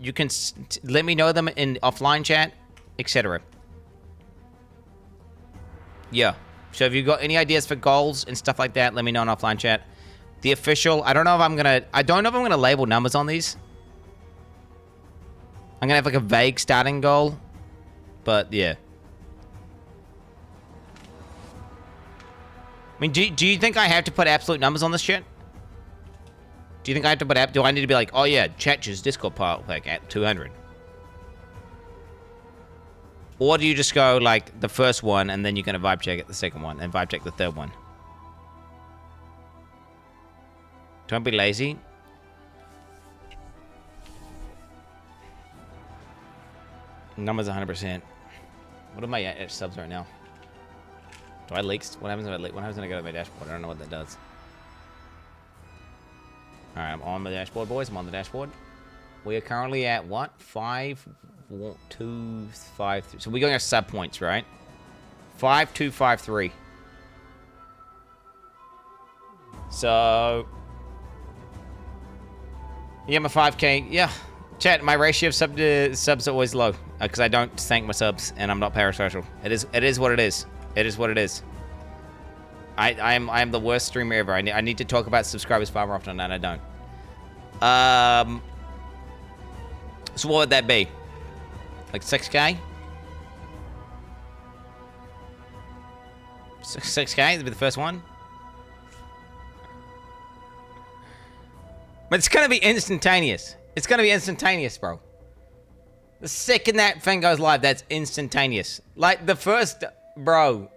You can let me know them in offline chat, etc. Yeah. So if you've got any ideas for goals and stuff like that, let me know in offline chat. The official, I don't know if I'm gonna label numbers on these. I'm gonna have like a vague starting goal, but yeah. I mean, do you think I have to put absolute numbers on this shit? Do you think I have to put do I need to be like, oh yeah, chat just Discord part like at 200? Or do you just go like the first one and then you're gonna vibe check at the second one and vibe check the third one? Don't be lazy. Numbers 100%. What am I at subs right now? Do I leak? What happens if I leak? What happens when I go to my dashboard? I don't know what that does. Alright, I'm on the dashboard, boys. I'm on the dashboard. We are currently at what? 5, 2, 5, 3. So we're going our sub points, right? 5, 2, 5, 3. So yeah, my 5K. Yeah. Chat, my ratio of subs is always low. Because I don't thank my subs and I'm not parasocial. It is what it is. It is what it is. I am the worst streamer ever. I need to talk about subscribers far more often and I don't. So what would that be? Like 6K? 6K would be the first one. But it's gonna be instantaneous. It's gonna be instantaneous, bro. The second that thing goes live, that's instantaneous. Like the first, bro.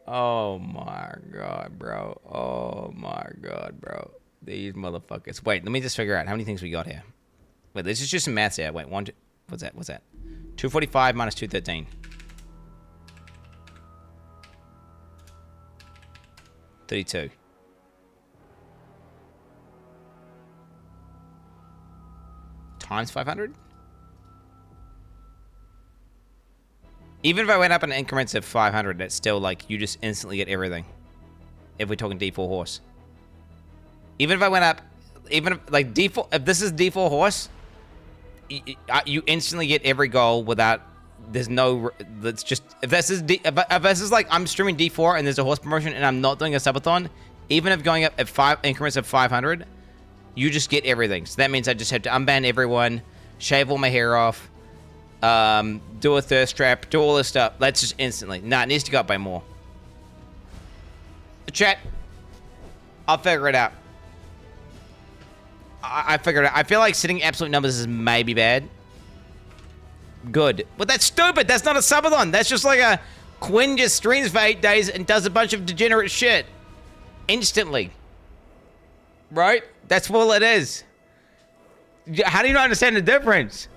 Oh my god, bro. Oh my god, bro. These motherfuckers. Wait, let me just figure out how many things we got here. Wait, this is just some maths here. Wait, what's that? 245 minus 213. 32. Times 500? Even if I went up in increments of 500, that's still like, you just instantly get everything. If we're talking D4 horse. Even if I went up, even if, like, D4, if this is D4 horse, you instantly get every goal without, there's no, that's just, if this is like, I'm streaming D4 and there's a horse promotion and I'm not doing a subathon, even if going up at 5 increments of 500, you just get everything. So that means I just have to unban everyone, shave all my hair off, do a thirst trap, do all this stuff. That's just instantly. Nah, it needs to go up by more. Chat, I'll figure it out. I figured it out. I feel like setting absolute numbers is maybe bad. Good. But that's stupid. That's not a subathon. That's just like a Quinn just streams for 8 days and does a bunch of degenerate shit. Instantly. Right? That's all it is. How do you not understand the difference?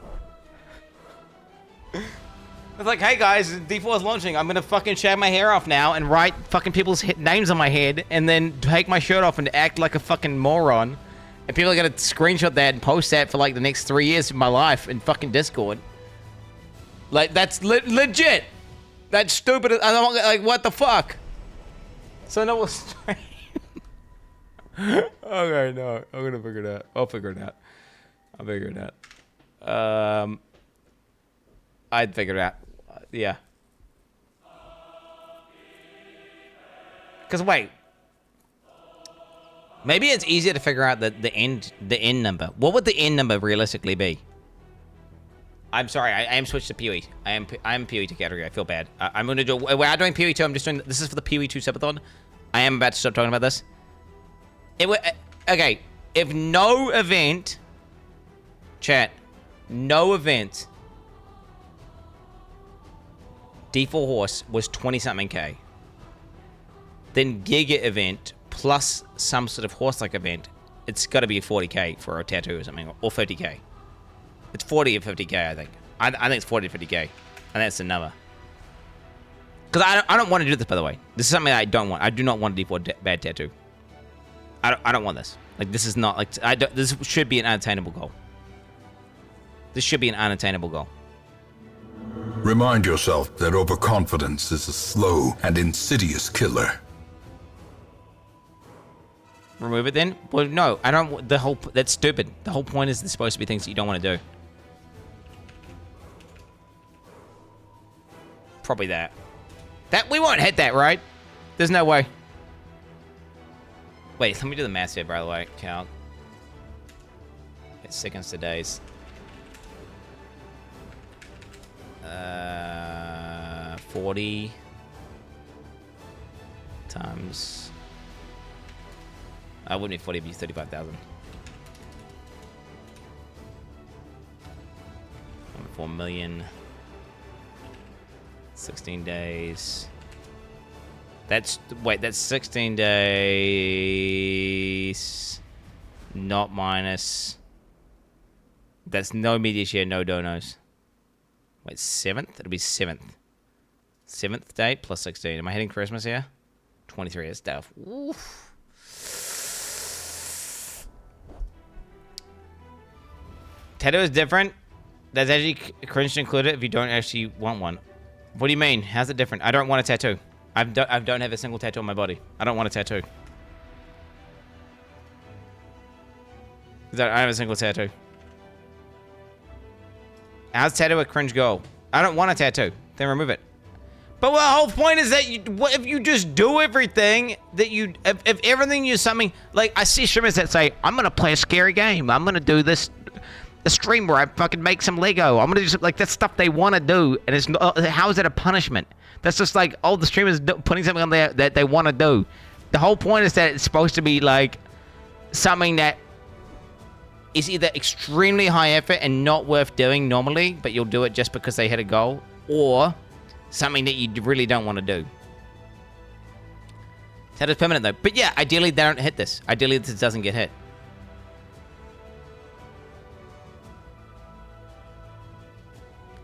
It's like, hey guys, D4 is launching. I'm gonna fucking shave my hair off now and write fucking people's names on my head and then take my shirt off and act like a fucking moron. And people are gonna screenshot that and post that for like the next 3 years of my life in fucking Discord. Like, that's legit. That's stupid. I'm like, what the fuck? So no, we'll stream. Okay, no. I'm gonna figure it out. I'll figure it out. I'll figure it out. I'd figure it out. Yeah. Because wait. Maybe it's easier to figure out the end number. What would the end number realistically be? I'm sorry, I am switched to PoE. I am PoE to category. I feel bad. I'm gonna do. We are doing PoE 2. I'm just doing. This is for the PoE 2 subathon. I am about to stop talking about this. Okay. If no event, chat, no event, D4 horse was 20 something K. Then Giga event plus some sort of horse like event, it's got to be 40K for a tattoo or something, or 50K. It's 40 or 50K, I think. I think it's 40 to 50K. And that's the number. Because I don't want to do this, by the way. This is something I don't want. I do not want a D4 bad tattoo. I don't want this. Like, this is not, like, this should be an unattainable goal. This should be an unattainable goal. Remind yourself that overconfidence is a slow and insidious killer. Remove it then? Well, no, I don't. That's stupid. The whole point is there's supposed to be things that you don't want to do. Probably that. We won't hit that, right? There's no way. Wait, let me do the math here, by the way. Count. It's seconds to days. 40 times. I wouldn't be 40, it'd be 35,000. 4 million. 16 days. That's 16 days. Not minus. That's no media share, no donos. Wait, 7th? It'll be 7th. 7th date plus 16. Am I hitting Christmas here? 23 is stuff. Oof. Tattoo is different. That's actually cringe to include it if you don't actually want one. What do you mean? How's it different? I don't want a tattoo. I don't have a single tattoo on my body. I don't want a tattoo. I don't have a single tattoo. How's tattoo a cringe goal? I don't want a tattoo. Then remove it. But the whole point is that if you just do everything that you, if everything is something like I see streamers that say, I'm gonna play a scary game. I'm gonna do this, a stream where I fucking make some Lego. I'm gonna do something like that stuff they want to do, and it's how is it a punishment? That's just like all the streamers putting something on there that they want to do. The whole point is that it's supposed to be like something that is either extremely high effort and not worth doing normally, but you'll do it just because they hit a goal, or something that you really don't want to do. That is permanent though. But yeah, ideally they don't hit this. Ideally this doesn't get hit.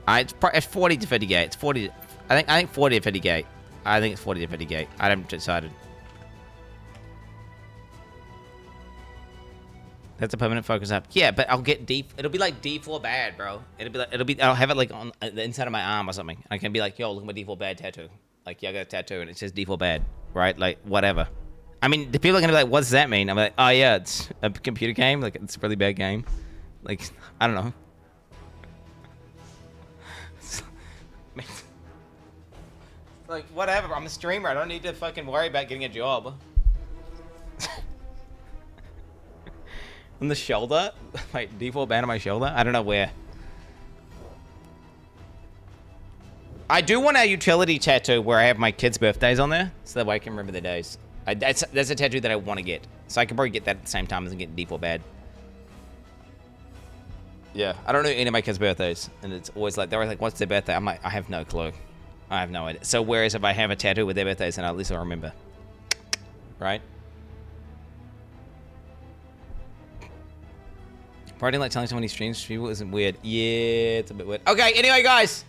It's 40 to 50 gate. It's 40. I think 40 to 50 gate. I think it's 40 to 50 gate. I haven't decided. That's a permanent focus up. Yeah, but I'll get D. It'll be like D4 bad, bro. I'll have it like on the inside of my arm or something. I can be like, yo, look at my D4 bad tattoo. Like, yeah, I got a tattoo and it says D4 bad, right? Like, whatever. I mean, the people are gonna be like, what does that mean? I'm like, oh yeah, it's a computer game. Like, it's a really bad game. Like, I don't know. Like, whatever. I'm a streamer. I don't need to fucking worry about getting a job. On the shoulder? Like, default band on my shoulder? I don't know where. I do want a utility tattoo where I have my kids' birthdays on there, so that way I can remember the days. That's a tattoo that I want to get. So I can probably get that at the same time as getting default bad. Yeah, I don't know any of my kids' birthdays, and it's always like, they're always like, what's their birthday? I'm like, I have no clue. I have no idea. So whereas if I have a tattoo with their birthdays, then at least I'll remember. Right? Probably like telling someone he streams people isn't weird. Yeah, it's a bit weird. Okay, anyway, guys.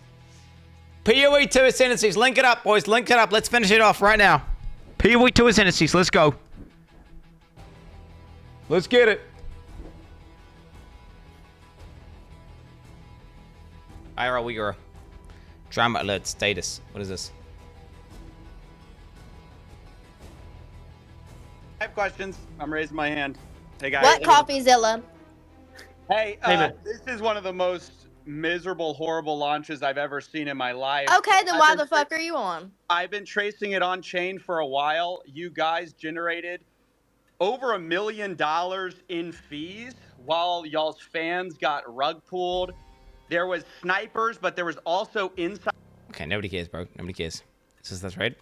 PoE 2 Ascendancies. Link it up, boys. Link it up. Let's finish it off right now. PoE 2 Ascendancies. Let's go. Let's get it. IRL Uyghur. Drama alert status. What is this? I have questions. I'm raising my hand. Hey guys. What CoffeeZilla? Hey, this is one of the most miserable, horrible launches I've ever seen in my life. Okay, then why the fuck are you on? I've been tracing it on chain for a while. You guys generated over $1 million in fees while y'all's fans got rug pulled. There was snipers, but there was also inside. Okay, nobody cares, bro. Nobody cares. That's right.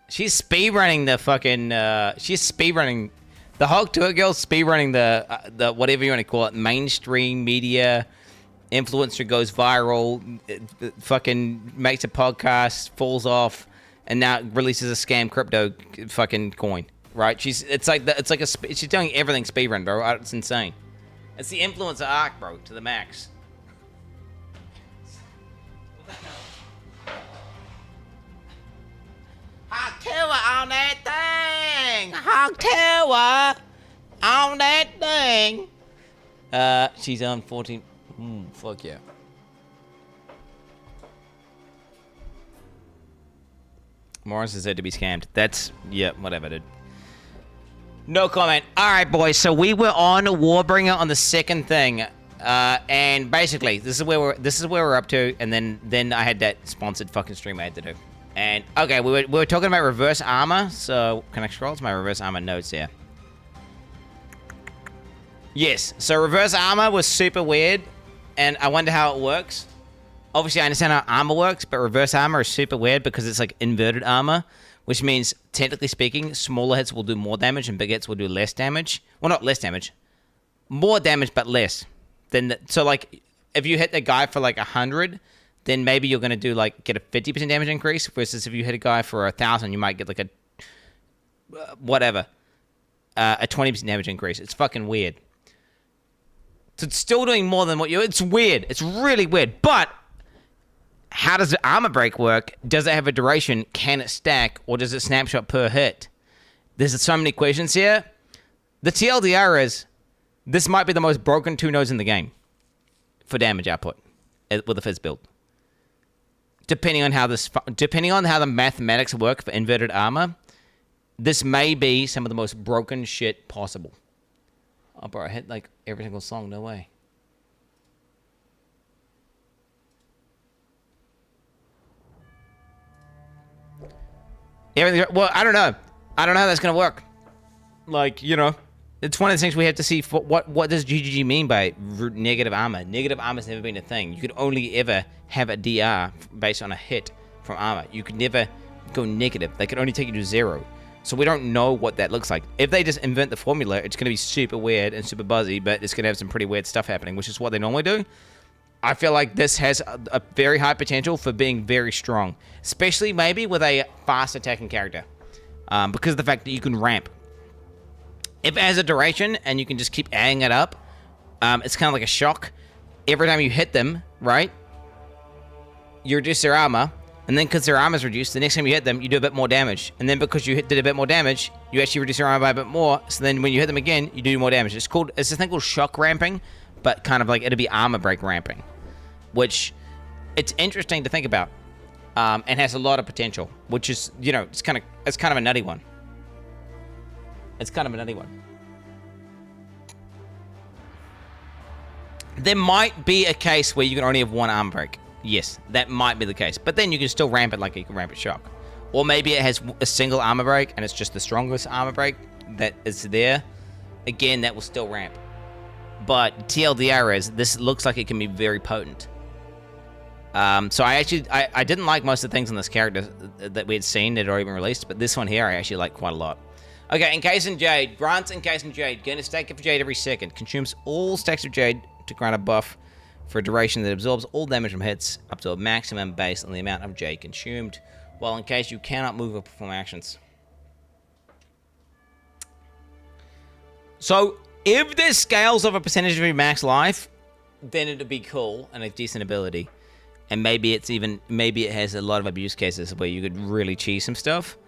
She's speedrunning the fucking. She's speedrunning. The Hog Tour Girl's speedrunning the whatever you want to call it, mainstream media. Influencer goes viral, fucking makes a podcast, falls off, and now releases a scam crypto fucking coin. Right? She's doing everything speedrun, bro. It's insane. It's the influencer arc, bro, to the max. Hog Tour on that thing! Hog Tour on that thing! She's on 14. Fuck yeah. Morris is said to be scammed. That's, yeah, whatever, dude. No comment. All right, boys. So we were on Warbringer on the second thing, and basically this is where we're up to. And then I had that sponsored fucking stream I had to do. And okay, we were talking about reverse armor. So can I scroll to my reverse armor notes here? Yes. So reverse armor was super weird, and I wonder how it works. Obviously, I understand how armor works, but reverse armor is super weird because it's like inverted armor, which means, technically speaking, smaller hits will do more damage and big hits will do less damage. Well, not less damage. More damage, but less. So, like, if you hit a guy for, like, 100, then maybe you're going to do, like, get a 50% damage increase, versus if you hit a guy for 1,000, you might get, like, a 20% damage increase. It's fucking weird. So it's still doing more than what you... It's weird. It's really weird. But how does the armor break work? Does it have a duration? Can it stack? Or does it snapshot per hit? There's so many questions here. The TLDR is, this might be the most broken 2 nodes in the game for damage output with the Fizz build. Depending on how the mathematics work for inverted armor, this may be some of the most broken shit possible. Oh, bro, I hit like every single song. No way. Everything. Well, I don't know. I don't know how that's gonna work. Like, you know, it's one of the things we have to see. What does GGG mean by negative armor? Negative armor's never been a thing. You could only ever have a DR based on a hit from armor. You could never go negative. They could only take you to 0. So we don't know what that looks like. If they just invent the formula, it's going to be super weird and super buzzy, but it's going to have some pretty weird stuff happening, which is what they normally do. I feel like this has a very high potential for being very strong, especially maybe with a fast attacking character, because of the fact that you can ramp. If it has a duration and you can just keep adding it up, it's kind of like a shock. Every time you hit them, right, you reduce their armor. And then because their armor is reduced, the next time you hit them, you do a bit more damage. And then because you did a bit more damage, you actually reduce your armor by a bit more. So then when you hit them again, you do more damage. It's this thing called shock ramping, but kind of like it'd be armor break ramping, which it's interesting to think about, and has a lot of potential. Which is, you know, it's kind of a nutty one. It's kind of a nutty one. There might be a case where you can only have one armor break. Yes, that might be the case. But then you can still ramp it like you can ramp it shock. Or maybe it has a single armor break and it's just the strongest armor break that is there. Again, that will still ramp. But TLDR is, this looks like it can be very potent. So I didn't like most of the things on this character that we had seen that had already been released. But this one here I actually like quite a lot. Okay, Encase in Jade. Grants Encase in Jade. Gain a stack of Jade every second. Consumes all stacks of Jade to grant a buff for a duration that absorbs all damage from hits up to a maximum based on the amount of Jade consumed, while in case you cannot move or perform actions. So, if there's scales of a percentage of your max life, then it'd be cool and a decent ability. And maybe it has a lot of abuse cases where you could really cheese some stuff.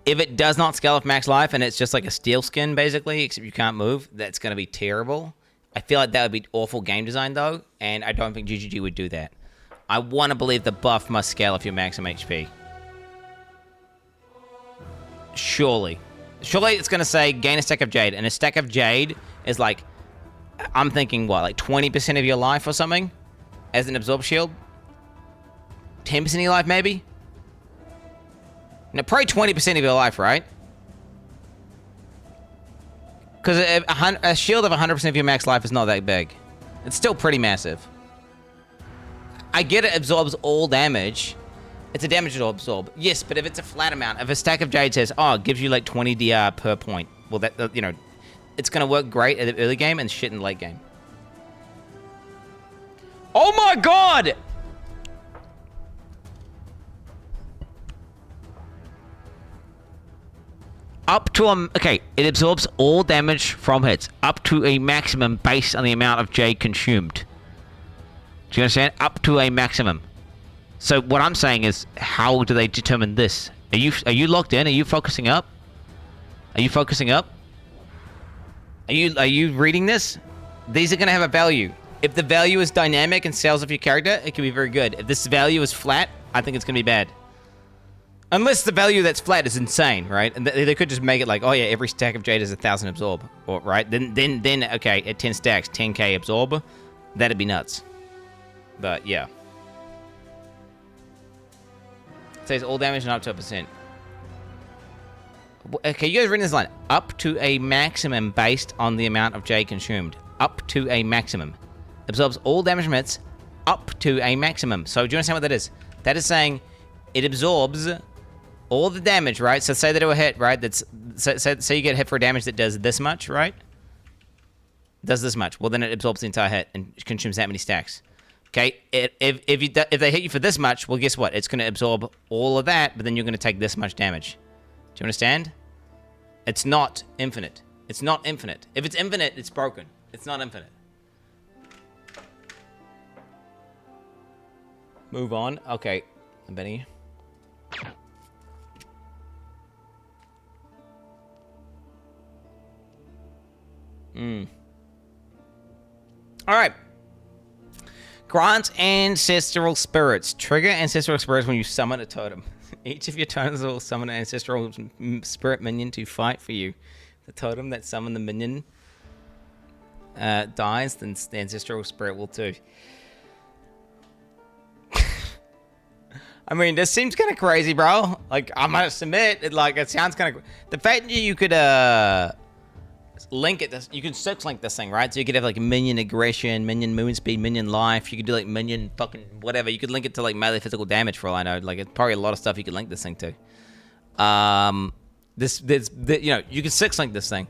If it does not scale off max life and it's just like a steel skin, basically, except you can't move, that's going to be terrible. I feel like that would be awful game design, though, and I don't think GGG would do that. I want to believe the buff must scale off your maximum HP. Surely. Surely it's going to say gain a stack of Jade, and a stack of Jade is like, I'm thinking, what, like 20% of your life or something? As an absorb shield? 10% of your life, maybe? No, probably 20% of your life, right? Because a shield of 100% of your max life is not that big. It's still pretty massive. I get it absorbs all damage. It's a damage it'll absorb. Yes, but if it's a flat amount, if a stack of Jade says, oh, it gives you like 20 DR per point, well, that, you know, it's going to work great at the early game and shit in the late game. Oh my god! Up to okay, it absorbs all damage from hits, up to a maximum based on the amount of Jade consumed. Do you understand? Up to a maximum. So what I'm saying is, how do they determine this? Are you locked in? Are you focusing up? Are you focusing up? Are you reading this? These are gonna have a value. If the value is dynamic and scales off your character, it can be very good. If this value is flat, I think it's gonna be bad. Unless the value that's flat is insane, right? And they could just make it like, oh yeah, every stack of jade is 1,000 absorb, or right? Then okay, at 10 stacks, 10k absorb, that'd be nuts. But yeah. It says all damage and up to 1%. Okay, you guys reading this line. Up to a maximum based on the amount of jade consumed. Up to a maximum. Absorbs all damage from hits up to a maximum. So do you understand what that is? That is saying it absorbs all the damage, right? So say that it will hit, right? That's say you get hit for damage that does this much, right? Does this much. Well, then it absorbs the entire hit and consumes that many stacks. Okay, if they hit you for this much, well, guess what? It's going to absorb all of that, but then you're going to take this much damage. Do you understand? It's not infinite. It's not infinite. If it's infinite, it's broken. It's not infinite. Move on. Okay, I'm betting you. All right. Grant ancestral spirits. Trigger ancestral spirits when you summon a totem. Each of your totems will summon an ancestral spirit minion to fight for you. The totem that summoned the minion dies, then the ancestral spirit will too. I mean, this seems kind of crazy, bro. Like, I might submit it. Like, it sounds kind of. The fact that you could link it, you can 6-link this thing, right? So you could have like minion aggression, minion movement speed, minion life. You could do like minion fucking whatever. You could link it to like melee physical damage for all I know. Like, it's probably a lot of stuff you could link this thing to. This you know, you can 6-link this thing.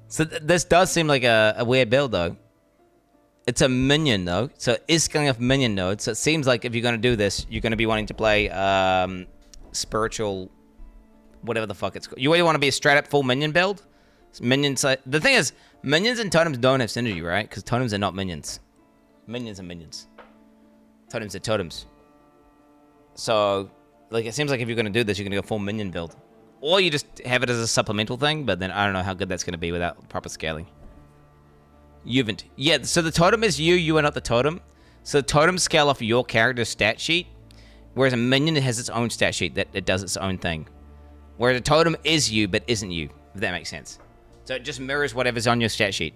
So this does seem like a weird build though. It's a minion though, so it is scaling off minion nodes. So it seems like if you're going to do this, you're going to be wanting to play spiritual, whatever the fuck it's called. You really want to be a straight up full minion build. Minions. The thing is, minions and totems don't have synergy, right? Because totems are not minions. Minions are minions. Totems are totems. So, like, it seems like if you're going to do this, you're going to go full minion build. Or you just have it as a supplemental thing, but then I don't know how good that's going to be without proper scaling. Juvent. Yeah, so the totem is you. You are not the totem. So the totems scale off your character's stat sheet, whereas a minion has its own stat sheet that it does its own thing. Whereas a totem is you, but isn't you, if that makes sense. So it just mirrors whatever's on your stat sheet.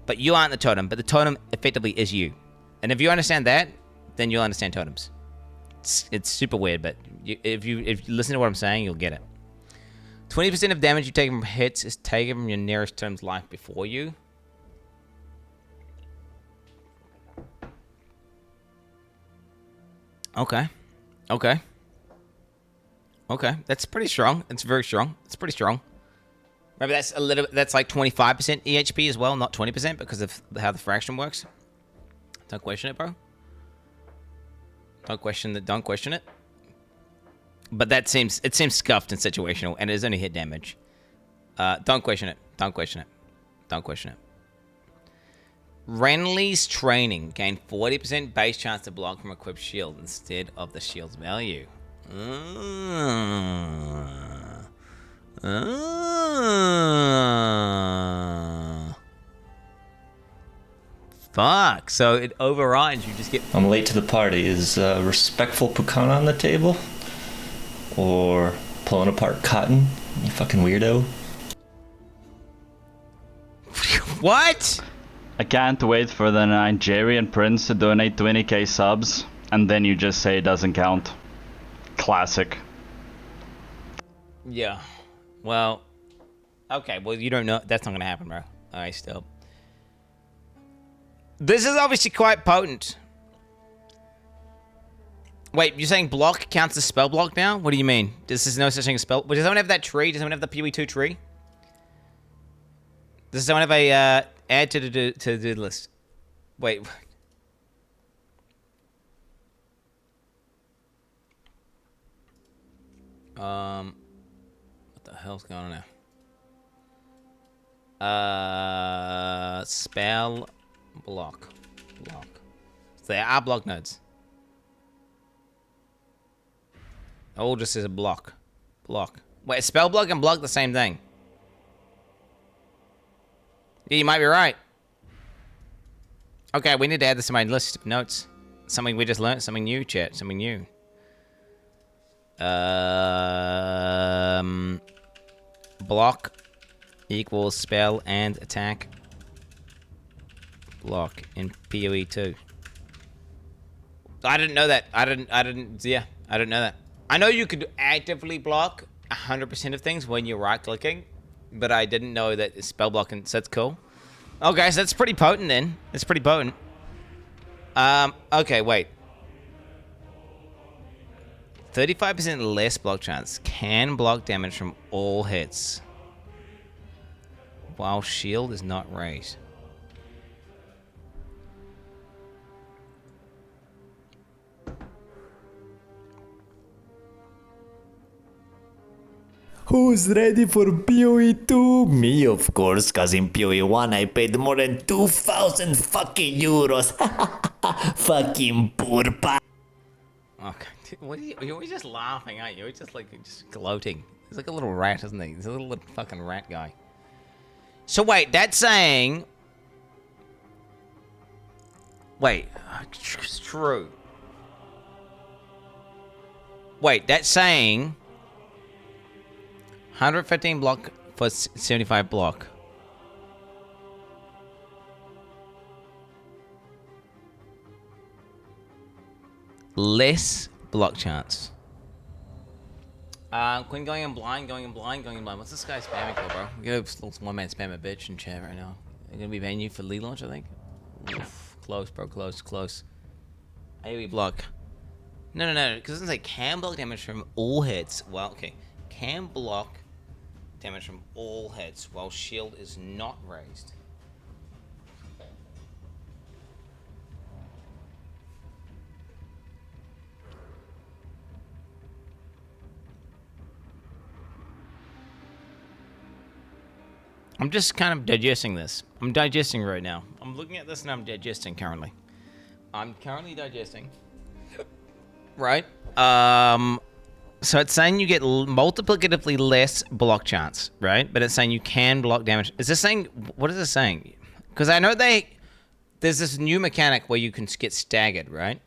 But you aren't the totem, but the totem effectively is you. And if you understand that, then you'll understand totems. It's super weird, but if you listen to what I'm saying, you'll get it. 20% of damage you take from hits is taken from your nearest totem's life before you. Okay. Okay. Okay. That's pretty strong. It's very strong. It's pretty strong. Maybe that's a little. That's like 25% EHP as well, not 20% because of how the fraction works. Don't question it, bro. Don't question it. Don't question it. But it seems scuffed and situational, and it is only hit damage. Don't question it. Don't question it. Don't question it. Renly's training gained 40% base chance to block from equipped shield instead of the shield's value. Fuck. So it overrides. You just get. I'm late to the party. Is respectful Pukana on the table? Or pulling apart cotton? You fucking weirdo. What? I can't wait for the Nigerian prince to donate 20k subs, and then you just say it doesn't count. Classic. Yeah. Well, okay. Well, you don't know. That's not going to happen, bro. Alright, still. This is obviously quite potent. Wait, you're saying block counts as spell block now? What do you mean? There's no such thing as spell... Does someone have that tree? Does someone have the PoE2 tree? Does someone have a add to the to-do list? Wait. What the hell's going on now? Spell block. Block. So there are block nodes. Oh, just as a block. Block. Wait, spell block and block the same thing. Yeah, you might be right. Okay, we need to add this to my list of notes. Something we just learned. Something new, chat. Something new. Block equals spell and attack. Block in PoE 2. I didn't know that. I didn't know that. I know you could actively block 100% of things when you're right-clicking, but I didn't know that it's spell blocking, so that's cool. Okay, so that's pretty potent then. It's pretty potent. Okay, wait. 35% less block chance. Can block damage from all hits while shield is not raised. Who's ready for PoE 2? Me, of course, cause in PoE 1 I paid more than 2,000 fucking euros. Fucking poor pa. Okay, what are you? You're always just laughing, aren't you? You're just like just gloating. He's like a little rat, isn't he? He's a little fucking rat guy. So wait, that's saying. Wait, it's true. Wait, that's saying. 115 block for 75 block. Less block chance. Quinn going in blind, going in blind, going in blind. What's this guy spamming for, bro? We got a one man spam a bitch in chat right now. They're gonna be banning you for lead launch, I think. Oof, close, bro, close, close. AoE block. No, because it doesn't say can block damage from all hits. Well, okay. Can block damage from all hits while shield is not raised. I'm just kind of digesting this. I'm digesting right now. I'm looking at this and I'm digesting currently. I'm currently digesting. Right? So it's saying you get multiplicatively less block chance, right? But it's saying you can block damage. Is this saying, what is this saying? Because I know there's this new mechanic where you can get staggered, right?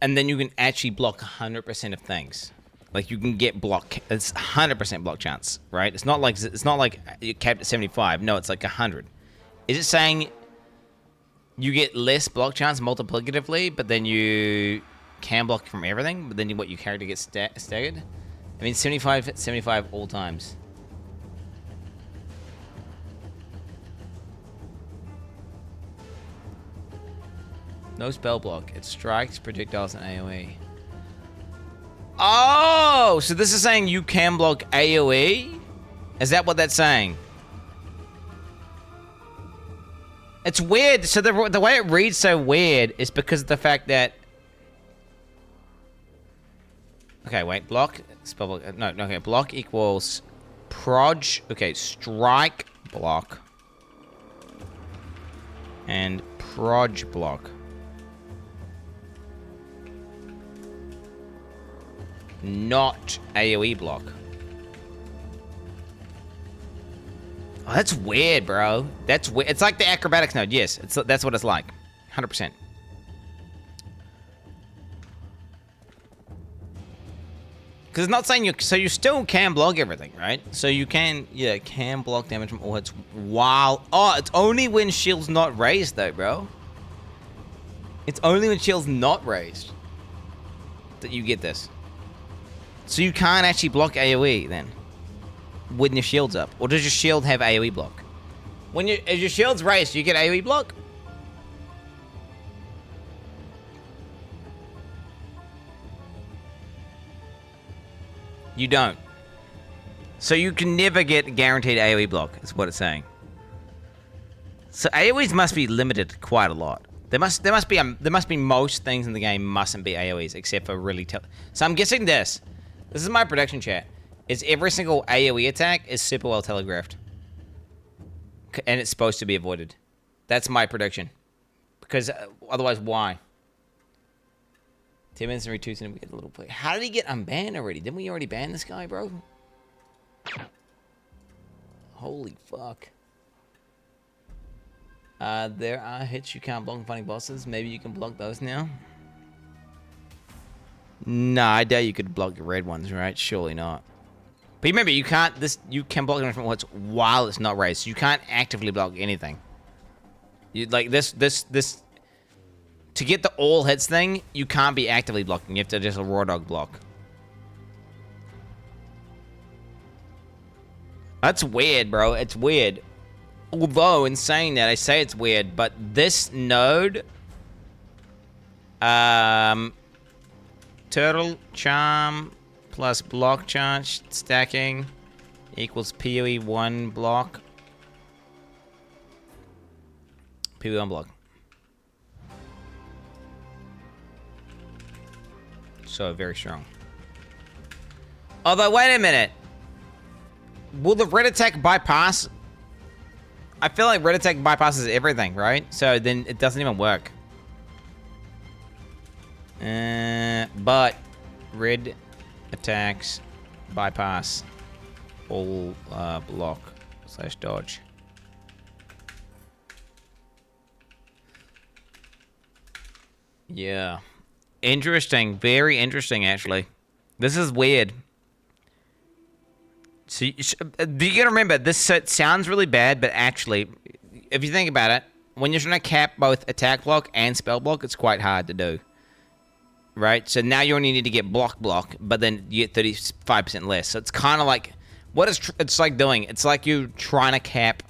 And then you can actually block 100% of things. Like you can get block, it's 100% block chance, right? It's not like you capped at 75. No, it's like 100. Is it saying you get less block chance multiplicatively, but then you can block from everything, but then what your character gets staggered? I mean, 75 all times. No spell block. It strikes projectiles and AoE. Oh, so this is saying you can block AoE? Is that what that's saying? It's weird. So the way it reads so weird is because of the fact that. Okay, wait. Block. Spell block. No, okay. Block equals proj. Okay, strike block. And proj block. Not AoE block. Oh, that's weird, bro. That's weird. It's like the acrobatics node. Yes, that's what it's like. 100%. Because it's not saying so you still can block everything, right? So you can, yeah, can block damage from all hits while... Oh, it's only when shield's not raised, though, bro. It's only when shield's not raised that you get this. So you can't actually block AoE, then, when your shield's up. Or does your shield have AoE block? If your shield's raised, do you get AoE block? You don't. So you can never get guaranteed AoE block, is what it's saying. So AoEs must be limited quite a lot. There must be most things in the game mustn't be AoEs, except for really So I'm guessing this. This is my prediction chat. Is every single AoE attack is super well telegraphed. And it's supposed to be avoided. That's my prediction. Because otherwise, why? 10 minutes and retweets and we get a little play. How did he get unbanned already? Didn't we already ban this guy, bro? Holy fuck. There are hits you can't block fighting bosses. Maybe you can block those now. No, I doubt you could block the red ones, right? Surely not. But remember, you can't. You can block different ones while it's not raised. So you can't actively block anything. You like this. To get the all hits thing, you can't be actively blocking. You have to just a raw dog block. That's weird, bro. It's weird. Although, in saying that, I say it's weird, but this node, turtle charm plus block charge stacking equals PoE 1 block. PoE 1 block. So very strong. Although, wait a minute. Will the red attack bypass? I feel like red attack bypasses everything, right? So then it doesn't even work. But red attacks bypass all block / dodge. Yeah. Interesting. Very interesting, actually. This is weird. So you gotta remember, this sounds really bad, but actually, if you think about it, when you're trying to cap both attack block and spell block, it's quite hard to do. Right? So now you only need to get block, but then you get 35% less. So it's kind of like, what it's like doing? It's like you trying to cap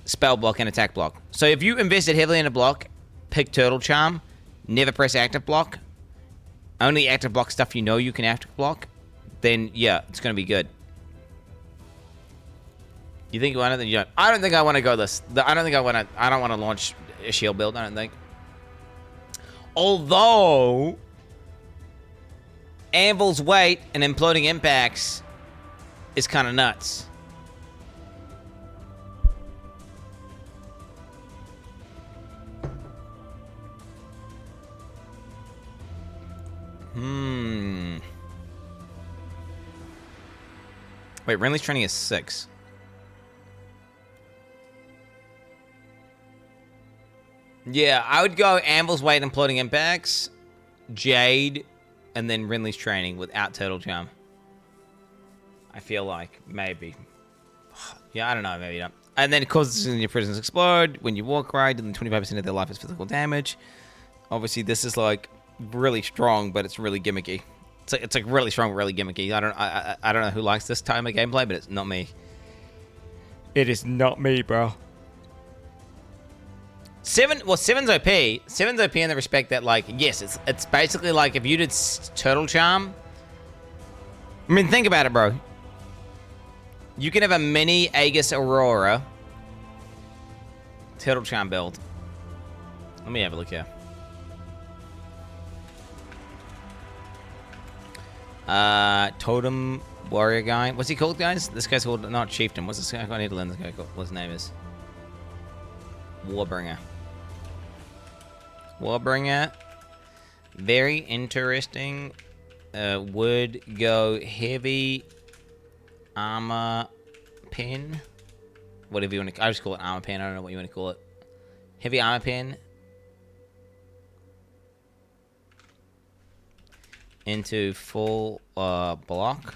spell block and attack block. So if you invested heavily in a block, pick Turtle Charm, never press active block, only active block stuff you know you can active block, then yeah, it's going to be good. You think you want it? You don't. I don't think I want to go this. I don't want to launch a shield build. I don't think. Although Anvil's weight and imploding impacts is kind of nuts. Wait, Renly's training is 6. Yeah, I would go Anvil's weight and imploding impacts, Jade, and then Renly's training without Turtle Charm. I feel like maybe. Yeah, I don't know, maybe not. And then causes your prisoners explode when you walk right, and then 25% of their life is physical damage. Obviously, this is like really strong, but it's really gimmicky. It's like really strong, really gimmicky. I don't know who likes this type of gameplay, but it's not me. It is not me, bro. 7's OP. 7's OP in the respect that, like, yes, it's basically like if you did Turtle Charm. I mean, think about it, bro. You can have a mini Aegis Aurora Turtle Charm build. Let me have a look here. Totem Warrior guy. What's he called, guys? This guy's called, not Chieftain. What's this guy? I need to learn this guy called. What his name is. Warbringer. Warbringer. Very interesting. Would go heavy armor pin. Whatever you want to. I just call it armor pin. I don't know what you want to call it. Heavy armor pin. Into full block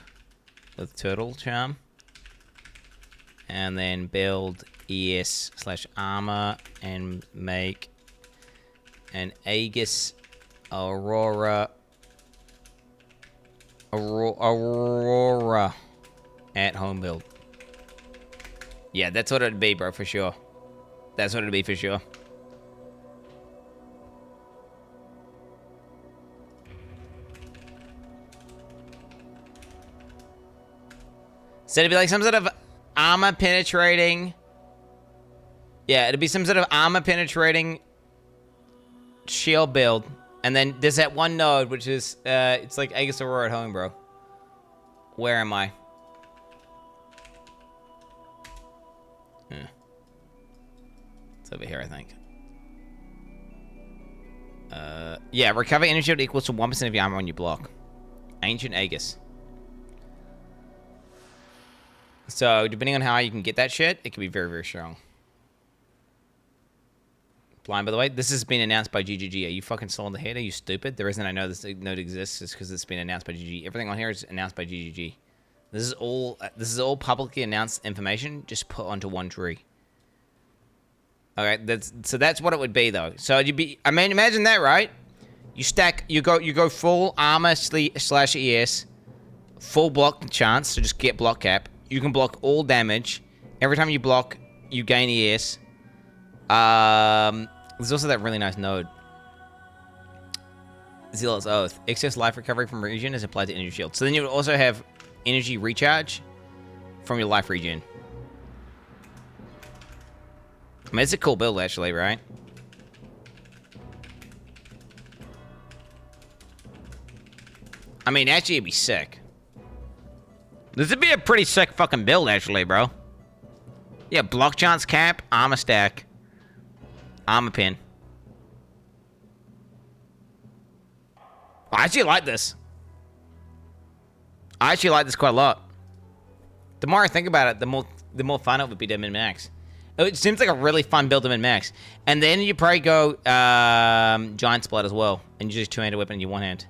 with Turtle Charm. And then build ES/armor and make an Aegis Aurora at home build. Yeah, that's what it'd be, bro, for sure. That's what it'd be for sure. So it'd be like some sort of armor penetrating. Yeah, it'd be some sort of armor penetrating shield build. And then there's that one node, which is, it's like Aegis Aurora at home, bro. Where am I? It's over here, I think. Yeah, recover energy shield equals to 1% of your armor on your block. Ancient Aegis. So, depending on how you can get that shit, it can be very, very strong. Blind, by the way. This has been announced by GGG. Are you fucking still on the head? Are you stupid? The reason I know this note exists is because it's been announced by GGG. Everything on here is announced by GGG. This is all publicly announced information just put onto one tree. Okay, that's what it would be though. So you'd be, I mean, imagine that, right? You stack, you go full armor slash ES, full block chance, so just get block cap. You can block all damage. Every time you block, you gain ES. There's also that really nice node. Zealot's Oath. Excess life recovery from regen is applied to energy shield. So then you would also have energy recharge from your life regen. I mean, it's a cool build, actually, right? I mean, actually, it'd be sick. This would be a pretty sick fucking build, actually, bro. Yeah, block chance cap, armor stack, armor pin. I actually like this. I actually like this quite a lot. The more I think about it, the more fun it would be to min-max. It seems like a really fun build to min-max. And then you probably go Giant Splat as well. And you just two-handed weapon in your one hand.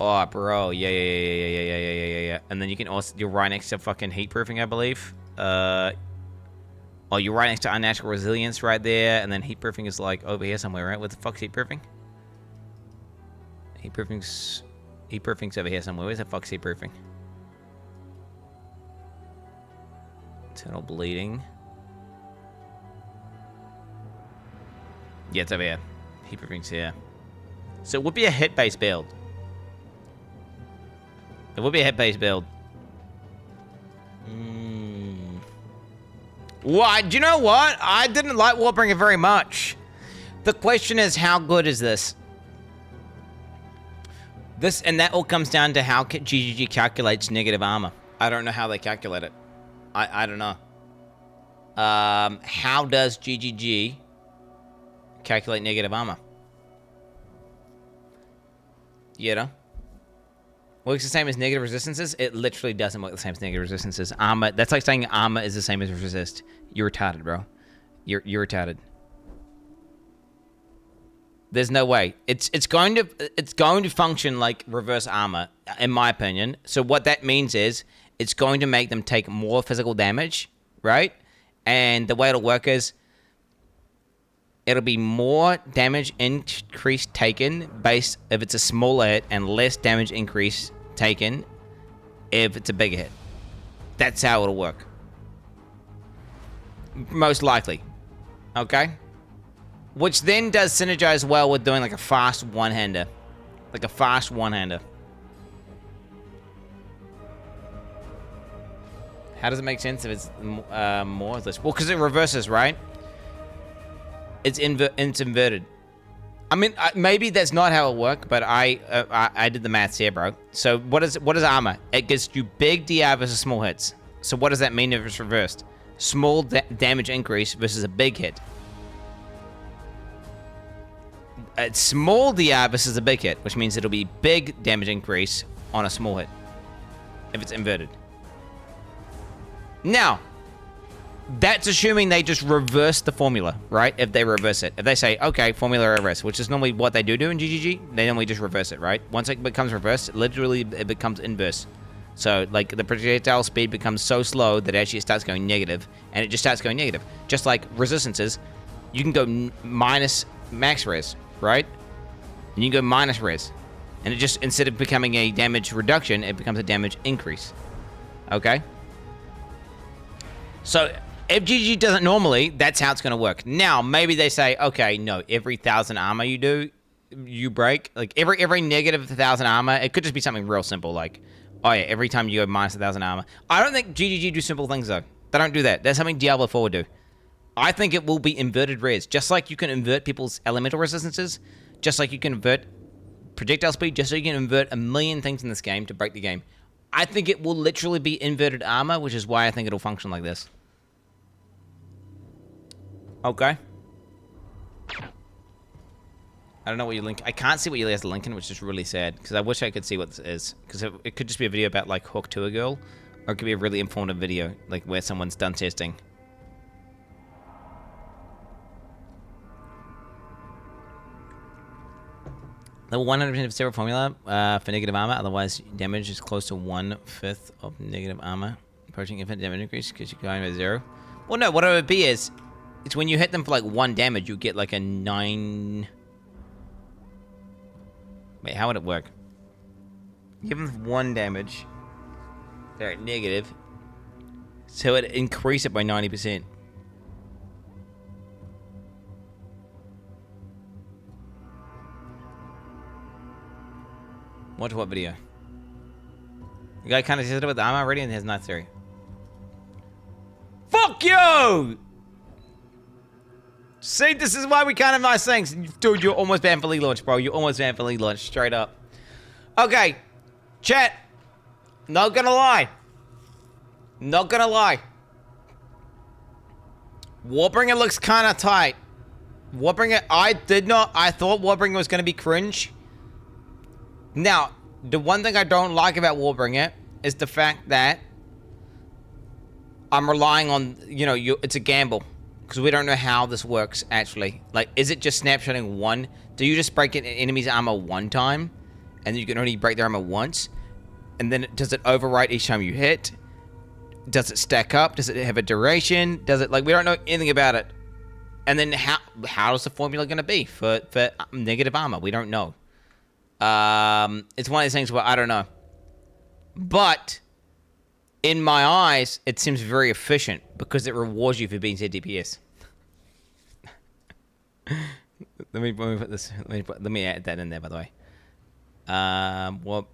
Oh, bro. Yeah. And then you can also... You're right next to fucking heat-proofing, I believe. Oh, you're right next to Unnatural Resilience right there. And then heat-proofing is like over here somewhere, right? What the fuck's heat-proofing? Heat-proofing's over here somewhere. Where's the fuck's heat-proofing? Internal bleeding. Yeah, it's over here. Heat-proofing's here. So it would be a hit-based build. It would be a hit-based build. What? Do you know what? I didn't like Warbringer very much. The question is, how good is this? And that all comes down to how GGG calculates negative armor. I don't know how they calculate it. I don't know. How does GGG calculate negative armor? You know? Works the same as negative resistances? It literally doesn't work the same as negative resistances. Armor, that's like saying armor is the same as resist. You're retarded, bro. You're retarded. There's no way. It's going to function like reverse armor, in my opinion. So what that means is it's going to make them take more physical damage, right? And the way it'll work is it'll be more damage increase taken based if it's a smaller hit and less damage increase taken if it's a bigger hit. That's how it'll work. Most likely. Okay? Which then does synergize well with doing like a fast one-hander. Like a fast one-hander. How does it make sense if it's more or less? Well, because it reverses, right? It's inverted. I mean, maybe that's not how it works, but I did the maths here, bro. So what is armor? It gives you big DI versus small hits. So what does that mean if it's reversed? Small damage increase versus a big hit. It's small DI versus a big hit, which means it'll be big damage increase on a small hit if it's inverted. Now, that's assuming they just reverse the formula, right? If they reverse it. If they say, okay, formula reverse, which is normally what they do in GGG, they normally just reverse it, right? Once it becomes reversed, literally it becomes inverse. So, like, the projectile speed becomes so slow that actually it starts going negative, and it just starts going negative. Just like resistances, you can go minus max res, right? And you can go minus res. And it just, instead of becoming a damage reduction, it becomes a damage increase. Okay? So, if GG does it normally, that's how it's going to work. Now, maybe they say, okay, no, every 1,000 armor you do, you break. Like, every negative 1,000 armor, it could just be something real simple, like, oh yeah, every time you go minus 1,000 armor. I don't think GGG do simple things, though. They don't do that. That's something Diablo 4 would do. I think it will be inverted res. Just like you can invert people's elemental resistances, just like you can invert projectile speed, just so you can invert a million things in this game to break the game. I think it will literally be inverted armor, which is why I think it'll function like this. Okay. I don't know what you link. I can't see what you guys are linking, which is really sad, because I wish I could see what this is. Because it could just be a video about, like, Hook to a girl, Or it could be a really informative video, like where someone's done testing. The 100% of zero formula for negative armor, otherwise damage is close to 1/5 of negative armor. Approaching infinite damage increase because you're going by 0. Well, no, what it would be is, it's when you hit them for like 1 damage, you get like a 9... Wait, how would it work? Give them 1 damage. They're at negative. So it increase it by 90%. Watch what video? The guy kind of says it with the armor already and has not theory. Fuck you! See, this is why we can't have nice things. Dude, you're almost banned for league launch, bro. You're almost banned for league launch, straight up. Okay, chat. Not gonna lie. Not gonna lie. Warbringer looks kind of tight. Warbringer, I thought Warbringer was gonna be cringe. Now, the one thing I don't like about Warbringer is the fact that I'm relying on, you know, it's a gamble. Because we don't know how this works, actually. Like, is it just snapshotting one? Do you just break an enemy's armor 1 time? And then you can only break their armor once? And then does it overwrite each time you hit? Does it stack up? Does it have a duration? Does it, like, we don't know anything about it. And then how is the formula going to be for negative armor? We don't know. It's one of these things where I don't know. But in my eyes, it seems very efficient because it rewards you for being ZDPS. let me put this. Let me add that in there, by the way. Well,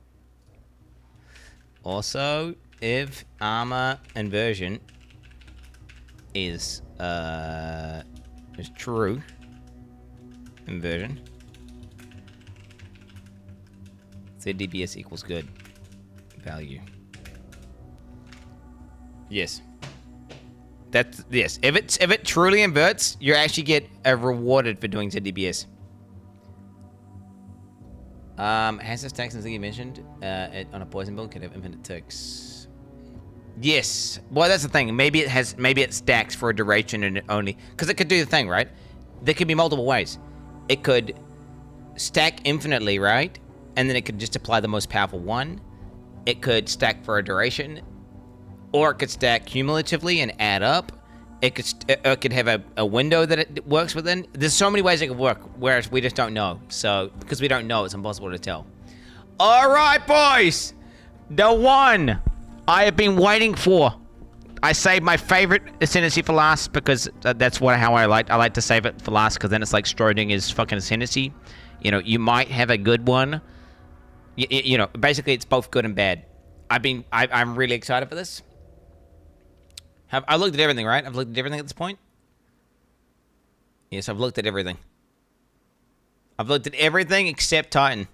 also, if armor inversion is true, inversion, ZDPS equals good value. Yes. That's yes. If it truly inverts, you actually get rewarded for doing ZDPS. Has the stacks that you mentioned on a poison build could have infinite ticks. Yes. Well, that's the thing. Maybe it stacks for a duration and it only because it could do the thing, right? There could be multiple ways. It could stack infinitely, right? And then it could just apply the most powerful one. It could stack for a duration. Or it could stack cumulatively and add up. It could have a window that it works within. There's so many ways it could work, whereas we just don't know. So, because we don't know, it's impossible to tell. All right, boys. The one I have been waiting for. I saved my favorite ascendancy for last because that's how I like to save it for last because then it's like Schrodinger's fucking ascendancy. You know, you might have a good one. You know, basically it's both good and bad. I'm really excited for this. I looked at everything, right? I've looked at everything at this point? Yes, I've looked at everything. I've looked at everything except Titan.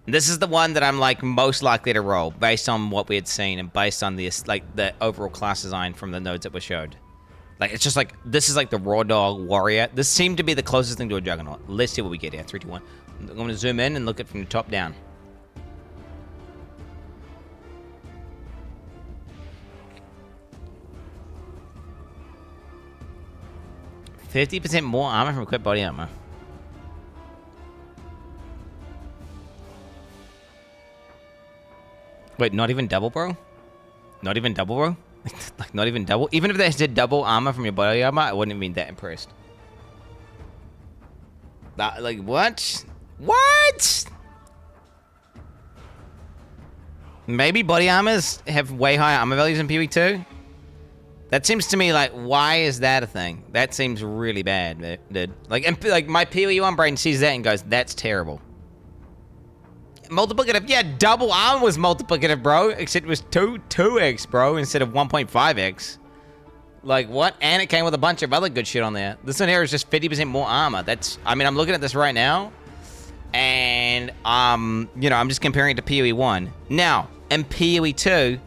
This is the one that I'm, like, most likely to roll, based on what we had seen and based on this, like, the overall class design from the nodes that were showed. Like, it's just like, this is like the Raw Dog Warrior. This seemed to be the closest thing to a Juggernaut. Let's see what we get here. 3, 2, 1. I'm going to zoom in and look at it from the top down. $50% more armor from equipped body armor. Wait, not even double, bro? Not even double, bro? Like, not even double? Even if they did double armor from your body armor, I wouldn't have been that impressed. Like, what? What? Maybe body armors have way higher armor values in PvE 2? That seems to me like, why is that a thing? That seems really bad, dude. Like my PoE 1 brain sees that and goes, that's terrible. Multiplicative, yeah, double armor was multiplicative, bro. Except it was 2x, bro, instead of 1.5x. Like, what? And it came with a bunch of other good shit on there. This one here is just 50% more armor. That's, I mean, I'm looking at this right now. And, you know, I'm just comparing it to PoE 1. Now, in PoE 2,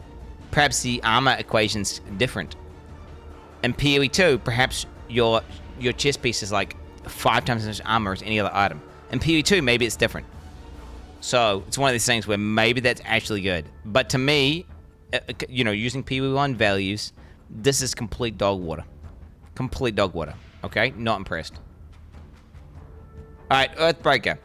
perhaps the armor equation's different. In PoE 2, perhaps your chest piece is like 5 times as much armor as any other item. In PoE 2, maybe it's different. So, it's one of these things where maybe that's actually good. But to me, you know, using PV1 values, this is complete dog water. Complete dog water. Okay? Not impressed. Alright, Earthbreaker.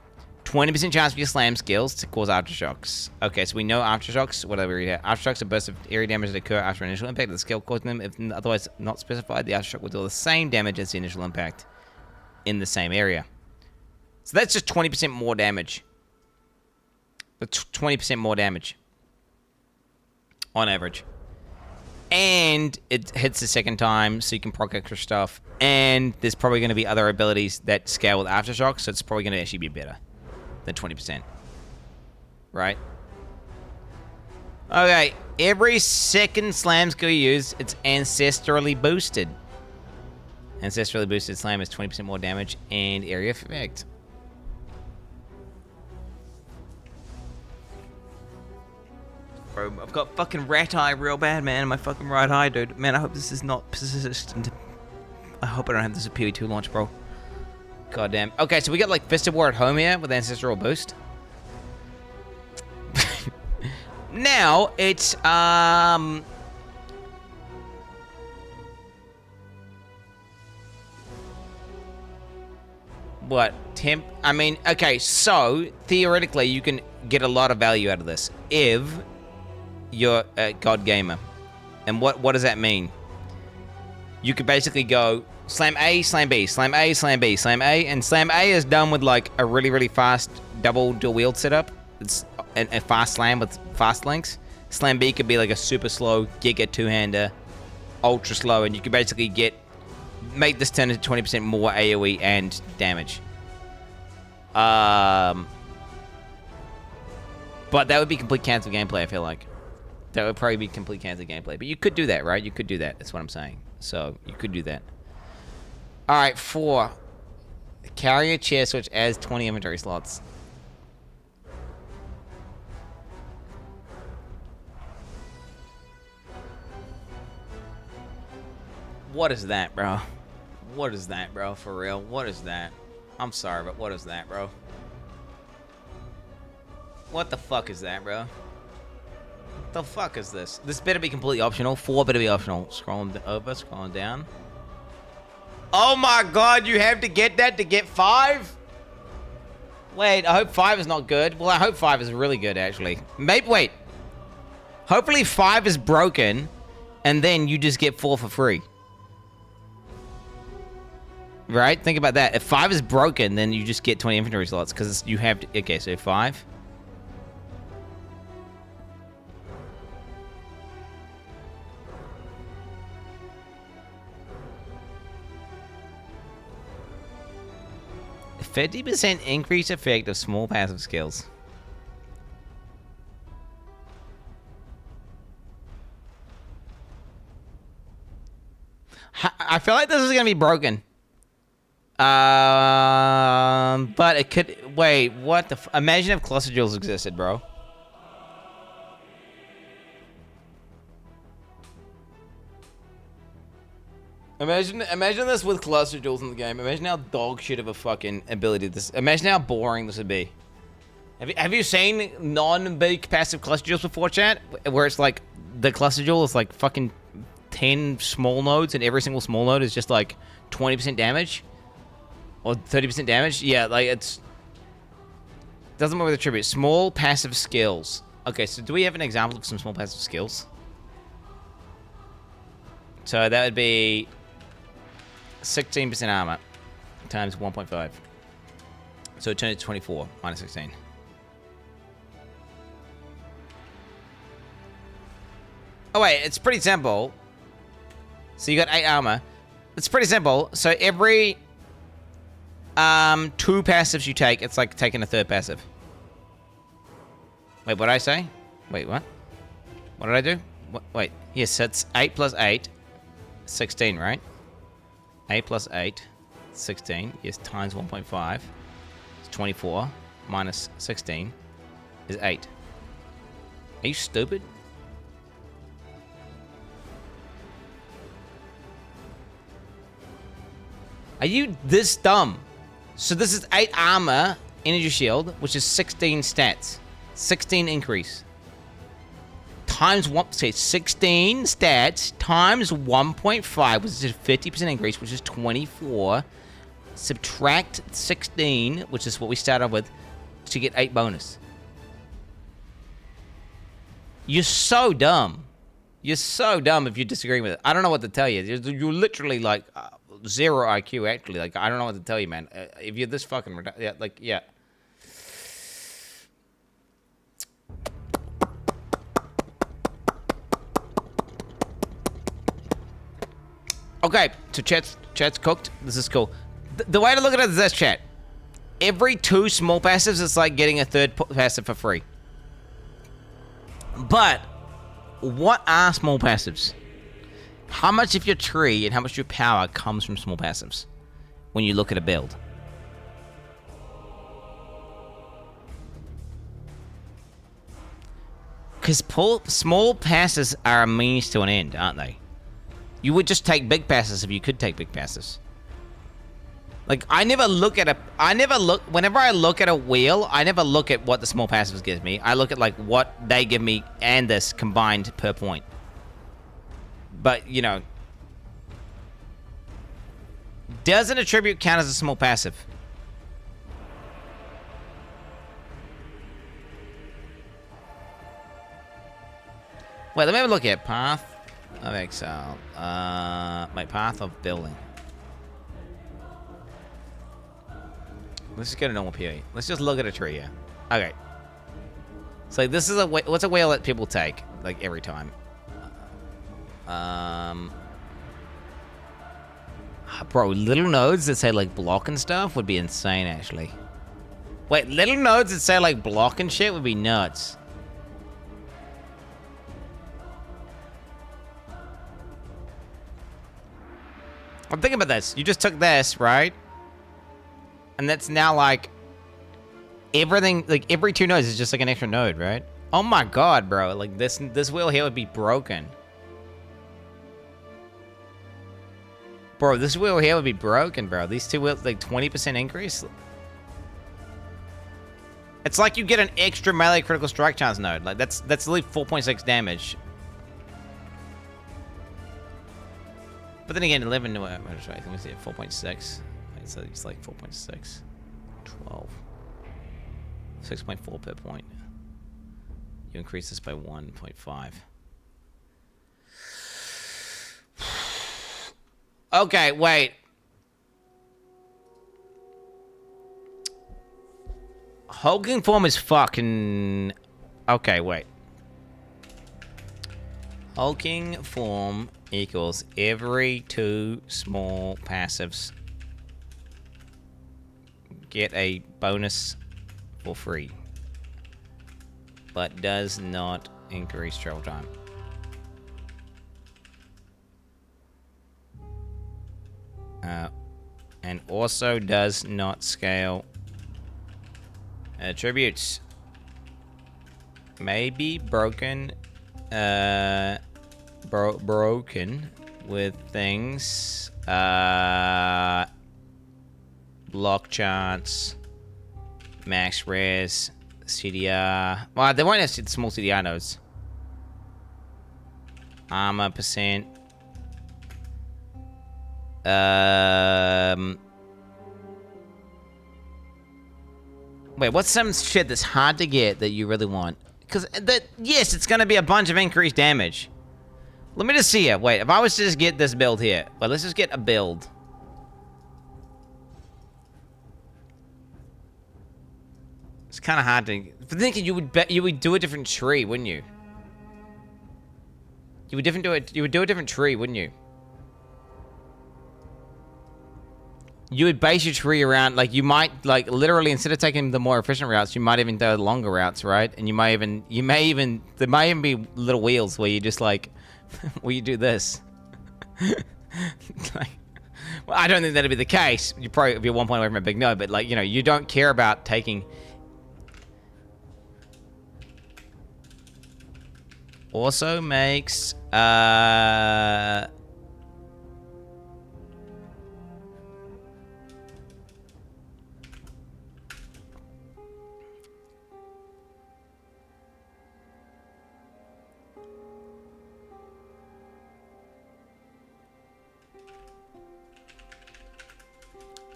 20% chance for your slam skills to cause aftershocks. Okay, so we know aftershocks, whatever we have. Aftershocks are bursts of area damage that occur after initial impact of the skill causing them. If otherwise not specified, the aftershock will deal the same damage as the initial impact in the same area. So that's just 20% more damage. That's 20% more damage. On average. And it hits the second time, so you can proc extra stuff. And there's probably going to be other abilities that scale with aftershocks, so it's probably going to actually be better than 20%. Right? Okay, every second slam skill you use, it's ancestrally boosted. Ancestrally boosted slam is 20% more damage and area effect. Bro, I've got fucking rat eye real bad, man. My fucking right eye, dude. Man, I hope this is not persistent. I hope I don't have this at PoE2 launch, bro. God damn. Okay, so we got like Fisted War at home here with Ancestral Boost. Now, it's, what? Temp? I mean, okay, so theoretically you can get a lot of value out of this if you're a God Gamer. And what does that mean? You could basically go slam A, slam B, slam A, slam B, slam A, and slam A is done with like a really, really fast double dual wield setup. It's a fast slam with fast links. Slam B could be like a super slow giga two-hander, ultra slow, and you could basically make this turn into 20% more AoE and damage. But that would be complete cancel gameplay, I feel like. That would probably be complete cancel gameplay. But you could do that, right? You could do that. That's what I'm saying. So, you could do that. Alright, 4. Carry a chair switch as 20 inventory slots. What is that, bro? What is that, bro? For real? What is that? I'm sorry, but what is that, bro? What the fuck is that, bro? What the fuck is this? This better be completely optional. 4 better be optional. Scrolling over, scrolling down. Oh my god, you have to get that to get 5? Wait, I hope 5 is not good. Well, I hope 5 is really good, actually. Maybe, wait. Hopefully 5 is broken, and then you just get 4 for free. Right? Think about that. If 5 is broken, then you just get 20 inventory slots, because you have to... Okay, so 5... $50% increase effect of small passive skills. I feel like this is gonna be broken. But it could. Wait, what the? Imagine if cluster jewels existed, bro. Imagine this with cluster jewels in the game. Imagine how dog shit of a fucking ability this. Imagine how boring this would be. Have you seen non-big passive cluster jewels before, chat? Where it's like the cluster jewel is like fucking 10 small nodes, and every single small node is just like 20% damage or 30% damage. Yeah, like it's doesn't matter with attribute. Small passive skills. Okay, so do we have an example of some small passive skills? So that would be 16% armor times 1.5. So it turns to 24 minus 16. Oh wait, it's pretty simple. So you got 8 armor. It's pretty simple. So every 2 passives you take, it's like taking a 3rd passive. Wait, what did I say? Wait, what? What did I do? Wait, yes, it's 8 plus 8, 16, right? 8 plus 8, 16, yes, times 1.5. It's 24 minus 16 is 8. Are you stupid? Are you this dumb? So this is 8 armor, energy shield, which is 16 stats. 16 increase. times one, say 16 stats times 1.5, which is a 50% increase, which is 24. Subtract 16, which is what we started with, to get 8 bonus. You're so dumb. You're so dumb if you disagree with it. I don't know what to tell you. You're literally like 0 IQ, actually. Like, I don't know what to tell you, man. If you're this fucking... Yeah, like, yeah. Okay, so chat's cooked. This is cool. The way to look at it is this, chat. Every 2 small passives is like getting a third passive for free. But what are small passives? How much of your tree and how much of your power comes from small passives when you look at a build? Because small passes are a means to an end, aren't they? You would just take big passes if you could take big passes. Like, whenever I look at a wheel, I never look at what the small passives give me. I look at, like, what they give me and this combined per point. But, you know. Does an attribute count as a small passive? Wait, let me have a look at Path of Exile. My Path of Building. Let's just get a normal PoE. Let's just look at a tree here. Okay. So this is what's a whale that people take, like, every time? Bro, little nodes that say, like, block and stuff would be insane, actually. Wait, little nodes that say, like, block and shit would be nuts. I'm thinking about this. You just took this, right? And that's now, like, everything, like, every 2 nodes is just, like, an extra node, right? Oh my god, bro. Like, this wheel here would be broken. Bro, this wheel here would be broken, bro. These 2 wheels, like, 20% increase. It's like you get an extra melee critical strike chance node. Like, that's literally 4.6 damage. But then again, 11, let me see, 4.6. Right, so it's like 4.6. 12. 6.4 per point. You increase this by 1.5. Okay, wait. Hulking form is fucking... Okay, wait. Hulking form equals every 2 small passives get a bonus for free, but does not increase travel time. And also does not scale attributes. May be broken, broken with things, block chance, max res, CDR. Well, they won't have the small CDR nodes. Armor percent. Wait, what's some shit that's hard to get that you really want? Because, yes, it's going to be a bunch of increased damage. Let me just see it. Wait, if I was to just get this build here. Well, let's just get a build. It's kind of hard to... But thinking you would do a different tree, wouldn't you? You would do a different tree, wouldn't you? You would base your tree around, like, you might, like, literally, instead of taking the more efficient routes, you might even do the longer routes, right? And there might even be little wheels where you just, like, where you do this. Like, well, I don't think that'd be the case. You probably be 1 point away from a big node, but, like, you know, you don't care about taking... Also makes,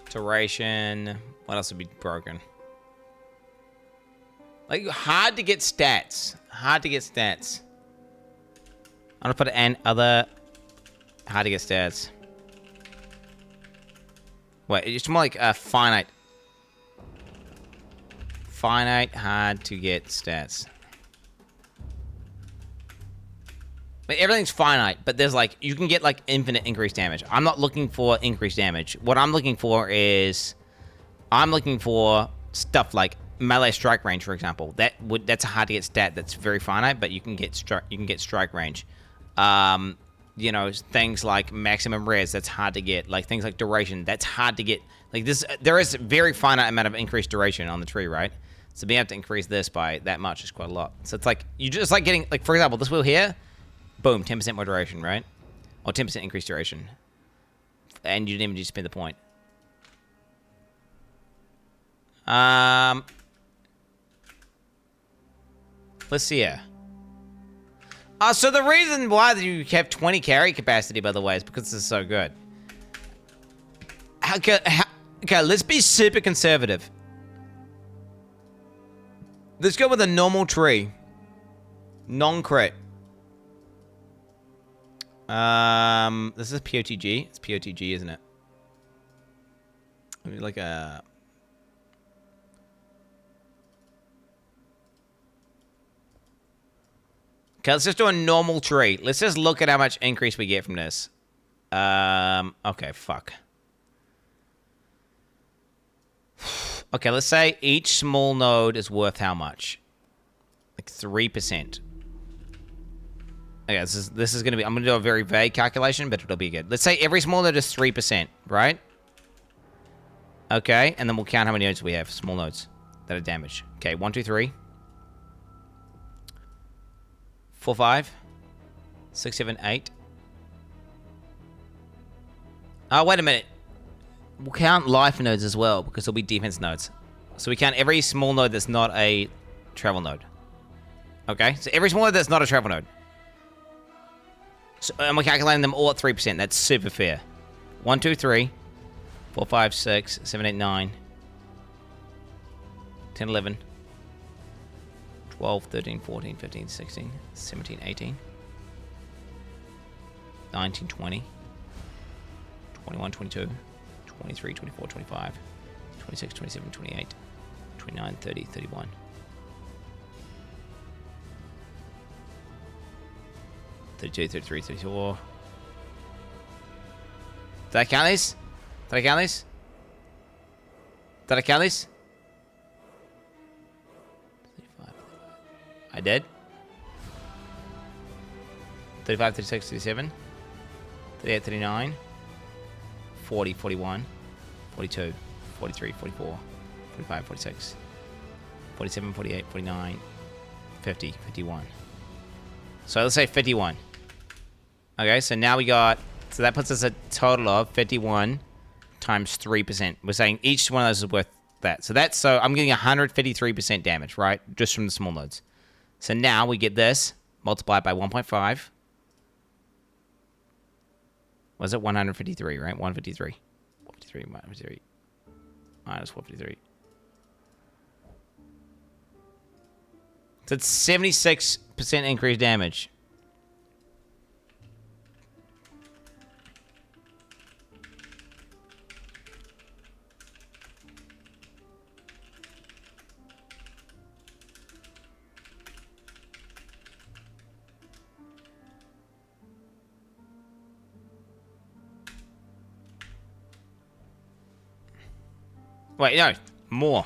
Duration. What else would be broken? Like, hard to get stats. Hard to get stats. I'm gonna put an other hard to get stats. Wait, it's more like a finite. Finite, hard to get stats. But everything's finite, but there's like, you can get like infinite increased damage. I'm not looking for increased damage. What I'm looking for is, I'm looking for stuff like melee strike range, for example. That's a hard to get stat that's very finite, but you can get strike range. You know, things like maximum res, that's hard to get. Like things like duration, that's hard to get. Like this, there is a very finite amount of increased duration on the tree, right? So being able to increase this by that much is quite a lot. So it's like, you just like getting, like for example, this wheel here, boom, 10% more duration, right? Or 10% increased duration. And you didn't even just spend the point. Let's see here. So the reason why you have 20 carry capacity, by the way, is because this is so good. Okay, let's be super conservative. Let's go with a normal tree. Non-crit. This is POTG. It's POTG, isn't it? Maybe like a... Okay, let's just do a normal tree. Let's just look at how much increase we get from this. Okay, fuck. Okay, let's say each small node is worth how much? Like 3%. Okay, this is gonna be, I'm gonna do a very vague calculation, but it'll be good. Let's say every small node is 3%, right? Okay, and then we'll count how many nodes we have, small nodes that are damaged. Okay, 1, 2, 3. 4, 5. 6, 7, 8. Oh, wait a minute. We'll count life nodes as well, because there'll be defense nodes. So we count every small node that's not a travel node. Okay, so every small node that's not a travel node. So, and we're calculating them all at 3%. That's super fair. 1, 2, 3. 4, 5, 6, 7, 8, 9. 10, 11. 12, 13, 14, 15, 16, 17, 18. 19, 20. 21, 22. 23, 24, 25. 26, 27, 28. 29, 30, 31. 32, 33, 34. Did I count these? Did I count these? Did I count these? 35. I did. 35, 36, 37. 38, 39. 40, 41. 42. 43, 44. 45, 46. 47, 48, 49. 50, 51. So let's say 51. Okay, so now we got... So that puts us a total of 51 times 3%. We're saying each one of those is worth that. So that's... So I'm getting 153% damage, right? Just from the small nodes. So now we get this multiplied by 1.5. Was it 153, right? 153. 153 minus 153. Minus 153. So it's 76% increased damage. Wait, no, more.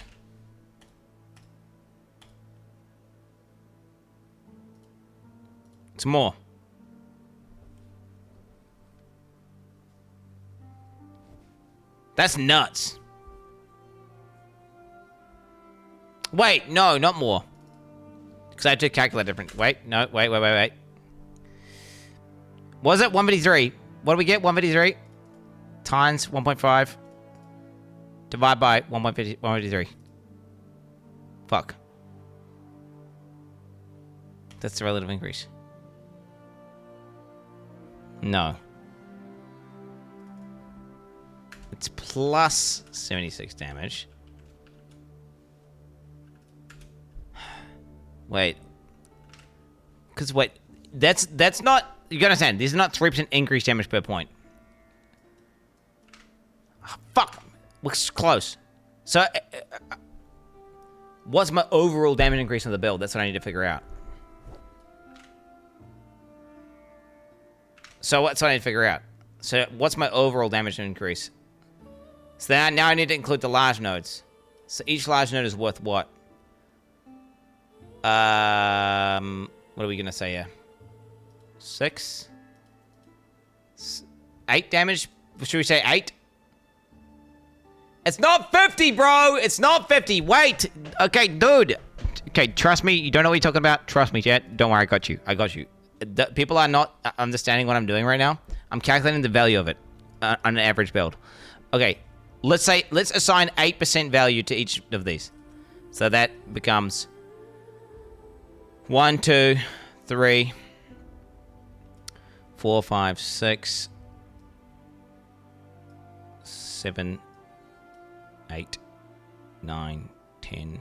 It's more. That's nuts. Wait, no, not more. Because I have to calculate different. Wait, no, wait. Was it 153? What do we get? 153 times 1.5 divide by 153. Fuck. That's the relative increase. No. It's plus 76 damage. Wait. Because wait, that's not... You gotta understand, these are not 3% increased damage per point. Oh, fuck! We're close. So, what's my overall damage increase on the build? That's what I need to figure out. So, what's what I need to figure out? So, what's my overall damage increase? So, now I need to include the large nodes. So, each large node is worth what? What are we gonna say here? 6? 8 damage? Should we say 8? It's not 50, bro! It's not 50! Wait! Okay, dude! Okay, trust me, you don't know what you're talking about. Trust me, chat. Don't worry, I got you. I got you. People are not understanding what I'm doing right now. I'm calculating the value of it on an average build. Okay, let's assign 8% value to each of these. So that becomes 1, 2, 3, 4, 5, 6, 7, 8, 9, 10.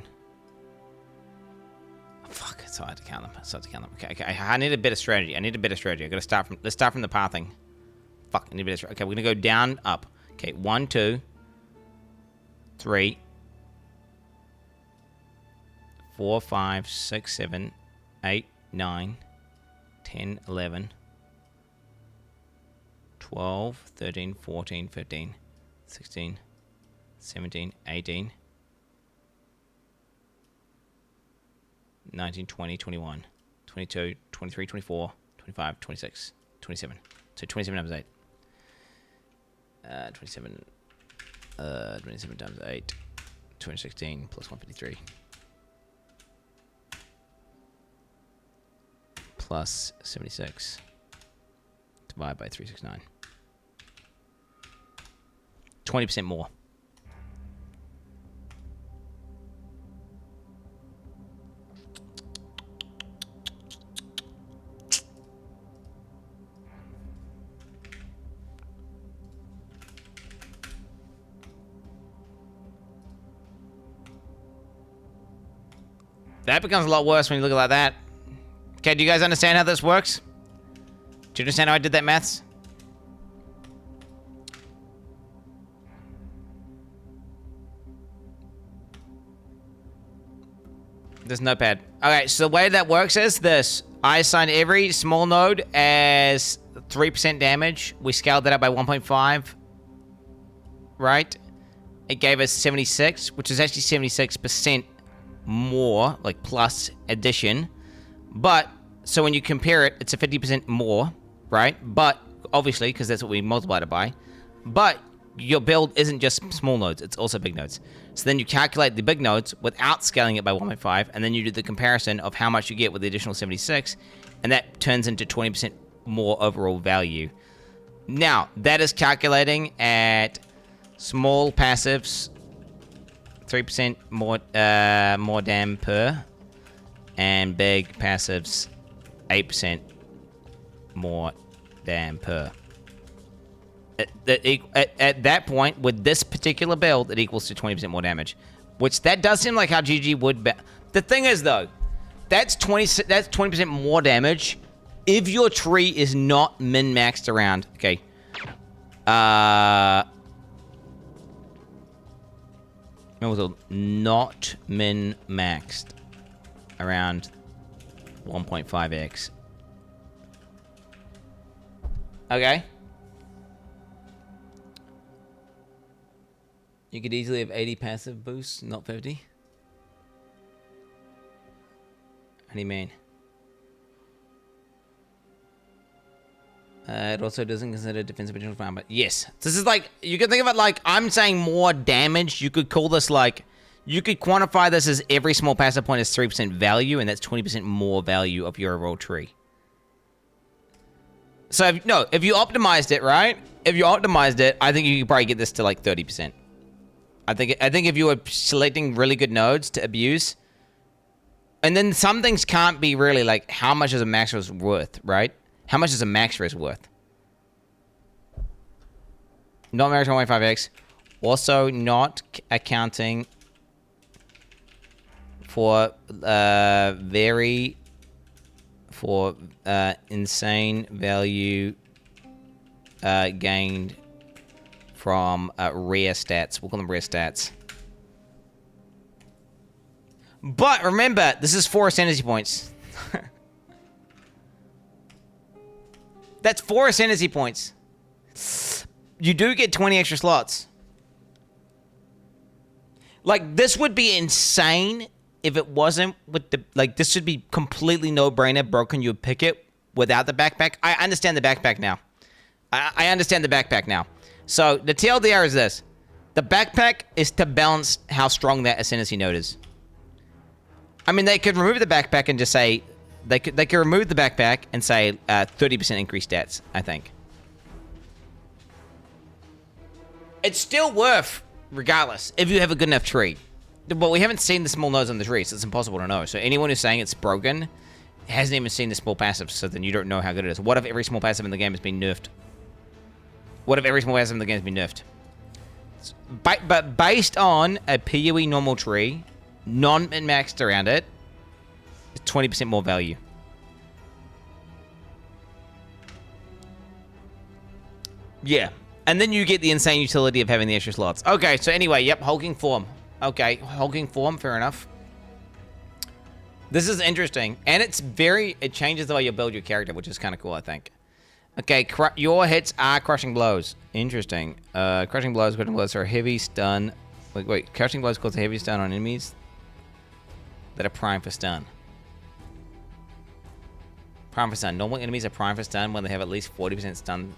Fuck, it's hard to count them. It's hard to count them. Okay, I need a better strategy. I gotta start from, let's start from the pathing. Fuck, I need a better strategy. Okay, we're gonna go down, up. Okay, 1, 2, 3, 4, 5, 6, 7, 8, 9, 10, 11, 12, 13, 14, 15, 16, 17, 18, 19, 20, 21, 22, 23, 24, 25, 26, 27. So 27 times 8. 27 times 8. 216 plus 153. Plus 76. Divided by 369. 20% more. That becomes a lot worse when you look at it like that. Okay, do you guys understand how this works? Do you understand how I did that maths? There's no pad. Okay, so the way that works is this. I assigned every small node as 3% damage. We scaled that up by 1.5. Right? It gave us 76, which is actually 76% more, like plus addition. But, so when you compare it, it's a 50% more, right? But, obviously, because that's what we multiplied it by. But, your build isn't just small nodes, it's also big nodes. So then you calculate the big nodes without scaling it by 1.5, and then you do the comparison of how much you get with the additional 76, and that turns into 20% more overall value. Now, that is calculating at small passives, 3% more dam per, and big passives, 8% more dam per. At that point, with this particular build, it equals to 20% more damage. Which, that does seem like how GG would be. The thing is, though, that's 20% more damage if your tree is not min-maxed around. Okay. Not min-maxed around 1.5x. Okay. You could easily have 80 passive boosts, not 50. What do you mean? It also doesn't consider defensive potential farm, but yes. This is like, you can think of it like, I'm saying more damage. You could call this like, you could quantify this as every small passive point is 3% value, and that's 20% more value of your overall tree. So, if you optimized it, right? If you optimized it, I think you could probably get this to like 30%. I think if you were selecting really good nodes to abuse, and then some things can't be really like, how much is a max res worth, right? How much is a max res worth? Not American 1.5x. Also not accounting for insane value gained from rare stats. We'll call them rare stats. But remember, this is 4 ascendancy points. That's 4 ascendancy points. You do get 20 extra slots. Like, this would be insane if it wasn't with the... Like, this should be completely no-brainer. Broken, you would pick it without the backpack. I understand the backpack now. I understand the backpack now. So, the TLDR is this. The backpack is to balance how strong that ascendancy node is. I mean, they could remove the backpack and just say... They could remove the backpack and say 30% increased stats, I think. It's still worth, regardless, if you have a good enough tree. But we haven't seen the small nodes on the tree, so it's impossible to know. So anyone who's saying it's broken hasn't even seen the small passive, so then you don't know how good it is. What if every small passive in the game has been nerfed? What if every small passive in the game has been nerfed? But based on a PoE normal tree, non-min-maxed around it, it's 20% more value. Yeah. And then you get the insane utility of having the extra slots. Okay, so anyway, yep, hulking form. Okay, hulking form, fair enough. This is interesting. And it changes the way you build your character, which is kind of cool, I think. Okay, your hits are crushing blows. Interesting. Crushing blows are a heavy stun. Wait, crushing blows cause a heavy stun on enemies that are primed for stun. Prime for stun. Normal enemies are primed for stun when they have at least 40% stun,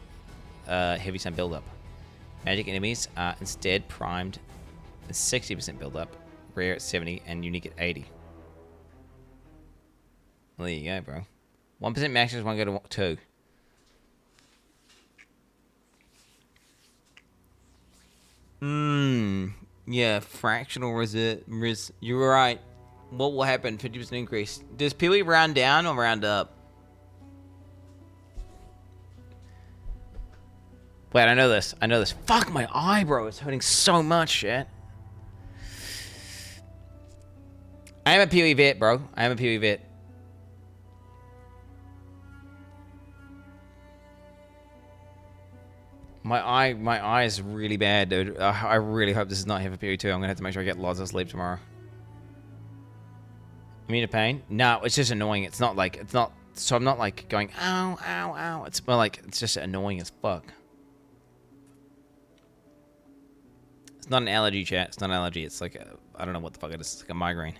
heavy stun buildup. Magic enemies are instead primed at 60% buildup, rare at 70, and unique at 80. Well, there you go, bro. 1% max is 1 go to 2. Yeah, fractional you're right. What will happen? 50% increase. Does PoE round down or round up? Wait, I know this. Fuck, my eye, bro. It's hurting so much, shit. I am a PoE vet, bro. I am a PoE vet. My eye is really bad, dude. I really hope this is not here for PoE 2. I'm gonna have to make sure I get lots of sleep tomorrow. Immune to pain? No, it's just annoying. It's not, so I'm not, going, ow, ow, ow. It's more like, it's just annoying as fuck. It's not an allergy, chat. It's not an allergy. It's like, I don't know what the fuck it is. It's like a migraine.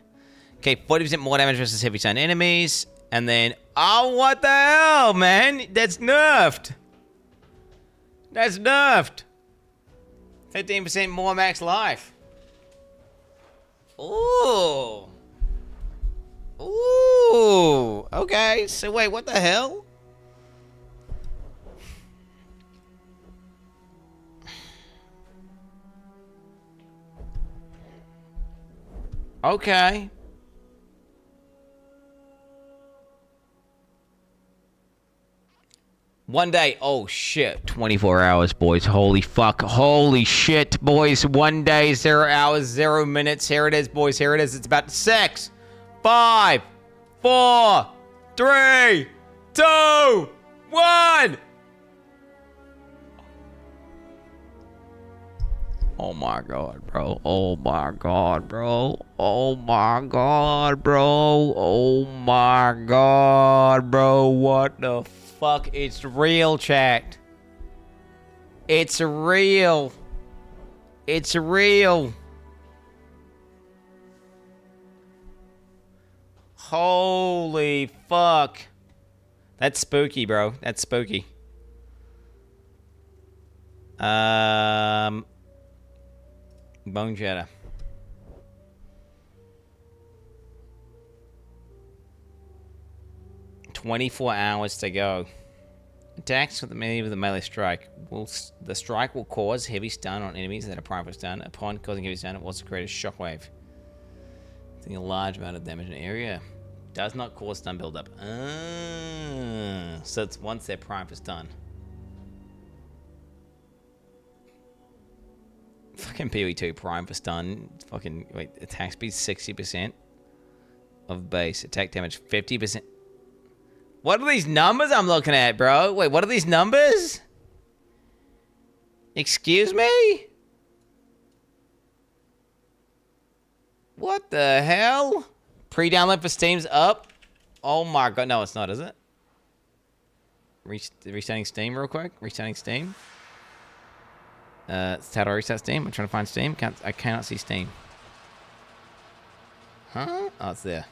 Okay, 40% more damage versus heavy stun enemies. And then, oh, what the hell, man? That's nerfed. That's nerfed. 15% more max life. Ooh. Ooh. Okay, so wait, what the hell? Okay. One day. Oh, shit. 24 hours, boys. Holy fuck. Holy shit, boys. 1 day, 0 hours, 0 minutes. Here it is, boys. Here it is. It's about 6, 5, 4, 3, 2, 1. Oh my god, bro. Oh my god, bro. Oh my god, bro. Oh my god, bro. What the fuck? It's real, chat. It's real. It's real. Holy fuck. That's spooky, bro. That's spooky. Bone shatter. "24 hours to go. Attacks with the melee strike. The strike will cause heavy stun on enemies that are primed for stun. Upon causing heavy stun, it will also create a shockwave. Dealing a large amount of damage in an area. Does not cause stun buildup. So it's once they're primed for stun. And PoE2 Prime for stun. Fucking, wait, attack speed 60% of base. Attack damage 50%. What are these numbers I'm looking at, bro? Wait, what are these numbers? Excuse me? What the hell? Pre-download for Steam's up? Oh my god, no it's not, is it? Restarting Steam real quick. Restarting Steam. How do I reset Steam? I'm trying to find Steam. I cannot see Steam. Huh? Oh, it's there.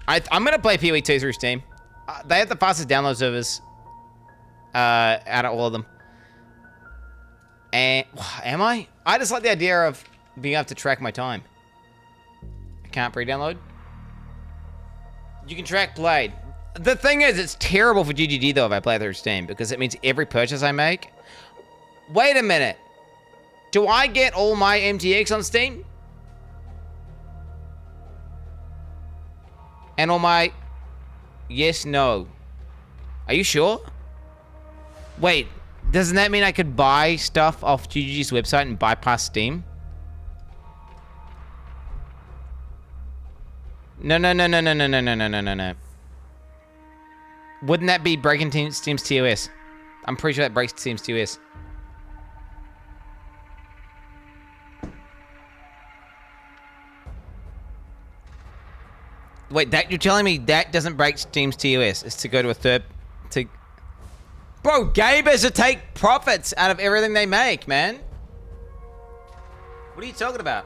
I'm gonna play PoE2 through Steam. They have the fastest download servers out of all of them. And am I? I just like the idea of being able to track my time. I can't pre-download. You can track played. The thing is, it's terrible for GGG though if I play through Steam because it means every purchase I make. Wait a minute. Do I get all my MTX on Steam? And all my... Yes, no. Are you sure? Wait, doesn't that mean I could buy stuff off GGG's website and bypass Steam? No. Wouldn't that be breaking Steam's TOS? I'm pretty sure that breaks Steam's TOS. Wait, that you're telling me that doesn't break Steam's TOS? It's to go to a third... Bro, Gabe has to take profits out of everything they make, man. What are you talking about?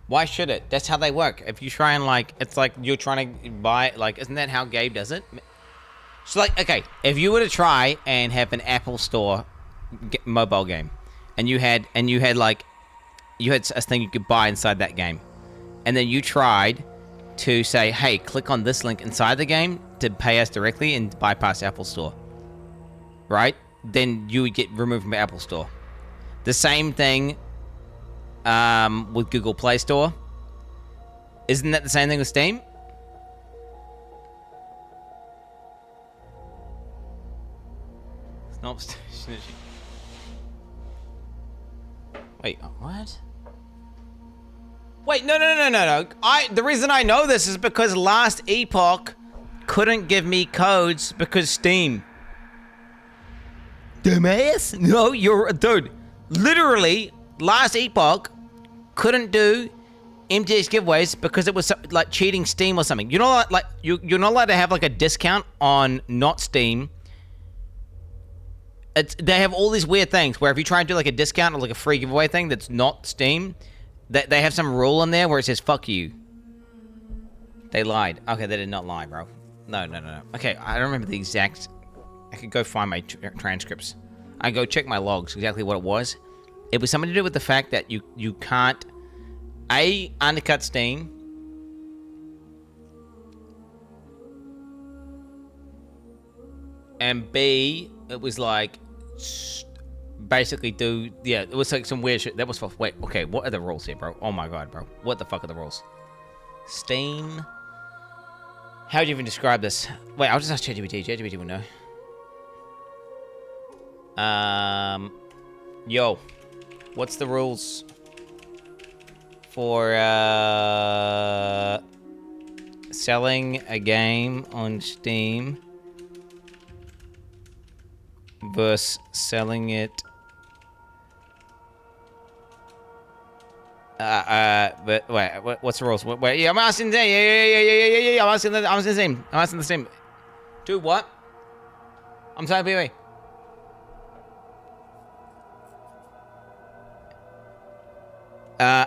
Why should it? That's how they work. If you try and like, it's like you're trying to buy, like, isn't that how Gabe does it? So like, okay, if you were to try and have an Apple Store mobile game, and you had like, you had a thing you could buy inside that game, and then you tried to say, hey, click on this link inside the game to pay us directly and bypass Apple Store, right? Then you would get removed from the Apple Store. The same thing with Google Play Store. Isn't that the same thing with Steam? It's not... Wait, what? Wait, no. The reason I know this is because Last Epoch couldn't give me codes because Steam. Dumbass? No, you're... Dude, literally, Last Epoch couldn't do MTX giveaways because it was like cheating Steam or something. You're not like you're not allowed to have like a discount on not Steam. They have all these weird things where if you try and do like a discount or like a free giveaway thing that's not Steam, they have some rule in there where it says fuck you. They lied. Okay, they did not lie, bro. No. Okay, I don't remember the exact... I could go find my transcripts. I go check my logs, exactly what it was. It was something to do with the fact that you can't... A, undercut Steam. And B, it was like... basically do... Yeah, it was like some weird shit. That was... Wait, okay, what are the rules here, bro? Oh my god, bro. What the fuck are the rules? Steam... How would you even describe this? Wait, I'll just ask ChatGPT. ChatGPT will know. Yo. What's the rules for selling a game on Steam versus selling it but wait, what's the rules? Wait, yeah, I'm asking the yeah, I'm asking the same. Do what? I'm sorry, BB. In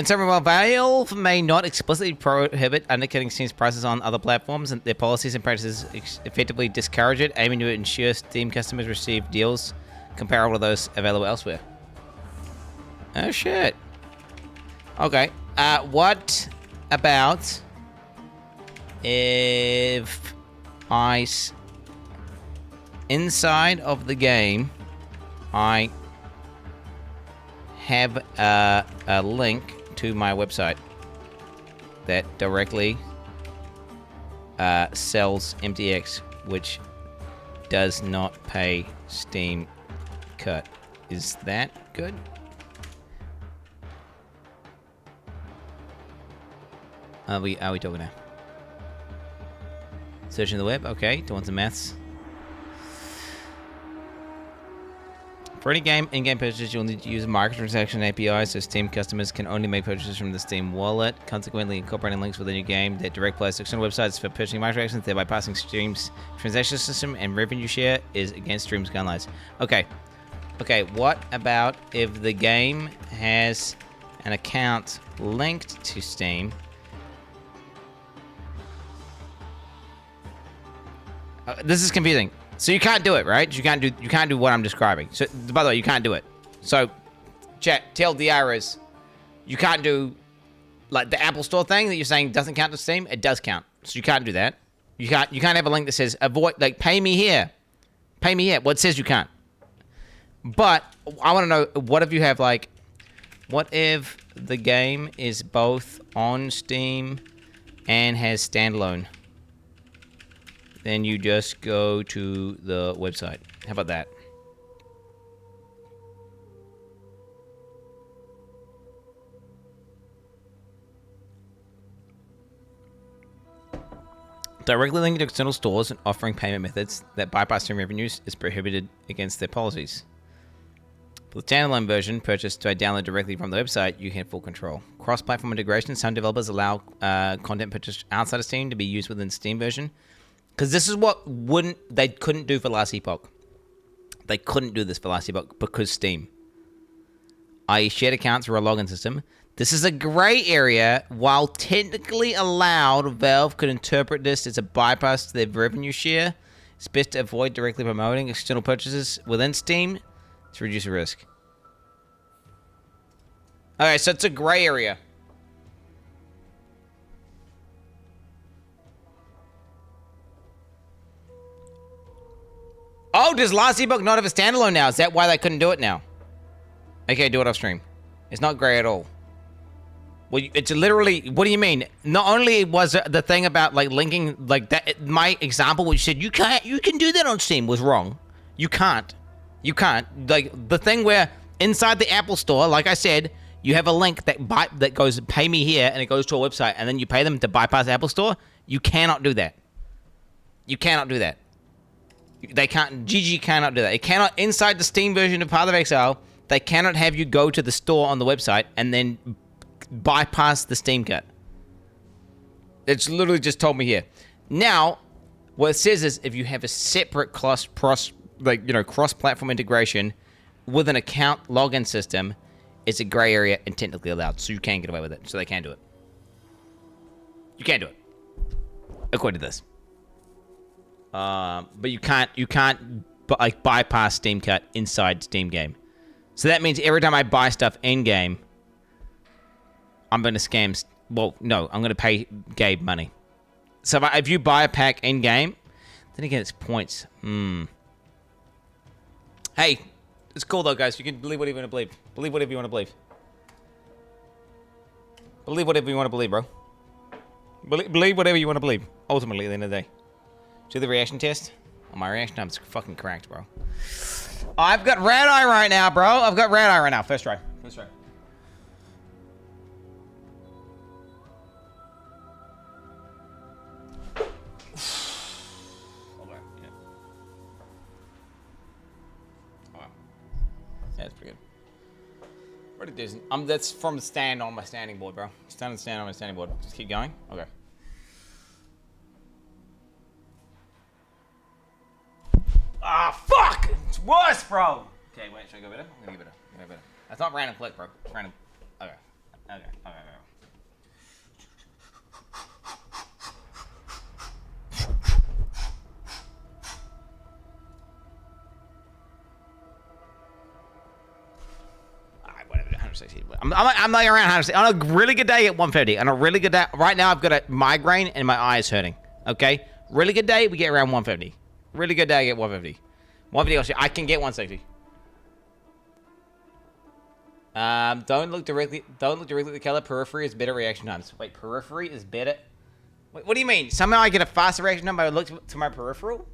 some while Valve may not explicitly prohibit undercutting Steam's prices on other platforms, and their policies and practices effectively discourage it, aiming to ensure Steam customers receive deals comparable to those available elsewhere. Oh shit. Okay. What about if inside of the game, I have a link to my website that directly sells MTX, which does not pay Steam cut. Is that good? Are we talking now? Searching the web, okay, doing some maths. For any game, in-game purchases, you'll need to use a microtransaction API, so Steam customers can only make purchases from the Steam wallet, consequently incorporating links within your game that direct players to external websites for purchasing microtransactions, thereby passing Steam's transaction system and revenue share is against Steam's guidelines. Okay. Okay, what about if the game has an account linked to Steam? This is confusing. So you can't do it, right? You can't do what I'm describing. So by the way, you can't do it. So chat, TLDR is you can't do like the Apple Store thing that you're saying doesn't count to Steam. It does count. So you can't do that. You can't have a link that says avoid, like, pay me here. Pay me here. Well, it says you can't. But I want to know, what if you have, like, what if the game is both on Steam and has standalone? Then you just go to the website. How about that? Directly linking to external stores and offering payment methods that bypass Steam revenues is prohibited against their policies. For the standalone version, purchased to download directly from the website, you have full control. Cross-platform integration. Some developers allow content purchased outside of Steam to be used within the Steam version. Because this is what they couldn't do for Last Epoch. They couldn't do this for Last Epoch because Steam. I.e. shared accounts or a login system. This is a gray area. While technically allowed, Valve could interpret this as a bypass to their revenue share. It's best to avoid directly promoting external purchases within Steam to reduce the risk. Okay, so it's a gray area. Oh, does Last Epoch not have a standalone now? Is that why they couldn't do it now? Okay, do it off stream. It's not gray at all. Well, it's literally, what do you mean? Not only was the thing about, like, linking, like, that, my example where you said you can do that on Steam was wrong. You can't. You can't. Like, the thing where inside the Apple Store, like I said, you have a link that goes, pay me here, and it goes to a website, and then you pay them to bypass the Apple Store. You cannot do that. You cannot do that. They can't, GG cannot do that. It cannot, inside the Steam version of Path of Exile, they cannot have you go to the store on the website and then bypass the Steam cut. It's literally just told me here. Now, what it says is if you have a separate cross-platform integration with an account login system, it's a gray area and technically allowed, so you can get away with it. So they can do it. You can do it, according to this. But you can't like bypass Steam cut inside Steam game. So that means every time I buy stuff in game, I'm gonna scam. Well, no, I'm gonna pay Gabe money. So if you buy a pack in game, then again it's points. Hey, it's cool though, guys. You can believe whatever you want to believe. Believe whatever you want to believe. Believe whatever you want to believe, bro. Believe whatever you want to believe. Ultimately, at the end of the day. Do the reaction test? Oh, my reaction time's fucking cracked, bro. I've got red eye right now, bro. I've got red eye right now. First try. First try. Okay. Yeah. Oh, wow. Yeah, that's pretty good. Pretty decent. That's from the stand on my standing board, bro. Stand on my standing board. Just keep going. Okay. Ah, fuck! It's worse, bro! Okay, wait, should I go better? I'm gonna go better. That's not random click, bro. It's random. Okay. Alright, whatever, 160. I'm like around 160. On a really good day at 150. On a really good day, right now I've got a migraine and my eye is hurting. Okay? Really good day, we get around 150. Really good day, I get 150. 150, I can get 160. Don't look directly at the color. Periphery is better reaction times. Wait, periphery is better? Wait, what do you mean? Somehow I get a faster reaction time by look to my peripheral?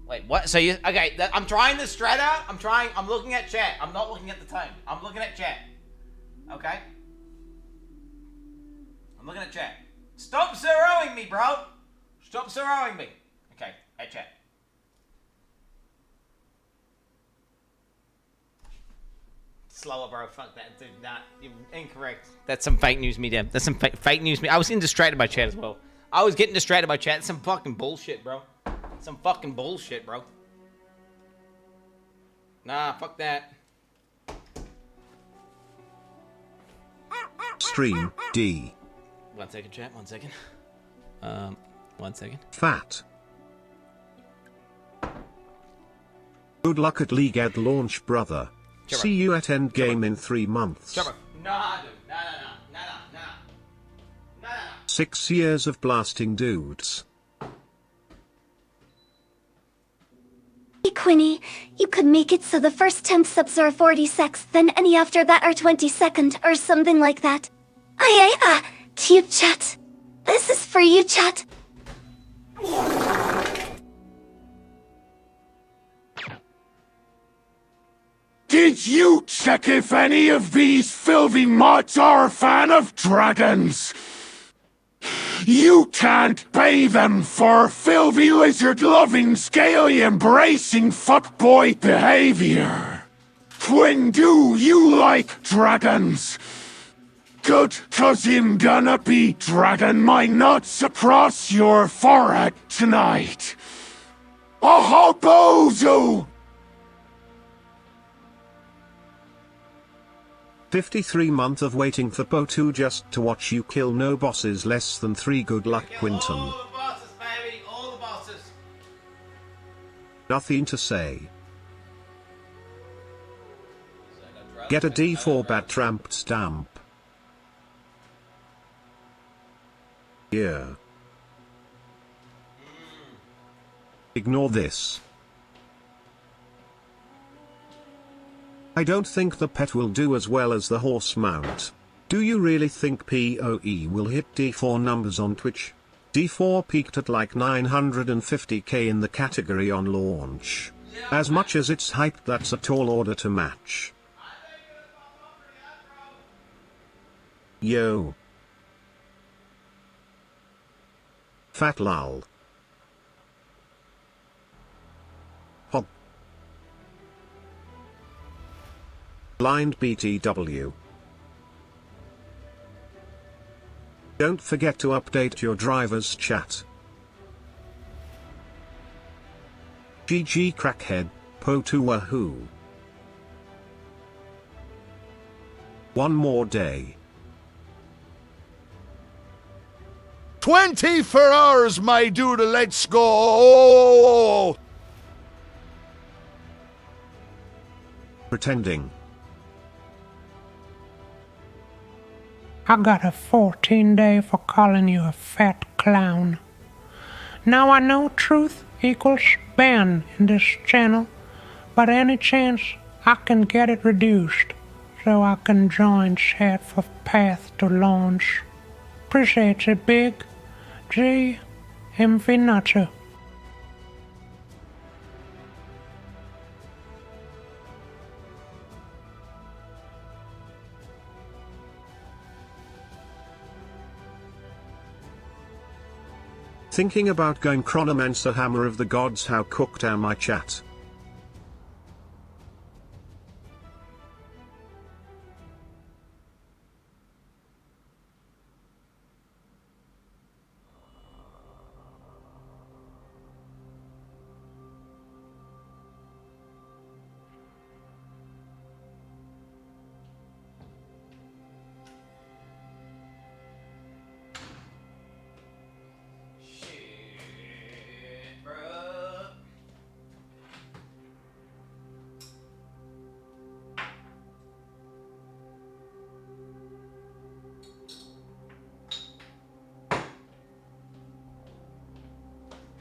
Wait, what? So you, okay, I'm trying this strat out. I'm looking at chat. I'm not looking at the tone. I'm looking at chat. Okay? I'm looking at chat. Stop zeroing me, bro. Stop zeroing me. Okay, at chat. Slower, bro. Fuck that, dude. Nah, you're incorrect. That's some fake news media. That's some fake news media. I was getting distracted by chat as well. I was getting distracted by chat. That's some fucking bullshit, bro. Some fucking bullshit, bro. Nah, fuck that. Stream D. 1 second, chat. 1 second. 1 second. Fat. Good luck at League Ed launch, brother. Jabber. See you at Endgame in 3 months. Nah, dude. Nah. 6 years of blasting dudes. Hey Quinny, you could make it so the first 10 subs are 40 secs, then any after that are 20 second, or something like that. Cute chat. This is for you, chat. Did you check if any of these filthy mods are a fan of dragons? You can't pay them for filthy lizard-loving, scaly-embracing fuckboy behavior. When do you like dragons? Good, 'cause I'm gonna be dragging my nuts across your forehead tonight. Ahobozo! 53 month of waiting for Po2 just to watch you kill no bosses less than 3. Good luck, Quinton. All the bosses, baby. All the bosses. Nothing to say. Get a D4 bad tramped stamp. Yeah. Ignore this. I don't think the pet will do as well as the horse mount. Do you really think PoE will hit D4 numbers on Twitch? D4 peaked at like 950k in the category on launch. As much as it's hyped, that's a tall order to match. Yo. Fat lol. Hop. Blind BTW. Don't forget to update your driver's chat. GG crackhead, Po2 wahoo. One more day. 24 hours, my dude, let's go! Pretending. I got a 14-day for calling you a fat clown. Now I know truth equals ban in this channel, but any chance I can get it reduced so I can join chat for path to launch. Appreciate it, big G Infinito. Thinking about going Chronomancer Hammer of the Gods. How cooked am I, chat?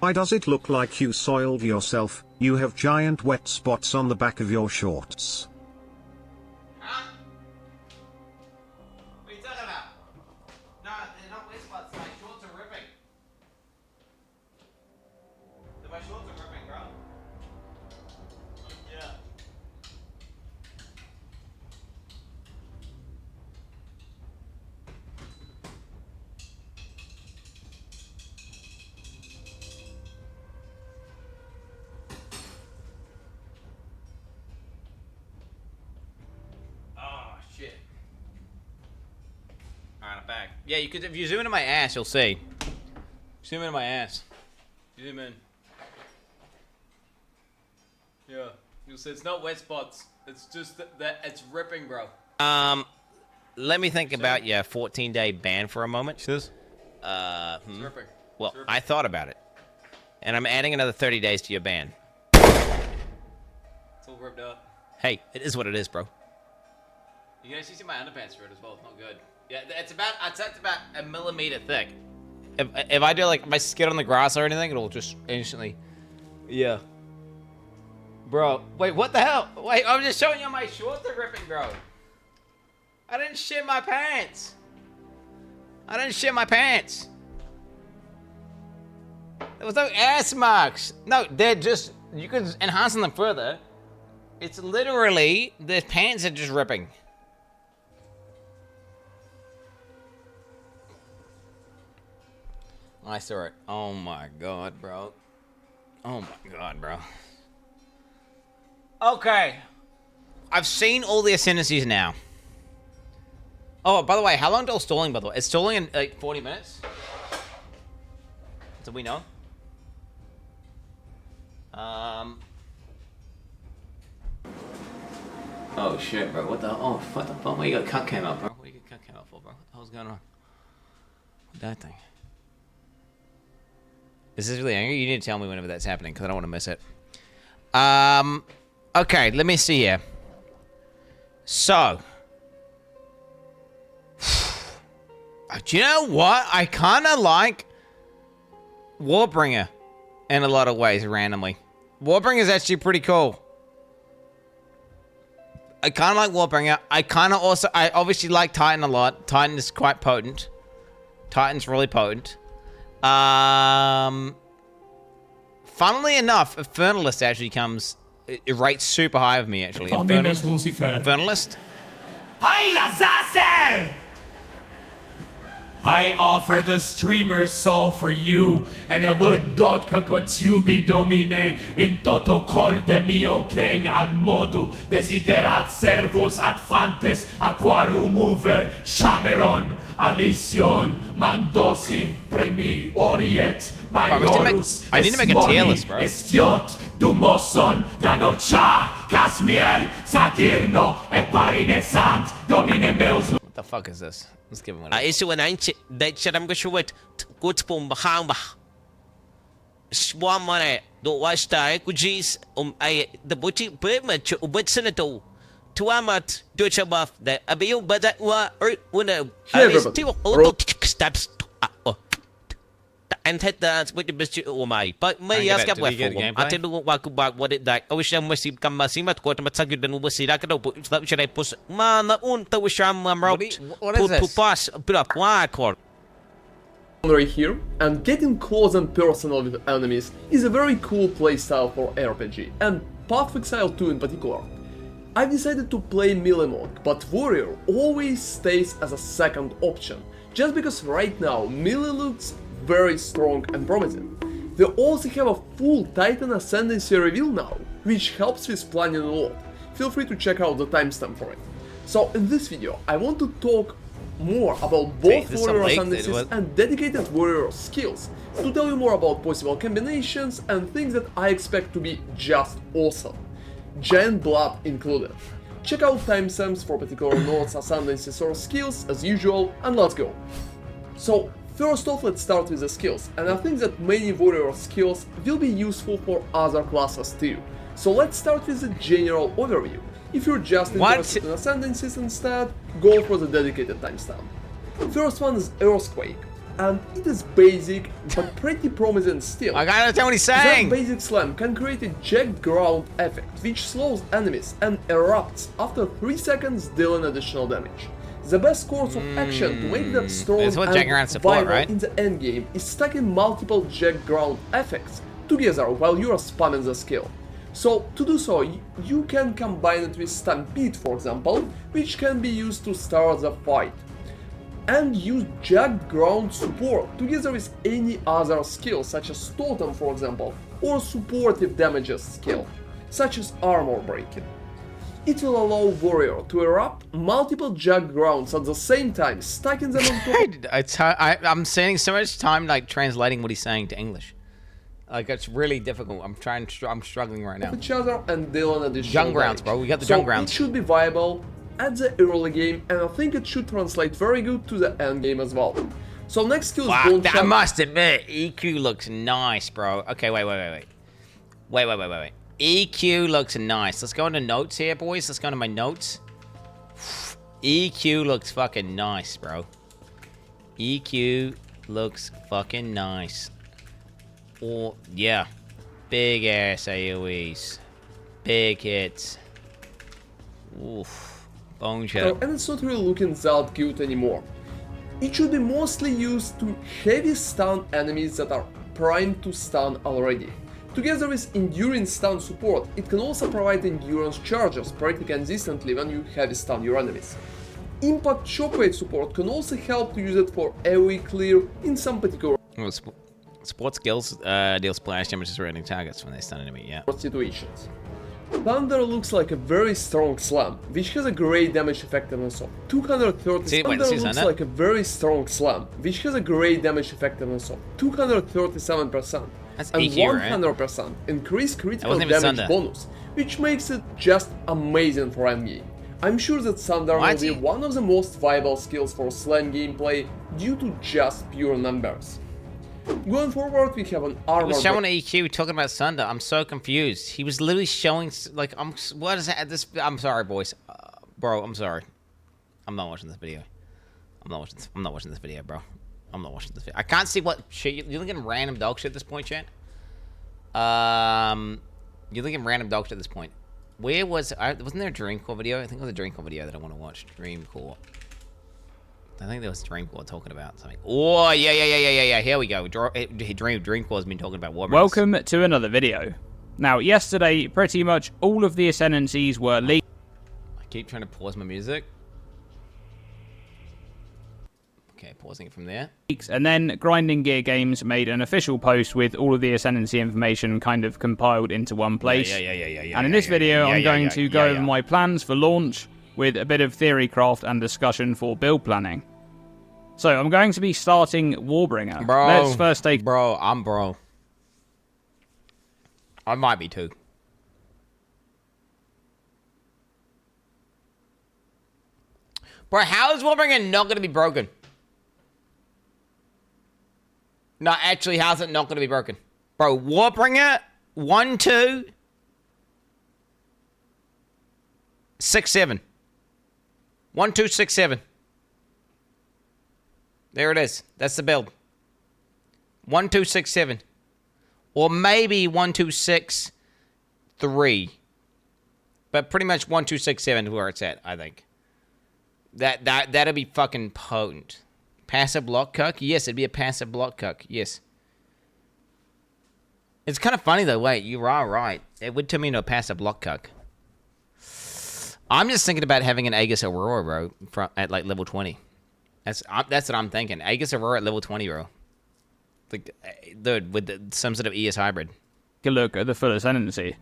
Why does it look like you soiled yourself? You have giant wet spots on the back of your shorts. Huh? What are you talking about? No, they're not wet spots. My shorts are ripping. My shorts are ripping, bro. Yeah. Oh, shit. Alright, I'm back. Yeah, you could, if you zoom into my ass, you'll see. Zoom into my ass. Zoom in. Yeah, you'll see it's not wet spots. It's just that it's ripping, bro. Let me think about your 14-day ban for a moment. It's ripping. Well, I thought about it. And I'm adding another 30 days to your ban. all ripped up. Hey, it is what it is, bro. You can actually see my underpants through it as well. It's not good. Yeah, it's about a millimeter thick. If I do like my skid on the grass or anything, it'll just instantly. Yeah. Bro, wait, what the hell? Wait, I'm just showing you my shorts are ripping, bro. I didn't shit my pants. I didn't shit my pants. There was no ass marks. No, they're just, you could enhance them further. It's literally, the pants are just ripping. I saw it. Oh my god, bro. Oh my god, bro. Okay. I've seen all the ascendancies now. Oh, by the way, how long till stalling, by the way? It's stalling in like 40 minutes? Do we know? Oh shit, bro. What the fuck? Where you got cut cam up, bro? What you got cut cam up for, bro? What the hell's going on? With that thing. Is this really angry? You need to tell me whenever that's happening, because I don't want to miss it. Okay, let me see here. So. Do you know what? I kind of like Warbringer in a lot of ways, randomly. Warbringer is actually pretty cool. I kind of like Warbringer. I obviously like Titan a lot. Titan is quite potent. Titan's really potent. Funnily enough, Infernalist actually comes, it rates super high with me, actually. Infernalist? I offer the streamer's soul for you, and I would not consume domine in toto corte mio king ad modu desiderat servus ad fantes aquarum mover chameron alition mandosi premi oriet maiorus I need to make a tier list, bro. estiot dumoson danocha casmiel satirno e parinesant domine meus. What the fuck is this? Let's give him one. Is when I that shit I'm going to wait. Good spoon behind. Swan money. Don't watch the equities. I the booty payment. What's in it all? To amat Deutsche buff that a bill, but that was when I still steps. And had that with the best oh my but may ask up what I tell you what it like I wish I must come my sim at quarter but you don't see that should I push man to wish I'm out to pass put up one right here, and getting close and personal with enemies is a very cool playstyle for RPG, and Path of Exile 2 in particular. I've decided to play melee mode, but Warrior always stays as a second option, just because right now melee looks very strong and promising. They also have a full Titan Ascendancy reveal now, which helps with planning a lot. Feel free to check out the timestamp for it. So in this video, I want to talk more about both Warrior Ascendancies and dedicated Warrior skills, to tell you more about possible combinations and things that I expect to be just awesome. Giant Blood included. Check out timestamps for particular nodes, ascendancies or skills as usual, and let's go. So first off, let's start with the skills, and I think that many warrior skills will be useful for other classes too. So let's start with a general overview. If you're just interested in ascendancies instead, go for the dedicated timestamp. First one is Earthquake. and it is basic but pretty promising still. I gotta understand what he's saying! That basic slam can create a jagged ground effect, which slows enemies and erupts after 3 seconds, dealing additional damage. The best course of action to make that strong and viable in the endgame is stacking multiple jagged ground effects together while you are spamming the skill. So to do so, you can combine it with Stampede, for example, which can be used to start the fight. And use jagged ground support together with any other skill, such as Totem, for example, or supportive damages skill, such as armor breaking. It will allow Warrior to erupt multiple jagged grounds at the same time, stacking them on top. I'm spending so much time like translating what he's saying to English. Like it's really difficult. I'm struggling right now. Each other and dealing additional junk grounds, bro. We got the so junk grounds. It should be viable at the early game, and I think it should translate very good to the end game as well. So next skill is Wow, I must admit, EQ looks nice, bro. Okay, wait. EQ looks nice. Let's go into notes here, boys. Let's go into my notes. EQ looks fucking nice, bro. EQ looks fucking nice. Oh, yeah. Big ass AoEs. Big hits. Oof. Bone shot. And it's not really looking that cute anymore. It should be mostly used to heavy stun enemies that are primed to stun already. Together with enduring stun support, it can also provide endurance charges pretty consistently when you heavy stun your enemies. Impact shockwave support can also help to use it for AoE clear in some particular support skills deal splash damage to surrounding targets when they stun enemy, yeah. situations. Thunder looks like a very strong slam, which has a great damage effectiveness of 230. Thunder looks like a very strong slam, which has a great damage effectiveness of 237%. That's and EQ, 100% right? increased critical damage bonus, which makes it just amazing for endgame. I'm sure that Thunder will be one of the most viable skills for slam gameplay due to just pure numbers. Going forward, we have an armor. He was showing EQ talking about Thunder. I'm so confused. He was literally showing like what is that? I'm sorry, boys, bro. I'm sorry. I'm not watching this video. I'm not watching this video, bro. I'm not watching this video. I can't see what shit you're looking at random dog shit at this point, chat. You're looking at random dog shit at this point. Where was wasn't there a Dreamcore video? I think it was a Dreamcore video that I want to watch. Dreamcore. I think there was Dreamcore talking about something. Oh, yeah. Here we go. Dreamcore's been talking about Warbringer. Welcome to another video. Now, yesterday, pretty much all of the Ascendancies were leaked. I keep trying to pause my music. Okay, pausing it from there. And then Grinding Gear Games made an official post with all of the Ascendancy information kind of compiled into one place. And in this video, I'm going to go over my plans for launch with a bit of theory craft and discussion for build planning. So I'm going to be starting Warbringer. Bro, let's first take... Bro, I'm bro. I might be too. Bro, how is Warbringer not going to be broken? No, actually, how's it not going to be broken? Bro, Warbringer, 1, 2, 6, 7. 1, 2, 6, 7. There it is. That's the build. 1, 2, 6, 7. Or maybe 1, 2, 6, 3. But pretty much 1, 2, 6, 7 is where it's at, I think. That'll be fucking potent. Passive block cuck? Yes, it'd be a passive block cuck. Yes. It's kind of funny though. Wait, you are right. It would turn me into a passive block cuck. I'm just thinking about having an Aegis Aurora, bro, at like level 20. That's what I'm thinking. Aegis Aurora at level 20, bro. Like, dude, with some sort of ES hybrid. Take a look at the full Ascendancy.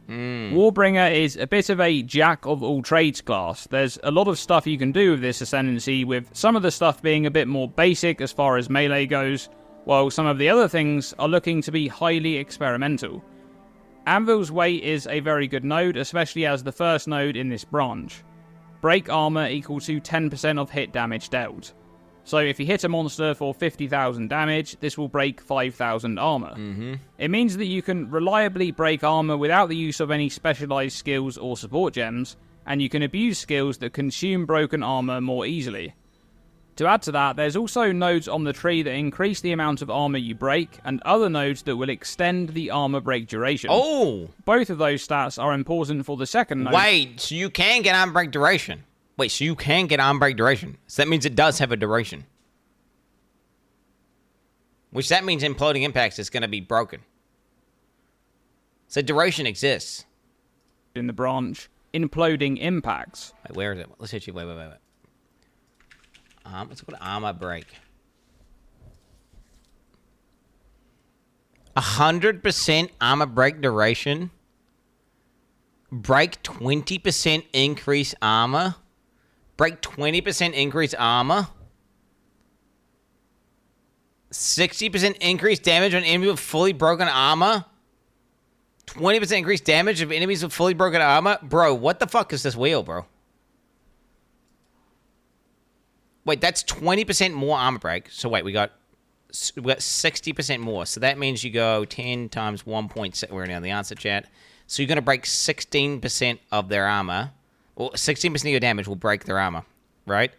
Warbringer is a bit of a jack of all trades class. There's a lot of stuff you can do with this Ascendancy, with some of the stuff being a bit more basic as far as melee goes, while some of the other things are looking to be highly experimental. Anvil's Weight is a very good node, especially as the first node in this branch. Break armor equal to 10% of hit damage dealt. So if you hit a monster for 50,000 damage, this will break 5,000 armor. It means that you can reliably break armor without the use of any specialized skills or support gems, and you can abuse skills that consume broken armor more easily. To add to that, there's also nodes on the tree that increase the amount of armor you break, and other nodes that will extend the armor break duration. Oh! Both of those stats are important for the second node. Wait, so you can get armor break duration. Wait, so you can get armor break duration. So that means it does have a duration. Which that means imploding impacts is going to be broken. So duration exists. In the branch, imploding impacts. Wait, where is it? Let's hit you. Wait. Let's go to armor break. 100% armor break duration. Break 20% increase armor. Break 20% increase armor. 60% increase damage on enemies with fully broken armor. 20% increase damage of enemies with fully broken armor. Bro, what the fuck is this wheel, bro? Wait, that's 20% more armor break. So wait, we got 60% more. So that means you go 10 times 1.6. We're now in the answer chat. So you're going to break 16% of their armor. Or 16% of your damage will break their armor, right?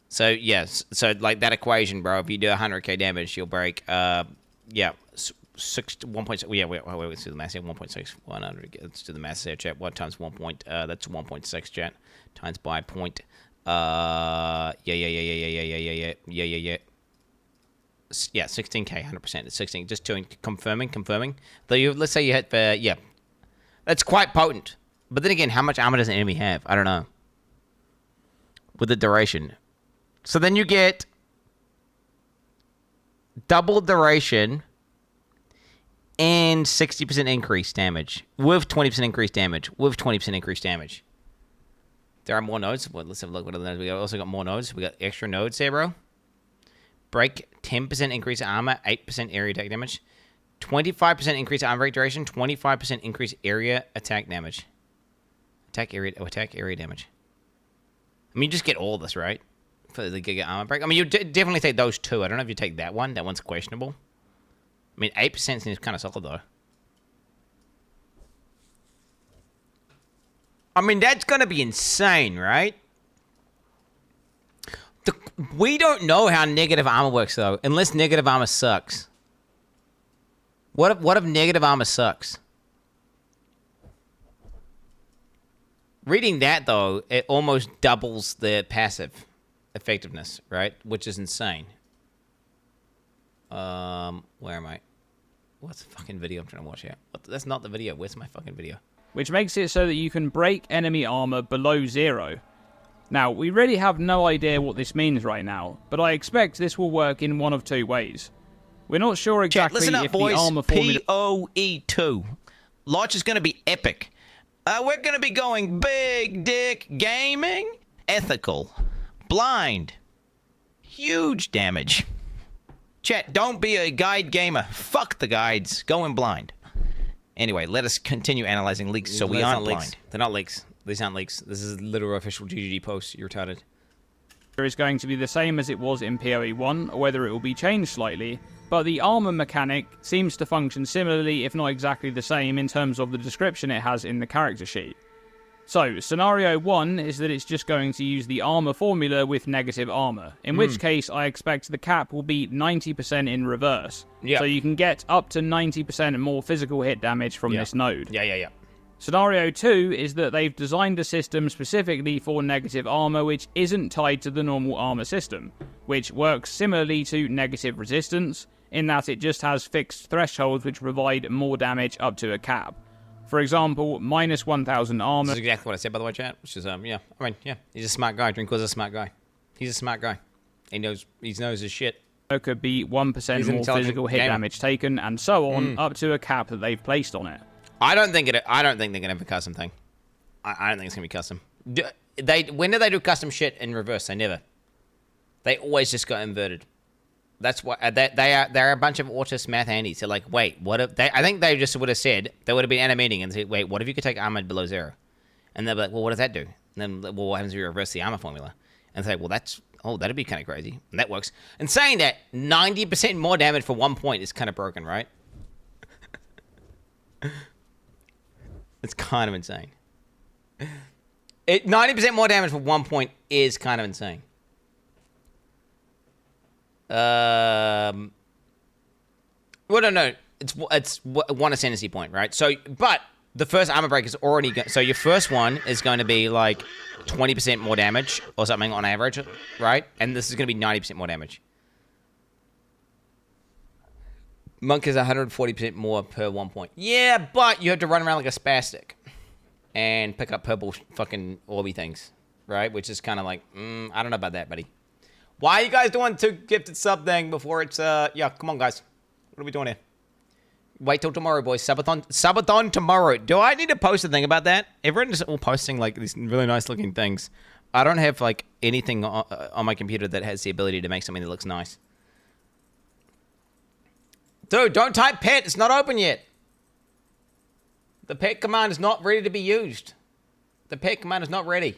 So, yes. So, like, that equation, bro, if you do 100k damage, you'll break, 1.6. Yeah, wait, let's do the math here. 1.6, 100. Let's do the math here, chat. 1 times 1 point, that's 1.6, chat. Times by point. Yeah. Yeah, 16k, 100%. It's 16. Just doing, confirming. Though let's say you hit for, yeah. That's quite potent. But then again, how much armor does an enemy have? I don't know. With the duration. So then you get double duration and 60% increased damage. With 20% increased damage. With 20% increased damage. There are more nodes. Well, let's have a look. What other nodes? We also got more nodes. We got extra nodes here, bro. Break 10% increase armor, 8% area attack damage. 25% increase armor break duration, 25% increase area attack damage. Attack area damage. I mean, you just get all this, right? For the Giga armor break. I mean, you definitely take those two. I don't know if you take that one. That one's questionable. I mean, 8% seems kind of solid, though. I mean, that's going to be insane, right? We don't know how negative armor works, though, unless negative armor sucks. What if negative armor sucks? Reading that, though, it almost doubles the passive effectiveness, right? Which is insane. Where am I? What's the fucking video I'm trying to watch here? That's not the video. Where's my fucking video? Which makes it so that you can break enemy armor below 0. Now, we really have no idea what this means right now, but I expect this will work in one of two ways. We're not sure exactly Listen up, if boys. the armor formula... POE2. Launch is going to be epic. We're going to be going big dick gaming, ethical, blind, huge damage. Chat, don't be a guide gamer. Fuck the guides. Go in blind. Anyway, let us continue analyzing leaks so we aren't blind. They're not leaks. These aren't leaks. This is literal official GGG post. You're retarded. is going to be the same as it was in PoE 1, or whether it will be changed slightly, but the armor mechanic seems to function similarly, if not exactly the same, in terms of the description it has in the character sheet. So, scenario 1 is that it's just going to use the armor formula with negative armor, in which case I expect the cap will be 90% in reverse. So you can get up to 90% more physical hit damage from this node. Scenario 2 is that they've designed a system specifically for negative armor which isn't tied to the normal armor system, which works similarly to negative resistance, in that it just has fixed thresholds which provide more damage up to a cap. For example, minus 1,000 armor. This is exactly what I said, by the way, chat. Which is, he's a smart guy. Drinkwa's a smart guy. He's a smart guy. He knows his shit. Could be 1% more physical hit damage taken, and so on, up to a cap that they've placed on it. I don't think they're gonna have a custom thing. I don't think it's gonna be custom. When do they do custom shit in reverse? They never. They always just got inverted. That's why they're a bunch of autist math handies. They're like, wait, what if they? I think they just would have said they would have been animating and said, wait, what if you could take armor below 0? And they're like, well, what does that do? And then, well, what happens if you reverse the armor formula? And say, well, that'd be kind of crazy. And that works. And saying that 90% more damage for 1 point is kind of broken, right? It's kind of insane. 90% more damage for 1 point is kind of insane. Well, no. It's one ascendancy point, right? So, but the first armor break is already... So your first one is going to be like 20% more damage or something on average, right? And this is going to be 90% more damage. Monk is 140% more per 1 point. Yeah, but you have to run around like a spastic and pick up purple fucking orby things, right? Which is kind of like, I don't know about that, buddy. Why are you guys doing 2 gifted sub thing before it's, yeah, come on, guys. What are we doing here? Wait till tomorrow, boys. Subathon tomorrow. Do I need to post a thing about that? Everyone's all posting, like, these really nice-looking things. I don't have, like, anything on my computer that has the ability to make something that looks nice. Dude, don't type pet. It's not open yet. The pet command is not ready to be used. The pet command is not ready.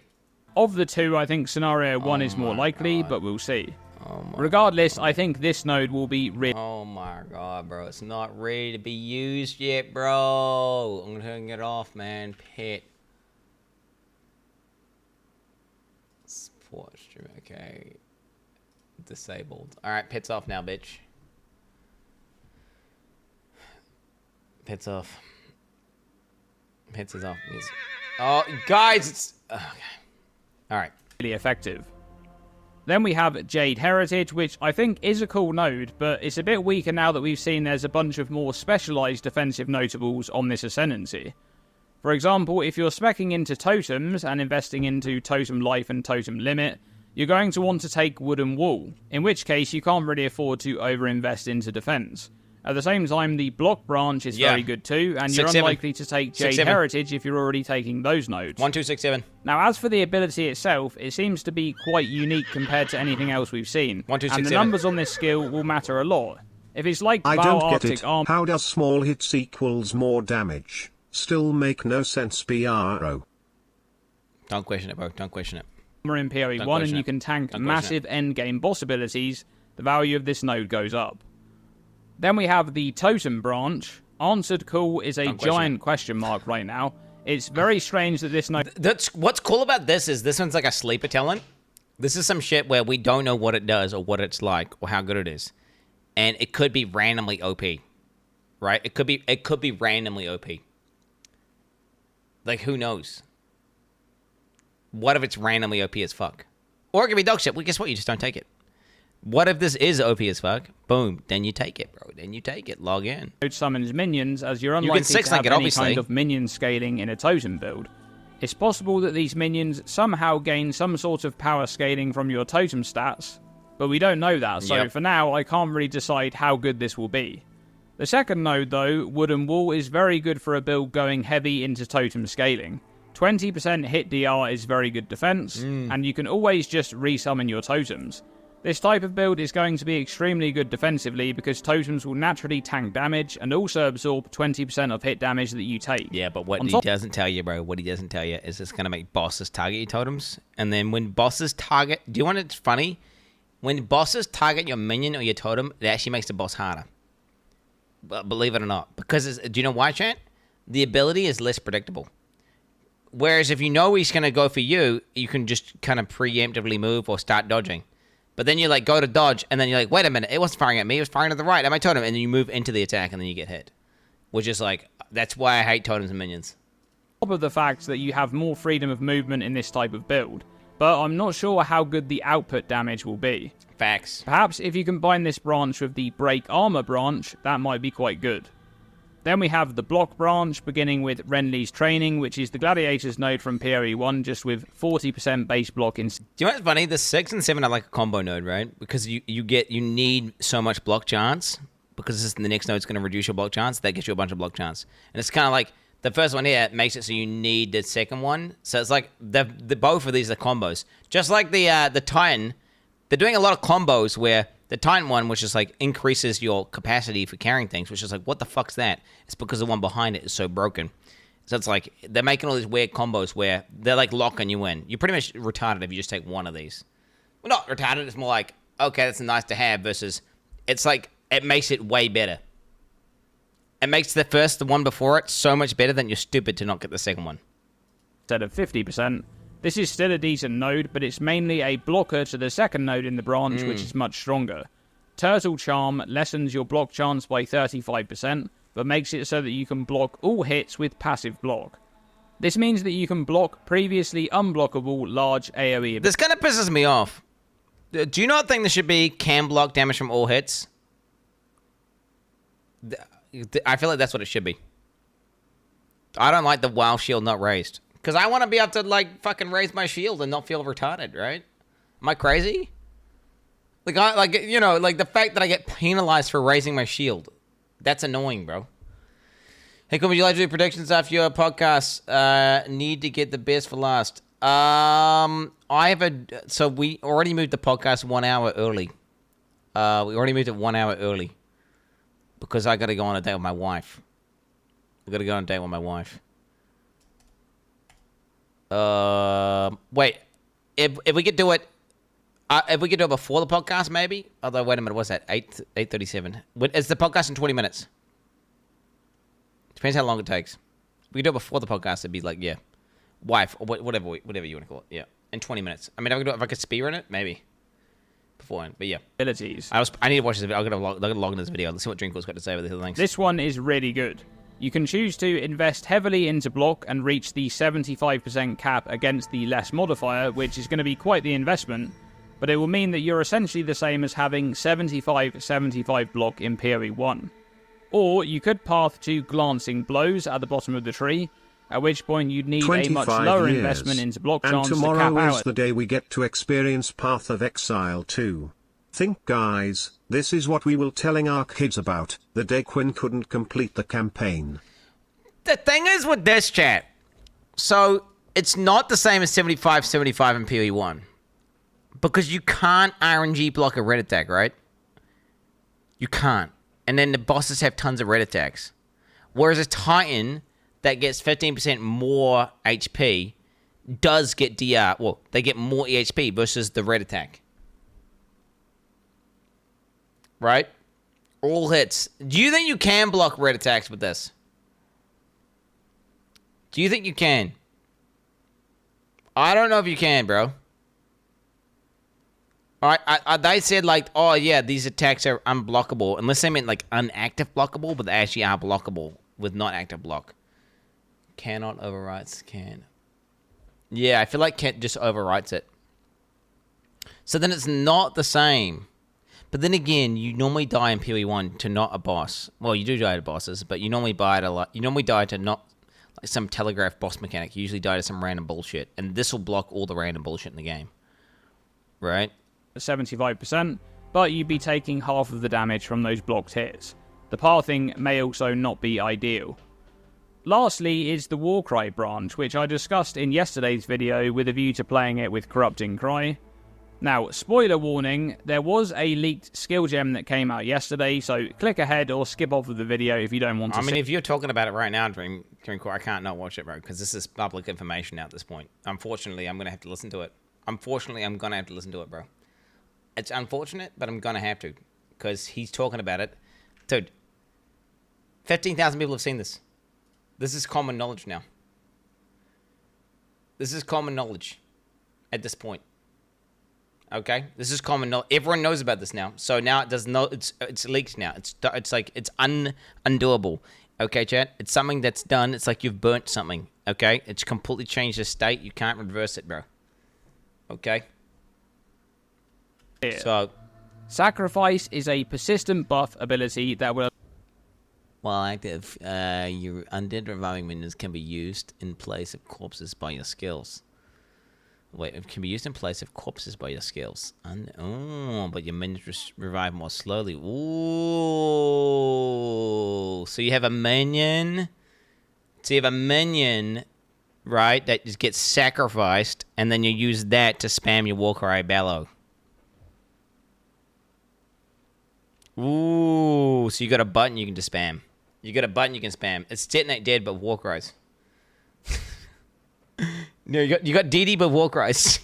Of the two, I think scenario 1 is more likely, but we'll see. Regardless, I think this node will be Oh my god, bro. It's not ready to be used yet, bro. I'm gonna turn it off, man. Pet. Support stream. Okay. Disabled. Alright, pet's off now, bitch. Pet's off. Pet's is off. Oh, guys, it's... Okay. Alright. Really effective. Then we have Jade Heritage, which I think is a cool node, but it's a bit weaker now that we've seen there's a bunch of more specialised defensive notables on this Ascendancy. For example, if you're speccing into totems and investing into totem life and totem limit, you're going to want to take Wooden Wall, in which case you can't really afford to overinvest into defence. At the same time, the block branch is very good too, and you're unlikely to take Jade Heritage if you're already taking those nodes. 1, 2, 6, 7. Now, as for the ability itself, it seems to be quite unique compared to anything else we've seen. 1, 2, 6, and the 7. numbers on this skill will matter a lot. If it's like I Val don't get Arctic it. Arm... How does small hits equals more damage? Still make no sense, bro. Don't question it, bro. Don't question it. in PoE 1 and you can tank massive endgame boss abilities, the value of this node goes up. Then we have the Totem branch. Answered Cool is a giant question mark right now. It's very strange that this node... That's what's cool about this is this one's like a sleeper talent. This is some shit where we don't know what it does or what it's like or how good it is. And it could be randomly OP. Right? It could be randomly OP. Like, who knows? What if it's randomly OP as fuck? Or it could be dog shit. Well, guess what? You just don't take it. What if this is OP as fuck? Boom. Then you take it, bro. Then you take it. Log in. Node summons minions, as you're unlikely to have any kind of minion scaling in a totem build. It's possible that these minions somehow gain some sort of power scaling from your totem stats, but we don't know that, so for now I can't really decide how good this will be. The second node though, Wooden Wall, is very good for a build going heavy into totem scaling. 20% hit DR is very good defense, and you can always just resummon your totems. This type of build is going to be extremely good defensively because totems will naturally tank damage and also absorb 20% of hit damage that you take. Yeah, but what he doesn't tell you, bro, what he doesn't tell you is it's going to make bosses target your totems. And then when bosses target... Do you want it funny? When bosses target your minion or your totem, it actually makes the boss harder. But believe it or not. Because, do you know why, Chant? The ability is less predictable. Whereas if you know he's going to go for you, you can just kind of preemptively move or start dodging. But then you like go to dodge, and then you're like, wait a minute, it wasn't firing at me, it was firing at the right, at my totem, and then you move into the attack, and then you get hit. Which is like, that's why I hate totems and minions. On top of the fact that you have more freedom of movement in this type of build, but I'm not sure how good the output damage will be. Facts. Perhaps if you combine this branch with the Break Armor branch, that might be quite good. Then we have the Block branch, beginning with Renly's Training, which is the Gladiators node from PoE 1, just with 40% base block in... Do you know what's funny? The 6 and 7 are like a combo node, right? Because you need so much block chance, because the next node's going to reduce your block chance, that gets you a bunch of block chance. And it's kind of like, the first one here makes it so you need the second one. So it's like, both of these are combos. Just like the Titan, they're doing a lot of combos where... The Titan one, which is like increases your capacity for carrying things, which is like, what the fuck's that? It's because the one behind it is so broken. So it's like, they're making all these weird combos where they're like locking you in. You're pretty much retarded if you just take one of these. Well, not retarded, it's more like, okay, that's nice to have, versus, it's like, it makes it way better. It makes the one before it so much better that you're stupid to not get the second one. Instead of 50%. This is still a decent node, but it's mainly a blocker to the second node in the branch, which is much stronger. Turtle Charm lessens your block chance by 35%, but makes it so that you can block all hits with passive block. This means that you can block previously unblockable large AoE. This kind of pisses me off. Do you not think there should be can block damage from all hits? I feel like that's what it should be. I don't like the WoW shield not raised. Because I want to be able to, like, fucking raise my shield and not feel retarded, right? Am I crazy? Like, you know, like the fact that I get penalized for raising my shield. That's annoying, bro. Hey, would you like to do predictions after your podcast? Need to get the best for last. So we already moved the podcast 1 hour early. We already moved it 1 hour early. Because I gotta go on a date with my wife. I gotta go on a date with my wife. Wait. If we could do it... if we could do it before the podcast, maybe? Although, wait a minute, what's that? 8:37. Is the podcast in 20 minutes? Depends how long it takes. If we could do it before the podcast, it'd be like, yeah. Wife, or whatever you want to call it. Yeah. In 20 minutes. I mean, if I could speedrun it, maybe. Beforehand, but yeah. Abilities. I need to watch this video. I'm gonna log in this video. Let's see what Drinkle's got to say about the other things. This one is really good. You can choose to invest heavily into block and reach the 75% cap against the less modifier, which is going to be quite the investment, but it will mean that you're essentially the same as having 75-75 block in Peri 1. Or you could path to glancing blows at the bottom of the tree, at which point you'd need a much lower investment into block chance to cap out. And tomorrow is the day we get to experience Path of Exile 2. Think, guys, this is what we will telling our kids about, the day Quinn couldn't complete the campaign. The thing is with this, chat, so it's not the same as 75-75 in PoE 1. Because you can't RNG block a red attack, right? You can't. And then the bosses have tons of red attacks. Whereas a Titan that gets 15% more HP does get DR. Well, they get more EHP versus the red attack. Right? All hits. Do you think you can block red attacks with this? Do you think you can? I don't know if you can, bro. Alright, they said like, oh yeah, these attacks are unblockable. Unless they meant like unactive blockable, but they actually are blockable with not active block. Cannot overwrites can. Yeah, I feel like Kent just overwrites it. So then it's not the same. But then again, you normally die in PoE 1 to not a boss. Well, you do die to bosses, but you normally die to not like some telegraph boss mechanic. You usually die to some random bullshit. And this will block all the random bullshit in the game. Right? 75%, but you'd be taking half of the damage from those blocked hits. The pathing may also not be ideal. Lastly is the Warcry branch, which I discussed in yesterday's video with a view to playing it with Corrupting Cry. Now, spoiler warning, there was a leaked skill gem that came out yesterday, so click ahead or skip off of the video if you don't want to I mean, if you're talking about it right now, Dreamcore, I can't not watch it, bro, because this is public information now at this point. Unfortunately, I'm going to have to listen to it. Bro. It's unfortunate, but I'm going to have to, because he's talking about it. Dude, 15,000 people have seen this. This is common knowledge now. This is common knowledge at this point. Okay? This is common knowledge. Everyone knows about this now. So now it's leaked now. It's like, it's undoable. Okay, chat? It's something that's done. It's like you've burnt something. Okay? It's completely changed the state. You can't reverse it, bro. Okay? So, Sacrifice is a persistent buff ability that will... While active, your undead reviving minions can be used in place of corpses by your skills. Wait, it can be used in place of corpses by your skills. But your minions revive more slowly. Ooh. So you have a minion. Right, that just gets sacrificed, and then you use that to spam your Warcry Bellow. Ooh, so you got a button you can just spam. You got a button you can spam. It's Detonate Dead, but Warcries. No, you got DD, but Warcries.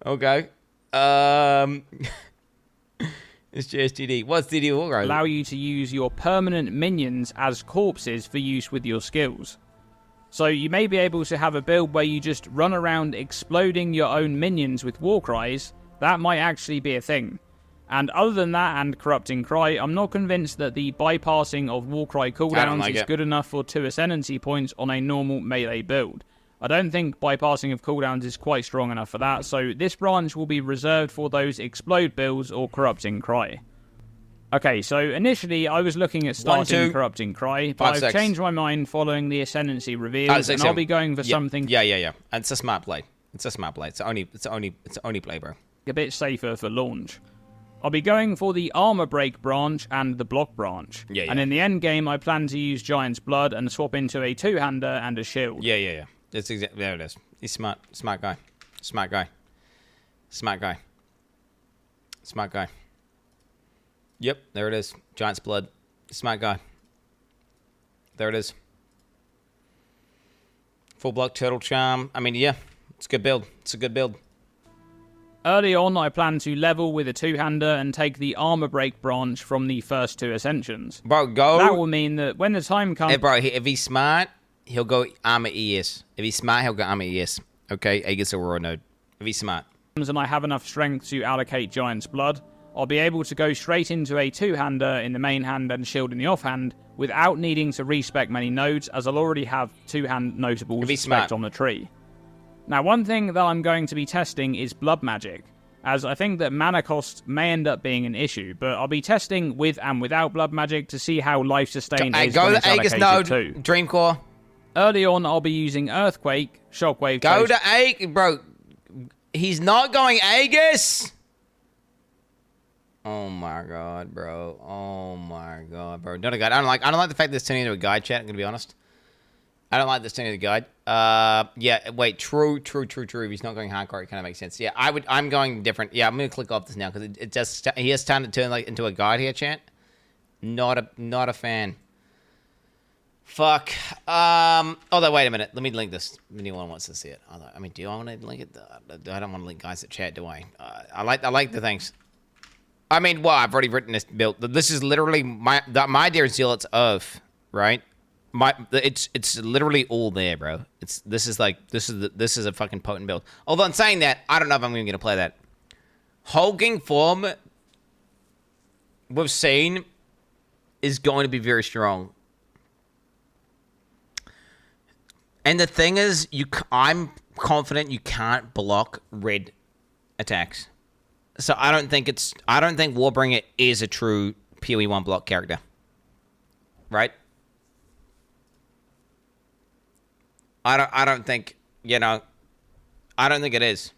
Okay. It's just DD. What's DD Warcries? Allow you to use your permanent minions as corpses for use with your skills. So you may be able to have a build where you just run around exploding your own minions with Warcries. That might actually be a thing. And other than that and Corrupting Cry, I'm not convinced that the bypassing of Warcry cooldowns is good enough for 2 Ascendancy points on a normal melee build. I don't think bypassing of cooldowns is quite strong enough for that, so this branch will be reserved for those Explode builds or Corrupting Cry. Okay, so initially I was looking at starting Corrupting Cry, but I've changed my mind following the Ascendancy reveals, and I'll be going for something... Yeah. And it's a smart play. It's a smart play. It's only play, bro. A bit safer for launch. I'll be going for the Armor Break branch and the Block branch. Yeah. And in the end game, I plan to use Giant's Blood and swap into a two-hander and a shield. Yeah. That's exactly there. It is. He's smart. Smart guy. Yep, there it is. Giant's Blood. Smart guy. There it is. Full block Turtle Charm. I mean, yeah, it's a good build. Early on, I plan to level with a two-hander and take the Armor Break branch from the first 2 Ascensions. Bro, go. That will mean that when the time comes... Hey, bro, if he's smart, he'll go Armor ES. If he's smart, he'll go Armor ES. Okay? Aegis Aurora node. If he's smart. And I have enough strength to allocate Giant's Blood, I'll be able to go straight into a two-hander in the main hand and shield in the offhand without needing to respec many nodes, as I'll already have two-hand notables spec'd on the tree. Now, one thing that I'm going to be testing is Blood Magic, as I think that mana cost may end up being an issue, but I'll be testing with and without Blood Magic to see how life-sustained is go when to it's Aegis allocated node, to. Dreamcore. Early on, I'll be using Earthquake, Shockwave... Go to Aegis, bro. He's not going Aegis! Oh my god, bro. Not a guide. I don't like the fact that it's turning into a guide chat, I'm gonna be honest. I don't like this turning into a guide. Yeah, wait, true. If he's not going hardcore, it kind of makes sense. Yeah, I'm going different. Yeah, I'm gonna click off this now because it just he has time to turn like into a guide here, chat. Not a fan. Fuck. Although wait a minute, let me link this. If anyone wants to see it. I mean, do I want to link it? I don't want to link guys at chat, do I? I like the things. I mean, well, I've already written this build. This is literally my dear zealots of, right? It's literally all there, bro. This is a fucking potent build. Although in saying that, I don't know if I'm even gonna play that. Hulking form we've seen is going to be very strong. And the thing is, I'm confident you can't block red attacks. So I don't think Warbringer is a true PoE 1 block character. Right? I don't think, I don't think it is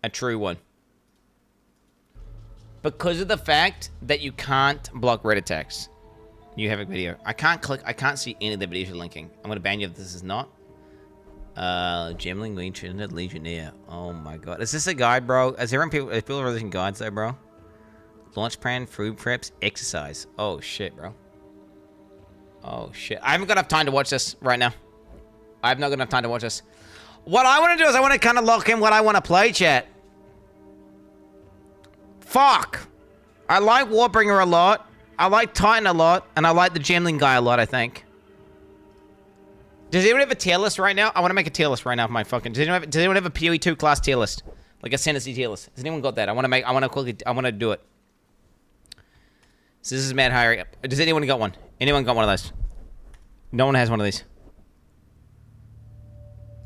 a true one. Because of the fact that you can't block red attacks. You have a video. I can't see any of the videos you're linking. I'm gonna ban you if this is not. Gemling Legion Legionnaire. Oh my god. Is this a guide, bro? Is people are releasing guides though, bro? Launch plan, food preps, exercise. Oh shit, bro. Oh shit. I haven't got enough time to watch this right now. I have not got enough time to watch this. What I want to do is I want to kind of lock in what I want to play, chat. Fuck. I like Warbringer a lot. I like Titan a lot. And I like the Gemling guy a lot, I think. Does anyone have a tier list right now? I want to make a tier list right now for my fucking... Does anyone have a PoE 2 class tier list? Like a Ascendancy tier list? Has anyone got that? I want to do it. So this is mad higher up. Does anyone got one? Anyone got one of those? No one has one of these.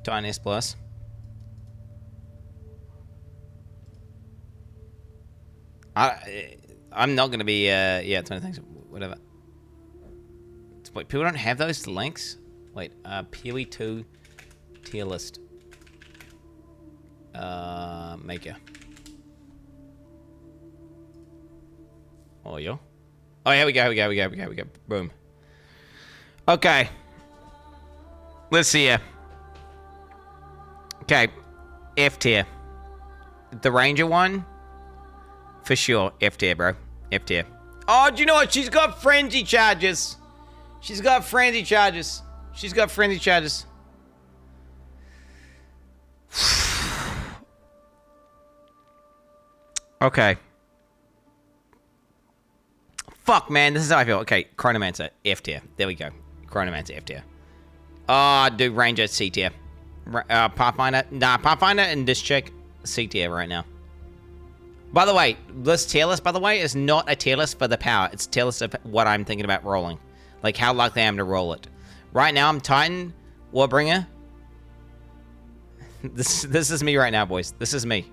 Titan S plus. I'm not gonna be yeah, 20 things, whatever. Wait, people don't have those links? Wait, PoE 2 tier list. Maker. Oh, yo. Oh, here we go. Boom. Okay. Let's see here. Okay. F tier. The Ranger one? For sure. F tier, bro. F tier. Oh, do you know what? She's got frenzy charges. Okay. Fuck, man. This is how I feel. Okay. Chronomancer. F tier. There we go. Chronomancer. F tier. Oh, dude. Ranger. C tier. Pathfinder. Nah, Pathfinder and this chick. C tier right now. By the way, this tier list, by the way, is not a tier list for the power. It's a tier list of what I'm thinking about rolling. Like, how likely I am to roll it. Right now, I'm Titan, Warbringer. This is me right now, boys. This is me.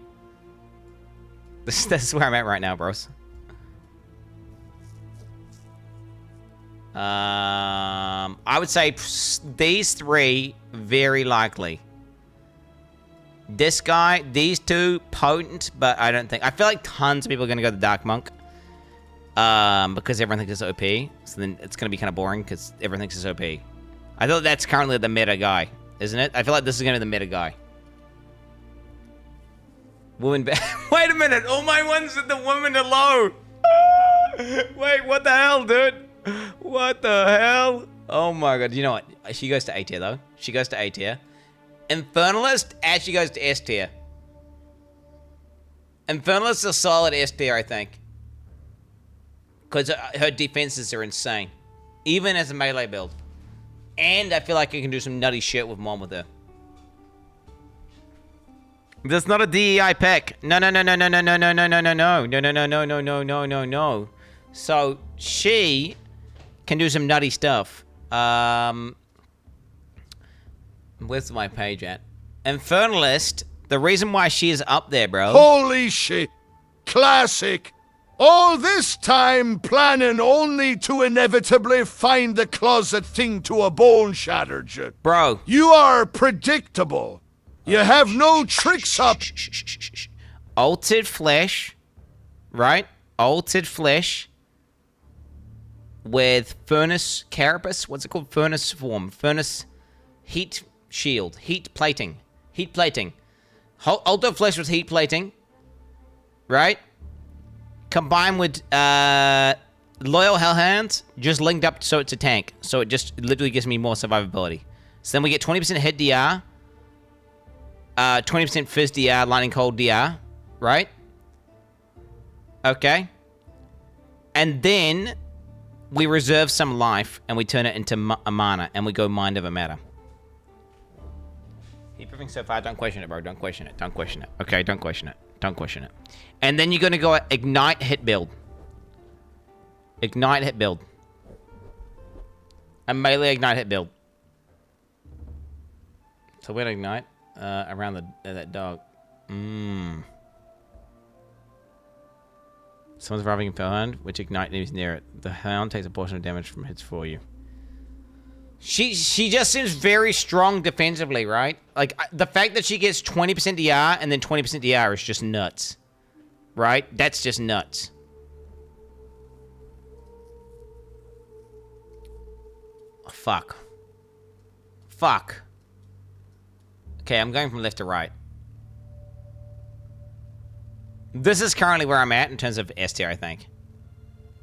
This is where I'm at right now, bros. I would say these three, very likely. This guy, these two, potent, but I don't think... I feel like tons of people are going to go the Dark Monk. Because everyone thinks it's OP. So then it's going to be kind of boring because everyone thinks it's OP. I thought that's currently the meta guy, isn't it? I feel like this is going to be the meta guy. Woman... Wait a minute! All my ones at the woman are low! Wait, what the hell, dude? What the hell? Oh my god, you know what? She goes to A tier, though. She goes to A tier. Infernalist actually goes to S tier. Infernalist is a solid S tier, I think. Because her defenses are insane. Even as a melee build. And I feel like I can do some nutty shit with Mom with her. That's not a DEI pick. No. So, she can do some nutty stuff. Where's my page at? Infernalist, the reason why she is up there, bro. Holy shit. Classic. All this time planning only to inevitably find the closet thing to a bone shattered you. Bro. You are predictable. You have no tricks up. Altered flesh. Right? Altered flesh. With furnace carapace. What's it called? Furnace form. Furnace heat shield. Heat plating. Heat plating. Altered flesh with heat plating. Right? Combined with Loyal Hellhound, just linked up so it's a tank. So it just literally gives me more survivability. So then we get 20% hit DR, 20% fizz DR, lightning cold DR, right? Okay. And then we reserve some life and we turn it into a mana and we go Mind Over Matter. Keep moving so far, don't question it, bro. Don't question it. Don't question it. Okay, don't question it. Don't question it. And then you're going to go Ignite Hit Build. Ignite Hit Build. A melee Ignite Hit Build. So where to Ignite? Around that dog. Someone's arriving in Fellhound, which Ignite is near it. The Hound takes a portion of damage from hits for you. She just seems very strong defensively, right? Like, the fact that she gets 20% DR and then 20% DR is just nuts. Right? That's just nuts. Oh, fuck. Fuck. Okay, I'm going from left to right. This is currently where I'm at in terms of S tier, I think.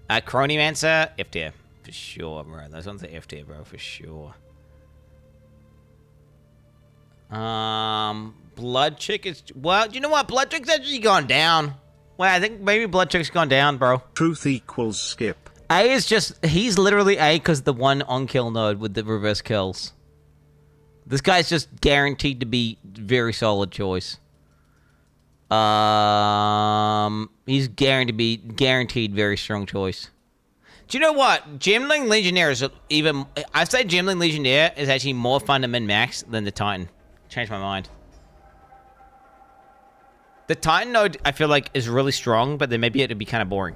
Chronomancer, F tier. For sure, bro. Those ones are F tier, bro. For sure. Blood Chick is... Well, you know what? Blood Chick's actually gone down. Well, I think maybe Blood Chick's gone down, bro. Truth equals skip. A is just... He's literally A because the one on-kill node with the reverse kills. This guy's just guaranteed to be very solid choice. He's guaranteed very strong choice. Do you know what? Gemling Legionnaire is even... I'd say Gemling Legionnaire is actually more fun to min-max than the Titan. Changed my mind. The Titan node, I feel like, is really strong, but then maybe it'd be kind of boring.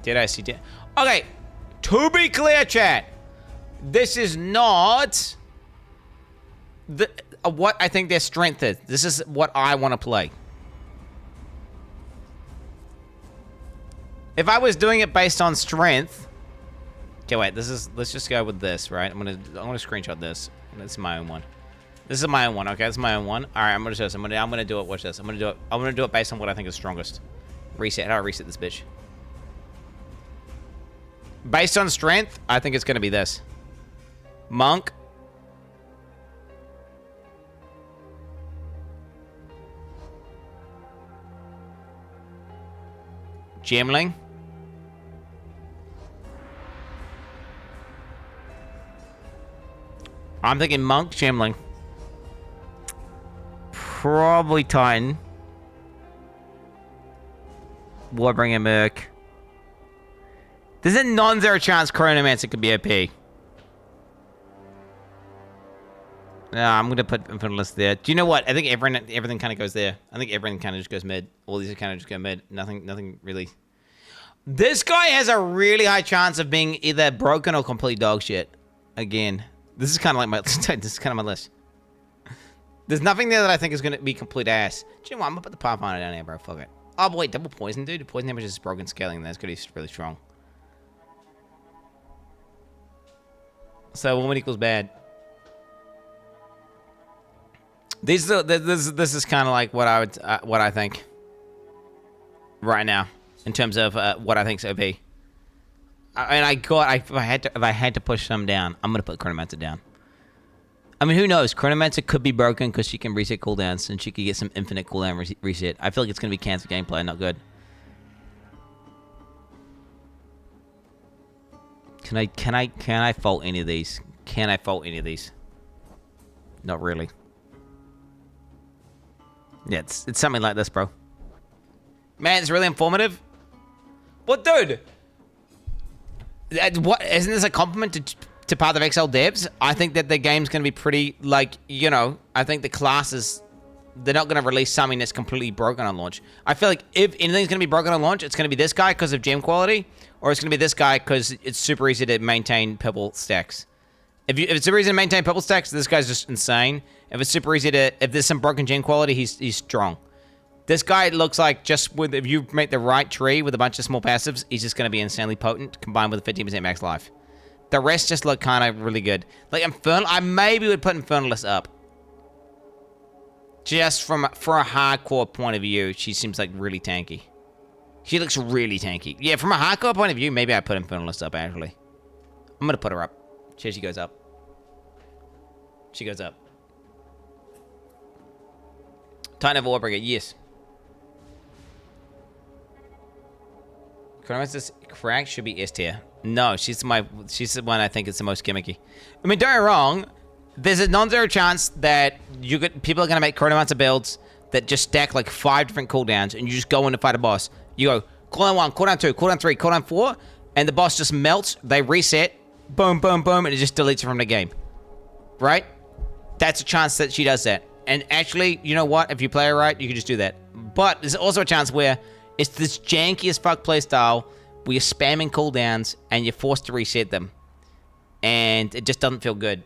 Did I see... Okay. To be clear, chat. This is not... what I think their strength is. This is what I want to play. If I was doing it based on strength... Okay, wait. Let's just go with this, right? I'm gonna screenshot this. This is my own one. This is my own one. Okay, this is my own one. All right, I'm gonna do this. I'm gonna do it. Watch this. I'm gonna do it based on what I think is strongest. Reset. How do I reset this bitch? Based on strength, I think it's gonna be this. Monk. Gemling. I'm thinking Monk, Shambling. Probably Titan. Warbringer, Merc. There's a non-zero chance Chronomancer could be OP. No, I'm gonna put Infernalist there. Do you know what? I think everything kind of goes there. I think everything kind of just goes mid. All these kind of just go mid. Nothing really. This guy has a really high chance of being either broken or complete dog shit. Again, this is kind of like my. This is kind of my list. There's nothing there that I think is gonna be complete ass. Do you know what? I'm gonna put the Pathfinder down here, bro. Fuck it. Oh, but wait, double poison, dude. The poison damage is broken scaling. That's gonna be really strong. So woman equals bad. This is kind of like what I think right now in terms of what I think is OP. And if I had to push some down, I'm gonna put Chronomancer down. I mean, who knows? Chronomancer could be broken because she can reset cooldowns and she could get some infinite cooldown reset. I feel like it's gonna be cancer gameplay, not good. Can I fault any of these? Can I fault any of these? Not really. Yeah, it's something like this, bro. Man, it's really informative. What, dude? What isn't this a compliment to Path of Exile devs? I think that the game's gonna be pretty, like, you know, I think the classes, they're not gonna release something that's completely broken on launch. I feel like if anything's gonna be broken on launch, it's gonna be this guy because of gem quality, or it's gonna be this guy because it's super easy to maintain purple stacks. If it's super easy to maintain purple stacks, this guy's just insane. If it's super easy to, if there's some broken gem quality, he's strong. This guy looks like just with, if you make the right tree with a bunch of small passives, he's just going to be insanely potent combined with a 15% max life. The rest just look kind of really good. Like Infernal, I maybe would put Infernalist up. Just for a hardcore point of view, she seems like really tanky. She looks really tanky. Yeah, from a hardcore point of view, maybe I'd put Infernalist up, actually. I'm going to put her up. Here she goes up. She goes up. Titan of Warbringer, yes. Chronomancer's crack should be S tier. No, she's the one I think is the most gimmicky. I mean, don't get me wrong. There's a non-zero chance that people are gonna make Chronomancer builds that just stack like 5 different cooldowns, and you just go in to fight a boss. You go cooldown 1, cooldown 2, cooldown 3, cooldown 4, and the boss just melts. They reset, boom, boom, boom, and it just deletes it from the game. Right? That's a chance that she does that. And actually, you know what? If you play her right, you can just do that. But there's also a chance where it's this janky as fuck playstyle where you're spamming cooldowns and you're forced to reset them. And it just doesn't feel good.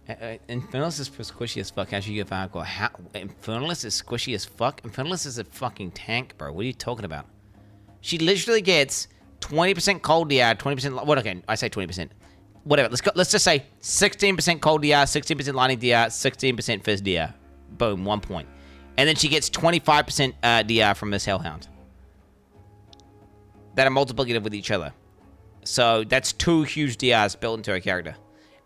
Infernalist is squishy as fuck. How should you get hardcore? Infernalist is squishy as fuck? Infernalist is a fucking tank, bro. What are you talking about? She literally gets 20% cold DR, 20%... What, okay, I say 20%. Whatever, let's just say 16% cold DR, 16% lightning DR, 16% fizz DR. Boom, 1 point. And then she gets 25% DR from this Hellhound. That are multiplicative with each other. So that's 2 huge DRs built into her character.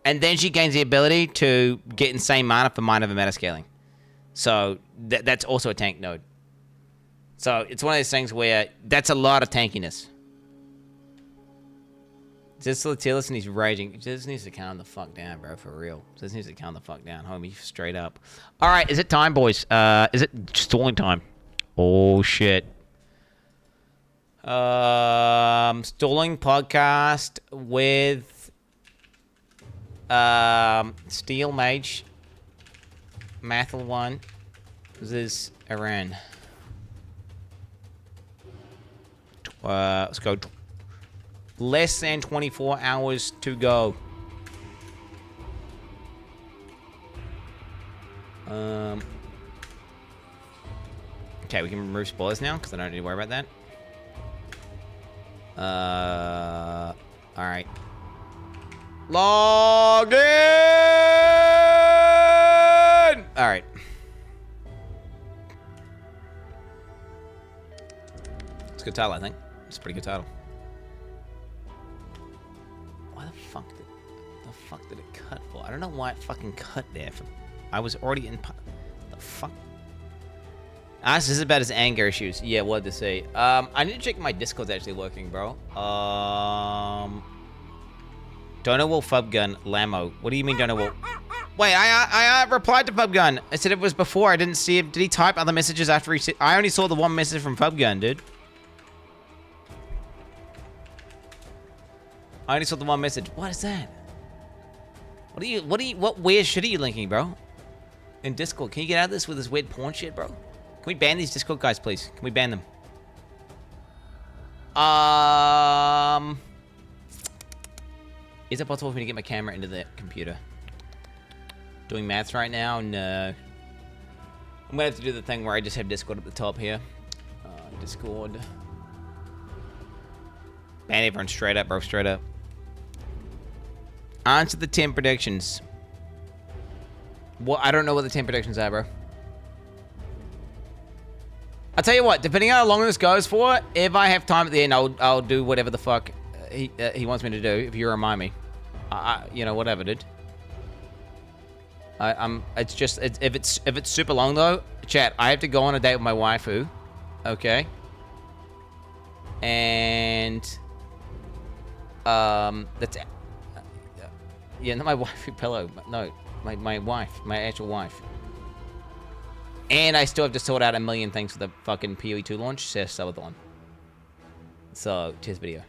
And then she gains the ability to get insane mana for Mind Over Meta scaling. So that's also a tank node. So it's one of those things where that's a lot of tankiness. Just Latilis and he's raging. Just needs to calm the fuck down, bro, for real. Just needs to calm the fuck down, homie, straight up. All right, is it time, boys? Is it stalling time? Oh, shit. Stalling podcast with Steel Mage, Mathel 1. This is Iran. Let's go. Less than 24 hours to go. Okay, we can remove spoilers now because I don't need to worry about that. All right. Log in. All right. It's a good title, I think. It's a pretty good title. Why the fuck did it cut for? I don't know why it fucking cut there. I was already in. The fuck. Ask this is about his anger issues. Yeah, what to say? I need to check my Discord's actually working, bro. Don't know Fubgun Lamo. What do you mean don't know Wait, I replied to Fubgun. I said it was before. I didn't see it. Did he type other messages after he said? I only saw the one message from Fubgun, dude. I only saw the one message. What is that? What weird shit are you linking, bro? In Discord. Can you get out of this with this weird porn shit, bro? Can we ban these Discord guys, please? Can we ban them? Is it possible for me to get my camera into the computer? Doing maths right now? No. I'm gonna have to do the thing where I just have Discord at the top here. Discord. Ban everyone straight up, bro. Straight up. Answer the 10 predictions. Well, I don't know what the 10 predictions are, bro. I'll tell you what, depending on how long this goes for, if I have time at the end, I'll do whatever the fuck he wants me to do, if you remind me. You know, whatever, dude. It's just, if it's super long though, chat, I have to go on a date with my waifu. Okay. And, that's, yeah, not my waifu pillow, no, my wife, my actual wife. And I still have to sort out a million things for the fucking PoE2 launch, says Subathon. So, cheers video.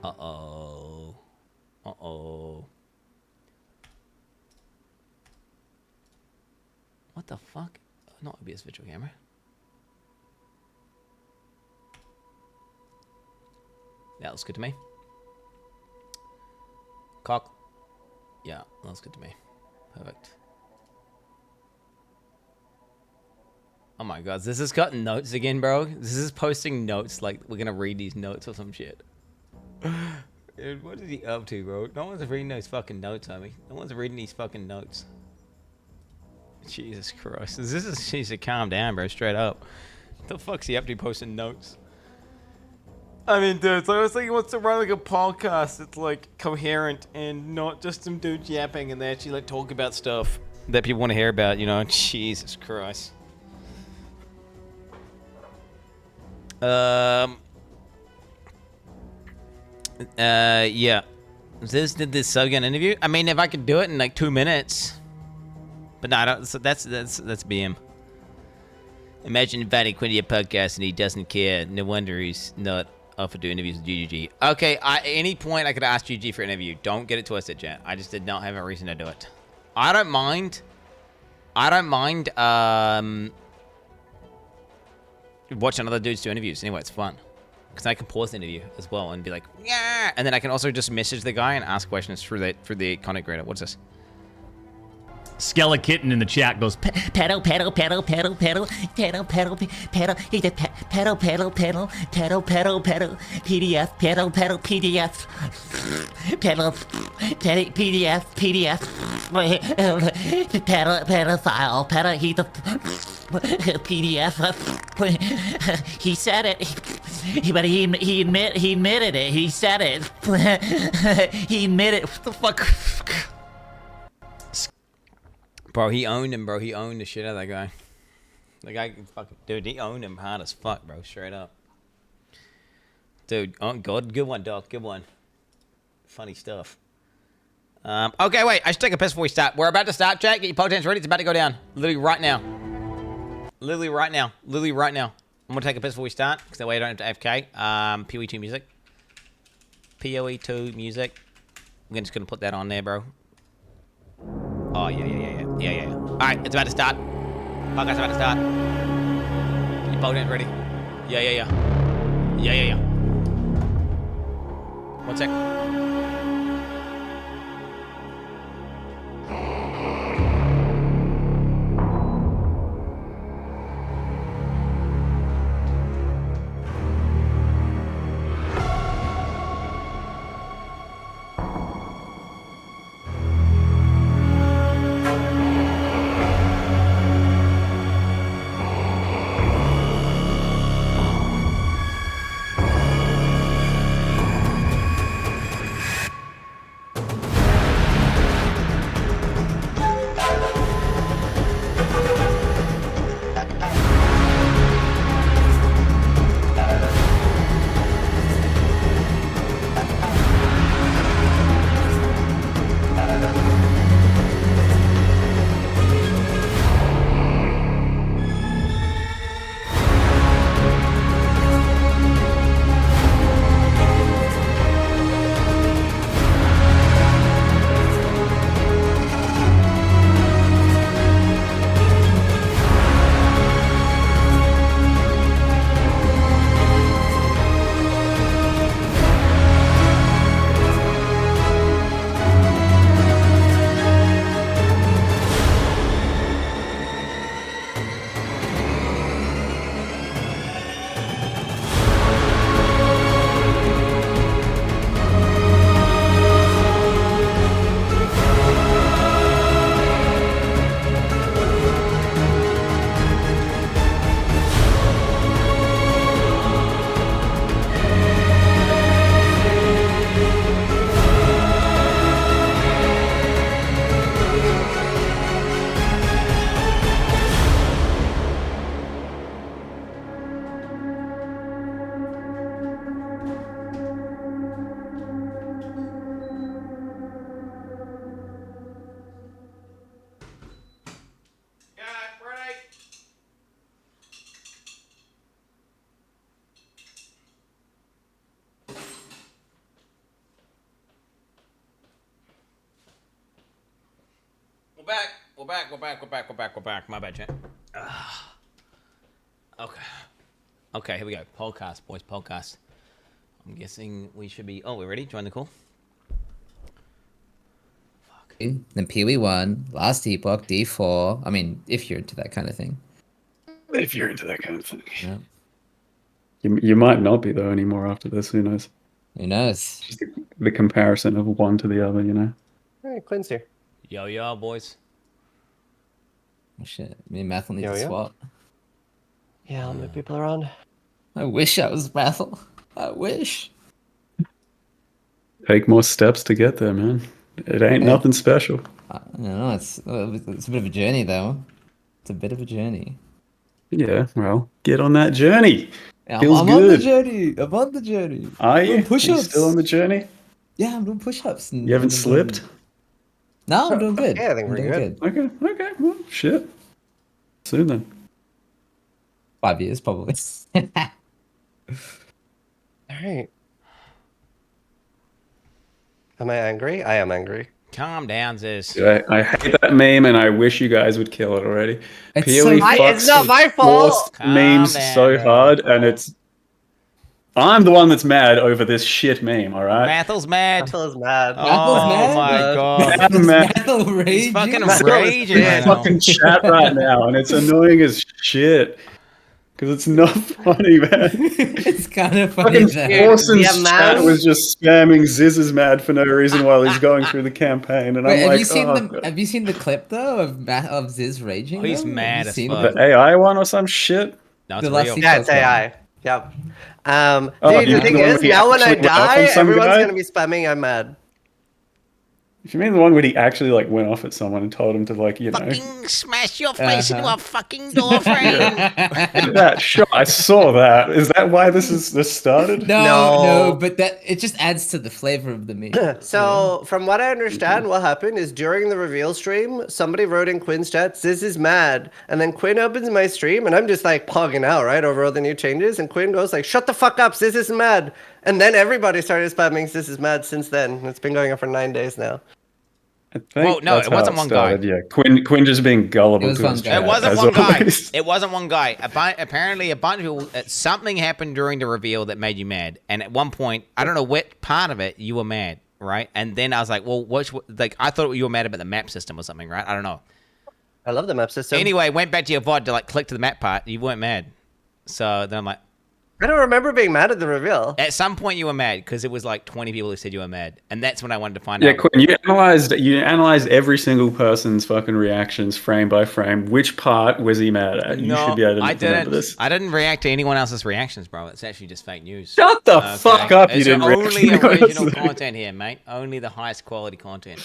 Uh-oh. Uh-oh. What the fuck? Not OBS virtual camera. That looks good to me. Cock. Yeah, that looks good to me. Perfect. Oh my god, this has got notes again, bro. This is posting notes like we're gonna read these notes or some shit. Dude, what is he up to, bro? No one's reading those fucking notes, homie. No one's reading these fucking notes. Jesus Christ. This is, she needs to calm down, bro, straight up. What the fuck's he up to posting notes? I mean, dude, so I was thinking, what's to run like a podcast that's like coherent and not just some dudes yapping and they actually like talk about stuff that people want to hear about, you know? Jesus Christ. Yeah. Did this subgun interview? I mean, if I could do it in like 2 minutes. But no, I don't, so that's BM. Imagine inviting Quinn to your podcast and he doesn't care. No wonder he's not offered to interviews with GGG. Okay, at any point I could ask GG for an interview. Don't get it twisted, chat. I just did not have a reason to do it. I don't mind watching other dudes do interviews. Anyway, it's fun. Because I can pause the interview as well and be like, yeah. And then I can also just message the guy and ask questions through the content creator. What's this? Skellakitten in the chat goes pedal pedal pedal pedal pedal pedal pedal pedal pedal pedal pedal pedal pedal pedal PDF pedal pedal PDF pedal PDF PDF pedal file pedal he the PDF. He said it. But he admitted it. He said it. He admitted. What the fuck? Bro, he owned him, bro. He owned the shit out of that guy. The guy, fucking, dude, he owned him hard as fuck, bro. Straight up. Dude, oh god, good one, Doc. Good one. Funny stuff. Okay, wait. I should take a piss before we start. We're about to start, chat. Get your potents ready. It's about to go down. Literally right now. Literally right now. Literally right now. I'm gonna take a piss before we start, because that way I don't have to AFK. PoE2 music. PoE2 music. I'm just gonna put that on there, bro. Oh, yeah. Alright, it's about to start. Podcast's about to start. Get your potents ready. Yeah. 1 sec. We're back. My bad, chat. Okay. Okay, here we go. Podcast, boys, podcast. I'm guessing we should be... Oh, we're ready? Join the call. Then Pee-wee 1, Last Epoch, D4. I mean, if you're into that kind of thing. If you're into that kind of thing. Yeah. You might not be, though, anymore after this. Who knows? Who knows? Just the comparison of one to the other, you know? Hey, Quinn's here. Yo, boys. Oh, shit. Me and Mathel need to swap. Yeah, I'll move people around. I wish I was Mathel. I wish. Take more steps to get there, man. It ain't nothing special. No, it's a bit of a journey, though. It's a bit of a journey. Yeah, well, get on that journey. Yeah, Feels I'm good. on the journey. I'm on the journey. Are you? Push-ups. Are you still on the journey? Yeah, I'm doing push-ups. You haven't slipped? No, I'm doing good. Yeah, I think we're good. Okay, well, shit. Soon then. 5 years, probably. All right. Am I angry? I am angry. Calm down, Ziz. Dude, I hate that meme, and I wish you guys would kill it already. It's PoE it's not my fault. memes so hard, and it's... I'm the one that's mad over this shit meme, alright? Mathel's mad. Mathel's mad. Oh my god. I'm mad. Mathel raging. He's fucking raging right now. Fucking chat right now, and it's annoying as shit. Because it's not funny, man. It's kind of funny. Fucking Orson's chat was just spamming Ziz is mad for no reason while he's going through the campaign, and Wait, I'm like, have you seen the clip though of Ziz raging? Oh, he's though? mad Have as you seen fuck. the AI one or some shit. No, The it's last real. season- Yeah, it's AI. Yep. Oh, Dude, you the thing mean the one is, where he now when I actually went off die, on some everyone's guy? gonna be spamming I'm mad. If you mean the one where he actually like went off at someone and told him to like, you know, Fucking smash your face into a fucking door frame. that sure, I saw that. Is that why this started? No, but that it just adds to the flavor of the meat. So, from what I understand, what happened is during the reveal stream, somebody wrote in Quinn's chat, "This is mad," and then Quinn opens my stream, and I'm just like pogging out, right, over all the new changes, and Quinn goes like, "Shut the fuck up, this is mad," and then everybody started spamming "This is mad" since then. It's been going on for 9 days now. Well, no, it wasn't one guy. Yeah, Quinn just being gullible. It was to one his guy. chat, It wasn't as one guy. always. It wasn't one guy. Apparently, a bunch of people. Something happened during the reveal that made you mad, and at one point, I don't know what part of it you were mad, right? And then I was like, "Well, I thought you were mad about the map system or something, right? I don't know." I love the map system. Anyway, went back to your VOD to like click to the map part. You weren't mad, so then I'm like, I don't remember being mad at the reveal. at some point you were mad because it was like 20 people who said you were mad, and that's when I wanted to find Yeah, out. Quinn, you analyzed every single person's fucking reactions frame by frame. Which part was he mad at? You should be able to remember this. I didn't react to anyone else's reactions, bro. It's actually just fake news. Shut the fuck up! You It's didn't react to only anyone original else's- content here, mate. Only the highest quality content.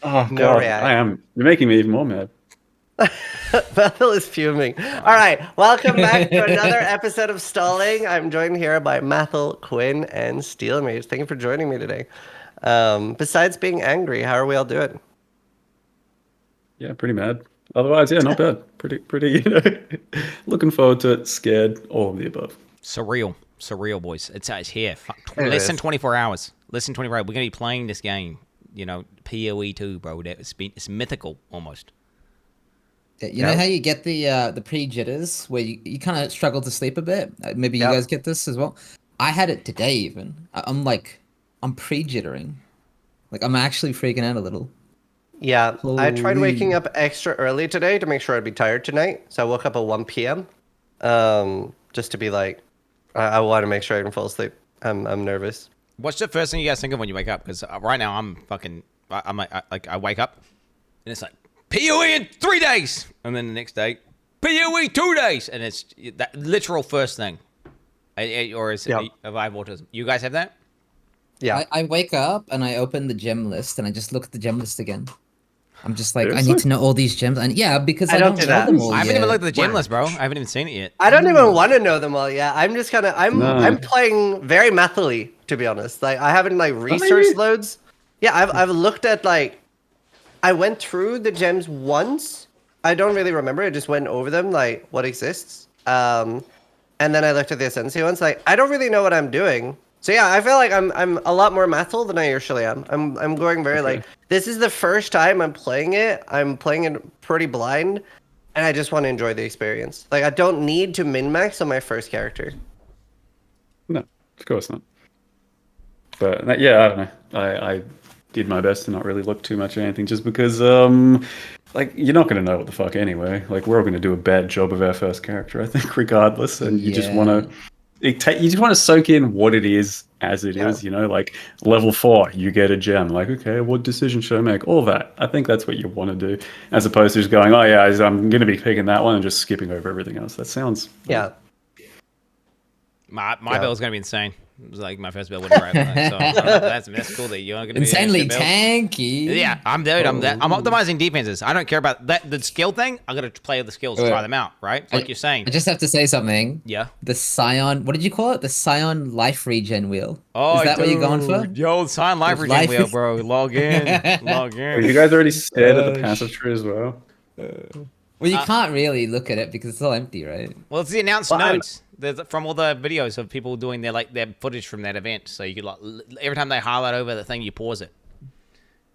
Oh No god, react. I am. You're making me even more mad. Mathel is fuming. All right, welcome back to another episode of Stalling. I'm joined here by Mathel, Quinn, and Steelmage. Thank you for joining me today. Besides being angry, how are we all doing? Yeah, pretty mad. Otherwise, yeah, not bad. Pretty. You know, looking forward to it. Scared. All of the above. Surreal, boys. It's here. It Less is. than 24 hours. Less than 24 hours. We're gonna be playing this game. You know, PoE 2, bro. It's mythical almost. You know how you get the pre-jitters where you kind of struggle to sleep a bit? Maybe you guys get this as well. I had it today even. I'm pre-jittering. Like I'm actually freaking out a little. Yeah, I tried Holy. waking up extra early today to make sure I'd be tired tonight. So I woke up at 1 p.m. Just to be like, I want to make sure I can fall asleep. I'm nervous. What's the first thing you guys think of when you wake up? Because right now I'm I wake up and it's like PoE in 3 days, and then the next day PoE 2 days, and it's that literal first thing. Or is it have I have autism? You guys have that? Yeah. I wake up and I open the gem list and I just look at the gem list again. I'm just like, I Seriously? need to know all these gems, and because I I don't don't do know that. them all I haven't even yet. looked at the gem list, bro. I haven't even seen it yet. I don't even want to know them all yet. I'm just kind of No. I'm playing very mathily, to be honest. Like I haven't like researched loads. Yeah, I've looked at like I went through the gems once. I don't really remember. I just went over them like what exists. And then I looked at the Ascendancy ones. Like I don't really know what I'm doing. So yeah, I feel like I'm a lot more methyl than I usually am. I'm going very like, this is the first time I'm playing it. I'm playing it pretty blind, and I just want to enjoy the experience. Like I don't need to min-max on my first character. No, of course not. But yeah, I don't know. I did my best to not really look too much at anything, just because like you're not going to know what the fuck anyway. Like we're all going to do a bad job of our first character, I think, regardless. And you just want to. You just want to soak in what it is as it is, you know, like level 4, you get a gem. Like, okay, what decision should I make? All that. I think that's what you want to do, as opposed to just going, oh yeah, I'm going to be picking that one and just skipping over everything else. That sounds... Yeah. My build's going to be insane. It was like my first build wouldn't right. So that's cool that you're going to be insanely tanky. Yeah, I'm optimizing defenses. I don't care about that. The skill thing, I'm going to play the skills, try them out, right? Like you're saying. I just have to say something. Yeah. The Scion, what did you call it? The Scion life regen wheel. Oh, is that what you're going for? Yo, Scion life regen wheel, bro. Log in. Log in. Are you guys already scared of the passive tree as well? Well, you can't really look at it because it's all empty, right? Well, it's the announced notes. From all the videos of people doing their footage from that event. So you could every time they highlight over the thing, you pause it.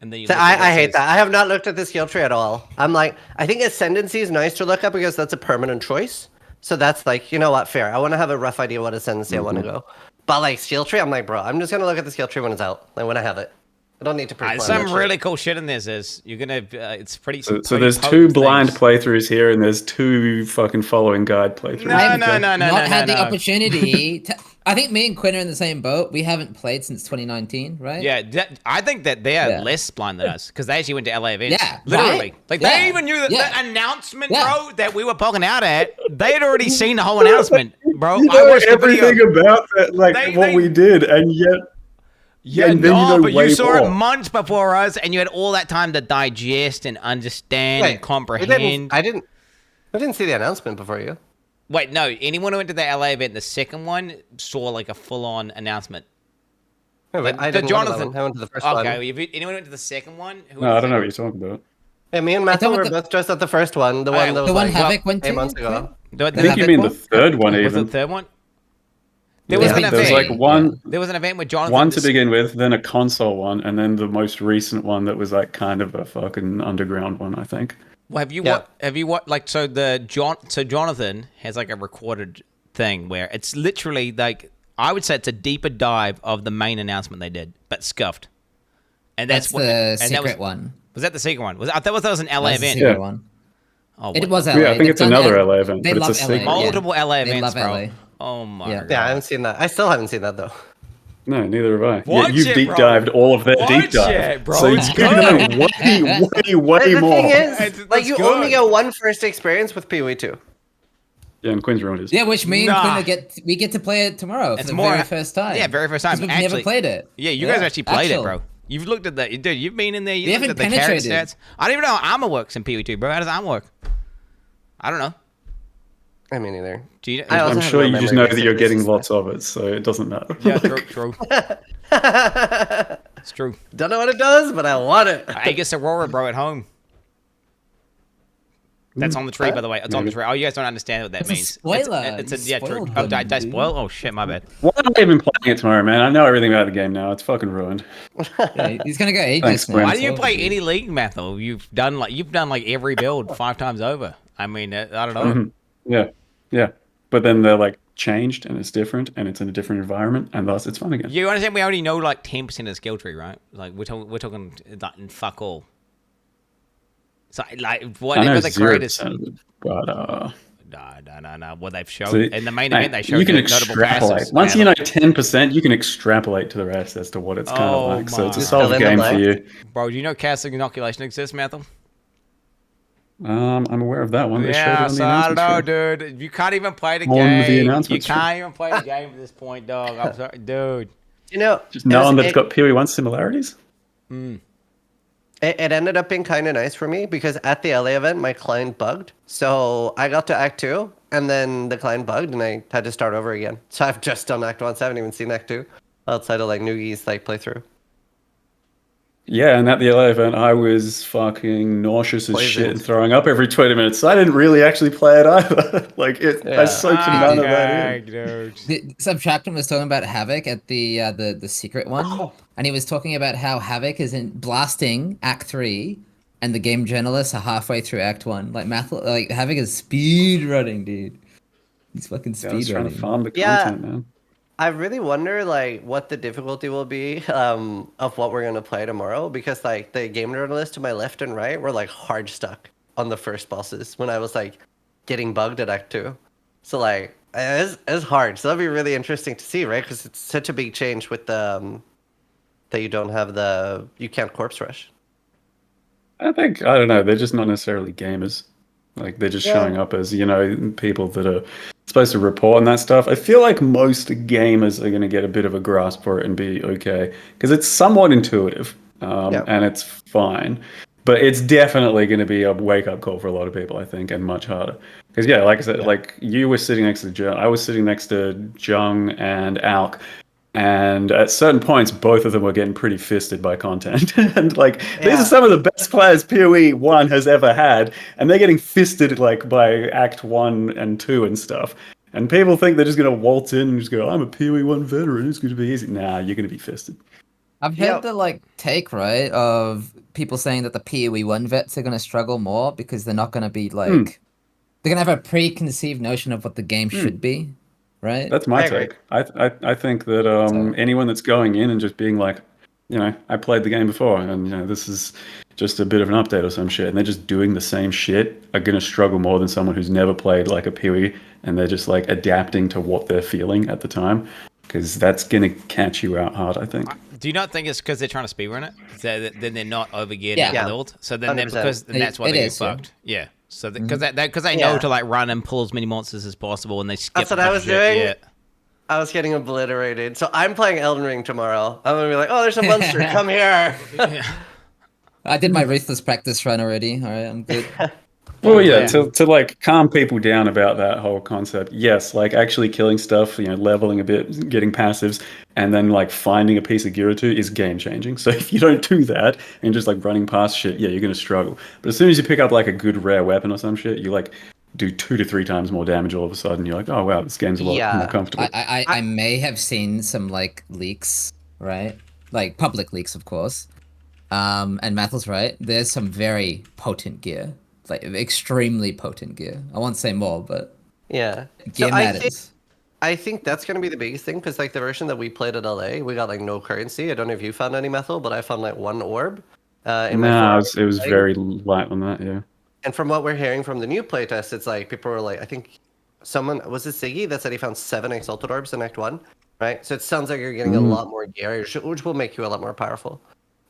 And then you I hate that. I have not looked at the skill tree at all. I'm like, I think Ascendancy is nice to look up because that's a permanent choice. So that's like, you know what, fair. I want to have a rough idea what Ascendancy I want to go. But like skill tree, I'm like, bro, I'm just gonna look at the skill tree when it's out, like when I have it. I don't need to pre-plan some really cool shit in this is you're gonna it's pretty so there's 2 blind playthroughs here and there's 2 fucking following guide playthroughs. No. Not had the opportunity to, I think me and Quinn are in the same boat. We haven't played since 2019, right? Yeah, I think that they are less blind than us because they actually went to LA events. Yeah, literally. right? Like they even knew that the announcement, bro, that we were poking out at. They had already seen the whole announcement, bro. You know everything about that, like what we did, and yet. Yeah, no, but you saw it months before us, and you had all that time to digest and understand and comprehend. I didn't see the announcement before you. Wait, no. Anyone who went to the LA event, the second one, saw like a full-on announcement. No, like, I didn't Jonathan. I went to the first one. Okay, anyone went to the second one? No, I don't know what you're talking about. Yeah, me and Matthew were both just at the first one. The one that was like Havoc went 8 months ago. I think you mean the third one, even. Was it the third one? There was an event. There was like one. There was an event with Jonathan. One to begin with, then a console one, and then the most recent one that was like kind of a fucking underground one, I think. Well, have you what like so Jonathan has like a recorded thing where it's literally like I would say it's a deeper dive of the main announcement they did, but scuffed. And that's the secret one. Was that the secret one? I thought that was an LA event. The secret one. Oh, it was LA. Yeah, I think it's another LA event, but it's a secret. Multiple LA events, they love bro. LA. Oh my god. Yeah, I haven't seen that. I still haven't seen that though. No, neither have I. Watch you've it, deep bro. dived all of their deep dive. It, bro. So you know way The more. thing is, like you only get one first experience with PoE2. Yeah, and Quinn's ruined his. Yeah, which means we get to play it tomorrow for the very first time. Yeah, very first time. We've actually, never played it. Yeah, you guys actually played it, bro. You've looked at that, dude. You've been in there. You looked at the character penetrated. stats. I don't even know how armor works in PoE2, bro. How does armor work? I don't know. I mean, either. I'm sure you just know that you're getting lots of it, so it doesn't matter. Yeah, true. It's true. Don't know what it does, but I want it. I guess Aurora, bro, at home. That's on the tree, by the way. It's on the tree. Oh, you guys don't understand what that means. Spoiler. True. Oh, did I spoil? Oh shit, my bad. Why am I even playing it tomorrow, man? I know everything about the game now. It's fucking ruined. Yeah, he's gonna go ages. Thanks, Quinn. Why do you play any league, Matthew? You've done like every build 5 times over. I mean, I don't know. Yeah. But then they're like changed and it's different and it's in a different environment and thus it's fun again. You understand? We only know like 10% of the skill tree, right? Like we're talking like fuck all. So like whatever the greatest. But no. What they've shown in the main event, they showed you can notable extrapolate. passes. Once you know 10%, you can extrapolate to the rest as to what it's kind of like. So it's a solid game for you. Bro, do you know casting inoculation exists, Matthew? I'm aware of that one. They showed it on the I don't know, announcement dude. You can't even play the On the game. announcement You can't even play the game at this point, dog. I'm sorry, dude. You know, Just knowing that it's got PoE1 similarities. It ended up being kind of nice for me because at the LA event, my client bugged. So I got to Act 2, and then the client bugged, and I had to start over again. So I've just done Act 1, so I haven't even seen Act 2 outside of like Noogie's like playthrough. Yeah, and at the LA event, I was fucking nauseous as shit and throwing up every 20 minutes. So I didn't really actually play it either. Like, I soaked none of that in. Subtractant was talking about Havoc at the secret one, and he was talking about how Havoc is in blasting Act 3, and the game journalists are halfway through Act 1. Like Havoc is speed running, dude. He's fucking speed running. Trying to farm the content, man. I really wonder like what the difficulty will be of what we're gonna play tomorrow, because like the game journalists to my left and right were like hard stuck on the first bosses when I was like getting bugged at Act 2. So like it's hard. So that'll be really interesting to see, right? Because it's such a big change with the that you don't have you can't corpse rush. I don't know, they're just not necessarily gamers. Like, they're just showing up as, people that are supposed to report on that stuff. I feel like most gamers are going to get a bit of a grasp for it and be okay, because it's somewhat intuitive, and it's fine. But it's definitely going to be a wake-up call for a lot of people, I think, and much harder. Because, like I said, like, you were sitting next to Jung, I was sitting next to Jung and Alk, and at certain points, both of them were getting pretty fisted by content. And like, these are some of the best players PoE 1 has ever had, and they're getting fisted like by Act 1 and 2 and stuff. And people think they're just going to waltz in and just go, I'm a PoE 1 veteran, it's going to be easy. Nah, you're going to be fisted. I've heard the take, right, of people saying that the PoE 1 vets are going to struggle more because they're not going to be like... They're going to have a preconceived notion of what the game should be. Right? That's my take. I think that anyone that's going in and just being like, I played the game before, and this is just a bit of an update or some shit, and they're just doing the same shit, are gonna struggle more than someone who's never played like a PoE, and they're just like adapting to what they're feeling at the time, because that's gonna catch you out hard, I think. Do you not think it's because they're trying to speedrun it? So then they're not overgeared and build. So then that's why they get fucked. Yeah. So because they know to like run and pull as many monsters as possible, and they skip. That's what I was doing. Yeah. I was getting obliterated. So I'm playing Elden Ring tomorrow. I'm gonna be like, oh, there's a monster. Come here. I did my Ruthless practice run already. All right, I'm good. Well, yeah, to like calm people down about that whole concept. Yes, like actually killing stuff, leveling a bit, getting passives, and then like finding a piece of gear or two is game changing. So if you don't do that and just like running past shit, you're gonna struggle. But as soon as you pick up like a good rare weapon or some shit, you like do 2 to 3 times more damage all of a sudden. You're like, oh wow, this game's a lot more comfortable. I may have seen some like leaks, right? Like public leaks, of course. And Mathel's right. There's some very potent gear. Like extremely potent gear. I won't say more, but gear matters. I think that's gonna be the biggest thing, because like the version that we played at LA, we got like no currency. I don't know if you found any Methel, but I found like 1 orb. It was very light on that, yeah. And from what we're hearing from the new playtest, it's like people were like, I think someone was it Siggy that said he found 7 exalted orbs in Act 1, right? So it sounds like you're getting a lot more gear, which will make you a lot more powerful.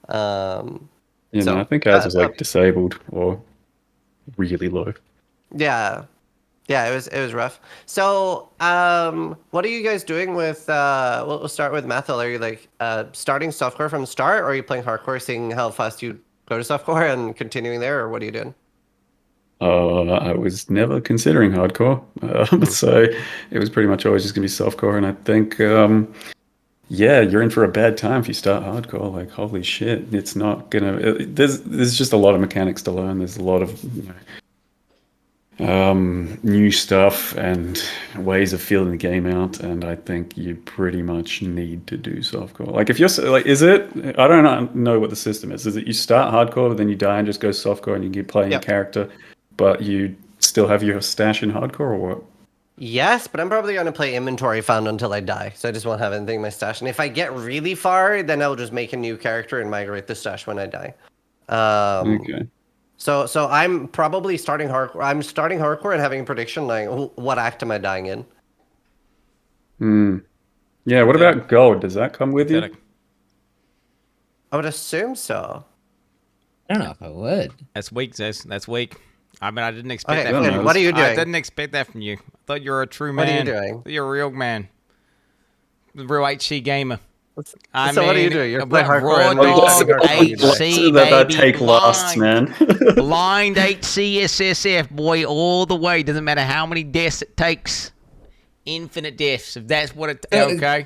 I think ours was like disabled or really low. Yeah, it was rough. So what are you guys doing with we'll start with Mathil. Are you like starting softcore from the start, or are you playing hardcore, seeing how fast you go to softcore and continuing there, or what are you doing? I was never considering hardcore, so it was pretty much always just gonna be softcore, and I think you're in for a bad time if you start hardcore. Like, holy shit, it's not gonna. There's just a lot of mechanics to learn. There's a lot of new stuff and ways of feeling the game out, and I think you pretty much need to do softcore. Like, if you're like, is it? I don't know what the system is. Is it you start hardcore, but then you die and just go softcore, and you keep playing your character, but you still have your stash in hardcore, or what? Yes, but I'm probably going to play inventory found until I die. So I just won't have anything in my stash. And if I get really far, then I'll just make a new character and migrate the stash when I die. Okay. So I'm probably starting hardcore. I'm starting hardcore and having a prediction like, what act am I dying in? Yeah, what about gold? Does that come with you? I would assume so. I don't know if I would. That's weak, Zez. That's weak. I mean, I didn't expect that from you. What are you doing? I didn't expect that from you. I thought you were a true man. What are you doing? You're a real man. The real HC gamer. What are you doing? You're playing hardcore. HC, that take lasts, man. Blind HC SSF, boy, all the way. Doesn't matter how many deaths it takes. Infinite deaths, if that's what it... Okay.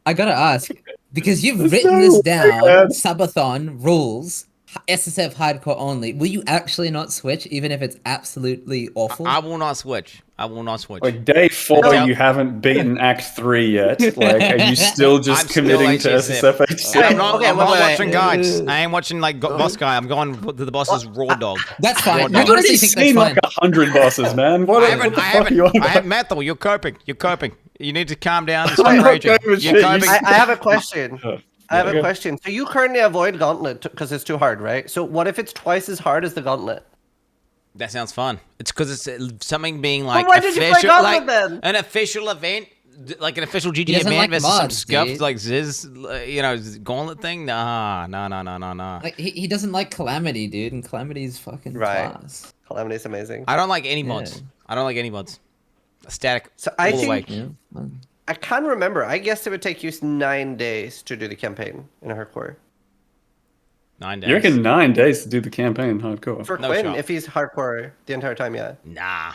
I gotta ask, Because you've written this down, subathon rules, SSF hardcore only. Will you actually not switch, even if it's absolutely awful? I will not switch. I will not switch. Like day 4, you haven't beaten Act 3 yet. Like, are you still just committing to SSF HC? I'm not watching guides. I ain't watching like boss guy. I'm going to the boss's raw dog. That's fine. You've already seen like 100 bosses, man. What the fuck are you on about? I haven't met them. You're coping. You're coping. You need to calm down and stop raging. You're coping. I have a question. I have a question. So you currently avoid Gauntlet because it's too hard, right? So what if it's twice as hard as the Gauntlet? That sounds fun. It's because it's something being like why did you play Gauntlet like then? an official event, like an official GG event like versus some mods, scuffed dude. like Ziz, Gauntlet thing. Nah. Like he doesn't like Calamity, dude, and Calamity's fucking class. Calamity's amazing. I don't like any mods. I don't like any mods. Static. So I all the way. think I can't remember. I guess it would take you 9 days to do the campaign in hardcore. 9 days. You reckon 9 days to do the campaign hardcore? For Quinn, if he's hardcore the entire time, yeah. Nah.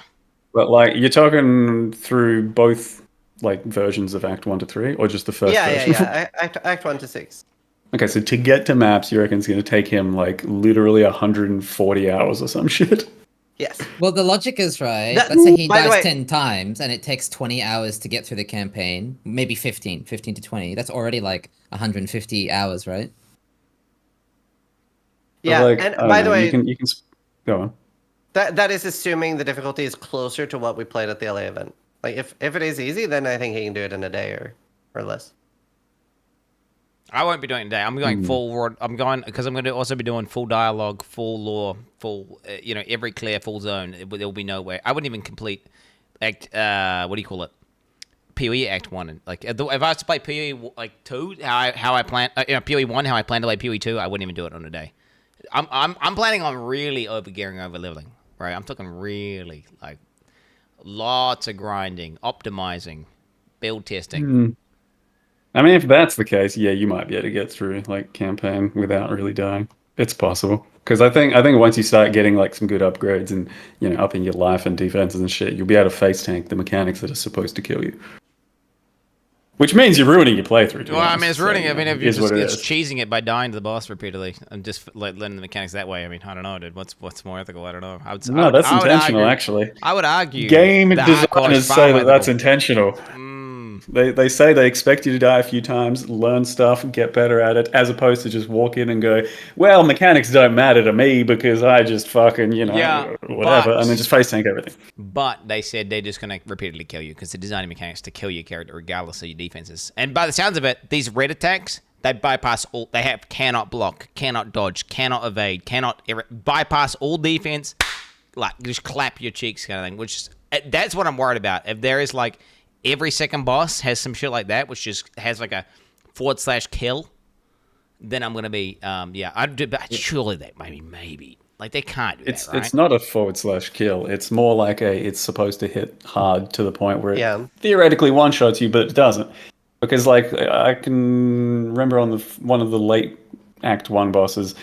But like, you're talking through both like versions of Act 1 to 3, or just the first version? Yeah. Act 1 to 6. Okay, so to get to maps, you reckon it's going to take him like literally 140 hours or some shit? Yes. Well, the logic is right. Let's say he dies 10 times and it takes 20 hours to get through the campaign. Maybe 15 to 20. That's already like 150 hours, right? Yeah, like, and by the way, you can go on. That is assuming the difficulty is closer to what we played at the LA event. Like if it is easy, then I think he can do it in a day or less. I won't be doing it today. I'm going full. I'm going because I'm going to also be doing full dialogue, full lore, full. Every clear, full zone. There'll be no way. I wouldn't even complete Act. What do you call it? PoE Act 1. Like if I was to play PoE like 2, how I plan. PoE 1, how I plan to play PoE 2, I wouldn't even do it on a day. I'm planning on really over gearing, over leveling. Right. I'm talking really like lots of grinding, optimizing, build testing. I mean, if that's the case, yeah, you might be able to get through like campaign without really dying. It's possible, because I think once you start getting like some good upgrades and upping your life and defenses and shit, you'll be able to face tank the mechanics that are supposed to kill you. Which means you're ruining your playthrough. Well, I mean, it's ruining. I mean, if you're just cheesing it by dying to the boss repeatedly and just like learning the mechanics that way. I mean, I don't know, dude. What's more ethical? I don't know. That's intentional, actually. I would argue. Game designers say that's intentional. They say they expect you to die a few times, learn stuff, get better at it, as opposed to just walk in and go, well, mechanics don't matter to me because I just fucking, whatever, and then just face tank everything. But they said they're just going to repeatedly kill you because they're designing mechanics to kill your character regardless of your defenses. And by the sounds of it, these red attacks, they bypass all, cannot block, cannot dodge, cannot evade, bypass all defense, like just clap your cheeks kind of thing, which is, that's what I'm worried about. If there is like, every second boss has some shit like that, which just has like a /kill. Then I'm gonna be, I'd do, but surely that maybe like they can't do that, right? It's not a /kill. It's more like it's supposed to hit hard to the point where it theoretically one shots you, but it doesn't. Because like I can remember on one of the late Act 1 bosses,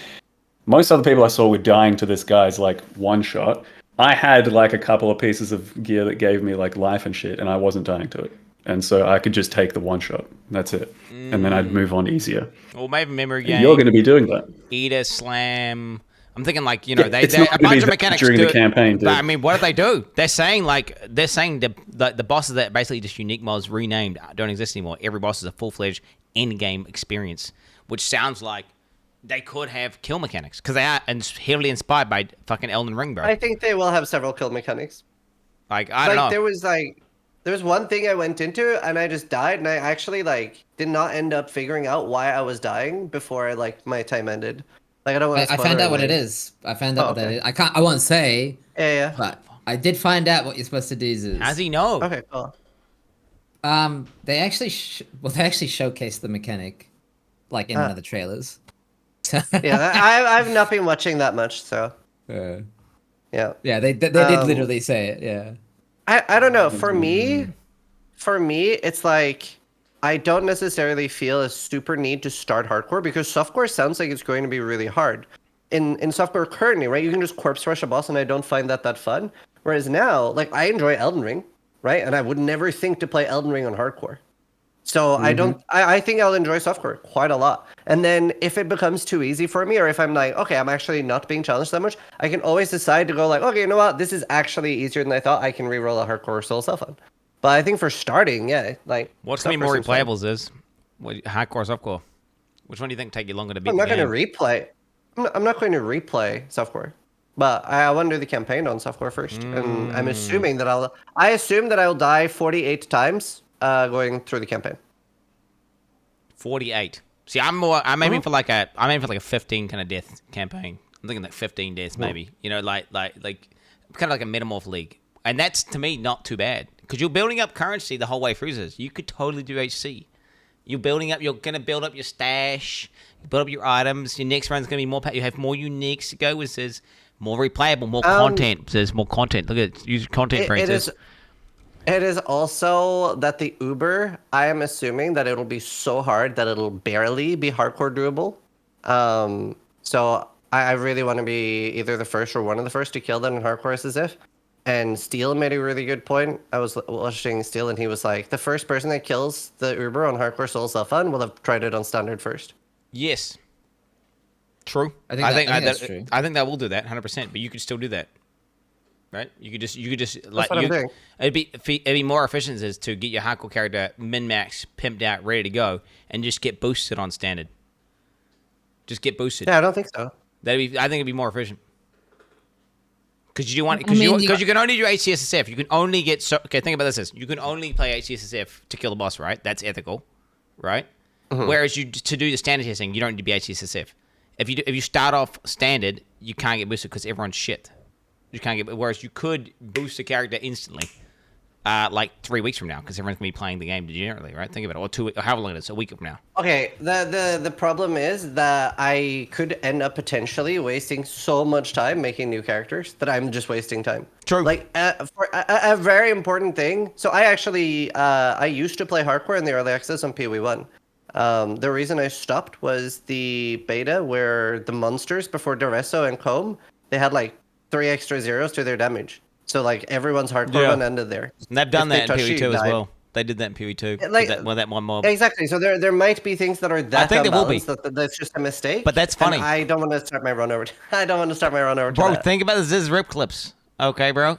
most other people I saw were dying to this guy's like one shot. I had like a couple of pieces of gear that gave me like life and shit, and I wasn't dying to it. And so I could just take the one shot. That's it. And then I'd move on easier. Or maybe memory game. You're going to be doing that. Eater, slam. I'm thinking like, they it's not a bunch of mechanics during the campaign, dude. But I mean, what do they do? They're saying the bosses that basically just unique mods renamed don't exist anymore. Every boss is a full-fledged in-game experience, which sounds like they could have kill mechanics because they are heavily inspired by fucking Elden Ring, bro. I think they will have several kill mechanics. Like I don't know. There was one thing I went into and I just died, and I actually did not end up figuring out why I was dying before my time ended. Like I don't want to. I found out what it is. I found out what that is. I won't say. Yeah. But I did find out what you're supposed to do. Is how's he know? Okay, cool. They actually showcased the mechanic, like in one of the trailers. Yeah, I've not been watching that much, so. Yeah. Yeah, they did literally say it. Yeah. I don't know. For me, it's like I don't necessarily feel a super need to start hardcore because softcore sounds like it's going to be really hard. In softcore currently, right? You can just corpse rush a boss, and I don't find that fun. Whereas now, I enjoy Elden Ring, right? And I would never think to play Elden Ring on hardcore. So I think I'll enjoy softcore quite a lot. And then if it becomes too easy for me, or if I'm like, okay, I'm actually not being challenged that much, I can always decide to go like, okay, you know what? This is actually easier than I thought. I can re-roll a hardcore soul self on. But I think for starting, yeah, like what's gonna be more replayables is hardcore, softcore. Which one do you think take you longer to beat? I'm not going to replay. I'm not going to replay softcore. But I want to do the campaign on softcore first, and I'm assuming that I assume that I'll die 48 times going through the campaign. 48. See, I'm aiming for like a 15 kind of death campaign. I'm thinking like 15 deaths maybe. You know, like kind of like a metamorph league, and that's to me not too bad because you're building up currency the whole way through this. You could totally do HC. You're gonna build up your stash, you build up your items. Your next run's gonna be more. You have more uniques to go with. There's more replayable, more content. There's more content. Look at it. Use content prices. It is also that the Uber, I am assuming that it'll be so hard that it'll barely be hardcore doable. So I really want to be either the first or one of the first to kill them in hardcore as if. And Steel made a really good point. I was watching Steel and he was like, the first person that kills the Uber on hardcore Soul Self-Fun will have tried it on standard first. Yes. True. I think that's true. I think that will do that 100%, but you could still do that. Right? You could just like what I'm doing. It'd be more efficient is to get your hardcore character min-max, pimped out, ready to go, and just get boosted on standard. Just get boosted. Yeah, I don't think so. I think it'd be more efficient. Because you can only do HCSSF. You can only get okay. Think about this: you can only play HCSSF to kill the boss, right? That's ethical, right? Mm-hmm. Whereas to do the standard testing, you don't need to be HCSSF. If you start off standard, you can't get boosted because everyone's shit. You can't get. Whereas you could boost the character instantly, like 3 weeks from now, because everyone's gonna be playing the game degenerately, right? Think about it, or 2 weeks, or however long it is, a week from now. Okay, the problem is that I could end up potentially wasting so much time making new characters that I'm just wasting time. True. Like for a very important thing. So I actually I used to play hardcore in the early access on PoE1. The reason I stopped was the beta where the monsters before Doresso and Comb, they had like 3 extra zeros to their damage. So like everyone's hardcore run ended there. And they've done that in PoE2 as well. They did that in PoE2. Like that one mob. Exactly. So there might be things that are that I think there will be. That's just a mistake. But that's funny. And I don't want to start my run over. Bro, think about the Ziz rip clips. Okay, bro.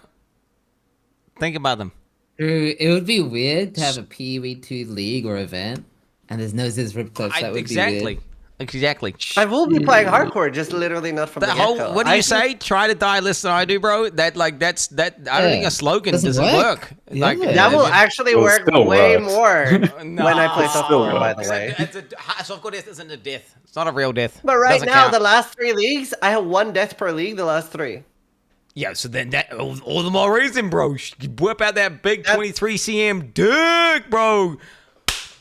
Think about them. It would be weird to have a PoE2 league or event, and there's no Ziz rip clips. That would be weird. Exactly. I will be playing hardcore, just literally not from the get-go. What do you say? Try to die less than I do, bro. That. I don't think a slogan doesn't work. Yeah. Like that will actually work way more when I play softcore. By the way, softcore death isn't a death. It's not a real death. But right now, the last 3 leagues, I have 1 death per league. The last 3. Yeah, so then that all the more reason, bro. You whip out that big 23 cm dick, bro.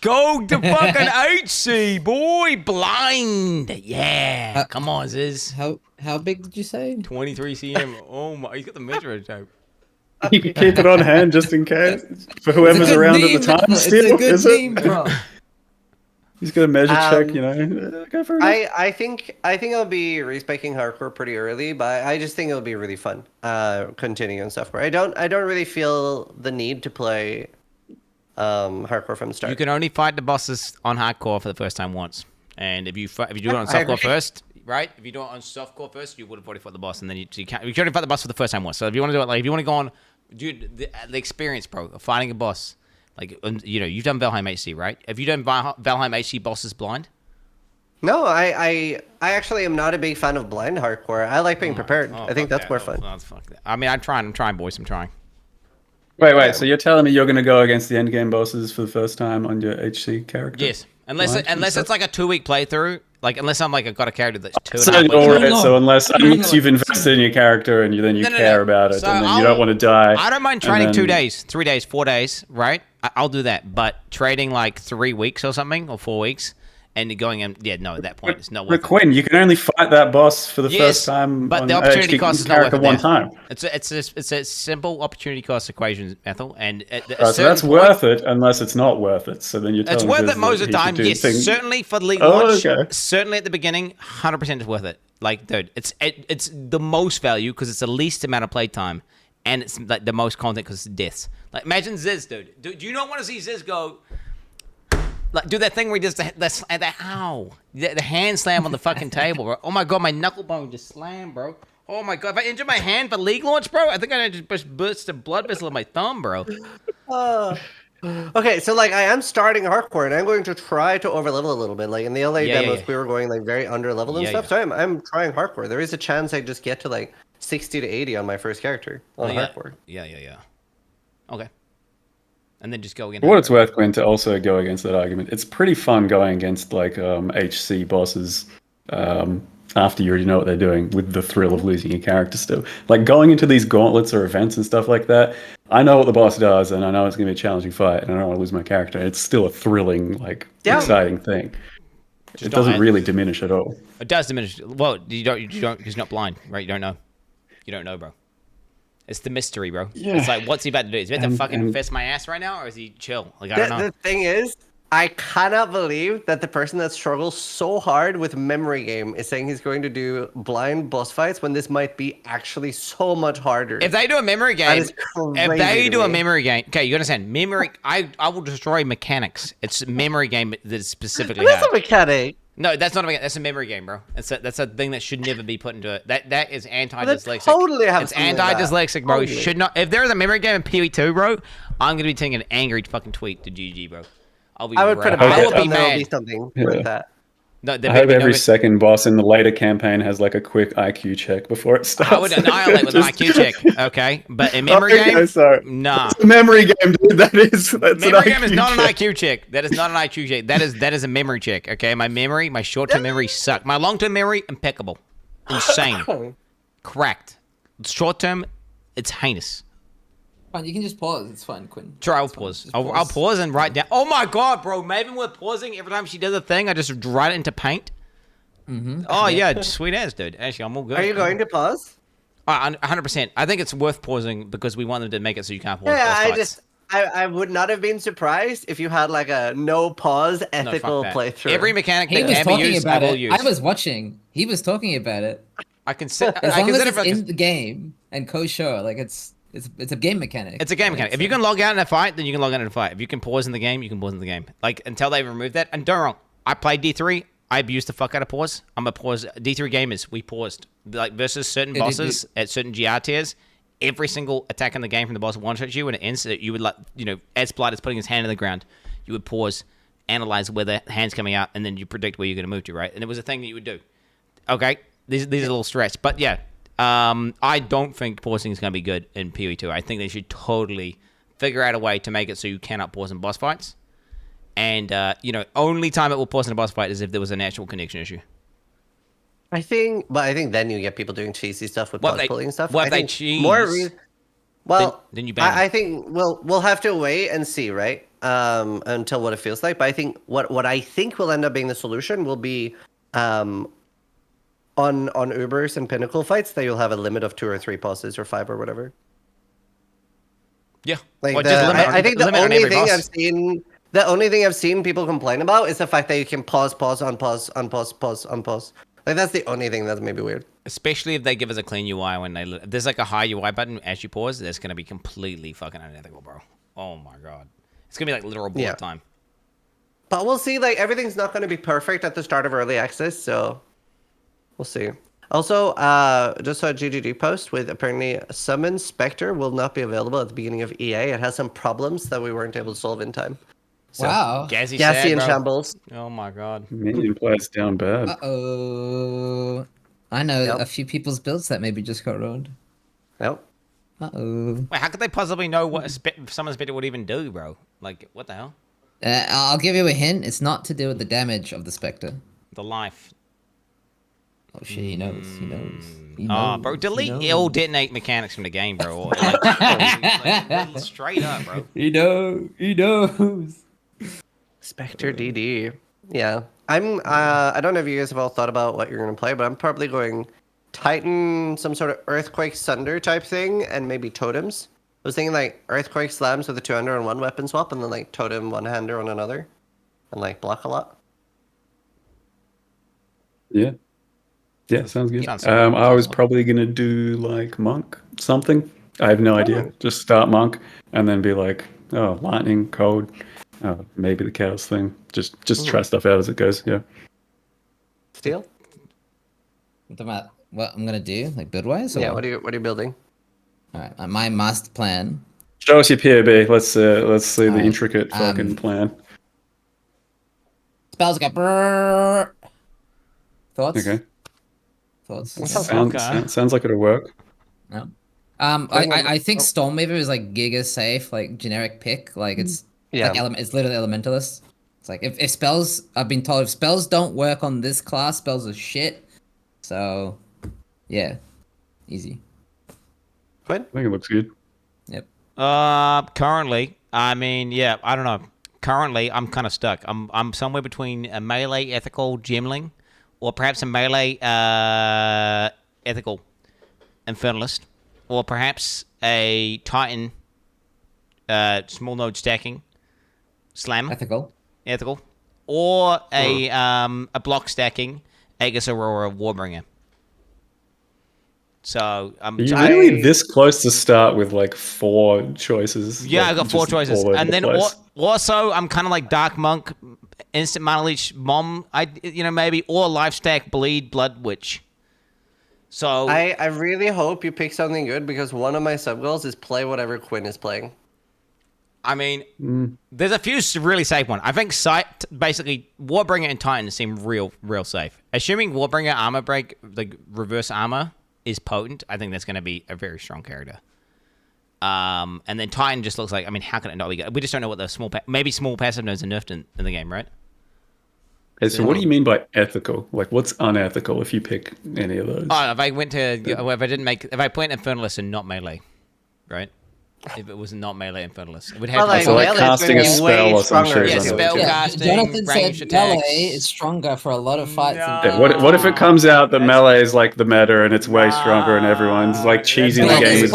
Go to fucking HC, boy. Blind. Yeah. Come on, Ziz. How big did you say? 23 cm. Oh my, he's got the measure tape. You can keep it on hand just in case for whoever's around at the time. Still, is it? Bro. He's got a measure check, you know. Go for it. I think I'll be respeccing hardcore pretty early, but I just think it'll be really fun. Continuing stuff where I don't really feel the need to play hardcore from the start. You can only fight the bosses on hardcore for the first time once, and if you do it on softcore first, right? If you do it on softcore first, you would have already fought the boss, and then you can't. You can only fight the boss for the first time once. So if you want to do it, like if you want to go on, dude, the experience, bro, of fighting a boss, like you know, you've done Valheim HC, right? Have you done Valheim HC bosses blind? No, I actually am not a big fan of blind hardcore. I like being prepared. I think that's more fun. Fuck that. I mean, I'm trying, boys. I'm trying. Wait, so you're telling me you're going to go against the endgame bosses for the first time on your HC character? Yes, unless it's like a 2-week playthrough, like unless I'm like I've got a character that's 2.5 weeks. So unless you've invested in your character and then you care about it, so and then you don't want to die. I don't mind training 2 days, 3 days, 4 days, right? I'll do that, but trading like 3 weeks or something or 4 weeks. And going in, at that point, it's not worth it. But Quinn, you can only fight that boss for the first time. But the opportunity cost is not worth it. One time. It's a simple opportunity cost equation, Ethel, and so that's worth it, unless it's not worth it. So then you're telling me it's worth it most of the time. Yes, certainly for the league launch. Certainly at the beginning, 100% is worth it. Like, dude, it's the most value because it's the least amount of play time, and it's like the most content because it's deaths. Like, imagine Ziz, dude. Do you not want to see Ziz go? Like, do that thing where he does the hand slam on the fucking table, bro. Oh my god, my knuckle bone just slammed, bro. Oh my god, if I injured my hand for league launch, bro, I think I just burst a blood vessel in my thumb, bro. Okay, so like I am starting hardcore and I'm going to try to overlevel a little bit. Like in the LA demos, we were going like very under level and stuff. So I'm trying hardcore. There is a chance I just get to like 60 to 80 on my first character on hardcore. Yeah. Okay. And then just go again. For what it's worth, Quinn, to also go against that argument, it's pretty fun going against like HC bosses after you already know what they're doing, with the thrill of losing your character still. Like going into these gauntlets or events and stuff like that, I know what the boss does and I know it's going to be a challenging fight and I don't want to lose my character. It's still a thrilling, like, exciting thing. It doesn't really diminish at all. It does diminish. Well, you don't, because you're not blind, right? You don't know. You don't know, bro. It's the mystery, bro. Yeah. It's like, what's he about to do? Is he about to fucking fist my ass right now, or is he chill? Like, I don't know. The thing is, I cannot believe that the person that struggles so hard with memory game is saying he's going to do blind boss fights when this might be actually so much harder. If they do a memory game, okay, you understand, memory, I will destroy mechanics. It's a memory game that is specifically That's a mechanic. No, that's not a mechanic. That's a memory game, bro. That's a thing that should never be put into it. That is anti-dyslexic. Totally have it's anti-dyslexic, bro. Totally. Should not. If there is a memory game in PoE2, bro, I'm gonna be taking an angry fucking tweet to GG, bro. I would put a bet I will be there will mad. be something like that. No, I hope every second boss in the later campaign has like a quick IQ check before it starts. I would annihilate with an IQ check, okay? But in memory game, nah. It's a memory game, dude. That's memory game is not an IQ check. That is not an IQ check. That is a memory check, okay? My short-term memory suck. My long-term memory, impeccable. Insane. Correct. Short-term, it's heinous. Fine, you can just pause. It's fine, Quinn. Sure, I'll pause. I'll pause and write down. Oh my god, bro. Maven with pausing every time she does a thing, I just write it into paint. Oh yeah, sweet ass, dude. Actually, I'm all good. Are you going to pause? 100%. I think it's worth pausing because we want them to make it so you can't pause. Yeah, I would not have been surprised if you had like a no pause ethical playthrough. Every mechanic He that was can be talking used, about I will it. use. I was watching. He was talking about it. I can sit. As I long as consider it's in the game and co-show, like it's a game mechanic. It's a game mechanic. If you can log out in a fight, then you can log out in a fight. If you can pause in the game, you can pause in the game. Like, until they remove that. And don't get me wrong, I played D3. I abused the fuck out of pause. I'm a pause. D3 gamers, we paused. Like, versus certain bosses at certain GR tiers, every single attack in the game from the boss one-shots you, and it ends, you would, like, you know, as Blight is putting his hand in the ground, you would pause, analyze where the hand's coming out, and then you predict where you're going to move to, right? And it was a thing that you would do. Okay? These are a little stretched. But, yeah. I don't think pausing is going to be good in PoE2. I think they should totally figure out a way to make it so you cannot pause in boss fights. And, you know, only time it will pause in a boss fight is if there was an actual connection issue. I think then you get people doing cheesy stuff with pause pulling and stuff. What if they cheese? Then you ban I think we'll have to wait and see, right? Until what it feels like. But I think what I think will end up being the solution will be on Ubers and Pinnacle fights that you'll have a limit of 2 or 3 pauses or 5 or whatever. Yeah. Like I think the only thing I've seen people complain about is the fact that you can pause, unpause. Like that's the only thing that's maybe weird. Especially if they give us a clean UI when if there's like a high UI button as you pause, that's gonna be completely fucking unethical, bro. Oh my god. It's gonna be like literal bullet time. But we'll see, like everything's not gonna be perfect at the start of early access, so we'll see. Also, just saw a GGG post with apparently Summon Spectre will not be available at the beginning of EA. It has some problems that we weren't able to solve in time. So, wow. Gassy in shambles. Oh my god. Minion players down bad. Uh-oh. I know a few people's builds that maybe just got ruined. Yep. Uh-oh. Wait, how could they possibly know what Summon Spectre would even do, bro? Like, what the hell? I'll give you a hint. It's not to do with the damage of the Spectre. The life. Oh shit, he knows. He knows. Oh, bro, delete all detonate mechanics from the game, bro. Like, straight up, bro. He knows. Spectre DD. Yeah. I don't know if you guys have all thought about what you're gonna play, but I'm probably going Titan, some sort of Earthquake Sunder type thing, and maybe Totems. I was thinking like Earthquake Slams with a 200 on one weapon swap, and then like Totem one-hander on another, and like block a lot. Yeah. Yeah, sounds good. I was probably gonna do like Monk something. I have no idea. Just start Monk and then be like, oh, lightning, cold, maybe the chaos thing. Just try stuff out as it goes. Yeah. Steel? What I'm gonna do, like build-wise? Yeah. Or? What are you building? All right, my master plan. Show us your POB. Let's see the Alright, intricate fucking plan. Spells got brrrr. Thoughts? Okay. Thoughts? Sounds like it'll work. No. I think Stormweaver is like giga safe, like generic pick. Like it's like it's literally elementalist. It's like if spells, I've been told if spells don't work on this class, spells are shit. So, yeah, easy. Quinn? I think it looks good. Yep. Currently, I mean, yeah, I don't know. Currently, I'm kind of stuck. I'm somewhere between a melee ethical gemling, or perhaps a melee ethical infernalist, or perhaps a Titan small node stacking slammer. Ethical. Or a block stacking Aegis Aurora Warbringer. So Are you really this close to start with like 4 choices? Yeah, like, I got 4 choices, all over and the then place? also I'm kind of like Dark Monk, Instant Mana Leech, Mom. Maybe or Life Stack Bleed Blood Witch. So I really hope you pick something good because one of my sub goals is play whatever Quinn is playing. I mean, there's a few really safe ones. I think basically Warbringer and Titan seem real safe. Assuming Warbringer armor break, like reverse armor, is potent, I think that's going to be a very strong character. And then Titan just looks like, I mean, how can it not be good? We just don't know what the maybe small passive nodes are nerfed in the game, right? Hey, so what do you mean by ethical? Like, what's unethical if you pick any of those? Oh, if I played Infernalist and not melee, right? If it was not melee Infernalist, it would have to be casting a spell or some shit. Yeah, spell casting. Jonathan range said attacks. melee is stronger for a lot of fights. Yeah, what if it comes out that melee is like the meta and it's way stronger and everyone's like cheesing the game with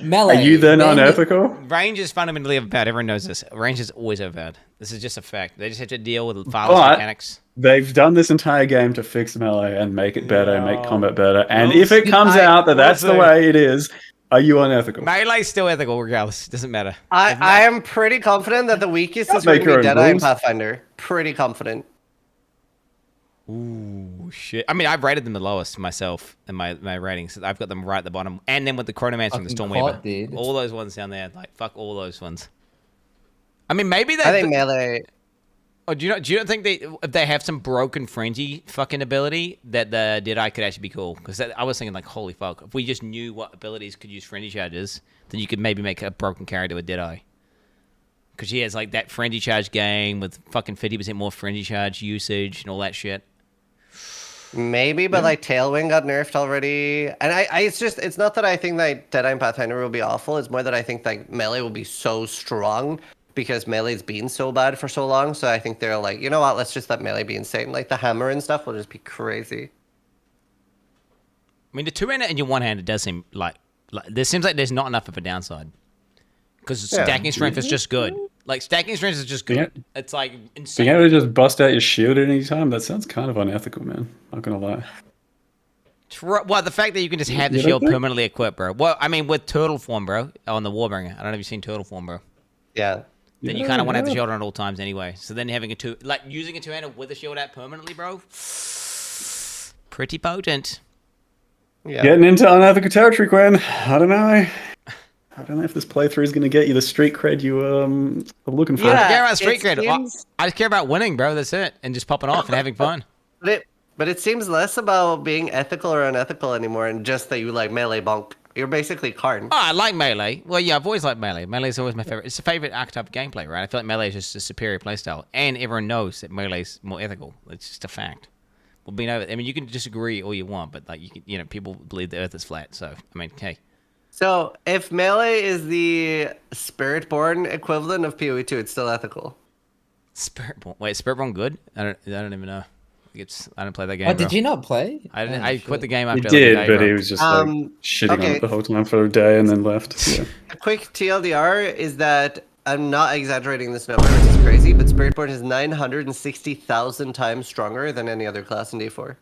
melee? Are you then unethical? Range is fundamentally overpowered. Everyone knows this. Range is always overpowered. This is just a fact. They just have to deal with far less mechanics. They've done this entire game to fix melee and make it better and make combat better. And if it comes out that that's the way it is, are you unethical? Melee's still ethical regardless. Doesn't matter. I am pretty confident that the weakest is going to be Deadeye and Pathfinder. Pretty confident. Ooh, shit. I mean, I've rated them the lowest myself in my ratings. I've got them right at the bottom. And then with the Chronomancer and the Stormweaver. All those ones down there. Like, fuck all those ones. I mean, maybe they... I think melee... Oh, do you not think if they have some broken frenzy fucking ability that the Deadeye could actually be cool? Because I was thinking like, holy fuck, if we just knew what abilities could use frenzy charges, then you could maybe make a broken character with Deadeye. Because she has like that frenzy charge game with fucking 50% more frenzy charge usage and all that shit. Maybe, but like Tailwind got nerfed already, and it's not that I think that Deadeye and Pathfinder will be awful. It's more that I think like melee will be so strong. Because melee's been so bad for so long, so I think they're like, you know what, let's just let melee be insane. Like, the hammer and stuff will just be crazy. I mean, the two-hander and your one-hander does seem like there seems like there's not enough of a downside. Because stacking strength is just good. Like, stacking strength is just good. It's like insane. Being able to just bust out your shield at any time, that sounds kind of unethical, man. Not gonna lie. Well, the fact that you can just have the shield permanently equipped, bro. Well, I mean, with turtle form, bro, on the Warbringer. I don't know if you've seen turtle form, bro. Yeah. Then you kind of want to have the shield on at all times anyway. So then having using a two-hander with the shield out permanently, bro, pretty potent. Yeah. Getting into unethical territory, Quinn. I don't know. I don't know if this playthrough is going to get you the street cred you are looking for. I don't care about street cred. I just care about winning, bro. That's it. And just popping off and having fun. But it seems less about being ethical or unethical anymore and just that you like melee bonk. You're basically Karn. Oh, I like melee. Well, yeah, I've always liked melee. Melee is always my favorite. It's a favorite archetype of gameplay, right? I feel like melee is just a superior playstyle. And everyone knows that melee is more ethical. It's just a fact. Well, I mean, you can disagree all you want, but like people believe the earth is flat. So, I mean, hey. So, if melee is the Spiritborn equivalent of PoE2, it's still ethical. Spiritborn? Wait, Spiritborn good? I don't even know. I didn't play that game. Oh, did you not play? I quit the game after. He did, but he was just like shitting on it the whole time for a day and then left. Yeah. A quick TLDR is that I'm not exaggerating this number, which is crazy, but Spiritborn is 960,000 times stronger than any other class in D4.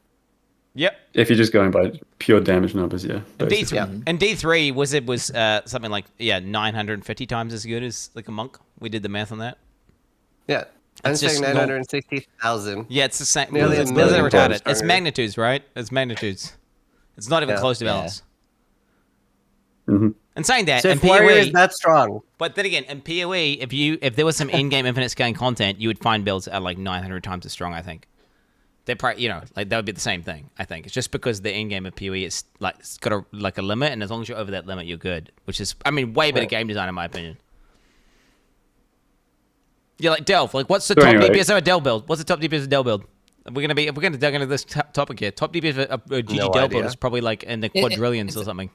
Yep. If you're just going by pure damage numbers, yeah. D3, and D3 was something like 950 times as good as like a monk. We did the math on that. Yeah. I'm It's saying just 960,000. Yeah, it's the same. Nearly It's a million retarded. times It's stronger. magnitudes, right? It's magnitudes. It's not even Yeah. close to Yeah. balance. Mm-hmm. And saying that, So in if Warrior is PoE, that strong. but then again, in PoE, if there was some in-game infinite scaling content, you would find builds that are like 900 times as strong. I think they're probably, like that would be the same thing. I think it's just because the in-game of PoE is like it's got a limit, and as long as you're over that limit, you're good. Which is, I mean, way better game design in my opinion. Yeah, like Delve. Like, what's the top DPS of a Delve build? What's the top DPS of a Delve build? If we're gonna dig into this topic here, top DPS of a GG Delve build is probably like in the quadrillions or something.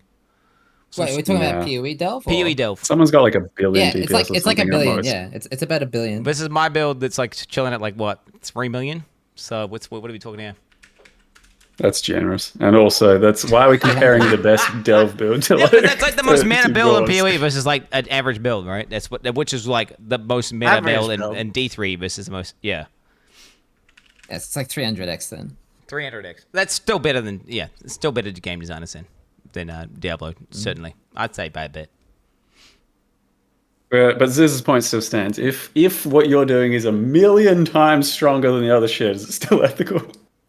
Wait, are we talking about PoE Delve? Or? PoE Delve. Someone's got like a billion Yeah, DPS it's like a billion. most. Yeah, it's about a billion. This is my build that's like chilling at like what 3 million. So what are we talking here? That's generous, and also that's why we're comparing the best Delve build to like. That's like the most mana to build in yours. PoE versus like an average build, right? That's which is like the most mana Average build build. in D3 versus the most. Yeah, Yes, it's like 300x then. 300x. That's still better than It's still better to game designers than Diablo. Certainly, I'd say by a bit. But Ziz's point still stands. If what you're doing is a million times stronger than the other shit, is it still ethical?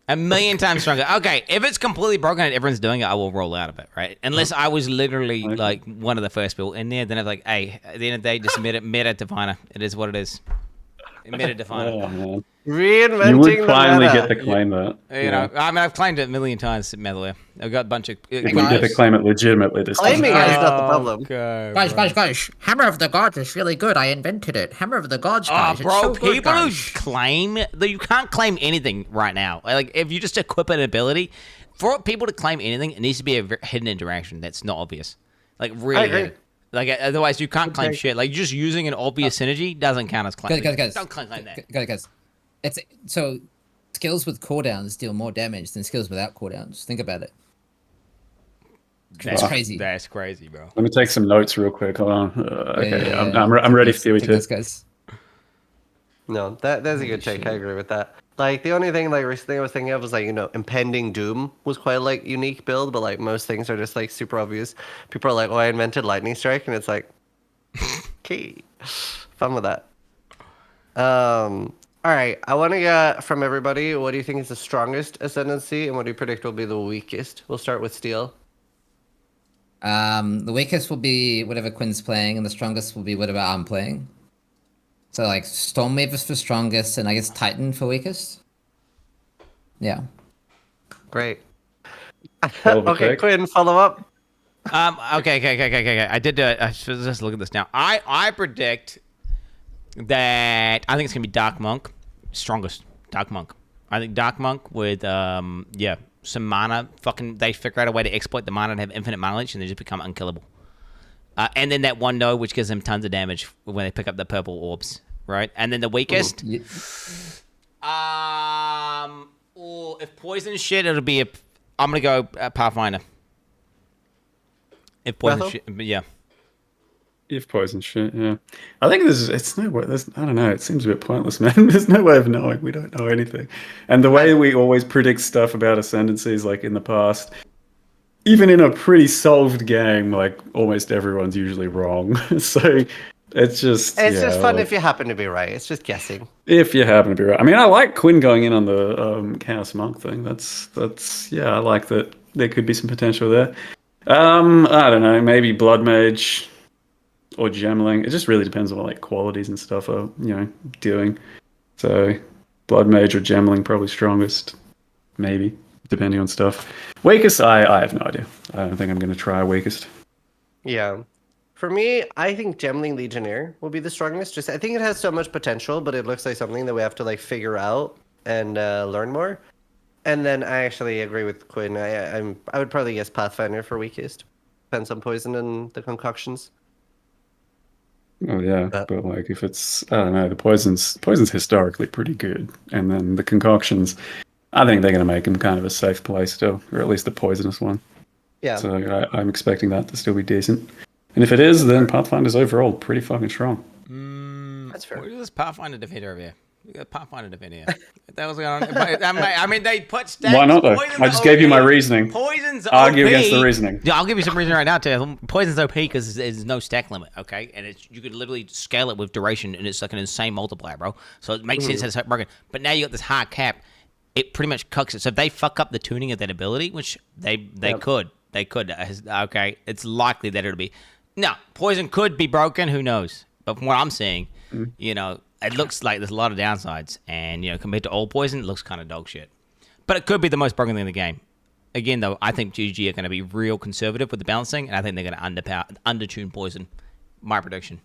A million times stronger. Okay, if it's completely broken and everyone's doing it, I will roll out of it, right? Unless I was literally like one of the first people in there, then I'm like, hey, at the end of the day, just meta definer. It is what it is. Meta definer. Oh, man. Reinventing You would finally the get meta. to claim that. You know, I mean, I've claimed it a million times, Metalware. I've got a bunch of. If we get to claim it legitimately this time. Claiming it is not the problem. Okay, Guys, Hammer of the Gods is really good. I invented it. Hammer of the Gods, guys. Oh, bro, it's so good, people who guys. claim that you can't claim anything right now. Like, if you just equip an ability, for people to claim anything, it needs to be a hidden interaction that's not obvious. Like, really hidden. Like, otherwise, you can't claim shit. Like, just using an obvious synergy doesn't count as claim. Guys, Don't claim that. Guys, it's so skills with cooldowns deal more damage than skills without cooldowns. Think about it. That's crazy. That's crazy, bro. Let me take some notes real quick. Hold on. Okay, Yeah. I'm ready for you too. Guys. No, that's a good take. I agree with that. Like the only thing like recently I was thinking of was like impending doom was quite like unique build, but like most things are just like super obvious. People are like, oh, I invented lightning strike, and it's like, okay, fun with that. All right, I want to get from everybody. What do you think is the strongest ascendancy, and what do you predict will be the weakest? We'll start with Steel. The weakest will be whatever Quin's playing, and the strongest will be whatever I'm playing. So like Stormwave is for strongest, and I guess Titan for weakest. Yeah. Great. Okay, Quin, follow up. Okay. I did. I should just look at this now. I predict that I think it's gonna be Dark Monk, strongest Dark Monk. I think Dark Monk with some mana. Fucking, they figure out a way to exploit the mana and have infinite mana leech, and they just become unkillable. And then that one node which gives them tons of damage when they pick up the purple orbs, right? And then the weakest, if poison shit, it'll be I'm gonna go Pathfinder. If poison shit, but yeah. If poison shit, yeah. I think it's no way. I don't know. It seems a bit pointless, man. There's no way of knowing. We don't know anything. And the way we always predict stuff about ascendancies, like in the past, even in a pretty solved game, like almost everyone's usually wrong. So it's just fun if you happen to be right. It's just guessing. If you happen to be right. I mean, I like Quin going in on the Chaos Monk thing. That's I like that. There could be some potential there. I don't know. Maybe Blood Mage. Or gemling. It just really depends on what like qualities and stuff are, doing. So Blood Mage or gemling probably strongest. Maybe. Depending on stuff. Weakest, I have no idea. I don't think I'm gonna try weakest. Yeah. For me, I think Gemling Legionnaire will be the strongest. I think it has so much potential, but it looks like something that we have to like figure out and learn more. And then I actually agree with Quin. I would probably guess Pathfinder for weakest. Depends on poison and the concoctions. Oh yeah, but like if it's I don't know, the poison's historically pretty good, and then the concoctions, I think they're going to make them kind of a safe play still, or at least the poisonous one. Yeah. So I'm expecting that to still be decent, and if it is, then Pathfinder's overall pretty fucking strong. That's fair. Where's this Pathfinder defeater over here? We got Pathfinder event here. That was going on. I mean, they put stats. Why not though? I just gave you my reasoning. Poison's Argue OP. against the reasoning. Yeah, I'll give you some reasoning right now too. Poison's OP because there's no stack limit. Okay, and you could literally scale it with duration, and it's like an insane multiplier, bro. So it makes sense that it's broken. But now you got this hard cap. It pretty much cucks it. So if they fuck up the tuning of that ability, which they could. Okay, it's likely that it'll be. No, poison could be broken. Who knows? But from what I'm seeing, you know, it looks like there's a lot of downsides, and you know, compared to old poison, it looks kind of dog shit. But it could be the most broken thing in the game. Again, though, I think GG are going to be real conservative with the balancing, and I think they're going to undertune poison. My prediction.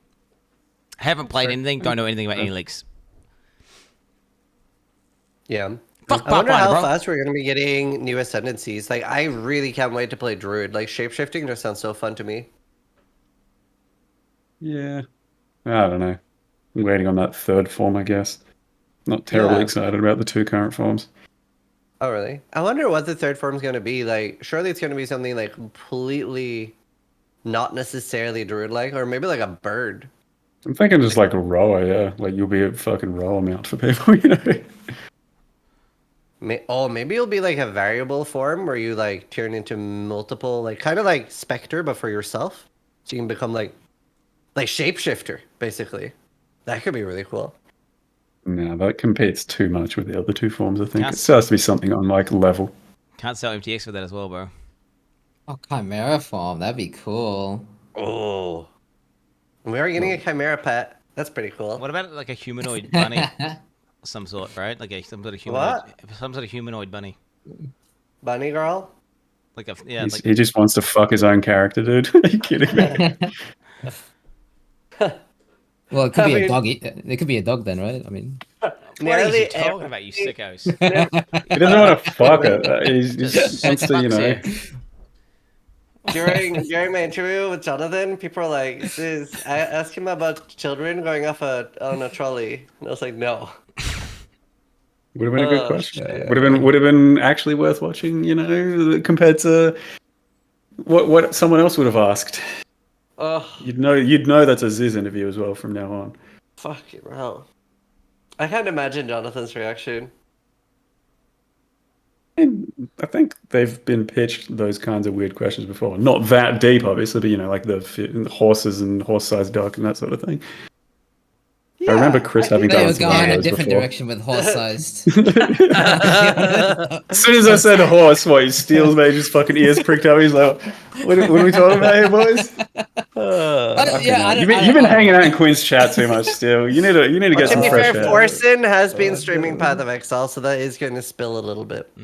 I haven't played anything. Don't know anything about any leaks. Yeah. Fuck I wonder how bro. fast we're going to be getting new ascendancies. Like, I really can't wait to play Druid. Like, shapeshifting just sounds so fun to me. Yeah. I don't know. I'm waiting on that third form, I guess. Not terribly excited about the two current forms. Oh, really? I wonder what the third form's going to be. Like, surely it's going to be something, like, completely not necessarily Druid-like, or maybe, like, a bird. I'm thinking just like a rower, yeah. Like, you'll be a fucking rower mount for people, you know? Maybe it'll be, like, a variable form where you, like, turn into multiple, like, kind of like Spectre, but for yourself. So you can become, like shapeshifter, basically. That could be really cool. No, that competes too much with the other two forms, I think. It has to be something on, like, level. Can't sell MTX for that as well, bro. Oh, Chimera form. That'd be cool. Oh. We are getting a Chimera pet. That's pretty cool. What about like a humanoid bunny? Some sort, right? Like some sort of humanoid. Some sort of humanoid bunny. Bunny girl? Like a yeah. He just wants to fuck his own character, dude. Are you kidding me? Well, it could be a dog. It could be a dog then, right? I mean, what are you talking about, you sickos? He doesn't want to fuck it. He just wants to, you know. During my interview with Jonathan, people were like, I asked him about children going off on a trolley. And I was like, no. Would have been a good question. Would have been actually worth watching, you know, compared to what someone else would have asked. You'd know that's a Ziz interview as well from now on. Fucking hell. I can't imagine Jonathan's reaction. I think they've been pitched those kinds of weird questions before. Not that deep, obviously, but you know, like the horses and horse-sized duck and that sort of thing. Yeah, I remember Chris having done it going in a different direction with horse-sized. As soon as I said horse, his Steel's made his fucking ears pricked up. He's like, "What are we talking about here, boys?" You've been hanging out in Queen's chat too much, Steel. You need to get some fresh air. Forsen has been streaming Path of Exile, so that is going to spill a little bit.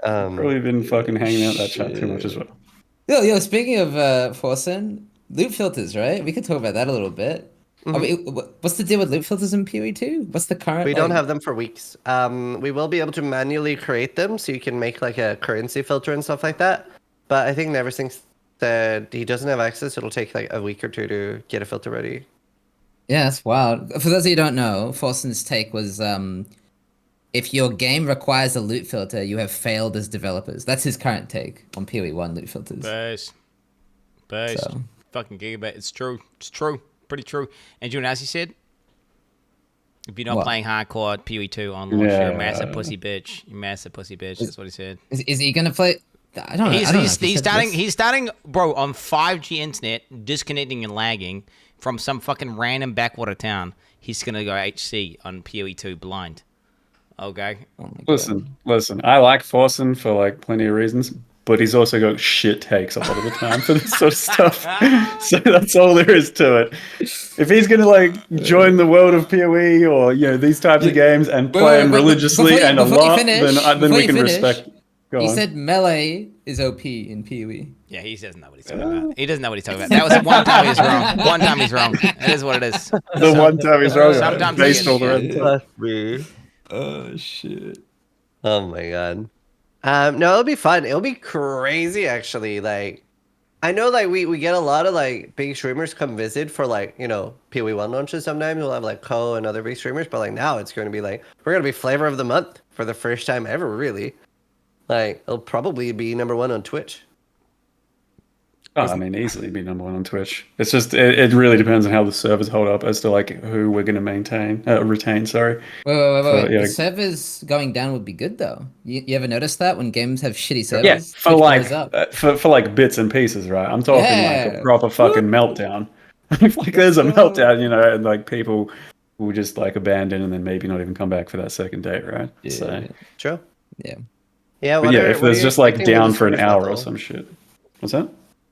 Probably been fucking hanging out that chat too much as well. Yo, speaking of Forsen, loop filters, right? We could talk about that a little bit. I mean, what's the deal with loop filters in PoE 2? What's the current? We don't have them for weeks. We will be able to manually create them, so you can make like a currency filter and stuff like that. But I think Neversink said he doesn't have access. It'll take like a week or two to get a filter ready. Yeah, that's wild. For those of you who don't know, Forsen's take was, if your game requires a loot filter, you have failed as developers. That's his current take on PoE 1 loot filters. Based. So. Fucking gigabit. It's true. It's true. Pretty true. And you know, as he said, if you're not playing hardcore PoE 2 on launch, you're a massive pussy bitch. You massive pussy bitch. That's what he said. Is he gonna play? I don't know. He's starting, bro, on 5G internet, disconnecting and lagging from some fucking random backwater town. He's gonna go HC on PoE 2 blind. Okay. Oh listen. I like Forsen for like plenty of reasons. But he's also got shit takes a lot of the time for this sort of stuff. So that's all there is to it. If he's going to like join the world of PoE or, you know, these types of games and play them religiously and a lot, then we can respect. He said melee is OP in PoE. Yeah, he doesn't know what he's talking about. He doesn't know what he's talking about. That was one time he was wrong. One time he's wrong. It is what it is. The one time he's wrong. Sometimes based all the rest. Oh, shit. Oh, my God. No, it'll be fun. It'll be crazy, actually. Like, I know, like, we get a lot of, like, big streamers come visit for, like, you know, PoE 1 launches sometimes. We'll have, like, Ko and other big streamers. But, like, now it's going to be, like, we're going to be flavor of the month for the first time ever, really. Like, it'll probably be #1 on Twitch. Oh, I mean, easily be number 1 on Twitch. It's just it really depends on how the servers hold up as to like who we're going to retain. Sorry. Wait. The servers going down would be good though. You ever notice that when games have shitty servers? Yeah, for Twitch like blows up. for like bits and pieces, right? I'm talking like a proper fucking meltdown. Like there's a meltdown, you know, and like people will just like abandon and then maybe not even come back for that second date, right? Yeah. So True. Yeah. Yeah. But yeah, if there's just like down for an hour or some shit. What's that?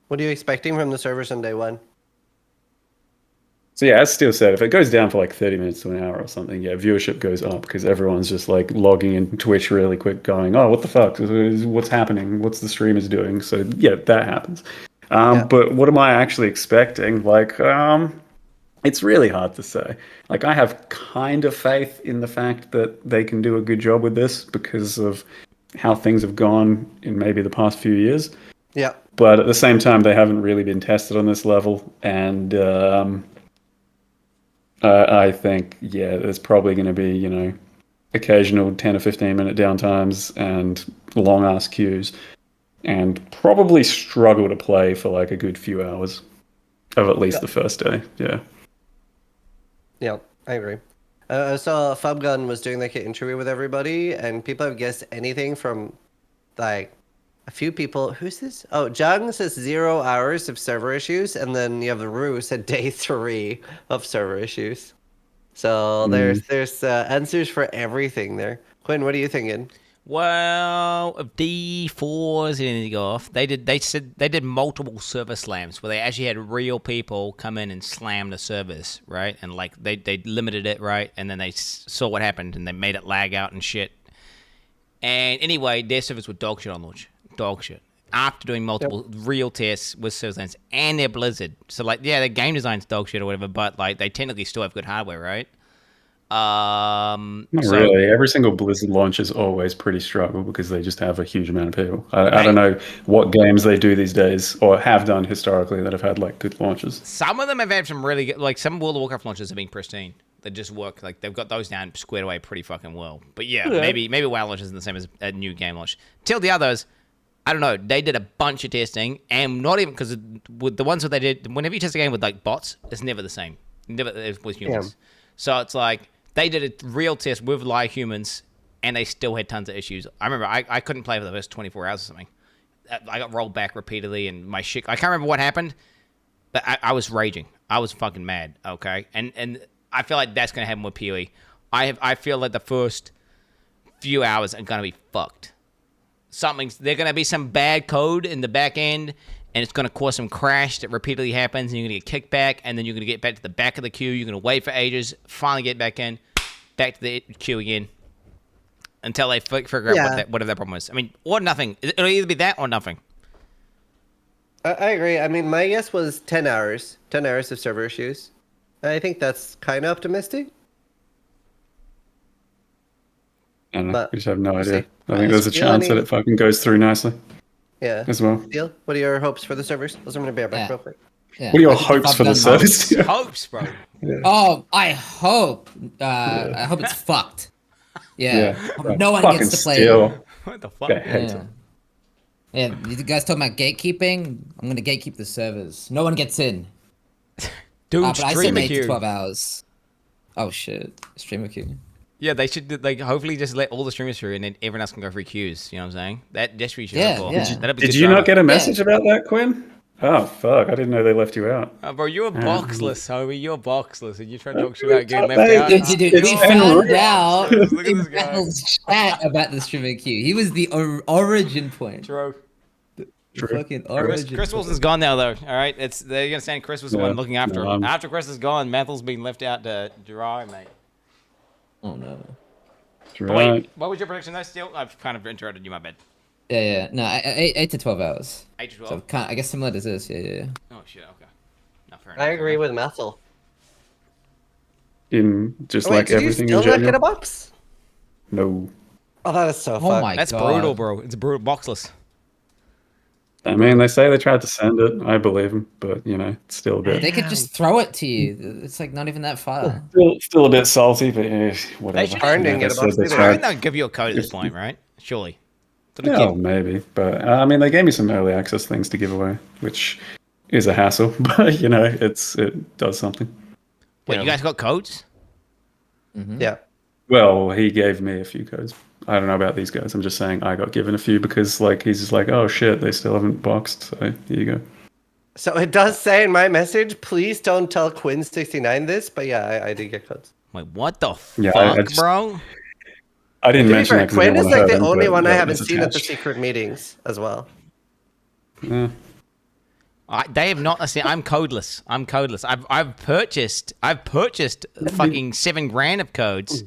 What are you expecting from the servers on day 1? So yeah, as Steele said, if it goes down for like 30 minutes to an hour or something, yeah, viewership goes up because everyone's just like logging in Twitch really quick going, oh, what the fuck? What's happening? What's the streamers doing? So yeah, that happens. But what am I actually expecting? Like, it's really hard to say. Like, I have kind of faith in the fact that they can do a good job with this because of how things have gone in maybe the past few years. Yeah. But at the same time, they haven't really been tested on this level. And I think, yeah, there's probably going to be, you know, occasional 10 or 15 minute downtimes and long ass queues. And probably struggle to play for like a good few hours of at least the first day. Yeah. Yeah, I agree. I saw Fubgun was doing like an interview with everybody, and people have guessed anything from like a few people. Who's this? Oh, Jung says 0 hours of server issues, and then you have the Rue said day 3 of server issues. So there's answers for everything there. Quinn, what are you thinking? Well, if D4 is anything to go off, they did multiple server slams where they actually had real people come in and slam the servers, right? And like they limited it, right? And then they saw what happened and they made it lag out and shit. And anyway, their servers were dog shit on launch. Dog shit. After doing multiple real tests with server slams and their Blizzard. So like, yeah, their game design's dog shit or whatever, but like they technically still have good hardware, right? Not really. Every single Blizzard launch is always pretty struggle because they just have a huge amount of people. I don't know what games they do these days or have done historically that have had like good launches. Some of them have had some really good, like some World of Warcraft launches have been pristine. They just work, like they've got those down squared away pretty fucking well. But yeah, maybe WoW launch isn't the same as a new game launch. Till the others, I don't know, they did a bunch of testing and not even because with the ones that they did, whenever you test a game with like bots, it's never the same. Never with humans. So it's like, they did a real test with live humans, and they still had tons of issues. I remember I couldn't play for the first 24 hours or something. I got rolled back repeatedly, and my shit... I can't remember what happened, but I was raging. I was fucking mad, okay? And I feel like that's going to happen with PoE. I feel like the first few hours are going to be fucked. They're going to be some bad code in the back end, and it's going to cause some crash that repeatedly happens, and you're going to get kicked back, and then you're going to get back to the back of the queue. You're going to wait for ages, finally get back in, back to the queue again, until they figure out whatever that problem is. I mean, or nothing. It'll either be that or nothing. I agree. I mean, my guess was 10 hours. 10 hours of server issues. I think that's kind of optimistic. I don't know. We just have no idea. I think there's a chance that it fucking goes through nicely. Yeah. As well. Steele, what are your hopes for the servers? Those are going to be back real quick. Yeah. What are your hopes for the service? Hopes, bro. Yeah. Oh, I hope it's fucked. Yeah. No one gets to play. What the fuck? Yeah, you guys talking about gatekeeping? I'm gonna gatekeep the servers. No one gets in. Dude, but I said 8 queue. to 12 hours. Oh shit, streamer queue. Yeah, they should like hopefully just let all the streamers through, and then everyone else can go free queues. You know what I'm saying? That's what you should Yeah, go for. yeah. Did you not get a message about that, Quinn? Oh fuck! I didn't know they left you out. Bro, you're boxless, homie. You're boxless, and you're trying to talk shit about getting left out. Dude, we found out in Battle's chat about the streamer queue. He was the origin point. True. Fucking origin. Chris Wilson's gone now, though. All right, they're gonna stand. Chris was the one looking after him. After Chris is gone, Methel's being left out to dry, mate. Oh no. Wait, what was your prediction though? Still, I've kind of interrupted you. My bad. Yeah. No, 8 to 12 hours. 8 to 12. So I guess similar to this. Yeah. Oh shit. Okay. No, fair enough. I agree with Methel. In just like everything in general. Did you still not get a box? No. Oh, that is so fucked. My That's God. brutal, bro. It's brutal. Boxless. I mean, they say they tried to send it. I believe them, but you know, it's still a bit. They could just throw it to you. It's like not even that far. Still a bit salty, but whatever. They should get a box either. I think they'll give you a code at this point, right? Surely. Yeah, maybe. But I mean, they gave me some early access things to give away, which is a hassle. But you know, it does something. Wait, you guys got codes? Yeah. Well, he gave me a few codes. I don't know about these guys. I'm just saying I got given a few because like he's just like, oh shit, they still haven't boxed. So here you go. So it does say in my message, please don't tell Quin69 this, but yeah, I did get codes. Wait, what the Yeah, fuck, bro? I didn't To be mention fair, that because I Quinn didn't is want to like hurt the him, only but one I yeah, haven't it's seen at the attached. secret meetings as well. Yeah. They have not. See, I'm codeless. I've purchased fucking $7,000 of codes,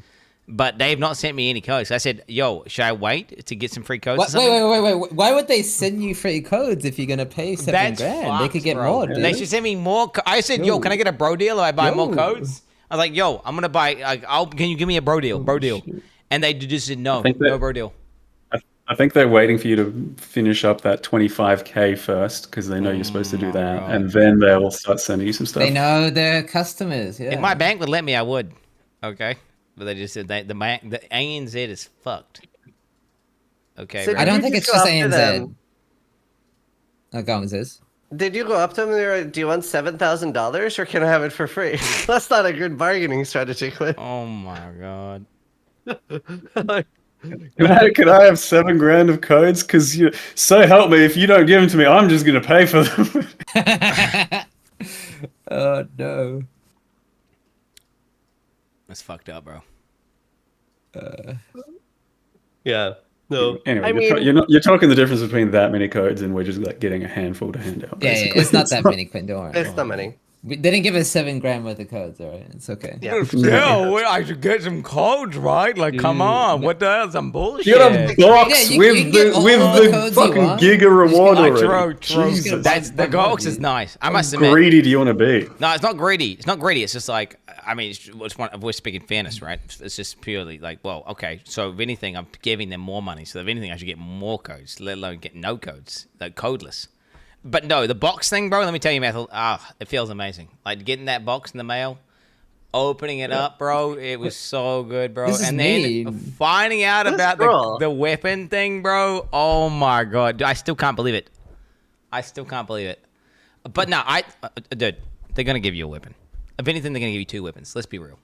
but they have not sent me any codes. I said, "Yo, should I wait to get some free codes?" or something? Wait. Why would they send you free codes if you're gonna pay $7,000? They could get more, dude. They should send me more. I said, "Yo, can I get a bro deal? Or I buy more codes?" I was like, "Yo, I'm gonna buy. Can you give me a bro deal? And they just said, "No, no bro deal." I think they're waiting for you to finish up that 25K first because they know you're supposed to do that, and then they'll start sending you some stuff. They know their customers. Yeah. If my bank would let me, I would. Okay, but they just said the ANZ is fucked. Okay, So I don't think it's just ANZ. them? Oh, go on, Ziz. Did you go up to them and they were like, do you want $7,000 or can I have it for free? That's not a good bargaining strategy, Quinn. Oh my god. Can I have $7,000 of codes? Because so help me, if you don't give them to me, I'm just gonna pay for them. Oh no. That's fucked up, bro. Yeah. No. Anyway, you're talking the difference between that many codes and we're just like getting a handful to hand out. Yeah, it's not that many, Quinn. Don't worry. It's not many. They didn't give us $7,000 worth of codes, all right? It's okay. Yeah. I should get some codes, right? Like, come on, what the hell? Some bullshit. You got a box with the fucking Giga reward already. True. Jesus. The box is nice. I must How admit. greedy do you want to be? No, it's not greedy. It's not greedy. It's just like, I mean, we're speaking fairness, right? It's just purely like, well, okay. So if anything, I'm giving them more money. So if anything, I should get more codes, let alone get no codes, like codeless. But no, the box thing, bro, let me tell you, Methel, it feels amazing. Like getting that box in the mail, opening it up, bro, it was so good, bro. And then finding out about the weapon thing, bro, oh my god. I still can't believe it. But no, dude, they're going to give you a weapon. If anything, they're going to give you 2 weapons. Let's be real.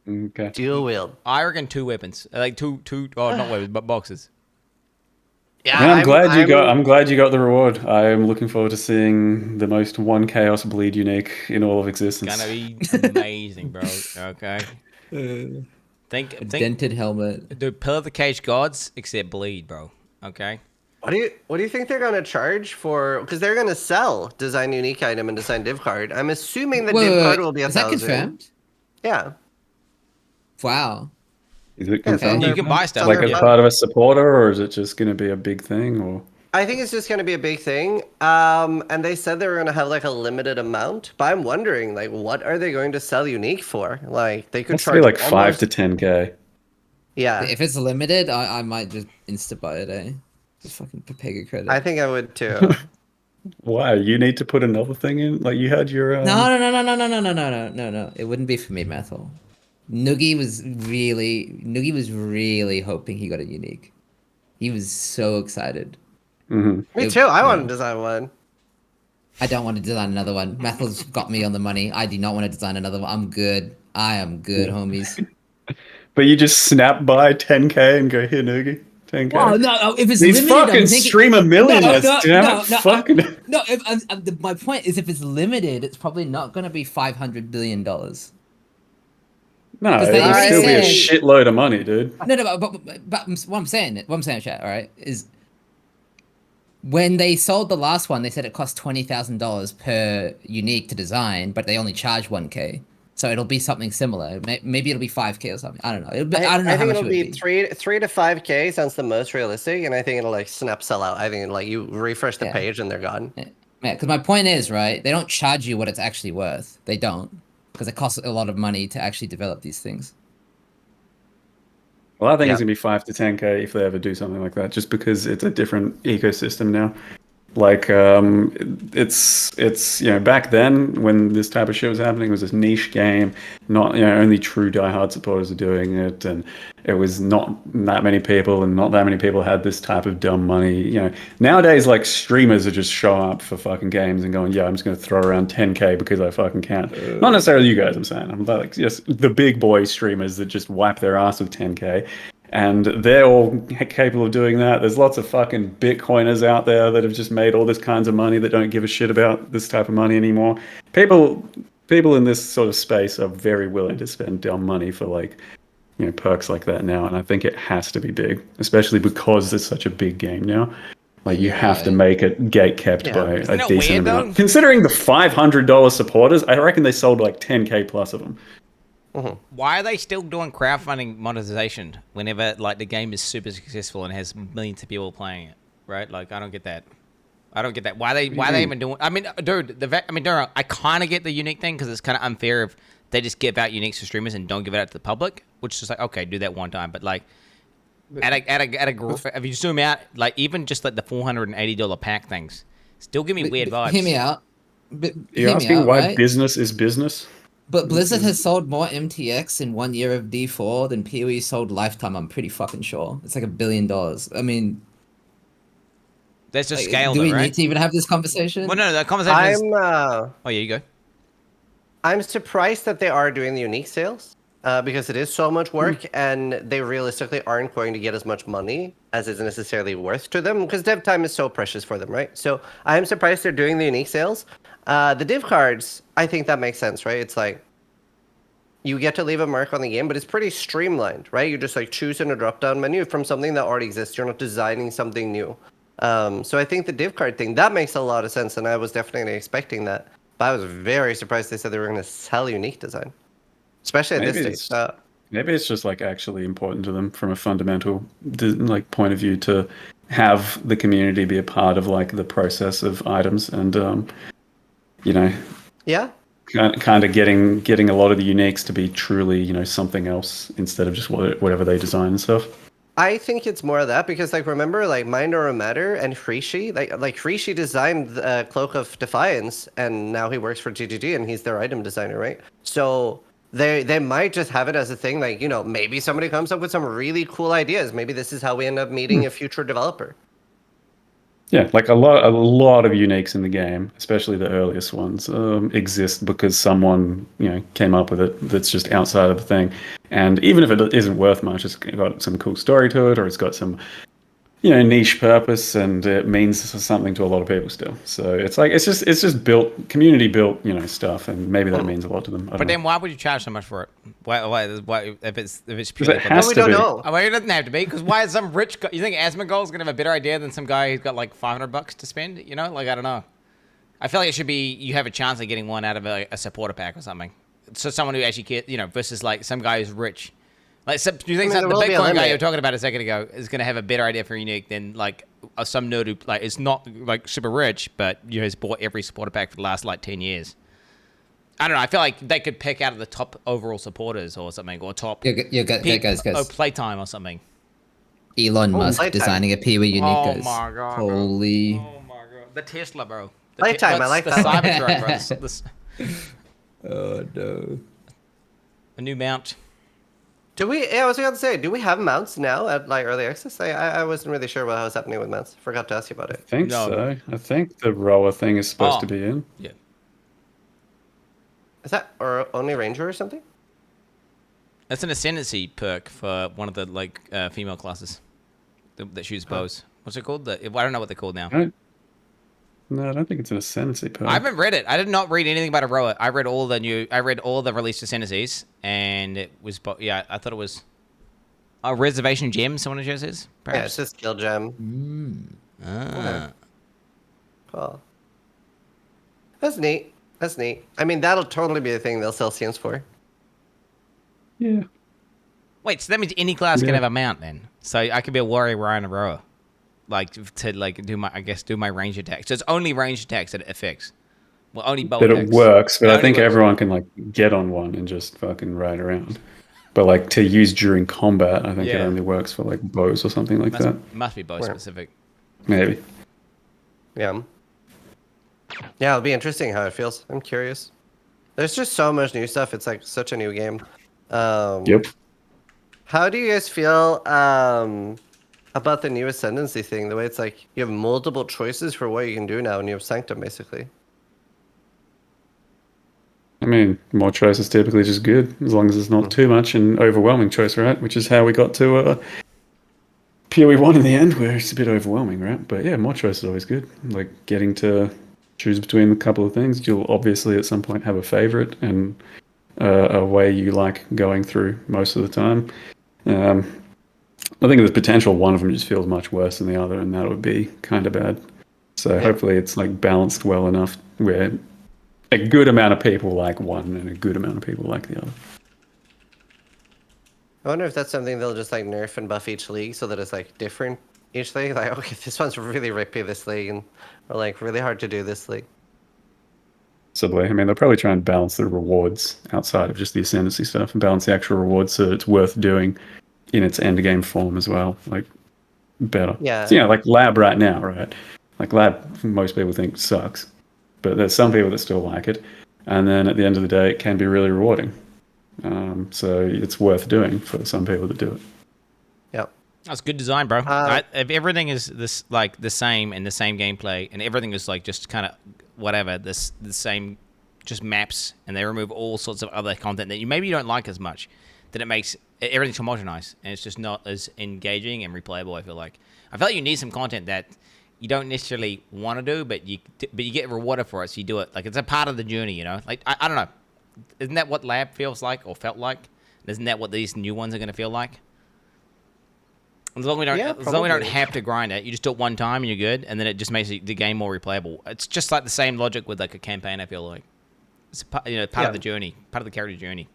Okay. Dual wield. I reckon 2 weapons. Like two, not weapons, but boxes. Yeah, Man, I'm glad you got the reward. I am looking forward to seeing the most one chaos bleed unique in all of existence. It's gonna be amazing, bro. Okay. Think dented helmet. Dude, Pillar of the Cage gods, except bleed, bro. Okay. What do you think they're gonna charge for? Because they're gonna sell design unique item and design div card. I'm assuming the div card will be 1,000. Is that confirmed? Yeah. Wow. Is it confirmed? You can buy stuff like as part of a supporter, or is it just going to be a big thing? Or I think it's just going to be a big thing. And they said they were going to have like a limited amount. But I'm wondering, like, what are they going to sell unique for? Like, they could charge like 5 to 10K. Yeah. If it's limited, I might just insta buy it. Just fucking Pega credit. I think I would too. Why? You need to put another thing in? Like you had your. No. It wouldn't be for me, Methel. Noogie was really hoping he got a unique. He was so excited. Mm-hmm. Me too. I want to design one. I don't want to design another one. Methel's got me on the money. I do not want to design another one. I'm good. I am good, homies. But you just snap by 10K and go, here, Noogie. 10K. Oh, no, if it's these limited, fucking I'm thinking... streamer millionaires. My point is, if it's limited, it's probably not going to be $500 billion. No, it would still be a shitload of money, dude. No, but what I'm saying, chat, all right, is when they sold the last one, they said it cost $20,000 per unique to design, but they only charge 1K. So it'll be something similar. Maybe it'll be 5K or something. I don't know. I don't know how much it'll be 3 to 5K sounds the most realistic, and I think it'll like snap sell out. I think like you refresh the page and they're gone. Yeah, because my point is, right, they don't charge you what it's actually worth. They don't. Because it costs a lot of money to actually develop these things. Well, I think it's going to be 5 to 10K if they ever do something like that, just because it's a different ecosystem now. Like, it's back then when this type of shit was happening, it was this niche game. Not only true diehard supporters are doing it, and it was not that many people, and not that many people had this type of dumb money. Nowadays, like, streamers are just showing up for fucking games and going, yeah, I'm just gonna throw around 10k because I fucking can. Not necessarily you guys, I'm saying. I'm like just the big boy streamers that just wipe their ass with 10k. And they're all capable of doing that. There's lots of fucking Bitcoiners out there that have just made all this kinds of money that don't give a shit about this type of money anymore. People in this sort of space are very willing to spend dumb money for perks like that now. And I think it has to be big, especially because it's such a big game now. Like, you have to make it gate kept by a decent amount. Considering the $500 supporters, I reckon they sold like 10k plus of them. Why are they still doing crowdfunding monetization whenever like the game is super successful and has millions of people playing it? Right? Like, I don't get that. Why are they even doing? I mean, dude, I kind of get the unique thing because it's kind of unfair if they just give out uniques to streamers and don't give it out to the public, which is just like, okay, do that one time. But like, if you zoom out, like even just like the $480 pack things, still give me weird vibes. Hear me out. You're asking why business is business? But Blizzard has sold more MTX in 1 year of D4 than PoE sold lifetime, I'm pretty fucking sure. It's like $1 billion. I mean... There's a scale, do we though, right? need to even have this conversation? Well, no, the conversation is... Oh, yeah, you go. I'm surprised that they are doing the unique sales, because it is so much work, and they realistically aren't going to get as much money as is necessarily worth to them, because dev time is so precious for them, right? So I'm surprised they're doing the unique sales. The div cards, I think that makes sense, right? It's like, you get to leave a mark on the game, but it's pretty streamlined, right? You just like choose in a drop-down menu from something that already exists. You're not designing something new. So I think the div card thing, that makes a lot of sense, and I was definitely expecting that. But I was very surprised they said they were going to sell unique design, especially at this stage. Maybe it's just like actually important to them from a fundamental like point of view to have the community be a part of like the process of items, and yeah, kind of getting a lot of the uniques to be truly something else instead of just whatever they design and stuff. I think it's more of that because, like, remember, like, Mind Over Matter and Frishi, like Frishi designed the Cloak of Defiance, and now he works for GGG, and he's their item designer, right? So they might just have it as a thing, like, maybe somebody comes up with some really cool ideas. Maybe this is how we end up meeting a future developer. Yeah, like a lot of uniques in the game, especially the earliest ones, exist because someone came up with it that's just outside of the thing. And even if it isn't worth much, it's got some cool story to it, or it's got some niche purpose, and it means something to a lot of people still. So it's like it's just built, community built stuff, and maybe that means a lot to them. But then why would you charge so much for it? Why if it's purely... It has to be. Know. Well, it doesn't have to be, because why is some rich guy... You think Asmongold is going to have a better idea than some guy who's got like $500 to spend? Like, I don't know. I feel like it should be, you have a chance of getting one out of a supporter pack or something. So someone who actually cares, versus like some guy who's rich. Like, so, do you think the Bitcoin guy you were talking about a second ago is going to have a better idea for unique than like some nerd who like is not like super rich, but has bought every supporter pack for the last like 10 years? I don't know. I feel like they could pick out of the top overall supporters or something, or top. Guys. Playtime or something. Elon Musk Playtime. Designing a PoE unique. Oh guys. my god! Holy! Oh my god! The Tesla, bro. Playtime. I like the that. Cybertruck, bro. Oh no! A new mount. I was going to say, do we have mounts now at like early access? I wasn't really sure what was happening with mounts. Forgot to ask you about it. I think so. I think the rower thing is supposed to be in. Yeah. Is that or only Ranger or something? That's an Ascendancy perk for one of the like female classes that shoots bows. What's it called? I don't know what they're called now. No, I don't think it's an Ascendancy perk. I haven't read it. I did not read anything about a rower. I read all the released Ascendancies, and it was I thought it was a reservation gem. Someone in the show says. Perhaps? Yeah, it's just skill gem. Ah. Cool. That's neat. I mean, that'll totally be a thing they'll sell skins for. Yeah. Wait, so that means any class can have a mount then? So I could be a warrior, and a rower, like to like do my range attacks. So it's only range attacks that it affects. Well, only bow attacks. But it works. But I think everyone can like get on one and just fucking ride around. But like to use during combat, I think it only works for like bows or something like that. Must be bow specific. Maybe. Yeah. Yeah, it'll be interesting how it feels. I'm curious. There's just so much new stuff. It's like such a new game. Yep. How do you guys feel about the new Ascendancy thing? The way it's like you have multiple choices for what you can do now, and you have Sanctum basically. I mean, more choice is typically just good, as long as it's not too much and overwhelming choice, right? Which is how we got to PoE 1 in the end, where it's a bit overwhelming, right? But yeah, more choice is always good. Like getting to choose between a couple of things. You'll obviously at some point have a favorite and a way you like going through most of the time. I think there's potential one of them just feels much worse than the other, and that would be kind of bad. So hopefully it's like balanced well enough where a good amount of people like one and a good amount of people like the other. I wonder if that's something they'll just like nerf and buff each league so that it's like different each league. Like, okay, this one's really rippy this league, and or like really hard to do this league. Possibly. I mean, they'll probably try and balance the rewards outside of just the Ascendancy stuff and balance the actual rewards so it's worth doing in its end game form as well. Like, better. Yeah. So, like Lab right now, right? Like Lab, most people think sucks, but there's some people that still like it. And then at the end of the day, it can be really rewarding. So it's worth doing for some people to do it. Yep. That's good design, bro. If everything is this like the same and the same gameplay, and everything is like just kind of whatever, the same, just maps, and they remove all sorts of other content that you don't like as much, then it makes everything's homogenized, and it's just not as engaging and replayable. I feel like you need some content that you don't necessarily want to do, but you get rewarded for it, so you do it. Like it's a part of the journey, you know. Like I don't know. Isn't that what Lab feels like or felt like? Isn't that what these new ones are going to feel like? As long as we don't have to grind it, you just do it one time and you're good, and then it just makes the game more replayable. It's just like the same logic with like a campaign. I feel like it's part of the journey, part of the character journey.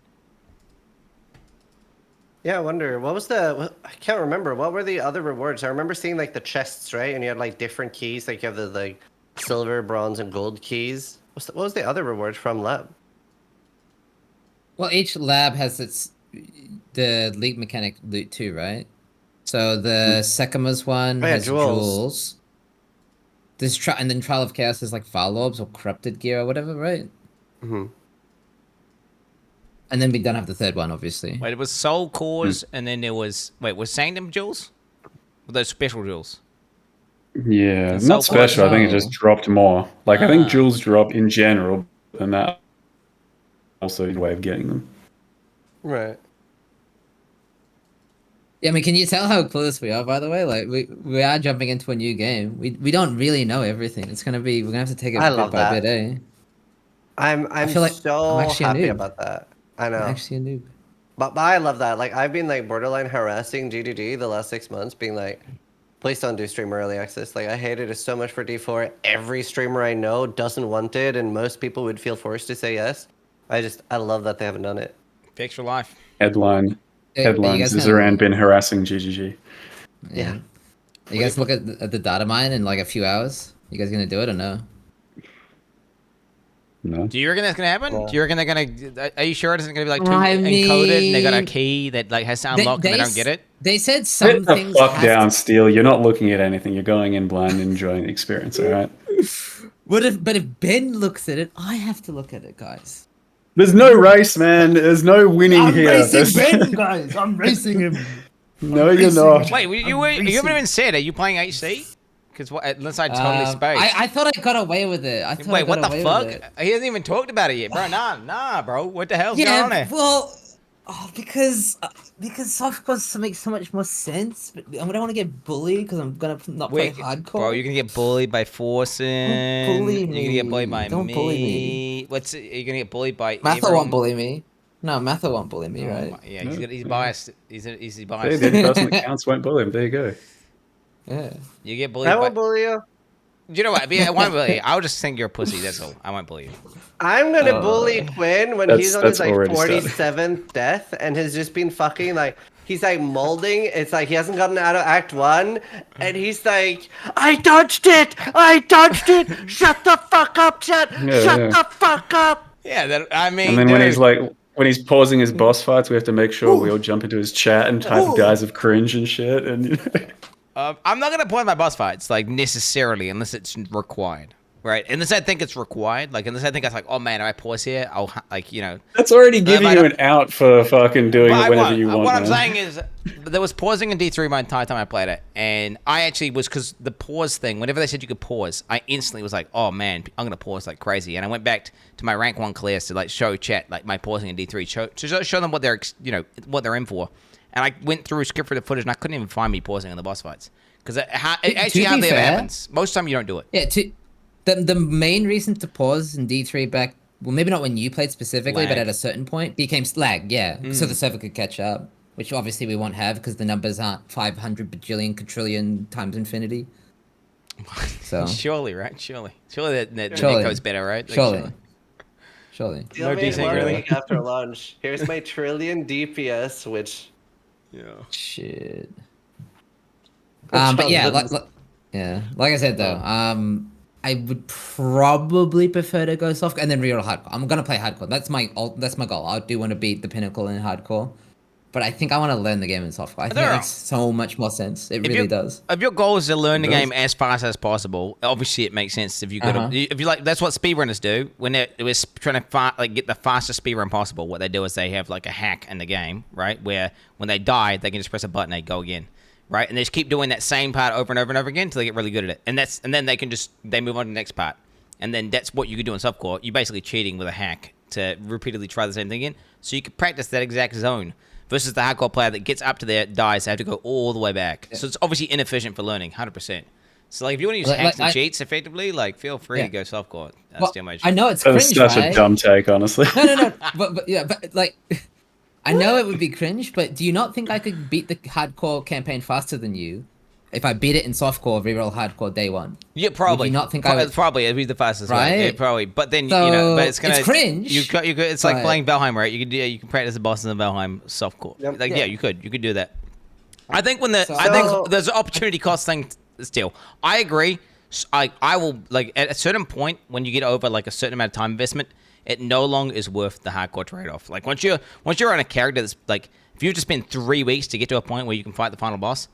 Yeah, I wonder what was I can't remember. What were the other rewards? I remember seeing like the chests, right? And you had like different keys. Like you have the like silver, bronze, and gold keys. What was the other rewards from Lab? Well, each lab has the league mechanic loot too, right? So the Sekima's one has jewels. This and then Trial of Chaos is like File Orbs or Corrupted Gear or whatever, right? Mm-hmm. And then we don't have the third one, obviously. Wait, it was Soul Cores, and then there was was Sanctum jewels? Or those special jewels? Yeah, it's not special. I think it just dropped more. Like I think jewels drop in general, and that also a way of getting them. Right. Yeah, I mean, can you tell how close we are? By the way, like we are jumping into a new game. We don't really know everything. We're gonna have to take it bit by bit, eh? I feel like so happy about that. I know. I'm actually a noob. But I love that. Like I've been like borderline harassing GDD the last 6 months, being like, please don't do streamer early access. Like I hated it so much for D4. Every streamer I know doesn't want it, and most people would feel forced to say yes. I love that they haven't done it. Fix your life. Headlines. Zaran been harassing GGG. Yeah. You guys look at the data mine in like a few hours? You guys gonna do it or no? No. Do you reckon that's gonna happen? Do you reckon they're gonna? Are you sure it isn't gonna be like encoded and they got a key that like has to unlock and they don't get it? They said some things. Get the fuck down, Steel. You're not looking at anything. You're going in blind and enjoying the experience. All right. But if Ben looks at it, I have to look at it, guys. There's no race, man. There's no winning here. I'm racing Ben, guys. I'm racing him. No, you're not. Wait, you haven't even said. Are you playing HC? Because unless I totally spaced. I thought I got away with it. Wait, what the fuck? He hasn't even talked about it yet, bro. Nah, bro. What the hell's going on there? Well, because soft wants to make so much more sense, but I don't want to get bullied because I'm gonna not play hardcore. Bro, you're gonna get bullied by Forsen. Don't bully me. You're gonna get bullied by Don't me. bully me. You're gonna get bullied by Matho won't bully me. No, Matho won't bully me, right? Yeah, he's biased. He's biased. Hey, the only person that counts won't bully him. There you go. Yeah. You get bullied. I won't bully you. You know what? I won't bully you. I'll just think you're a pussy. That's all. I won't bully you. I'm gonna bully Quinn when he's on his like 47th death and has just been fucking like he's like molding. It's like he hasn't gotten out of Act 1 and he's like, I dodged it! Shut the fuck up, chat! Shut the fuck up! Yeah, I mean. And then when he's like, when he's pausing his boss fights, we have to make sure we all jump into his chat and type guys of cringe and shit. And I'm not gonna pause my boss fights like necessarily unless it's required, right? Unless I think it's required, like unless I think it's like, oh man, if I pause here, I'll like That's already giving you an out for fucking doing it whenever you want. What I'm man. saying is, there was pausing in D3 my entire time I played it, and I actually was because the pause thing. Whenever they said you could pause, I instantly was like, oh man, I'm gonna pause like crazy, and I went back to my rank 1 clears to like show chat like my pausing in D3, show them what they're what they're in for. And I went through, skipped through the footage, and I couldn't even find me pausing in the boss fights. Because it actually hardly ever happens. Most of the time, you don't do it. Yeah, the main reason to pause in D3 back, well, maybe not when you played specifically, Lag. but at a certain point, became lag, yeah. So the server could catch up, which obviously we won't have because the numbers aren't 500 bajillion, quadrillion times infinity. So Surely, right? Surely that netcode's better, right? Like, Surely. No desync really. After lunch. Here's my trillion DPS, which... Yeah. Shit. But yeah, like I said though, I would probably prefer to go soft and then real hardcore. I'm gonna play hardcore. That's my goal. I do want to beat the pinnacle in hardcore, but I think I want to learn the game in softcore. I think it makes so much more sense. It really does. If your goal is to learn the game as fast as possible, obviously it makes sense. If you go if you like, that's what speedrunners do when they're trying to get the fastest speedrun possible. What they do is they have like a hack in the game, right? Where when they die, they can just press a button, they go again. Right, and they just keep doing that same part over and over and over again until they get really good at it, and then they move on to the next part, and then that's what you could do in softcore. You're basically cheating with a hack to repeatedly try the same thing again, so you can practice that exact zone. Versus the hardcore player that gets up to there, dies, they have to go all the way back. So it's obviously inefficient for learning, 100%. So like if you want to use hacks and cheats effectively, like feel free to go softcore. I know it's cringe, That's such a dumb take, honestly. No, but like. I know it would be cringe, but do you not think I could beat the hardcore campaign faster than you if I beat it in softcore, reroll hardcore day one? Yeah, probably. Would you not think I would? Probably it'd be the fastest right? way. Yeah, probably. But then So, but it's gonna cringe. It's like playing Valheim, right? You can practice the bosses in Valheim softcore. Yep. Like you could do that. I think I think there's an opportunity cost thing still. I agree. I will like at a certain point when you get over like a certain amount of time investment, it no longer is worth the hardcore trade-off. Like once you're on a character that's like, if you just spend 3 weeks to get to a point where you can fight the final boss,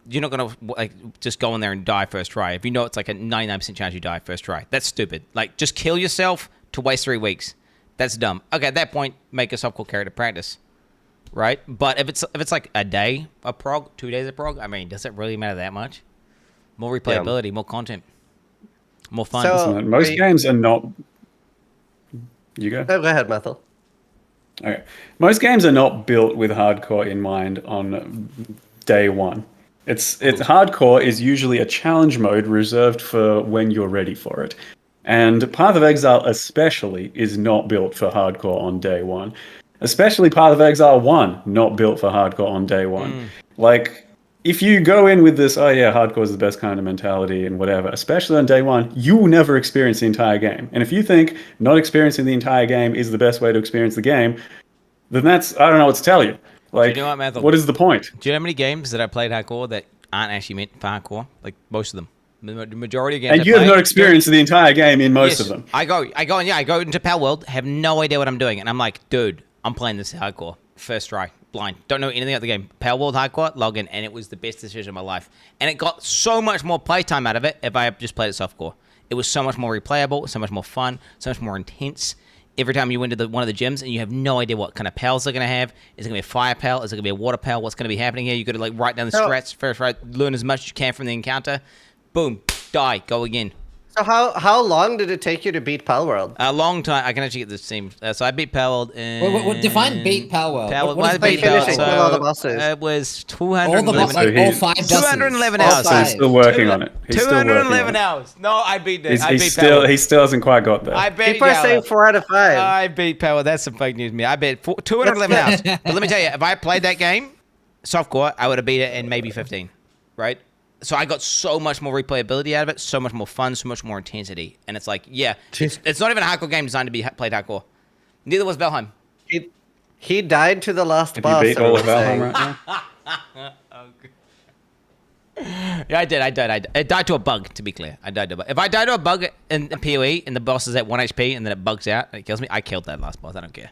you're not gonna like just go in there and die first try. If you know it's like a 99% chance you die first try, that's stupid. Like just kill yourself to waste 3 weeks. That's dumb. Okay, at that point, make a softcore character practice, right? But if it's like a day of prog, 2 days of prog, I mean, does it really matter that much? More replayability, more content, more fun. So, most games are not. You go. Oh, go ahead, Methel. Okay. Most games are not built with hardcore in mind on day one. It's hardcore is usually a challenge mode reserved for when you're ready for it. And Path of Exile especially is not built for hardcore on day one. Especially Path of Exile 1, not built for hardcore on day one. Like, if you go in with this, oh yeah, hardcore is the best kind of mentality and whatever, especially on day one, you will never experience the entire game. And if you think not experiencing the entire game is the best way to experience the game, then I don't know what to tell you. Like, Do you know what, Mathel? What is the point? Do you know how many games that I played hardcore that aren't actually meant for hardcore? Like most of them. The majority of games. And you have not experienced the entire game in most of them. I go into Pal World, have no idea what I'm doing, and I'm like, dude, I'm playing this hardcore. First try, blind, don't know anything about the game. Pal World hardcore, log in, and it was the best decision of my life. And it got so much more playtime out of it if I just played it softcore. It was so much more replayable, so much more fun, so much more intense. Every time you went to one of the gyms and you have no idea what kind of pals they're going to have. Is it going to be a fire pal? Is it going to be a water pal? What's going to be happening here? You got to like write down the strats first, right? Learn as much as you can from the encounter. Boom, die, go again. So how long did it take you to beat Pal World? A long time. I can actually get the same. So I beat Pal World in... What define beat Pal World? What is beat Pal World? All the bosses. It was 211 all 5 bosses. 211 hours. So he's still working on it. He's 211 hours. No, I beat it. He still hasn't quite got there. I beat People are saying 4 out of 5. I beat Pal World. That's some fake news to me. I beat 211 hours. But let me tell you, if I played that game, softcore, I would have beat it in maybe 15, right? So I got so much more replayability out of it, so much more fun, so much more intensity. And it's like, yeah, it's not even a hardcore game designed to be played hardcore. Neither was Valheim. He died to the last boss. You beat all of Valheim right now? Yeah, I did. I died to a bug, to be clear. I died to a bug. If I die to a bug in PoE and the boss is at 1 HP and then it bugs out and it kills me, I killed that last boss. I don't care.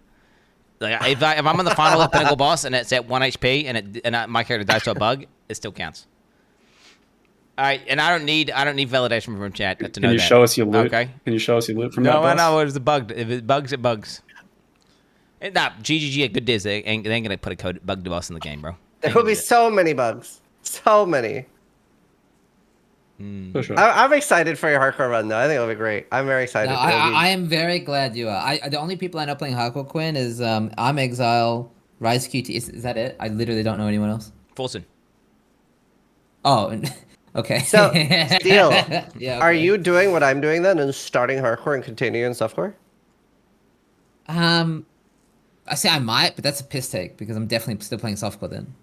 Like if I'm on the final pinnacle boss and it's at 1 HP and my character dies to a bug, it still counts. And I don't need validation from chat to know that. Can you show us your loot? Okay. Can you show us your loot from that No, boss? no, it was bugged. If it bugs, it bugs. Nah, GGG at good days. They ain't gonna put a bug boss in the game, bro. There will be so many bugs. So many. For sure. I'm excited for your hardcore run, though. I think it'll be great. I'm very excited. No, I am very glad you are. The only people I know playing hardcore Quinn is I'm Exile, Rise QT. Is that it? I literally don't know anyone else. Fulson. Oh, okay. So, Steel, yeah, are okay. you doing what I'm doing then and starting hardcore and continuing softcore? I say I might, but that's a piss take because I'm definitely still playing softcore then.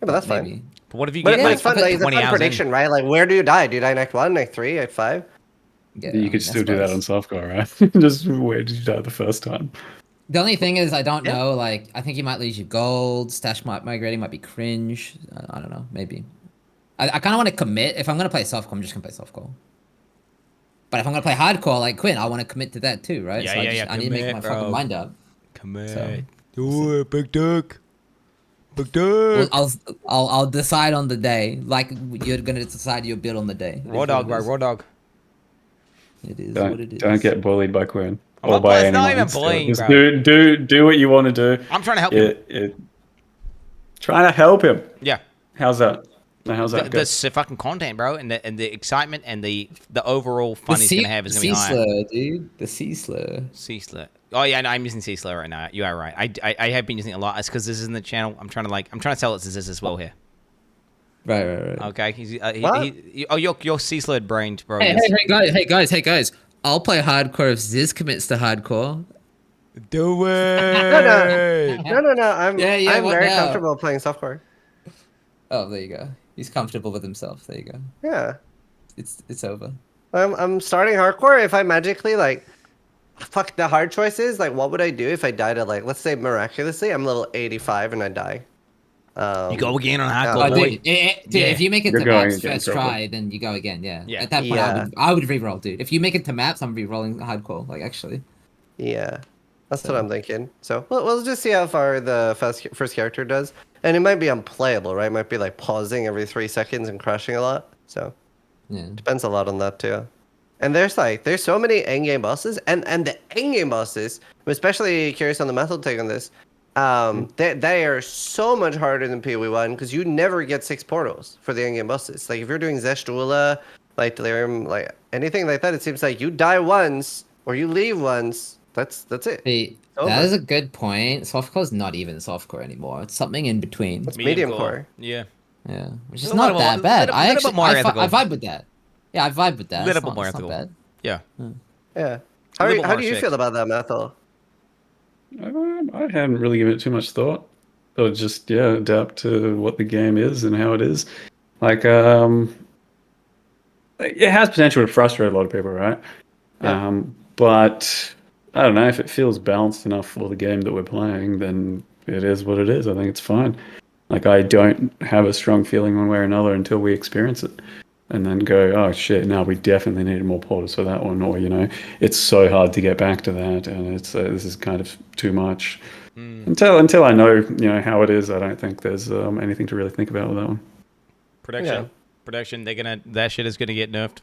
Yeah, but that's fine. But what if you But get like it's fun, like, it's a 20 fun hours prediction, right? Like, where do you die? Do you die in Act 1, Act 3, Act 5? Yeah, you could still do that on softcore, right? Just where did you die the first time? The only thing is I don't know. Like I think you might lose your gold. Stash migrating might be cringe. I don't know. Maybe. I kind of want to commit. If I'm gonna play softcore, I'm just gonna play softcore. But if I'm gonna play hardcore like Quinn, I want to commit to that too, right? Yeah, so yeah, I need to make my fucking mind up. Commit. So, Do it, big dick. Big dick. I'll decide on the day. Like you're gonna decide your build on the day. Raw dog, bro. Raw dog. It is Don't, what it is. don't get bullied by Quinn. I'm Or not- by it's not anyone. even Still. bullying, Just bro. do what you want to do. I'm trying to help him. Trying to help him. Yeah. How's that? How's that go? The fucking content, bro, and the excitement and the overall fun he's gonna have is gonna be high. Slur, dude. The sea slur. Sea slur. Oh yeah, no, I'm using sea slur right now. You are right. I have been using it a lot. It's because this is in the channel. I'm trying to sell it as well here. Right. Okay. You're sea slurred brained, bro. Hey guys. I'll play hardcore if Ziz commits to hardcore. Do it. No. I'm very now? comfortable playing softcore. Oh, there you go. He's comfortable with himself. There you go. Yeah. It's over. I'm starting hardcore. If I magically fuck the hard choices, like what would I do if I died at let's say miraculously I'm level 85 and I die? You go again on hardcore, boy. Dude, if you make it You're to going maps again, first probably. try, then you go again. Yeah. Yeah. At that point, I would re-roll, dude. If you make it to maps, I'm re-rolling hardcore. Like actually. Yeah. That's what I'm thinking. So we'll just see how far the first character does. And it might be unplayable, right? It might be like pausing every 3 seconds and crashing a lot. So yeah, depends a lot on that too. And there's so many endgame bosses, and the endgame bosses, I'm especially curious on the method take on this. They are so much harder than PoE1 because you never get 6 portals for the endgame bosses. Like if you're doing Zeshtula, like Delirium, like anything like that, it seems like you die once or you leave once. That's it. Hey, that is a good point. Softcore's not even softcore anymore. It's something in between. It's medium core. Yeah. Yeah, which is not that bad. I vibe with that. Yeah, I vibe with that. Little bit more ethical. Bad. Yeah. Yeah. How do you feel about that, Methel? I hadn't really given it too much thought. Or just adapt to what the game is and how it is. Like it has potential to frustrate a lot of people, right? Yeah. But I don't know if it feels balanced enough for the game that we're playing, then it is what it is. I think it's fine. Like I don't have a strong feeling one way or another until we experience it. And then go, oh shit, now we definitely needed more portals for that one, or it's so hard to get back to that, and it's this is kind of too much. Until I know how it is, I don't think there's anything to really think about with that one. Production, that shit is gonna get nerfed.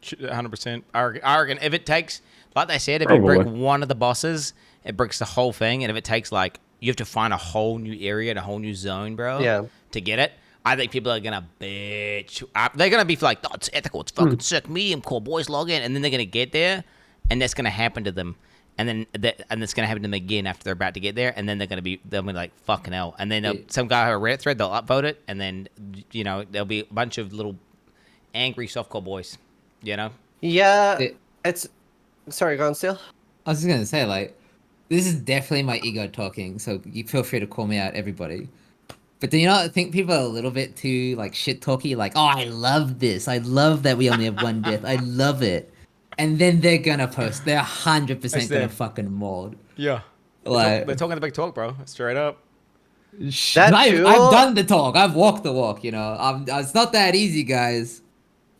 100%. Arrogant. If it takes, like they said, if you break one of the bosses, it breaks the whole thing, and if it takes you have to find a whole new area and a whole new zone, bro. Yeah. To get it. I think people are gonna bitch. They're gonna be like, "Oh, it's ethical. It's fucking sick. Medium core boys log in," and then they're gonna get there, and that's gonna happen to them, and then it's gonna happen to them again after they're about to get there, and then they'll be like, "Fucking hell!" And then some guy on a Reddit thread, they'll upvote it, and then there'll be a bunch of little angry softcore boys. Yeah. It's sorry, go on, Steel. I was just gonna say this is definitely my ego talking, so you feel free to call me out, everybody. But do you not think people are a little bit too shit talky? Like, oh, I love this. I love that we only have one death. I love it. And then they're gonna post. They're 100% gonna fucking mold. Yeah. Like they're talking the big talk, bro. Straight up. I've done the talk. I've walked the walk. It's not that easy, guys.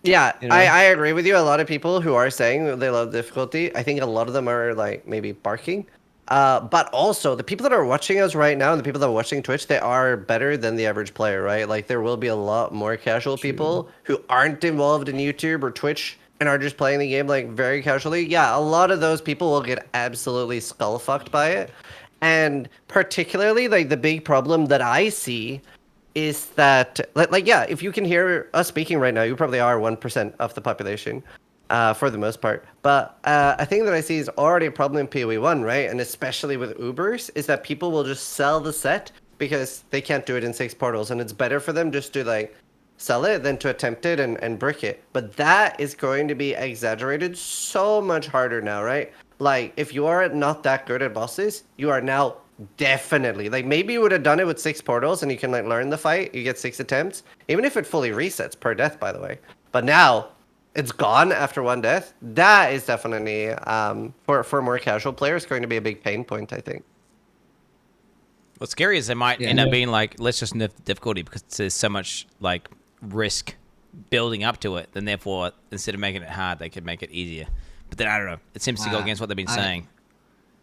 Yeah, I agree with you. A lot of people who are saying they love difficulty, I think a lot of them are maybe barking. But also, the people that are watching us right now and the people that are watching Twitch, they are better than the average player, right? Like, there will be a lot more casual people who aren't involved in YouTube or Twitch and are just playing the game, like, very casually. Yeah, a lot of those people will get absolutely skull-fucked by it. And particularly, like, the big problem that I see is that, like, yeah, if you can hear us speaking right now, you probably are 1% of the population. For the most part. But a thing that I see is already a problem in PoE 1, right? And especially with Ubers, is that people will just sell the set because they can't do it in 6 portals. And it's better for them just to, like, sell it than to attempt it and brick it. But that is going to be exaggerated so much harder now, right? Like, if you are not that good at bosses, you are now definitely, like, maybe you would have done it with 6 portals and you can, like, learn the fight. You get 6 attempts, even if it fully resets per death, by the way. But now it's gone after 1 death. That is definitely for more casual players going to be a big pain point, I think. What's scary is they might end up being like, let's just nerf the difficulty because there's so much like risk building up to it. Then therefore, instead of making it hard, they could make it easier. But then I don't know. It seems to go against what they've been saying.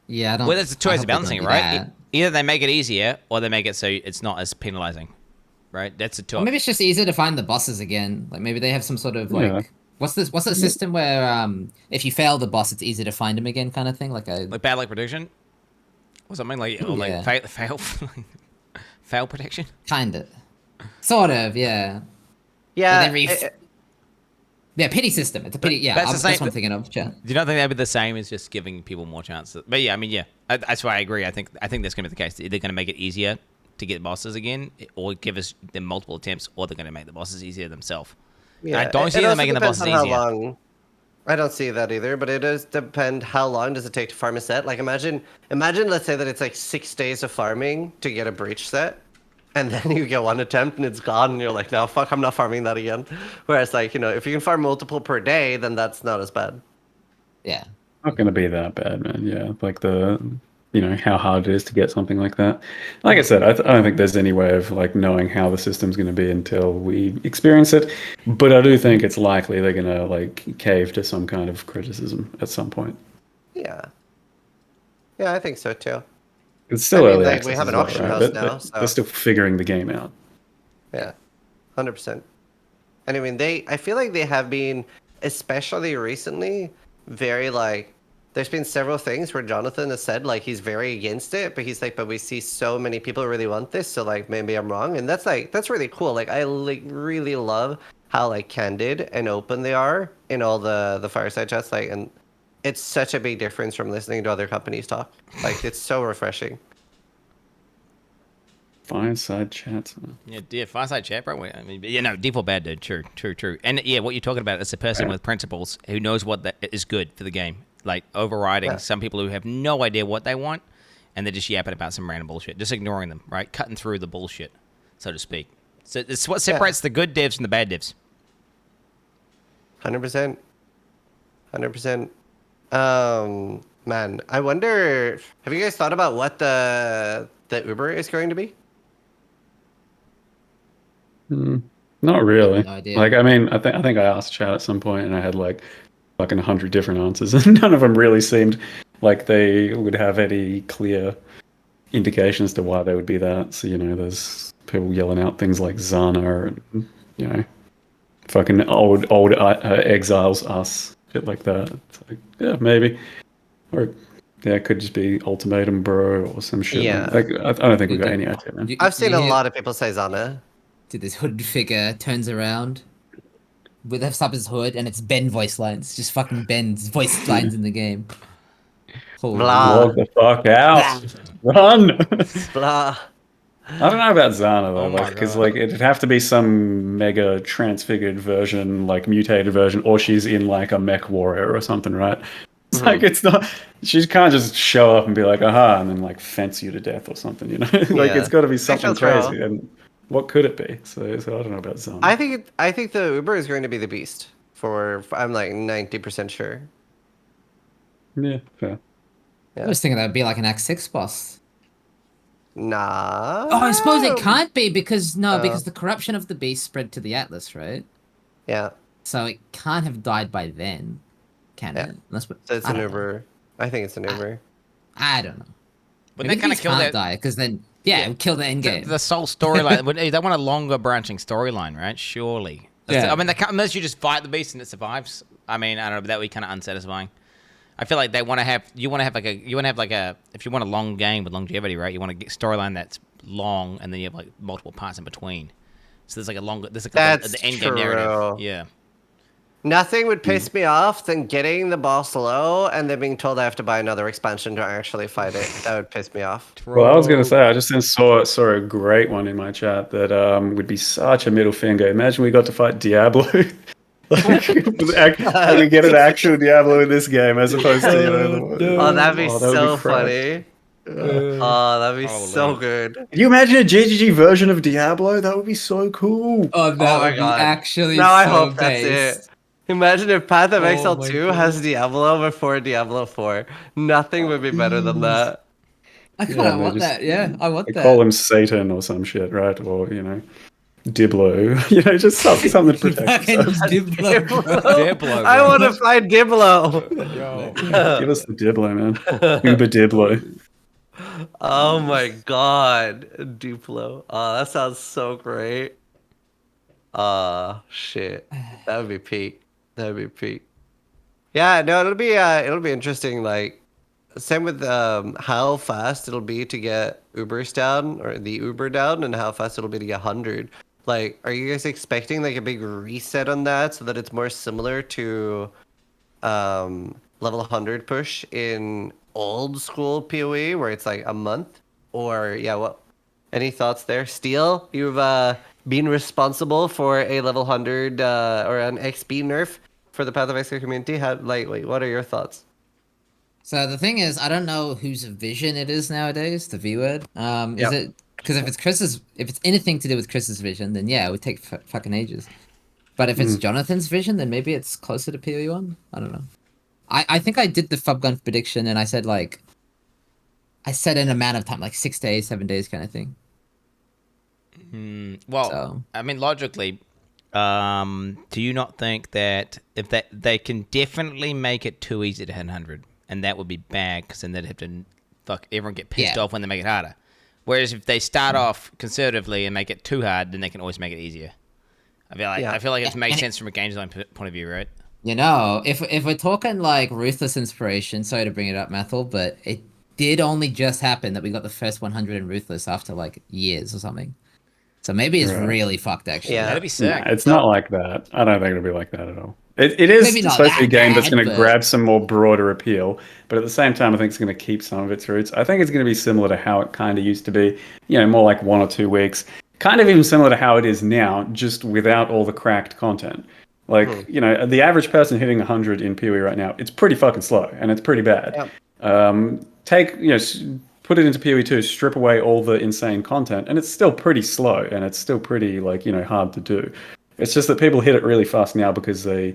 Yeah, I don't. Well, there's a choice of balancing, right? That. Either they make it easier or they make it so it's not as penalizing, right? That's a choice. Or maybe it's just easier to find the bosses again. Like maybe they have some sort of like. What's this? What's that system where if you fail the boss, it's easy to find him again, kind of thing, like bad luck prediction, or something like fail protection. Kind of, sort of, yeah. Yeah. Yeah, pity system. It's a pity. Yeah, that's what I'm thinking of. Yeah. Do you not think that'd be the same as just giving people more chances? But yeah, I mean, yeah, that's why I agree. I think that's gonna be the case. They're gonna make it easier to get bosses again, or give us them multiple attempts, or they're gonna make the bosses easier themselves. Yeah, I don't see them making the bosses easier. I don't see that either, but it does depend how long does it take to farm a set. Like imagine let's say that it's like 6 days of farming to get a breach set, and then you get 1 attempt and it's gone, and you're like, no, fuck, I'm not farming that again. Whereas like, you know, if you can farm multiple per day, then that's not as bad. Yeah. Not gonna be that bad, man. Yeah, like you know how hard it is to get something like that. Like I said, I don't think there's any way of like knowing how the system's going to be until we experience it. But I do think it's likely they're going to like cave to some kind of criticism at some point. Yeah, I think so too. It's still early like, access. We have an well, auction right? house now. So. They're still figuring the game out. Yeah, 100%. And I mean, I feel like they have been, especially recently, very like. There's been several things where Jonathan has said like he's very against it, but he's like, but we see so many people really want this, so like maybe I'm wrong, and that's really cool. Like I like really love how like candid and open they are in all the fireside chats, like, and it's such a big difference from listening to other companies talk. Like it's so refreshing. Fireside chats. Yeah, fireside chat, bro. I mean, yeah, no, default bad, dude. True. And yeah, what you're talking about is a person with principles who knows what is good for the game. Like overriding some people who have no idea what they want, and they're just yapping about some random bullshit, just ignoring them, right? Cutting through the bullshit, so to speak. So it's what separates the good devs from the bad devs. 100%. Man, I wonder. Have you guys thought about what the Uber is going to be? Not really. No idea. Like I mean, I think I asked chat at some point, and I had like fucking 100 different answers, and none of them really seemed like they would have any clear indications to why they would be that. So, you know, there's people yelling out things like Zana and, you know, fucking old Exiles us, shit like that. It's like, yeah, maybe. Or, yeah, it could just be Ultimatum Bro or some shit. Yeah. Like, I don't think we've got any idea, man. I've seen a lot of people say Zana. Dude, this hooded figure turns around. Lifts up his hood and it's Ben voice lines. Just fucking Ben's voice lines in the game. Blah. Walk the fuck out. Run. Blah. I don't know about Zana though, because like it'd have to be some mega transfigured version, like mutated version, or she's in like a mech warrior or something, right? It's like it's not. She can't just show up and be like, aha, and then like fence you to death or something, you know? Like it's got to be something crazy. And what could it be? So I don't know about Zana. I think the Uber is going to be the beast. I'm like 90% sure. Yeah, fair. Yeah. I was thinking that would be like an Act 6 boss. Nah. Oh, I suppose it can't be because the corruption of the beast spread to the Atlas, right? Yeah. So it can't have died by then, can it? So it's an Uber. I think it's an Uber. I don't know. But Maybe they kind of beasts kill can't that. die because then it would kill the end game. The sole storyline. They want a longer branching storyline, right? Surely. Yeah. I mean, they can't, unless you just fight the beast and it survives. I mean, I don't know, but that would be kind of unsatisfying. I feel like they want to have. You want to have like a. If you want a long game with longevity, right? You want to get storyline that's long, and then you have like multiple parts in between. So there's like a longer. There's like the end game narrative. Yeah. Nothing would piss me off than getting the boss low and then being told I have to buy another expansion to actually fight it. That would piss me off. Well, I was going to say, I just saw a great one in my chat that would be such a middle finger. Imagine we got to fight Diablo. We get an actual Diablo in this game as opposed to, that'd be so be funny. Oh, that'd be so good. Can you imagine a GGG version of Diablo? That would be so cool. Oh, that would be actually now I so hope based. that's it. Imagine if Path of Oh Exile my 2 God. has Diablo before Diablo 4. Nothing would be better than that. I kind of want that. Yeah, I want They that. call him Satan or some shit, right? Or, Diblo. Just something to protect themselves. Diblo. I want to find Diblo. Give us the Diblo, man. Uber Diblo. Oh my god. Duplo. Oh, that sounds so great. Shit. That would be peak. That would be peak. Yeah, no, it'll be interesting, like same with how fast it'll be to get Ubers down or the Uber down and how fast it'll be to get 100. Like, are you guys expecting like a big reset on that so that it's more similar to level 100 push in old school PoE where it's like a month? Or what? Any thoughts there? Steel, you've been responsible for a level 100 or an XP nerf for the Path of Exile community. What are your thoughts? So the thing is, I don't know whose vision it is nowadays. The V word. Is it because if it's anything to do with Chris's vision, then yeah, it would take fucking ages. But if it's Jonathan's vision, then maybe it's closer to PoE1. I don't know. I think I did the Fubgun prediction, and I said I said an amount of time, like 6 days, 7 days, kind of thing. I mean, logically, do you not think that if they can definitely make it too easy to hit 100, and that would be bad because then they'd have to everyone get pissed off when they make it harder. Whereas if they start off conservatively and make it too hard, then they can always make it easier. I feel like it makes sense from a game design point of view, right? If we're talking like ruthless inspiration, sorry to bring it up, Mathel, but it did only just happen that we got the first 100 in ruthless after like years or something. So maybe it's really fucked, actually. Yeah, that'd be sick. Nah, it's not like that. I don't think it'll be like that at all. It is supposed to be a game that's going to grab some more broader appeal, but at the same time, I think it's going to keep some of its roots. I think it's going to be similar to how it kind of used to be, more like 1 or 2 weeks. Kind of even similar to how it is now, just without all the cracked content. Like, the average person hitting 100 in PoE right now, it's pretty fucking slow, and it's pretty bad. Yep. Put it into PoE2, strip away all the insane content, and it's still pretty slow, and it's still pretty, hard to do. It's just that people hit it really fast now because they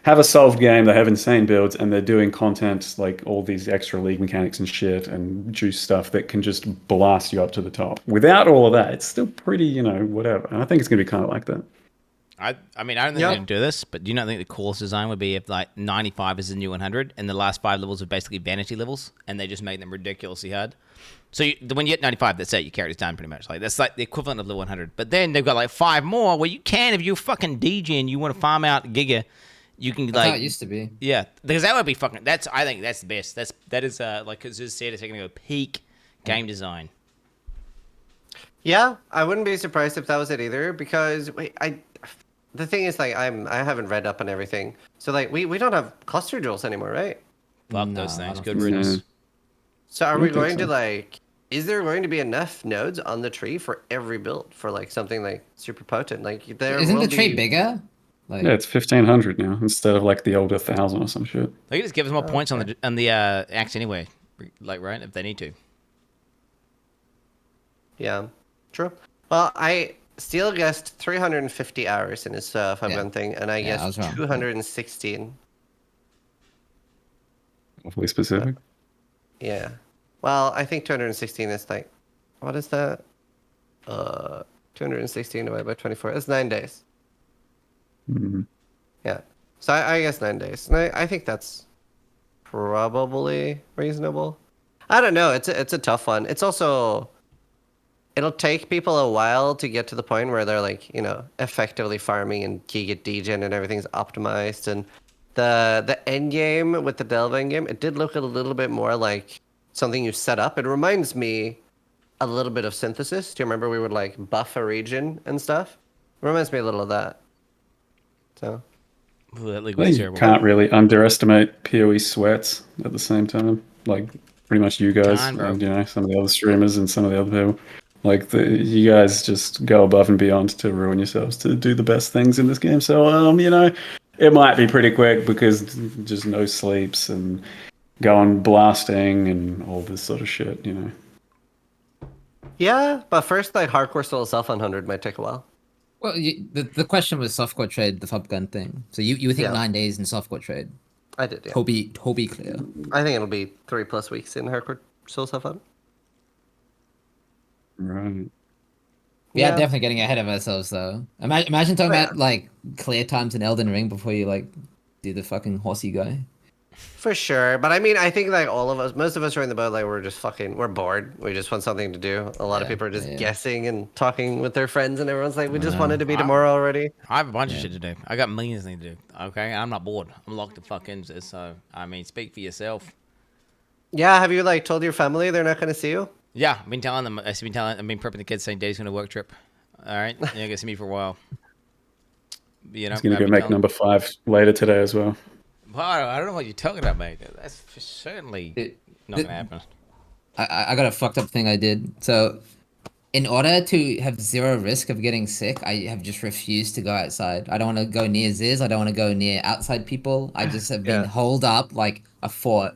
have a solved game, they have insane builds, and they're doing content like all these extra league mechanics and shit and juice stuff that can just blast you up to the top. Without all of that, it's still pretty, whatever. And I think it's going to be kind of like that. I mean, I don't think they're going to do this, but do you not think the coolest design would be if 95 is the new 100 and the last 5 levels are basically vanity levels and they just make them ridiculously hard? So when you hit 95, that's it. Your character's done pretty much. That's like the equivalent of level 100. But then they've got 5 more where you can, if you're fucking DJ and you want to farm out Giga, you can That's how it used to be. Yeah, because that would be fucking. I think that's the best. That is like as Zeus said, it's going to go peak game design. Yeah, I wouldn't be surprised if that was it either because the thing is, I haven't read up on everything. So, we don't have cluster jewels anymore, right? Fuck those things. Good riddance. So, are we going to, is there going to be enough nodes on the tree for every build for, something, super potent? Isn't the tree bigger? Yeah, it's 1,500 now instead of, the older 1,000 or some shit. They can just give us more points on the axe anyway, right? If they need to. Yeah, true. Well, Steel guessed 350 hours in his Fubgun thing, and I guessed 216. Awfully specific. Yeah. Well, I think 216 is what is that? 216 divided by 24. That's 9 days. Mm-hmm. Yeah. So I guess 9 days. And I think that's probably reasonable. I don't know. It's a tough one. It's also it'll take people a while to get to the point where they're like, effectively farming and Giga degen and everything's optimized. And the end game with the Delve end game, it did look a little bit more like something you set up. It reminds me a little bit of Synthesis. Do you remember we would like buff a region and stuff? It reminds me a little of that. So You can't really underestimate PoE sweats at the same time. Like pretty much you guys, and some of the other streamers and some of the other people. Like you guys just go above and beyond to ruin yourselves to do the best things in this game. So it might be pretty quick because just no sleeps and going blasting and all this sort of shit. Yeah, but first like hardcore solo self on 100 might take a while. Well, the question was softcore trade, the fob gun thing. So you think 9 days in softcore trade? I did, yeah. To be clear. I think it'll be 3+ weeks in hardcore solo self on. Right. We are definitely getting ahead of ourselves, though. Imagine talking about like clear times in Elden Ring before you like do the fucking horsey guy. For sure, but I mean, I think like all of us, most of us are in the boat. Like we're bored. We just want something to do. A lot of people are just guessing and talking with their friends, and everyone's like, we just wanted to be tomorrow already. I have a bunch of shit to do. I got millions of things to do. Okay, I'm not bored. I'm locked the fuck into this. So I mean, speak for yourself. Yeah, have you like told your family they're not going to see you? Yeah, I've been telling them. I've been prepping the kids saying Dave's going to work trip. All right, you're going to see me for a while. He's going to go make number 5 later today as well. Well, I don't know what you're talking about, mate. That's certainly not going to happen. I got a fucked up thing I did. So, in order to have zero risk of getting sick, I have just refused to go outside. I don't want to go near Ziz. I don't want to go near outside people. I just have been holed up like a fort.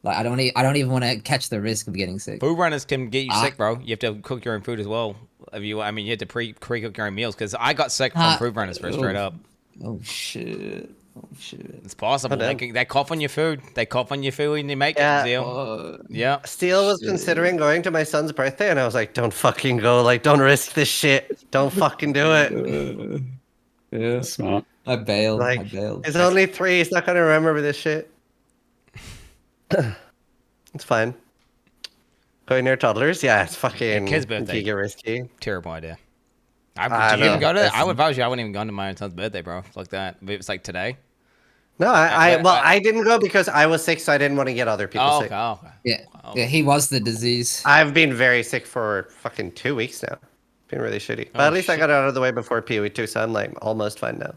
Like I don't even want to catch the risk of getting sick. Food runners can get you sick, bro. You have to cook your own food as well. You have to pre-cook your own meals. Because I got sick from food runners for straight up. Oh shit! It's possible. They cough on your food. They cough on your food and they make it. Steel. Yeah. Steel was considering going to my son's birthday, and I was like, "Don't fucking go! Like, don't risk this shit. Don't fucking do it." Yeah, smart. I bailed. Like, I bailed. He's only 3. He's not gonna remember this shit. It's fine. Going near toddlers? Yeah, it's fucking kid's birthday. Giga risky. Terrible idea. I would advise you. I wouldn't even go to my own son's birthday, bro. Like that. If it's like today. No, I didn't go because I was sick, so I didn't want to get other people sick. Okay. Yeah, he was the disease. I've been very sick for fucking 2 weeks now. Been really shitty. But at least I got it out of the way before PoE 2, so I'm like almost fine now.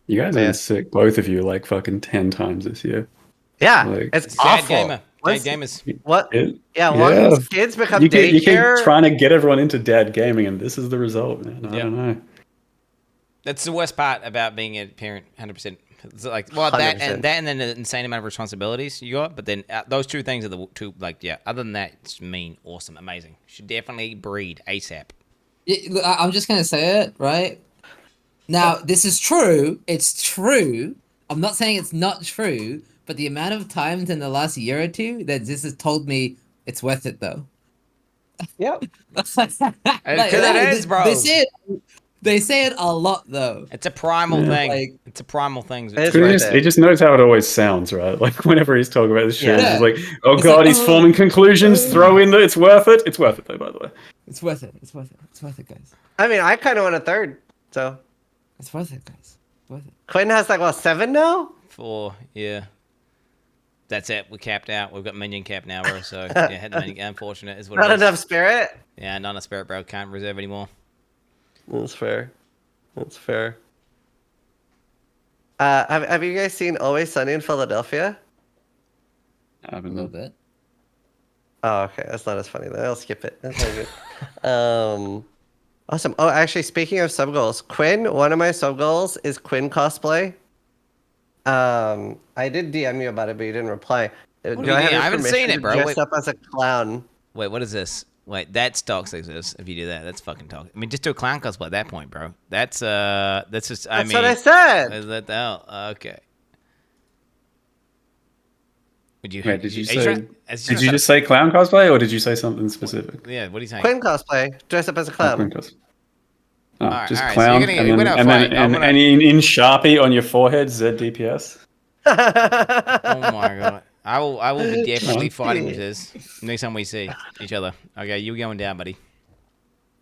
You guys have been sick, both of you, like fucking 10 times this year. Yeah, like, it's awful. Dad gamers. What? Once kids become daycare. You keep trying to get everyone into dad gaming, and this is the result, man. I don't know. That's the worst part about being a parent, 100%. It's like, well, 100%. that and then the insane amount of responsibilities you got. But then those two things are the two, like, yeah. Other than that, it's mean, awesome, amazing. Should definitely breed ASAP. Yeah, look, I'm just gonna say it, right? Now, this is true. It's true. I'm not saying it's not true, but the amount of times in the last year or two that this has told me it's worth it, though. Yep. Because it is, bro. They say it a lot, though. It's a primal thing. It's a primal thing. He just knows how it always sounds, right? Like whenever he's talking about this shit, it's like, oh god, he's forming conclusions. Throw in that it's worth it. It's worth it, though. By the way, it's worth it. It's worth it. It's worth it, guys. I mean, I kind of want a 3rd, so it's worth it, guys. It's worth it. Quinn has like 7 now. 4, yeah. That's it. We're capped out. We've got minion cap now, bro. So yeah, had the minion. Unfortunate is what Not it is. enough spirit. Yeah, not enough spirit, bro. Can't reserve anymore. That's fair. That's fair. Have you guys seen Always Sunny in Philadelphia? I haven't. A little bit. Oh, okay. That's not as funny then. I'll skip it. That's all good. Awesome. Oh, actually, speaking of sub goals, Quinn, one of my sub goals is Quinn cosplay. I did DM you about it, but you didn't reply. I haven't seen it, bro. Dress up as a clown. Wait, what is this? Wait, that's toxic. If you do that, that's fucking toxic. I mean, just do a clown cosplay at that point, bro. That's just. That's what I said. Is that okay? Would you? Wait, did you just say clown cosplay, or did you say something specific? Yeah, what are you saying? Quinn cosplay. Dress up as a clown. Just clown, and then in Sharpie on your forehead, ZDPS. Oh my god. I will be definitely fighting with this next time we see each other. Okay, you going down, buddy.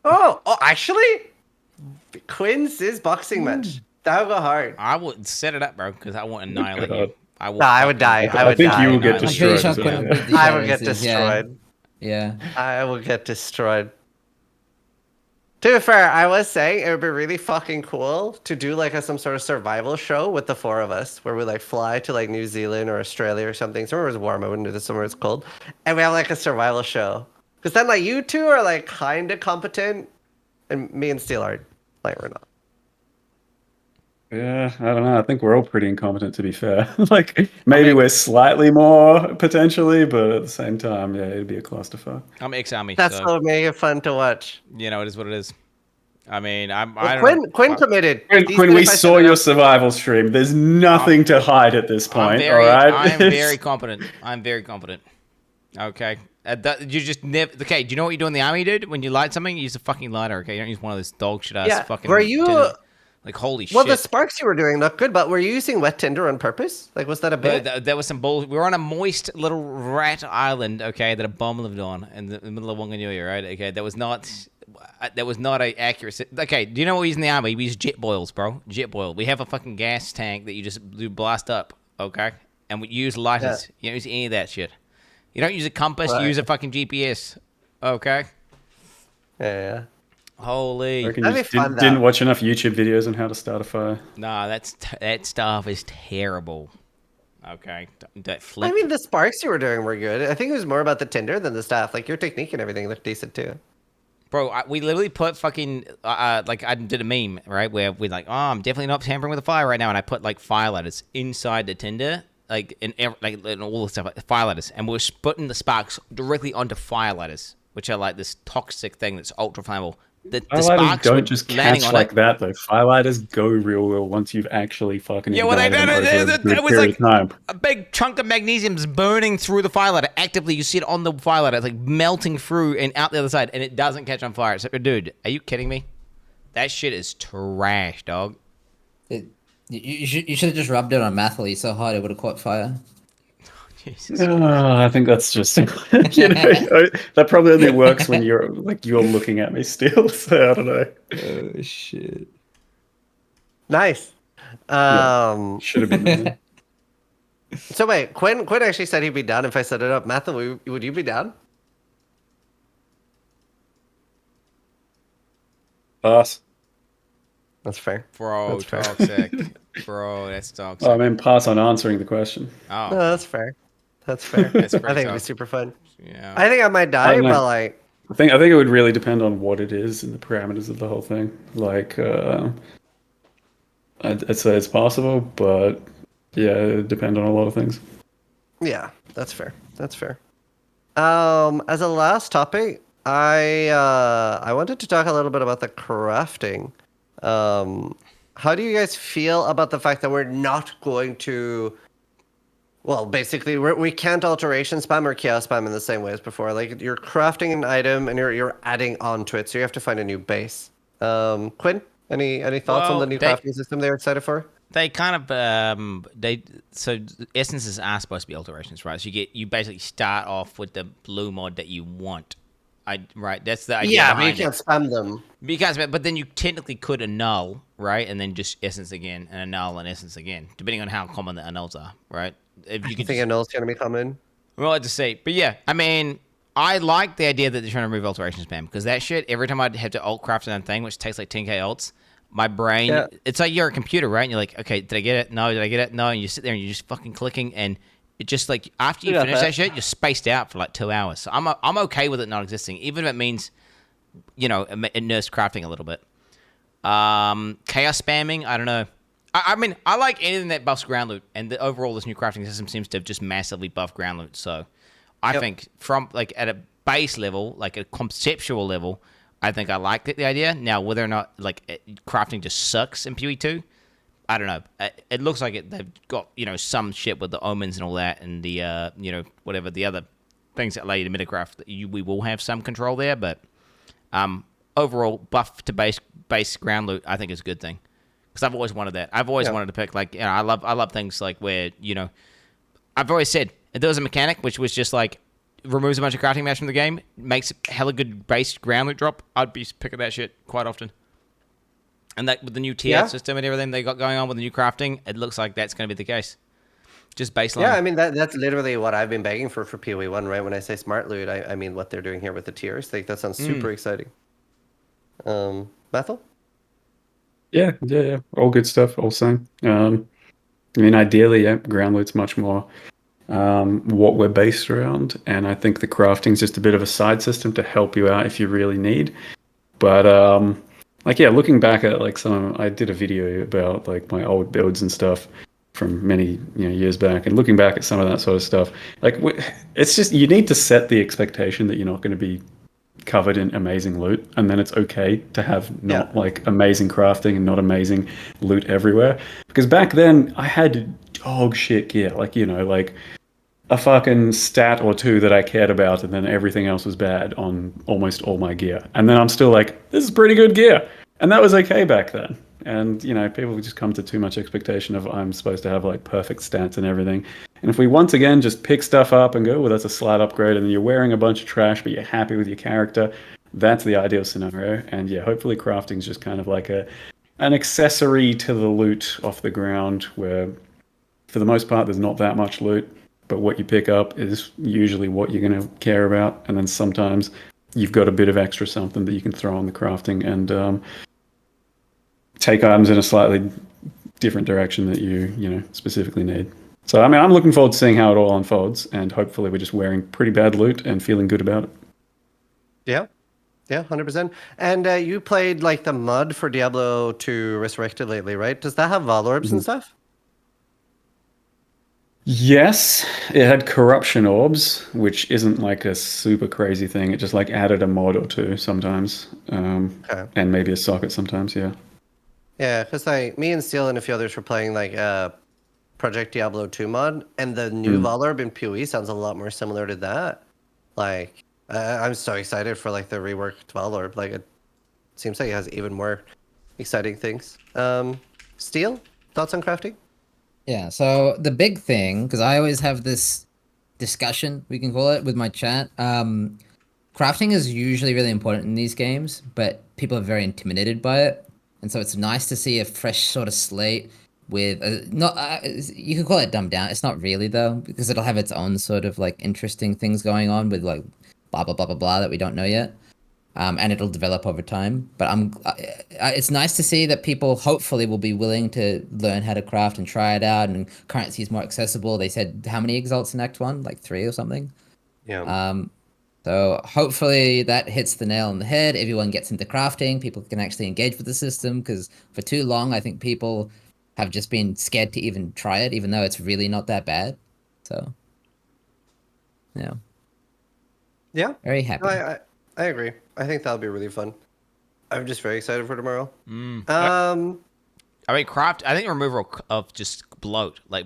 Oh, actually, Quin's boxing match. That would go hard. I would set it up, bro, because I want to annihilate you. I will. No, I would die. I think you will get destroyed. I would get destroyed. Yeah. I will get destroyed. To be fair, I was saying it would be really fucking cool to do like some sort of survival show with the four of us, where we like fly to like New Zealand or Australia or something. Somewhere it's warm. I wouldn't do this somewhere it's cold, and we have like a survival show. Because then like you two are like kind of competent, and me and Steel are like we're not. Yeah, I don't know. I think we're all pretty incompetent, to be fair. Like, maybe we're slightly more potentially, but at the same time, yeah, it'd be a clusterfuck. I'm ex-army. That's so, what would make it fun to watch. You know, it is what it is. I mean, I Well, don't know. Quinn committed. Quinn, we saw your survival stream. There's nothing to hide at this point, all right? I am very competent. I'm very competent. Okay. You just never. Okay, do you know what you do in the army, dude? When you light something, you use a fucking lighter, okay? You don't use one of those dog shit ass fucking. Were you. Like, holy shit. Well, the sparks you were doing looked good, but were you using wet tinder on purpose? Like, was that a bit? There was some bull. We were on a moist little rat island, okay, that a bomb lived on in the middle of Wanganui, right? Okay, that was not a accurate. Okay, do you know what we use in the army? We use jet boils, bro. Jet boil. We have a fucking gas tank that you just blast up, okay? And we use lighters. Yeah. You don't use any of that shit. You don't use a compass. Right. You use a fucking GPS, okay? Yeah. Holy. I reckon you didn't watch enough YouTube videos on how to start a fire. Nah, that stuff is terrible. Okay, that flip. I mean, the sparks you were doing were good. I think it was more about the tinder than the staff. Like, your technique and everything looked decent, too. Bro, we literally put fucking, like, I did a meme, right, where we're like, oh, I'm definitely not tampering with a fire right now, and I put, like, fire lighters inside the tinder, like, in all the stuff, like, fire lighters, and we're putting the sparks directly onto fire lighters, which are, like, this toxic thing that's ultra flammable. The Firelighters don't just catch like that, though. Firelighters go real well once you've actually fucking yeah, well, that was like time. A big chunk of magnesium's burning through the firelighter. Actively, you see it on the firelighter. It's like melting through and out the other side, and it doesn't catch on fire. So, dude, are you kidding me? That shit is trash, dog. You should have just rubbed it on Mathley so hard it would have caught fire. Jesus. I think that's just that probably only works when you're looking at me still. So I don't know. Oh shit! Nice. Should have been there. So wait, Quinn actually said he'd be down if I set it up. Matthew, would you be down? Pass. That's fair. Bro, that's toxic. Bro, that's toxic. Oh, I mean, pass on answering the question. Oh, no, that's fair. That's fair. I think it'd be super fun. Yeah. I think I might die, but like. I think it would really depend on what it is and the parameters of the whole thing. Like, I'd say it's possible, but yeah, it depends on a lot of things. Yeah, that's fair. That's fair. As a last topic, I wanted to talk a little bit about the crafting. How do you guys feel about the fact that we're not going to? Well, basically, we can't alteration spam or chaos spam in the same way as before. Like, you're crafting an item and you're adding onto it, so you have to find a new base. Quinn, any thoughts on the new crafting system they're excited for? They kind of so essences are supposed to be alterations, right? So you basically start off with the blue mod that you want. Right, that's the idea. Yeah, but you can't spam them. But you can't spam, but then you technically could annul, right, and then just essence again, and annul and essence again, depending on how common the annuls are, right? If you think annul's gonna be common? Well, I'd just say, but yeah, I mean, I like the idea that they're trying to remove alteration spam because that shit. Every time I have to alt craft a thing, which takes like 10k alts, my brain, it's like you're a computer, right? And you're like, okay, did I get it? No, did I get it? No, and you sit there and you're just fucking clicking and. It just like after you finish that shit, you're spaced out for like 2 hours. So I'm okay with it not existing, even if it means, it nerfs crafting a little bit. Chaos spamming, I don't know. I mean, I like anything that buffs ground loot, and overall this new crafting system seems to have just massively buffed ground loot. So I think from like at a base level, like a conceptual level, I think I like the idea. Now whether or not like crafting just sucks in PoE 2. I don't know. It looks like they've got, some shit with the omens and all that and the, whatever the other things that allow you to metacraft. We will have some control there, but overall, buff to base ground loot, I think is a good thing. Because I've always wanted that. I've always wanted to pick, like, I love things like where, I've always said, If there was a mechanic which was just like removes a bunch of crafting maps from the game, makes hella good base ground loot drop, I'd be picking that shit quite often. And that with the new tier system and everything they got going on with the new crafting, it looks like that's going to be the case. Just baseline. Yeah, I mean that's literally what I've been begging for PoE 1, right? When I say smart loot, I mean what they're doing here with the tiers. Like that sounds super exciting. Bethel? Yeah. All good stuff, all same. I mean, ideally, yeah, ground loot's much more what we're based around, and I think the crafting's just a bit of a side system to help you out if you really need. But like, yeah, looking back at like I did a video about like my old builds and stuff from many years back, and looking back at some of that sort of stuff, like it's just you need to set the expectation that you're not going to be covered in amazing loot, and then it's okay to have not like amazing crafting and not amazing loot everywhere. Because back then I had dog shit gear, like like a fucking stat or two that I cared about, and then everything else was bad on almost all my gear. And then I'm still like, this is pretty good gear, and that was okay back then. And people just come to too much expectation of I'm supposed to have like perfect stats and everything. And if we once again just pick stuff up and go, well, that's a slight upgrade, and then you're wearing a bunch of trash, but you're happy with your character, that's the ideal scenario. And yeah, hopefully crafting's just kind of like an accessory to the loot off the ground, where for the most part there's not that much loot, but what you pick up is usually what you're going to care about. And then sometimes you've got a bit of extra something that you can throw on the crafting and take items in a slightly different direction that you specifically need. So, I mean, I'm looking forward to seeing how it all unfolds, and hopefully we're just wearing pretty bad loot and feeling good about it. Yeah, 100%. And you played like the mud for Diablo 2 Resurrected lately, right? Does that have Val orbs and stuff? Yes, it had corruption orbs, which isn't like a super crazy thing. It just like added a mod or two sometimes, and maybe a socket sometimes. Yeah. Yeah, because like me and Steel and a few others were playing like Project Diablo 2 mod, and the new Valorb in PoE sounds a lot more similar to that. Like, I'm so excited for like the reworked Valorb. Like, it seems like it has even more exciting things. Steel, thoughts on crafting? Yeah, so the big thing, because I always have this discussion, we can call it, with my chat. Crafting is usually really important in these games, but people are very intimidated by it. And so it's nice to see a fresh sort of slate with you could call it dumbed down. It's not really though, because it'll have its own sort of like interesting things going on with like blah blah blah blah blah that we don't know yet, and it'll develop over time. But it's nice to see that people hopefully will be willing to learn how to craft and try it out, and currency is more accessible. They said how many exalts in Act 1? Like 3 or something. Yeah. So hopefully that hits the nail on the head. Everyone gets into crafting. People can actually engage with the system, because for too long, I think people have just been scared to even try it, even though it's really not that bad. So, yeah. Yeah. Very happy. No, I agree. I think that'll be really fun. I'm just very excited for tomorrow. I mean, I think removal of just bloat, like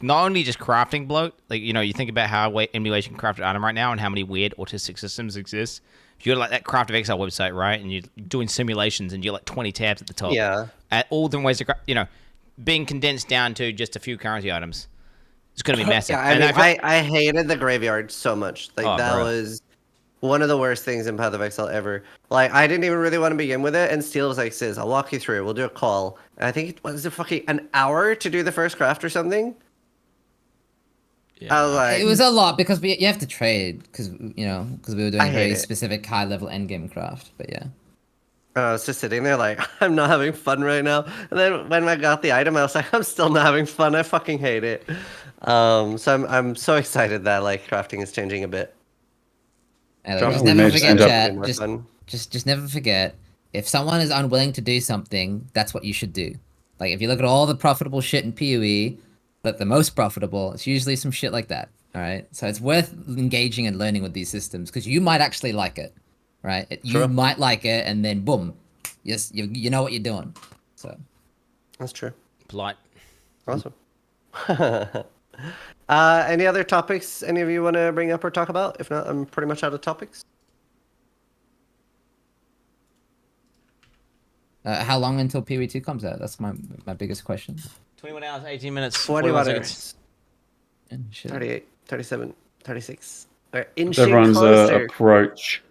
not only just crafting bloat, like, you think about how emulation can craft an item right now and how many weird autistic systems exist. If you're like that Craft of Exile website, right, and you're doing simulations and you're like 20 tabs at the top. Yeah. At all different ways to, being condensed down to just a few currency items. It's going to be massive. Yeah, I hated the graveyard so much. Like, that was one of the worst things in Path of Exile ever. Like, I didn't even really want to begin with it, and Steel was like, Sis, I'll walk you through. We'll do a call. And I think it was fucking an hour to do the first craft or something. Yeah. I was like, it was a lot, because you have to trade, because we were doing very specific high-level endgame craft, but yeah. I was just sitting there like, I'm not having fun right now. And then when I got the item, I was like, I'm still not having fun. I fucking hate it. So I'm so excited that like crafting is changing a bit. Just never forget, chat. Just never forget, if someone is unwilling to do something, that's what you should do. Like, if you look at all the profitable shit in PoE, but the most profitable, it's usually some shit like that. All right, so it's worth engaging and learning with these systems, because you might actually like it. Right, you might like it, and then boom, yes, you know what you're doing. So that's true. Polite. Awesome. Any other topics any of you want to bring up or talk about? If not, I'm pretty much out of topics. How long until PoE 2 comes out? That's my biggest question. 21 hours, 18 minutes, 21 seconds. 38. 37, 36. What's Inching everyone's closer. approach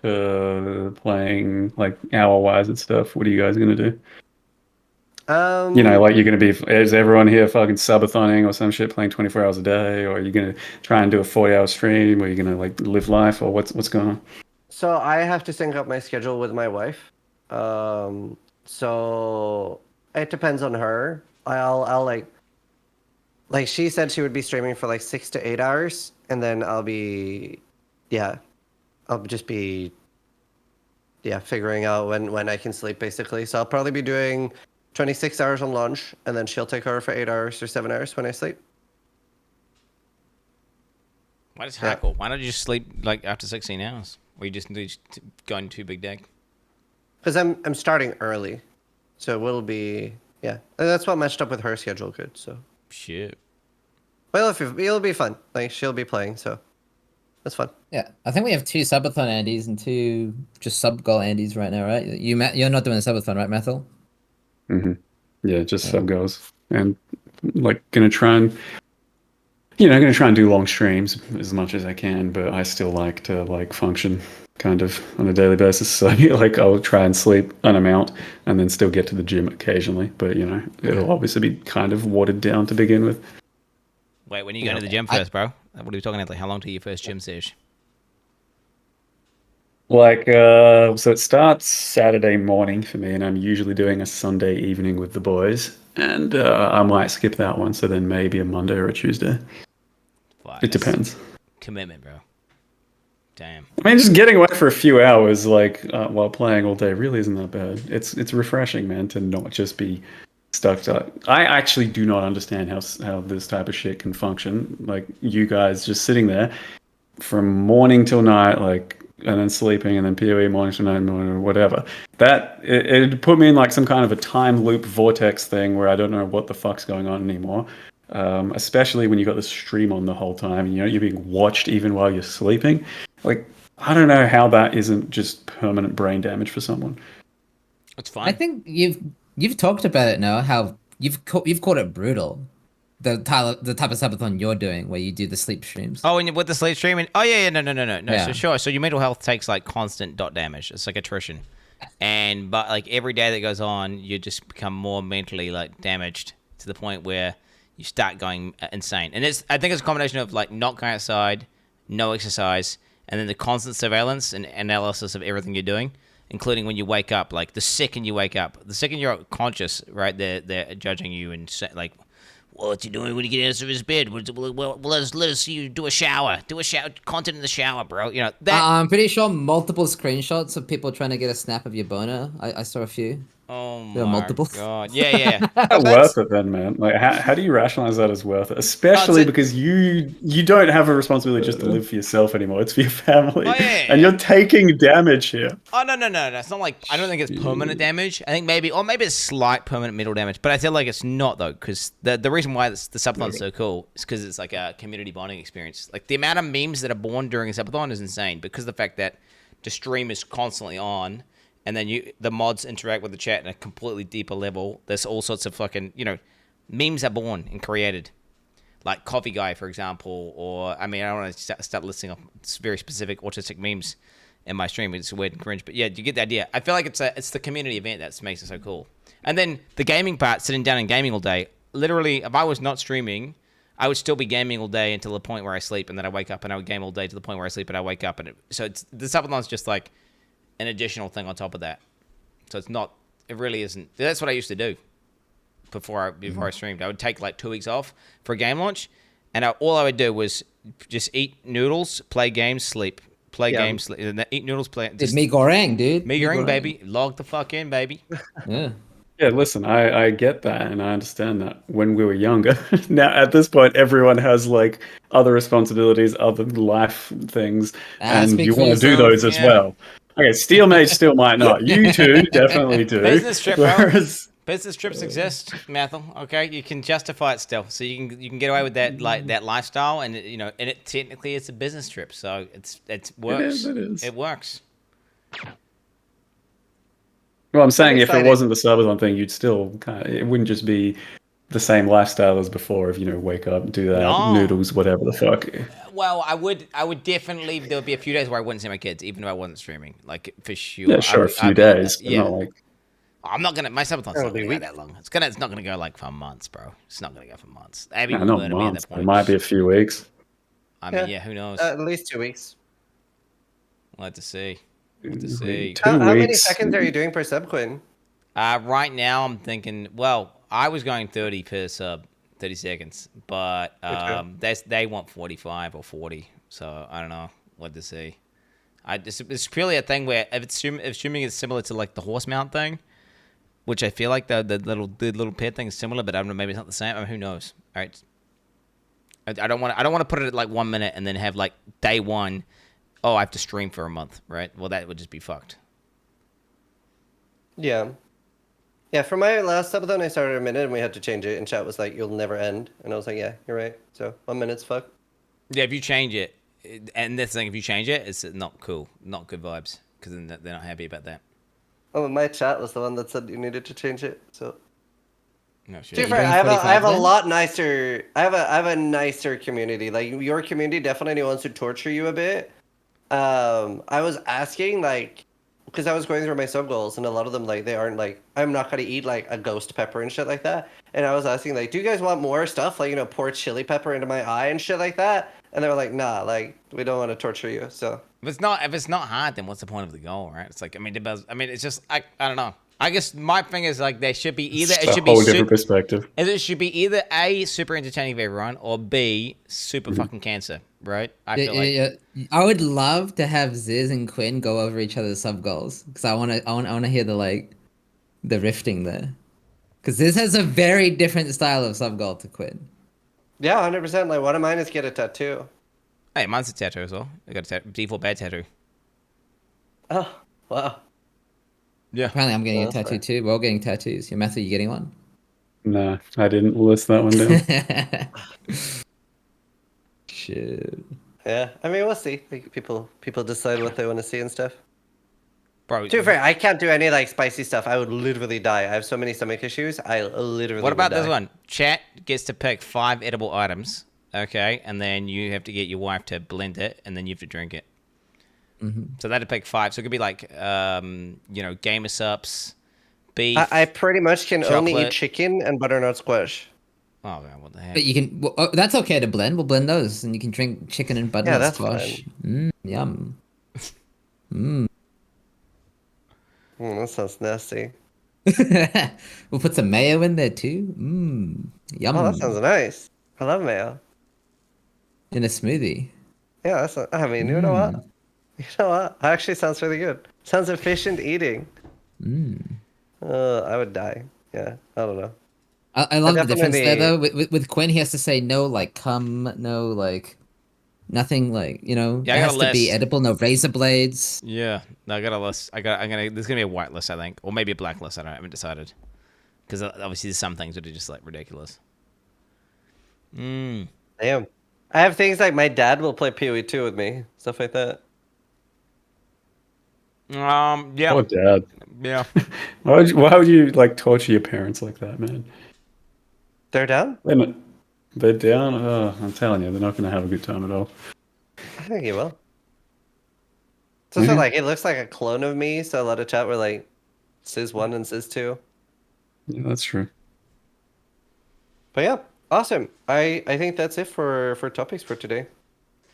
to playing like hour-wise and stuff? What are you guys gonna do? You know, like you're gonna be, is everyone here fucking subathoning or some shit, playing 24 hours a day, or are you gonna try and do a 40-hour stream, or are you gonna like live life, or what's going on? So I have to sync up my schedule with my wife. So it depends on her. I'll like she said she would be streaming for like 6 to 8 hours, and then I'll just be figuring out when I can sleep basically. So I'll probably be doing 26 hours on launch, and then she'll take over for 8 hours or 7 hours when I sleep. Why does Hackle? Why don't you just sleep like after 16 hours? Or you just going too big deck? Because I'm starting early, so it will be and that's what matched up with her schedule good. So shit. Well, it'll be fun. Like she'll be playing, so that's fun. Yeah, I think we have 2 subathon Andys and 2 just sub goal Andys right now, right? You're not doing a subathon, right, Methil? Yeah, just sub goals, and like gonna try and do long streams as much as I can, but I still like to like function kind of on a daily basis. So like I'll try and sleep an amount and then still get to the gym occasionally, but you know, it'll obviously be kind of watered down to begin with. Wait, when are you going to the gym first, bro? What are we talking about? Like, how long till your first gym sesh? Like, so it starts Saturday morning for me, and I'm usually doing a Sunday evening with the boys, and I might skip that one, so then maybe a Monday or a Tuesday. It depends. Commitment, bro. Damn. I mean, just getting away for a few hours, like while playing all day, really isn't that bad. It's refreshing, man, to not just be stuck to. I actually do not understand how this type of shit can function. Like you guys just sitting there from morning till night, like, and then sleeping, and then PoE morning to night, morning, or whatever. That it put me in like some kind of a time loop vortex thing where I don't know what the fuck's going on anymore. Especially when you got the stream on the whole time, and you know you're being watched even while you're sleeping. Like, I don't know how that isn't just permanent brain damage for someone. It's fine. I think you've talked about it now. How you've called it brutal. The type of subathon you're doing, where you do the sleep streams. Oh, and with the sleep streaming. Oh yeah, no. Yeah. So sure. So your mental health takes like constant dot damage. It's like attrition, but like every day that goes on, you just become more mentally like damaged to the point where you start going insane. And I think it's a combination of like not going outside, no exercise, and then the constant surveillance and analysis of everything you're doing, including when you wake up. Like the second you wake up, the second you're conscious, right? They're judging you and like, what you doing when you get out of his bed? Well, let us see you do a shower. Do a shower. Content in the shower, bro. You know that. I'm pretty sure multiple screenshots of people trying to get a snap of your boner. I saw a few. Oh there my are multiple. god! Yeah. That's worth it then, man. Like, how do you rationalize that as worth it? Especially because you don't have a responsibility just to live for yourself anymore. It's for your family, and you're taking damage here. Oh no! It's not like I don't think it's permanent damage. I think maybe it's slight permanent mental damage, but I feel like it's not though, because the reason why the subathon's so cool is because it's like a community bonding experience. Like the amount of memes that are born during a subathon is insane because of the fact that the stream is constantly on. And then the mods interact with the chat at a completely deeper level. There's all sorts of fucking, memes are born and created. Like Coffee Guy, for example, or, I don't want to start listing off very specific autistic memes in my stream. It's weird and cringe. But yeah, you get the idea. I feel like it's the community event that makes it so cool. And then the gaming part, sitting down and gaming all day. Literally, if I was not streaming, I would still be gaming all day until the point where I sleep. And then I wake up and I would game all day to the point where I sleep and I wake up. So the subathon's just like an additional thing on top of that. So it really isn't. That's what I used to do before I streamed. I would take like 2 weeks off for a game launch, and all I would do was just eat noodles, play games, sleep. Play games, sleep. And eat noodles, play. It's mee goreng, dude. Mee goreng, baby. Log the fuck in, baby. Yeah. Yeah, listen, I get that and I understand that when we were younger. Now, at this point, everyone has like other responsibilities, other life things, and you want to do those as well. Okay, Steel Mage still might not. You two definitely do. Business trip, bro. Business trips exist, Mathel. Okay, you can justify it still, so you can get away with that that lifestyle, and it technically it's a business trip, so it works. It is. It works. Well, I'm saying if it wasn't the subathon thing, you'd still it wouldn't just be the same lifestyle as before of, wake up, do that, No. noodles, whatever the fuck. Well, I would definitely. There would be a few days where I wouldn't see my kids, even if I wasn't streaming. Like for sure. Yeah, sure, a few days, but yeah. not like. I'm not gonna. My subathon's It'll not be gonna go weeks. that long. It's not gonna go like for months, bro. It's not gonna go for months. Abby No, will not murder me at months. that point. It might be a few weeks. I mean, yeah, who knows? At least 2 weeks. We'll have to see. We'll have to see. How many seconds are you doing per sub, Quinn? Right now I'm thinking. Well, I was going 30 per sub, 30 seconds, but they want 45 or 40. So I don't know what to see. It's purely a thing where if streaming is similar to like the horse mount thing, which I feel like the little pet thing is similar, but I don't know, maybe it's not the same. I mean, who knows? All right. I don't want to put it at like 1 minute and then have like day one. Oh, I have to stream for a month, right? Well, that would just be fucked. Yeah. Yeah, for my last subathon, I started a minute and we had to change it, and chat was like, "You'll never end," and I was like, "Yeah, you're right." So 1 minute's fuck. Yeah, if you change it, and this thing, if you change it, it's not cool, not good vibes, because then they're not happy about that. Oh, my chat was the one that said you needed to change it. So. No shit. To be fair, I have a lot nicer. I have a nicer community. Like your community definitely wants to torture you a bit. I was asking like, because I was going through my sub goals, and a lot of them like they aren't like I'm not gonna eat like a ghost pepper and shit like that. And I was asking like, do you guys want more stuff like pour chili pepper into my eye and shit like that? And they were like, nah, like we don't want to torture you. So if it's not hard, then what's the point of the goal, right? It's like it's just I don't know. I guess my thing is like there should be either It's a whole different perspective. It should be either A, super entertaining for everyone, or B, super fucking cancer, right? I feel like I would love to have Ziz and Quinn go over each other's sub goals because I want to hear the rifting there, because Ziz has a very different style of sub goal to Quinn. yeah, 100%. Like one of mine is get a tattoo. Hey, mine's a tattoo as well. I got a default bad tattoo. Oh wow. Yeah. Apparently, I'm getting a tattoo too. We're all getting tattoos. Your Matthew, you getting one? No, I didn't list that one down. Shit. Yeah, I mean we'll see. Like, people decide what they want to see and stuff. Bro, to be fair, I can't do any like spicy stuff. I would literally die. I have so many stomach issues. I literally. What about would die. this one? Chat gets to pick 5 edible items, okay, and then you have to get your wife to blend it, and then you have to drink it. So that'd pick 5. So it could be like, gamer sups, beef. I pretty much can only chocolate. eat chicken and butternut squash. Oh man, what the heck? But you can. Well, that's okay to blend. We'll blend those, and you can drink chicken and butternut that's squash. Yum. That sounds nasty. We'll put some mayo in there too. Yum. Oh, that sounds nice. I love mayo. In a smoothie. Yeah, I mean, you know what? You know what? That actually sounds really good. Sounds efficient eating. I would die. Yeah, I don't know. I love the difference there though. With Quinn, he has to say no, like cum, no, like nothing, like it has to be edible, no razor blades. Yeah, no, I got a list. There's gonna be a white list, I think, or maybe a black list. I haven't decided, because obviously there's some things that are just like ridiculous. Damn. I have things like my dad will play PoE 2 with me, stuff like that. Yeah. Oh, Dad. Yeah. Why would you like torture your parents like that, man? They're down? They're down? Oh, I'm telling you, they're not going to have a good time at all. I think he will. It's also like, it looks like a clone of me, so a lot of chat were like, Sis 1 and Sis 2. Yeah, that's true. But yeah, awesome. I think that's it for topics for today.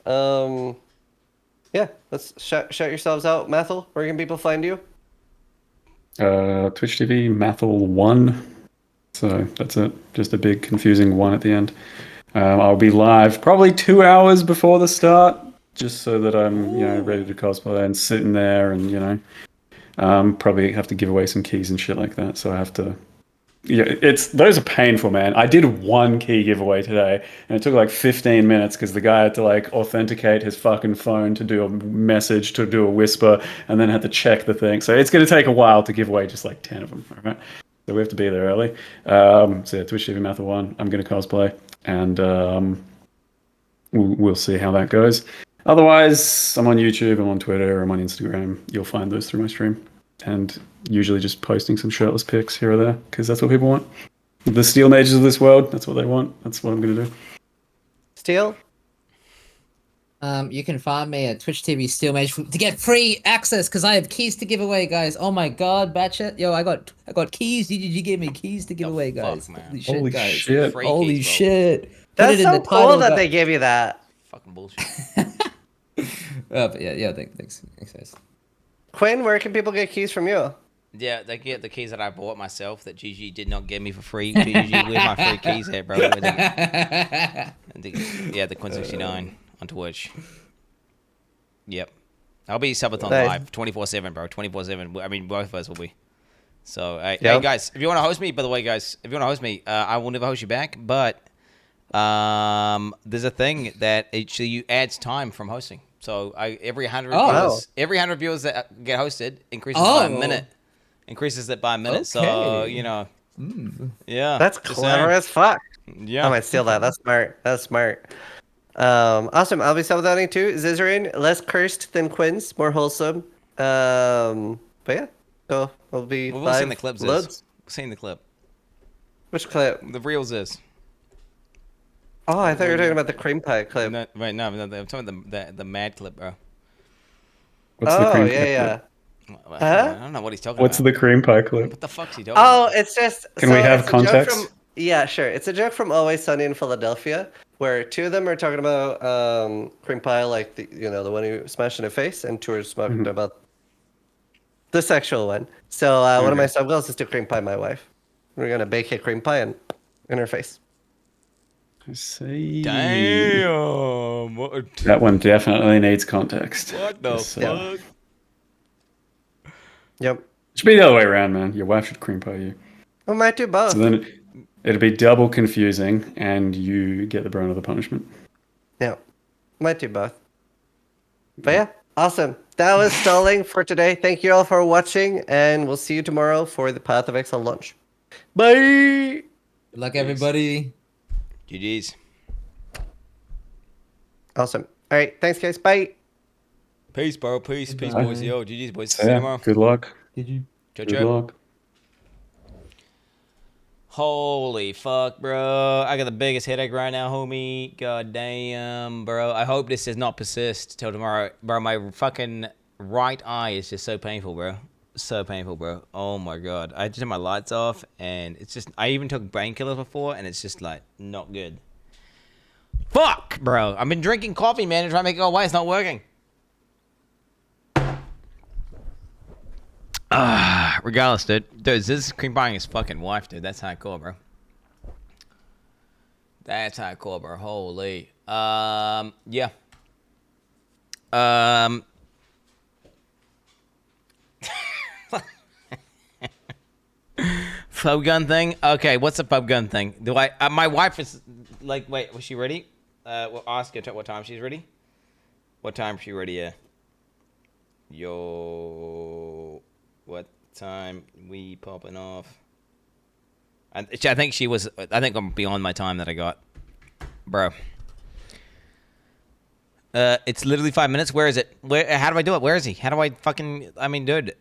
Yeah, let's shout yourselves out. Mathel, where can people find you? Twitch TV, Mathel1. So that's it. Just a big confusing 1 at the end. I'll be live probably 2 hours before the start, just so that I'm ready to cosplay and sitting there and probably have to give away some keys and shit like that. So I have to. Yeah, those are painful, man. I did 1 key giveaway today, and it took like 15 minutes because the guy had to like authenticate his fucking phone to do a message, to do a whisper, and then had to check the thing. So it's going to take a while to give away just like 10 of them. All right, so we have to be there early. So yeah, Twitch TV Mathel 1. I'm going to cosplay, and we'll see how that goes. Otherwise, I'm on YouTube, I'm on Twitter, I'm on Instagram. You'll find those through my stream. And usually just posting some shirtless pics here or there, because that's what people want. The steel mages of this world. That's what they want. That's what I'm gonna do. Steel? You can find me at Twitch TV Steelmage to get free access because I have keys to give away, guys. Oh my god, Batchet. Yo, I got keys. GGG gave me keys to give away, guys. man. Holy shit, guys. shit. Free Holy keys, bro. shit. Put That's it in so the title, cool that they gave you that. Fucking bullshit. But yeah, thanks, guys. Quinn, where can people get keys from you? Yeah, they get the keys that I bought myself that GG did not give me for free. GG, where's my free keys at, bro? Yeah, the Quin69 on Twitch. Yep. I'll be subathon live 24/7, bro. 24/7. I mean, both of us will be. So, hey, guys, if you want to host me, by the way, guys, if you want to host me, I will never host you back, but there's a thing that actually adds time from hosting. So every 100 viewers that get hosted increases by a minute. Increases it by a minute. So, you know. Yeah. That's clever as fuck. Yeah. I might steal that. That's smart. That's smart. Awesome. I'll be subtitling too. Zizarin, less cursed than Quinn's, more wholesome. But yeah. So we'll be We'll see in the clips. loads. We'll see in the clip. Which clip? The reels is. Oh, I thought you were talking about the cream pie clip. No, right, no, I'm talking about the mad clip, bro. What's the cream pie yeah. clip? I don't know what he's talking What's about. the cream pie clip? What the fuck's he talking Oh, about? it's just. Can we have context? Yeah, sure. It's a joke from Always Sunny in Philadelphia, where two of them are talking about cream pie, like the one who smashed in her face, and two are talking about the sexual one. So one of my sub goals is to cream pie my wife. We're gonna bake a cream pie in her face. I see. Damn. That one definitely needs context. What the fuck? Yep. It should be the other way around, man. Your wife should cream pie you. We might do both. So then it'll be double confusing, and you get the brunt of the punishment. Yeah. Might do both. But yeah, awesome. That was stalling for today. Thank you all for watching, and we'll see you tomorrow for the Path of Exile launch. Bye! Good luck, everybody. GG's. Awesome. All right. Thanks, guys. Bye. Peace, bro. Peace, boys. Yo, GG's, boys. See you Yeah, tomorrow. good luck. Ciao, Good ciao. luck. Holy fuck, bro. I got the biggest headache right now, homie. God damn, bro. I hope this does not persist till tomorrow. Bro, my fucking right eye is just so painful, bro. So painful, bro. Oh my god. I just had my lights off, and it's just... I even took painkillers before, and it's just, like, not good. Fuck, bro. I've been drinking coffee, man, and trying to make it go away. It's not working. Regardless, dude. Dude, this cream pieing his fucking wife, dude. That's hardcore, bro. That's hardcore, bro. Holy. Yeah. Pub gun thing? Okay, what's a pub gun thing? Do I... my wife is... Like, wait, was she ready? We'll ask her what time she's ready. What time is she ready, yeah? Yo... What time we popping off? I think she was... I think I'm beyond my time that I got. Bro. It's literally 5 minutes. Where is it? How do I do it? Where is he? How do I fucking... I mean, dude.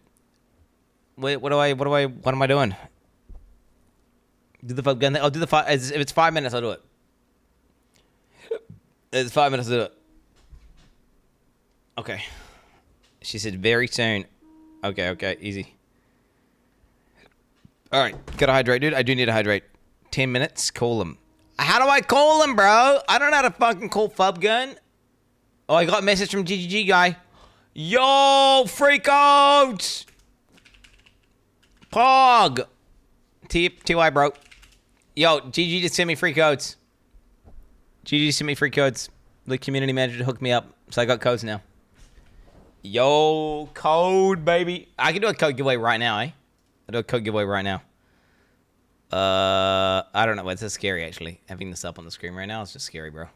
Wait, what am I doing? Do the pub gun thing. I'll do the 5... If it's 5 minutes, I'll do it. It's 5 minutes to do it. Okay. She said very soon. Okay, easy. Alright, gotta hydrate, dude. I do need to hydrate. 10 minutes, call him. How do I call him, bro? I don't know how to fucking call Fub Gun. Oh, I got a message from GGG guy. Yo, freak out! Pog! TY, bro. Yo, GG just sent me free codes. GG sent me free codes. The community manager hooked me up, so I got codes now. Yo, code, baby. I can do a code giveaway right now, eh? I'll do a code giveaway right now. I don't know. It's just scary, actually. Having this up on the screen right now is just scary, bro.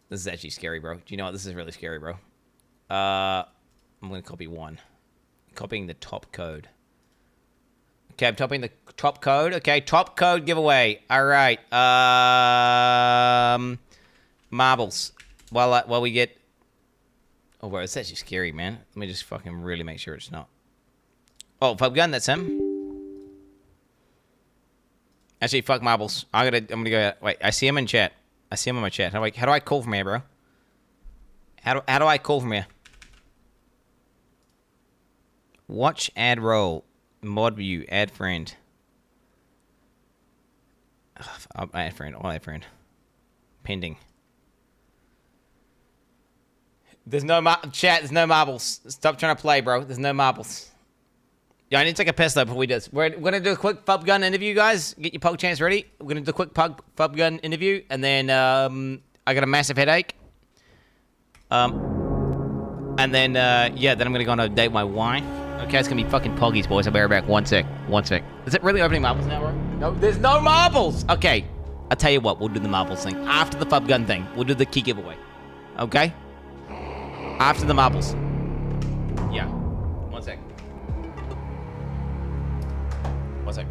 This is actually scary, bro. Do you know what? This is really scary, bro. I'm going to copy one. Copying the top code. Okay, I'm copying the top code. Okay, top code giveaway. All right. Marbles. While we get... Oh, bro, it's actually scary, man. Let me just fucking really make sure it's not. Oh, Pub Gun, that's him. Actually, fuck marbles. I'm gonna go. Wait, I see him in chat. I see him in my chat. How do I call from here, bro? How do I call from here? Watch, add role, mod view, add friend. Ugh, add friend. I'll add friend. Pending. There's no chat. There's no marbles. Stop trying to play, bro. There's no marbles. Yeah, I need to take a piss though before we do this. We're gonna do a quick pub gun interview, guys. Get your pug chance ready. We're gonna do a quick pub gun interview, and then I got a massive headache. And then yeah, then I'm gonna go on a date with my wife. Okay, it's gonna be fucking poggies, boys. I'll be right back. One sec. Is it really opening marbles now, bro? No, there's no marbles. Okay, I'll tell you what. We'll do the marbles thing after the pub gun thing. We'll do the key giveaway. Okay. After the marbles. Yeah. One sec. One sec.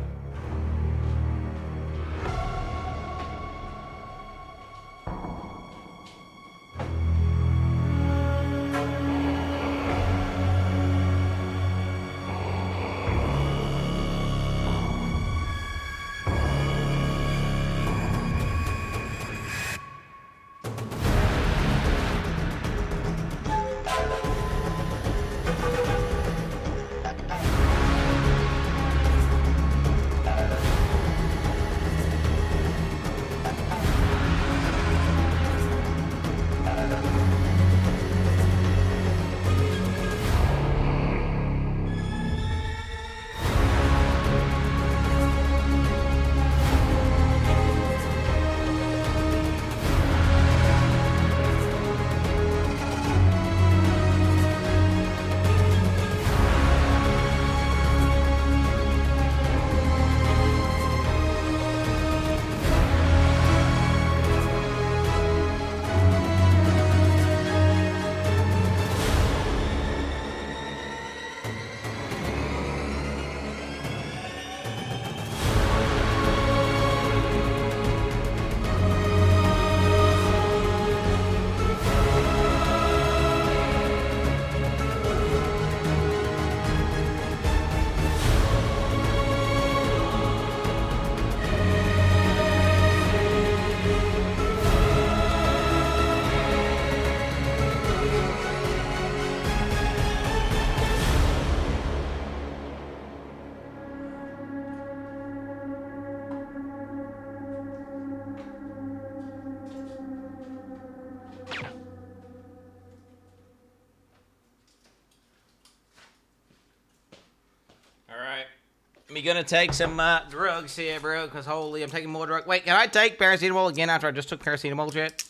I'm gonna take some drugs here, bro, because holy, I'm taking more drugs. Wait, can I take paracetamol again after I just took paracetamol, chat?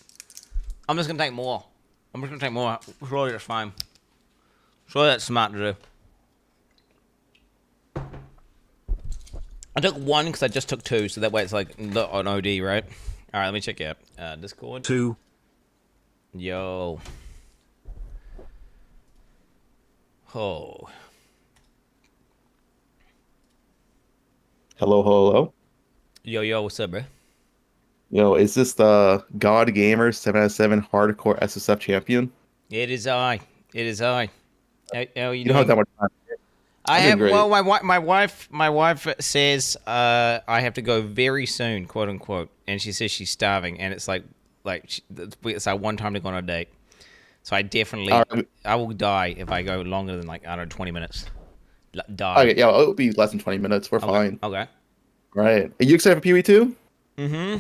I'm just gonna take more. Surely that's fine. Surely that's smart to do. I took one because I just took two, so that way it's like an OD, right? Alright, let me check it out. Discord. 2. Yo. Oh. Hello. Yo, what's up, bro? Yo, is this the God Gamer 7 out of 7 hardcore SSF champion? It is I. How you don't have that much time. I have. Well, my wife says I have to go very soon, quote unquote, and she says she's starving, and it's it's our one time to go on a date. So I definitely, I will die if I go longer than like, I don't know, 20 minutes. Die. Okay, yeah, it'll be less than 20 minutes. We're fine. Okay. Right. Are you excited for PoE2? Mm-hmm.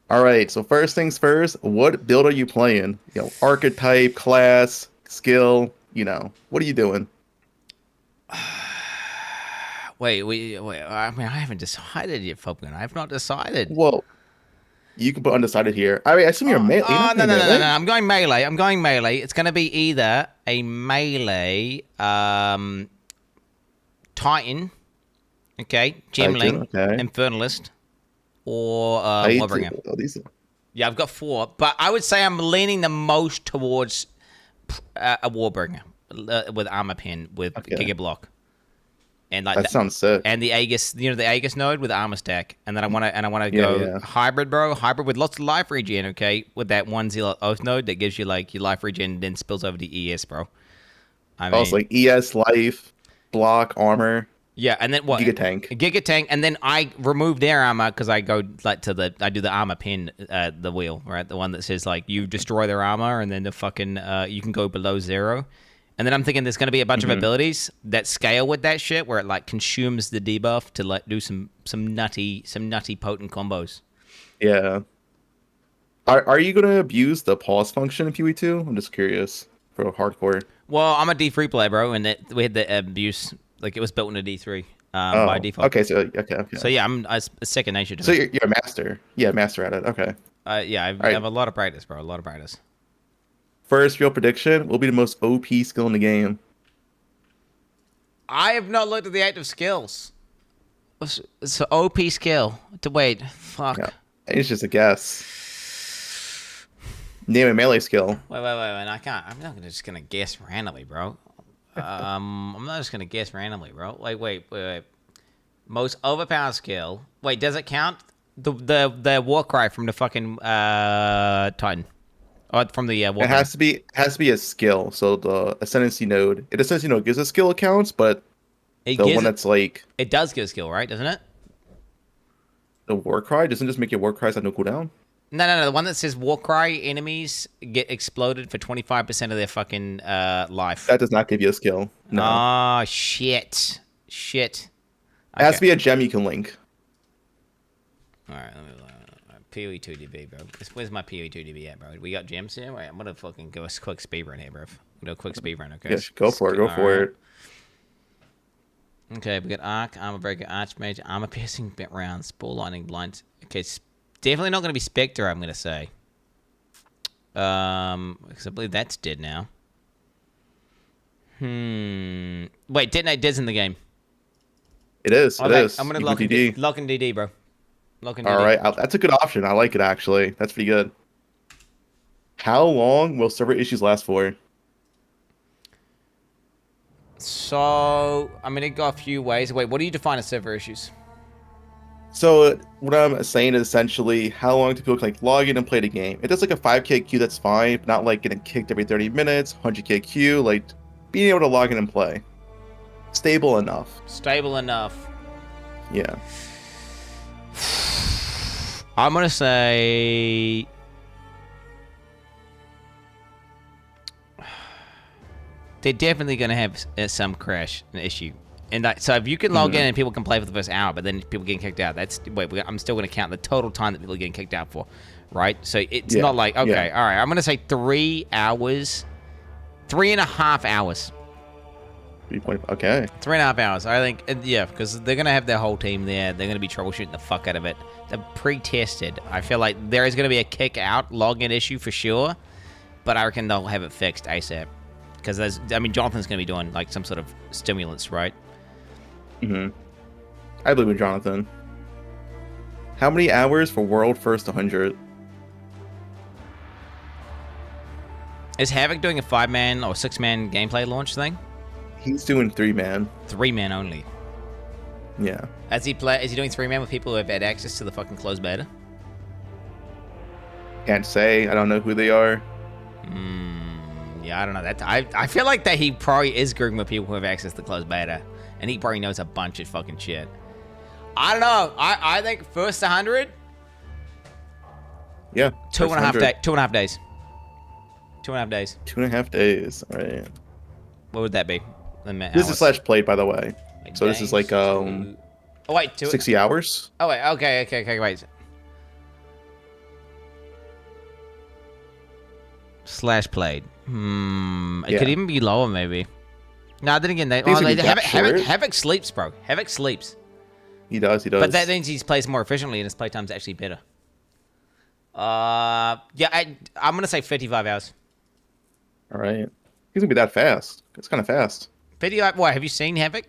All right. So first things first, what build are you playing? You know, archetype, class, skill. You know, what are you doing? Wait. I mean, I haven't decided yet, Falcon. I have not decided. Well, you can put undecided here. I assume you're melee. Oh, no. I'm going melee. It's going to be either a melee Titan, okay, Gemling, Infernalist, or Warbringer. Yeah, I've got 4, but I would say I'm leaning the most towards a Warbringer with armor pen with Giga Block. And like that sounds sick. And the Aegis, the Aegis node with armor stack, and then I want to go hybrid, bro. Hybrid with lots of life regen, okay, with that 1 Zealot Oath node that gives you like your life regen, then spills over to ES, bro. I mean, it's like ES life, block, armor. Yeah, and then what? Giga Tank. Giga Tank, and then I remove their armor because I go like I do the armor pin, the wheel, right? The one that says like you destroy their armor, and then the fucking you can go below 0. And then I'm thinking there's gonna be a bunch of abilities that scale with that shit, where it like consumes the debuff to like do some nutty potent combos. Yeah. Are you gonna abuse the pause function in PoE2? I'm just curious for hardcore. Well, I'm a D3 player, bro, and we had the abuse. Like, it was built into D3 by default. Okay, so okay. So, yeah, I'm a second nature to So it. you're a master. Yeah, master at it. Okay. Yeah, I have a lot of practice, bro. A lot of practice. First real prediction will be the most OP skill in the game. I have not looked at the active skills. It's an OP skill. Wait, fuck. Yeah. It's just a guess. Name a melee skill. Wait. I can't. I'm not just gonna guess randomly, bro. I'm not just gonna guess randomly, bro. Wait. Most overpowered skill. Wait, does it count the war cry from the fucking Titan? Or from the war It cry? has to be a skill. So the Ascendancy node, it essentially gives a skill accounts, but that's like it does give a skill, right? Doesn't it? The war cry doesn't just make your war cries have no cooldown. No. The one that says war cry enemies get exploded for 25% of their fucking life. That does not give you a skill. No. Oh shit. It has to be a gem you can link. All right, let me PoE 2DB, bro. Where's my PoE 2DB at, bro? We got gems here. Wait, I'm gonna fucking go a quick speedrun here, bro. Do a quick speedrun, okay? Yes, go for it. Okay, we got arc, armor breaker, archmage, armor piercing, bit rounds, ball lightning, blind. Okay, definitely not gonna be Spectre. I'm gonna say. Because I believe that's dead now. Wait, detonate dead's in the game. It is. I'm gonna lock in DD, bro. Lock in DD. All right, that's a good option. I like it actually. That's pretty good. How long will server issues last for? So I'm gonna go a few ways. Wait, what do you define as server issues? So what I'm saying is essentially how long do people like log in and play the game? It does like a 5k queue, that's fine, but not like getting kicked every 30 minutes, 100k queue, like being able to log in and play. Stable enough. Yeah. I'm gonna say they're definitely gonna have some crash, an issue. And so if you can log in and people can play for the first hour, but then people getting kicked out, I'm still going to count the total time that people are getting kicked out for, right? So it's not like, all right, I'm going to say 3 hours, 3.5 hours. 3.5, okay. 3.5 hours, I think, because they're going to have their whole team there. They're going to be troubleshooting the fuck out of it. They're pre-tested. I feel like there is going to be a kick out login issue for sure, but I reckon they'll have it fixed ASAP. Because Jonathan's going to be doing like some sort of stimulants, right? I believe in Jonathan. How many hours for World First 100? Is Havoc doing a 5-man or 6-man gameplay launch thing? He's doing 3-man. 3-man only. Yeah. Is he doing 3-man with people who have had access to the fucking closed beta? Can't say. I don't know who they are. Yeah, I don't know. I feel like that he probably is grouping with people who have access to closed beta. And he probably knows a bunch of fucking shit. I don't know. I think first 100. Yeah. 2.5 days. 2.5 days. 2.5 days. 2.5 days. All right. What would that be? This is slash played, by the way. So this is like 60 hours. Oh wait. Okay. Wait. Slash played. It could even be lower, maybe. No, then again, Havoc sleeps, bro. Havoc sleeps. He does. But that means he plays more efficiently and his playtime's actually better. I'm gonna say 55 hours. All right. He's gonna be that fast. It's kind of fast. 55. What? Have you seen Havoc?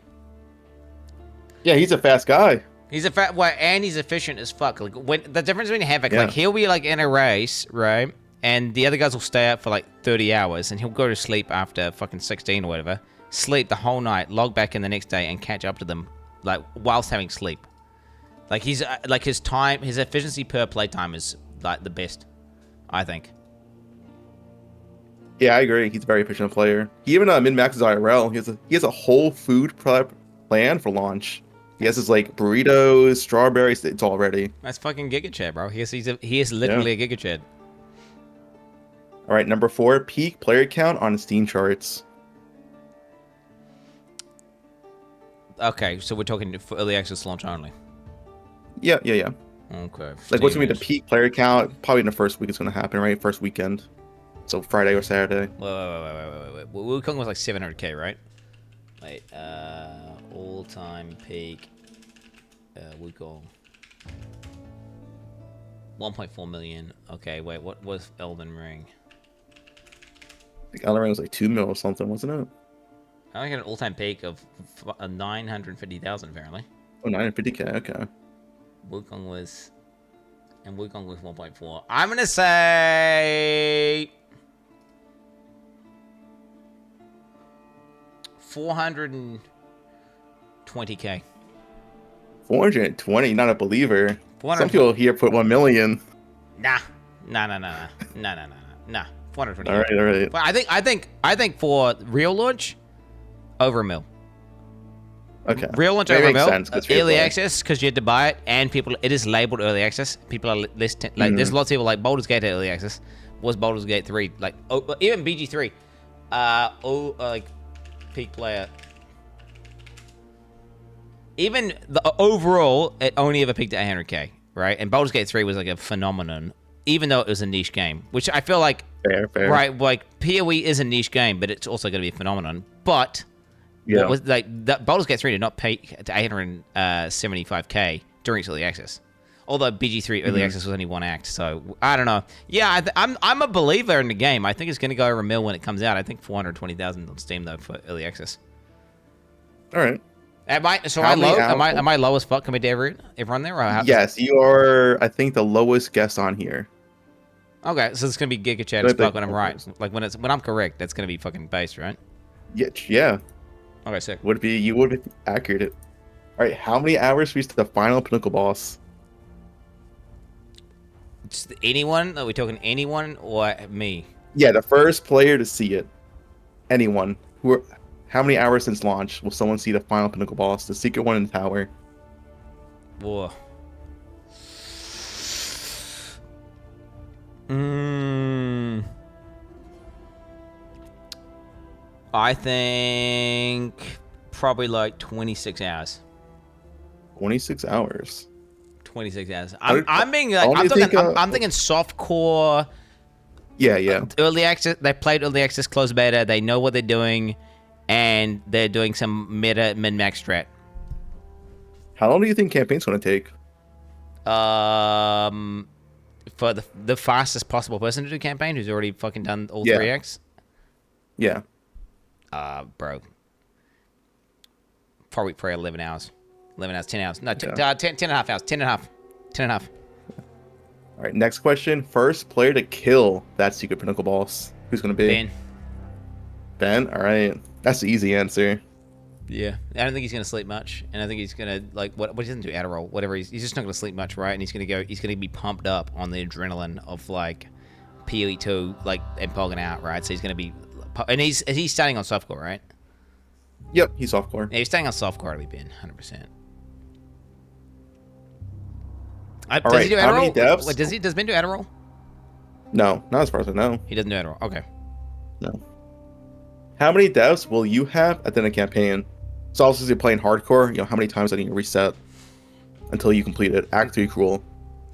Yeah, he's a fast guy. He's and he's efficient as fuck. Like when the difference between Havoc, like he'll be like in a race, right? And the other guys will stay up for like 30 hours, and he'll go to sleep after fucking 16 or whatever. Sleep the whole night, log back in the next day, and catch up to them, like whilst having sleep. Like he's like his efficiency per playtime is like the best, I think. Yeah, I agree. He's a very efficient player. He even min-maxes IRL. He has a whole food prep planned for launch. He has his like burritos, strawberries. It's all ready. That's fucking Giga Chad, bro. He is literally a Giga Chad. All right, number 4, peak player count on Steam charts. Okay, so we're talking for early access launch only. Yeah. Okay. Like, what's gonna be the peak player count? Probably in the first week it's gonna happen, right? First weekend. So Friday or Saturday. Wait. Wukong was like 700k, right? Wait, all-time peak Wukong. 1.4 million. Okay, wait, what was Elden Ring? I think Elden Ring was like 2 mil or something, wasn't it? I got an all-time peak of 950,000 apparently. Oh, 950k, okay. Wukong was 1.4. I'm gonna say 420k. 420, not a believer. Some people here put 1 million. Nah. 420. All right. But I think for real launch, over a mil. Okay. Real launch That over a makes mil. sense, 'cause free to Early play. access because you had to buy it, and people. It is labeled early access. People are less like. There's lots of people like Baldur's Gate early access. Was Baldur's Gate 3 like? Even BG3. Like peak player. Even the overall, it only ever peaked at 800k, right? And Baldur's Gate 3 was like a phenomenon, even though it was a niche game, which I feel like, fair. Right? Like PoE is a niche game, but it's also going to be a phenomenon. But what was like Baldur's Gate 3 did not peak to 875k during its early access, although BG3 early access was only one act. So I don't know. Yeah, I'm a believer in the game. I think it's going to go over a mil when it comes out. I think 420,000 on Steam though for early access. All right. Am I low? Am I low as fuck compared to everyone there? Or Yes, you are. I think the lowest guest on here. Okay, so it's gonna be Giga Chat as fuck when I'm right. Like when I'm correct, that's gonna be fucking based, right? Yeah. Okay, sick. You would be accurate. All right, how many hours reached the final pinnacle boss? Just anyone? Are we talking anyone or me? Yeah, the first player to see it. Anyone. How many hours since launch will someone see the final pinnacle boss, the secret one in the tower? Whoa. I think probably like 26 hours. 26 hours. 26 hours. I'm thinking softcore. Yeah. Early access. They played early access closed beta. They know what they're doing, and they're doing some meta min-max strat. How long do you think campaign's going to take? For the fastest possible person to do campaign who's already fucking done all 3 acts. Yeah. Bro. Probably 11 hours. 11 hours, 10 hours. No, 10 and a half hours. 10 and a half. 10 and a half. All right, next question. First player to kill that secret pinnacle boss. Who's going to be? Ben? All right. That's the easy answer. Yeah. I don't think he's going to sleep much. And I think he's going to, like, what he doesn't do Adderall, whatever. He's just not going to sleep much, right? And he's going to be pumped up on the adrenaline of, like, PoE2, like, and pogging out, right? So he's going to be, and he's starting on softcore, right? Yep, he's softcore. Yeah, he's staying on softcore to be Ben, 100%. Does he do Adderall? How many devs? Wait, does Ben do Adderall? No, not as far as I know. He doesn't do Adderall. Okay. No. How many devs will you have at the end of campaign? So also, if you're playing hardcore, how many times I need to reset until you complete it? Act 3 cruel.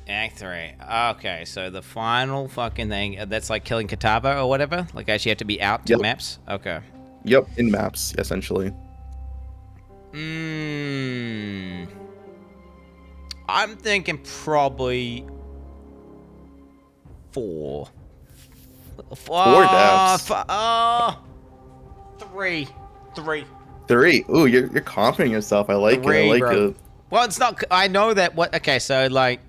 Act 3. Okay, so the final fucking thing, that's like killing Katava or whatever? Like actually have to be out to maps? Okay. Yep, in maps, essentially. I'm thinking probably 4. 4 devs. 3. 3. Ooh, you're confident in yourself. I like it. Well, it's not. I know that. Okay, so like,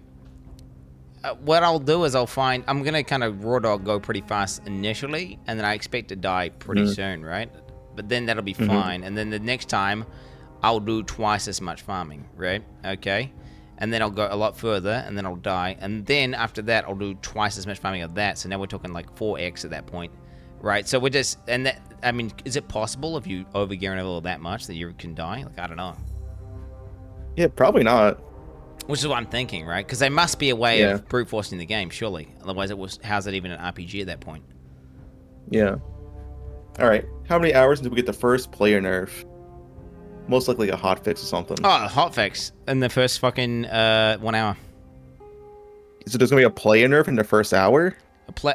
what I'll do is I'm gonna kind of raw dog go pretty fast initially, and then I expect to die pretty soon, right? But then that'll be fine, and then the next time, I'll do twice as much farming, right? Okay. And then I'll go a lot further, and then I'll die. And then after that, I'll do twice as much farming of that. So now we're talking like 4x at that point. right? So we're just, and that, I mean, is it possible if you overgear and level that much that you can die? Like, I don't know. Yeah, probably not. Which is what I'm thinking, right? Because there must be a way of brute forcing the game, surely. Otherwise, how's it even an RPG at that point? Yeah. All right. How many hours until we get the first player nerf? Most likely a hotfix or something. Oh, a hotfix in the first fucking 1 hour. So there's gonna be a player nerf in the first hour?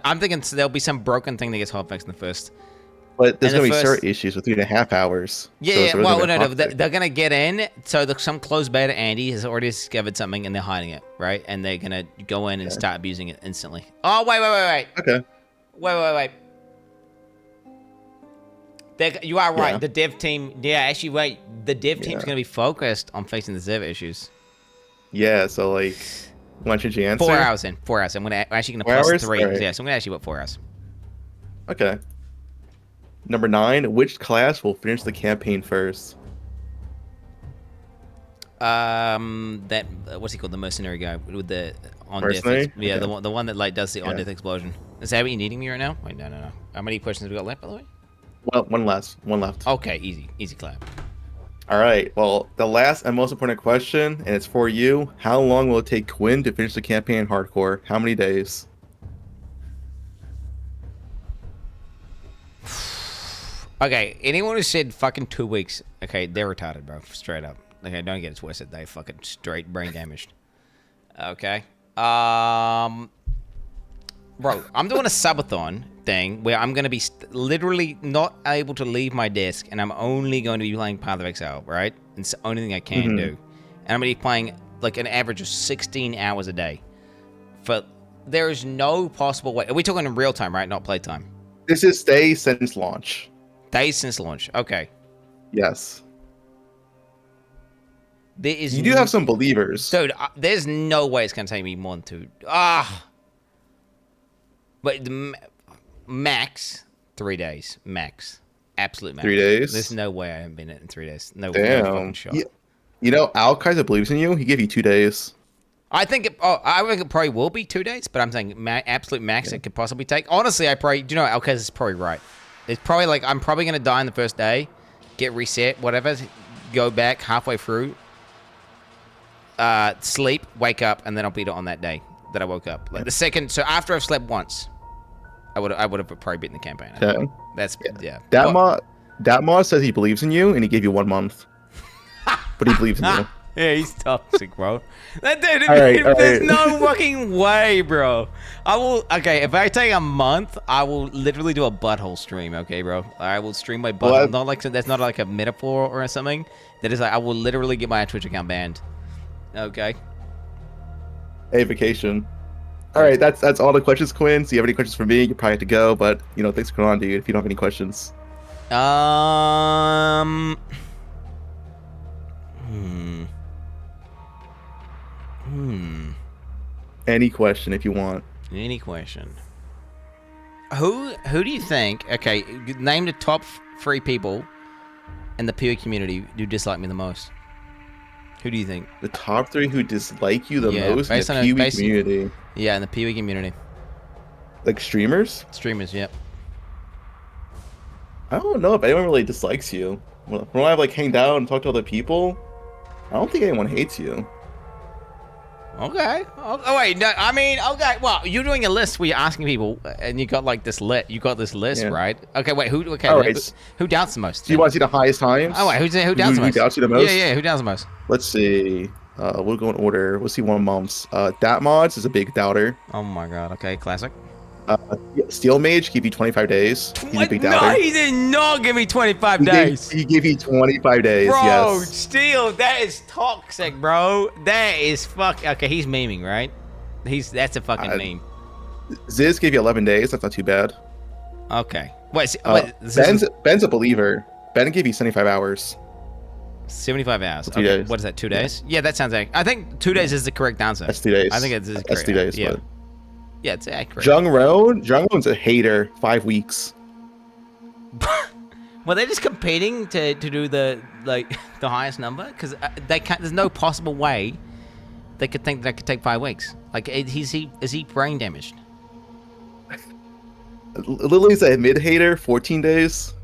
I'm thinking there'll be some broken thing that gets hotfixed in the first. But there's gonna be certain issues with 3.5 hours. Yeah, so yeah. Well, no, they're gonna get in. So some closed beta Andy has already discovered something and they're hiding it, right? And they're gonna go in and start abusing it instantly. Oh, wait. Okay. Wait. You are right. The dev team. Yeah, actually, wait. The dev team's gonna be focused on fixing the server issues. Yeah. So like, why don't you answer? 4 hours in. 4 hours. I'm actually gonna plus 3. Right. Yeah, so I'm gonna actually put 4 hours. Okay. Number 9, which class will finish the campaign first? That what's he called? The mercenary guy with the on death. Yeah, okay. the one that like does the on death explosion. Is that what you're needing me right now? Wait, no. How many questions have we got left, by the way? Well, one left. Okay, easy clap. All right. Well, the last and most important question, and it's for you. How long will it take Quinn to finish the campaign in hardcore? How many days? Okay, anyone who said fucking 2 weeks, okay, they're retarded, bro. Straight up. Okay, don't get it twisted. They fucking straight brain damaged. Okay. Bro, I'm doing a subathon thing where I'm going to be literally not able to leave my desk and I'm only going to be playing Path of Exile, right? It's the only thing I can do. And I'm going to be playing like an average of 16 hours a day. There is no possible way. Are we talking in real time, right? Not playtime. This is days since launch. Days since launch. Okay. Yes. You do have some believers. Dude, there's no way it's going to take me more than 2. But the max, 3 days. Max. Absolute max. 3 days? There's no way I haven't been in 3 days. No fucking shot. You know, Al Kaiser believes in you. He gave you 2 days. I think it probably will be 2 days, but I'm saying absolute max it could possibly take. Honestly, Al Kaiser's probably right. It's probably like, I'm probably going to die on the first day, get reset, whatever, go back halfway through, sleep, wake up, and then I'll beat it on that day that I woke up. Like the second, so after I've slept once, I would have probably beaten the campaign. Okay. That's, yeah. That mod says he believes in you, and he gave you 1 month. But he believes in you. Yeah, he's toxic, bro. That dude, there's no fucking way, bro. If I take a month, I will literally do a butthole stream, okay, bro? I will stream my butthole. That's not like a metaphor or something. That is like, I will literally get my Twitch account banned. Okay. Hey, vacation. All right, that's all the questions, Quinn. So you have any questions for me? You probably have to go, but, thanks for coming on, dude, if you don't have any questions. Any question if you want. Any question. Who do you think? Okay, name the top 3 people in the PoE community who dislike me the most. Who do you think? The top 3 who dislike you the most in the PoE community. Yeah, in the PoE community. Like streamers? Streamers, yep. I don't know if anyone really dislikes you. When I've hanged out and talked to other people, I don't think anyone hates you. Okay. Oh wait, no. I mean, okay. Well, you're doing a list where you're asking people, and you got this list, right? Okay. Wait. Who? Okay. All right. Who doubts the most? Do you want to see the highest times? Oh wait. Who doubts the most? Who doubts you the most? Yeah. Who doubts the most? Let's see. We'll go in order. We'll see 1 months. Datmods is a big doubter. Oh my god. Okay. Classic. Steel Mage give you 25 days. He's a big doubter. No, he did not give me 25 days. He gave you 25 days, bro, yes. Steel, that is toxic, bro. That is Okay, he's memeing, right? That's a fucking meme. Ziz gave you 11 days. That's not too bad. Okay. Wait, Ben's a believer. Ben gave you 75 hours. 75 hours. Okay. Days. What is that, 2 days? Yeah, that sounds like... I think 2 days is the correct answer. That's 2 days. I think it's correct. That's 2 days, yeah. But... Yeah, it's accurate. Jung Roan's a hater. 5 weeks. Were they just competing to do the highest number? Because they can't. There's no possible way they could think that could take 5 weeks. Like, is he brain damaged? Lily's a mid hater. 14 days.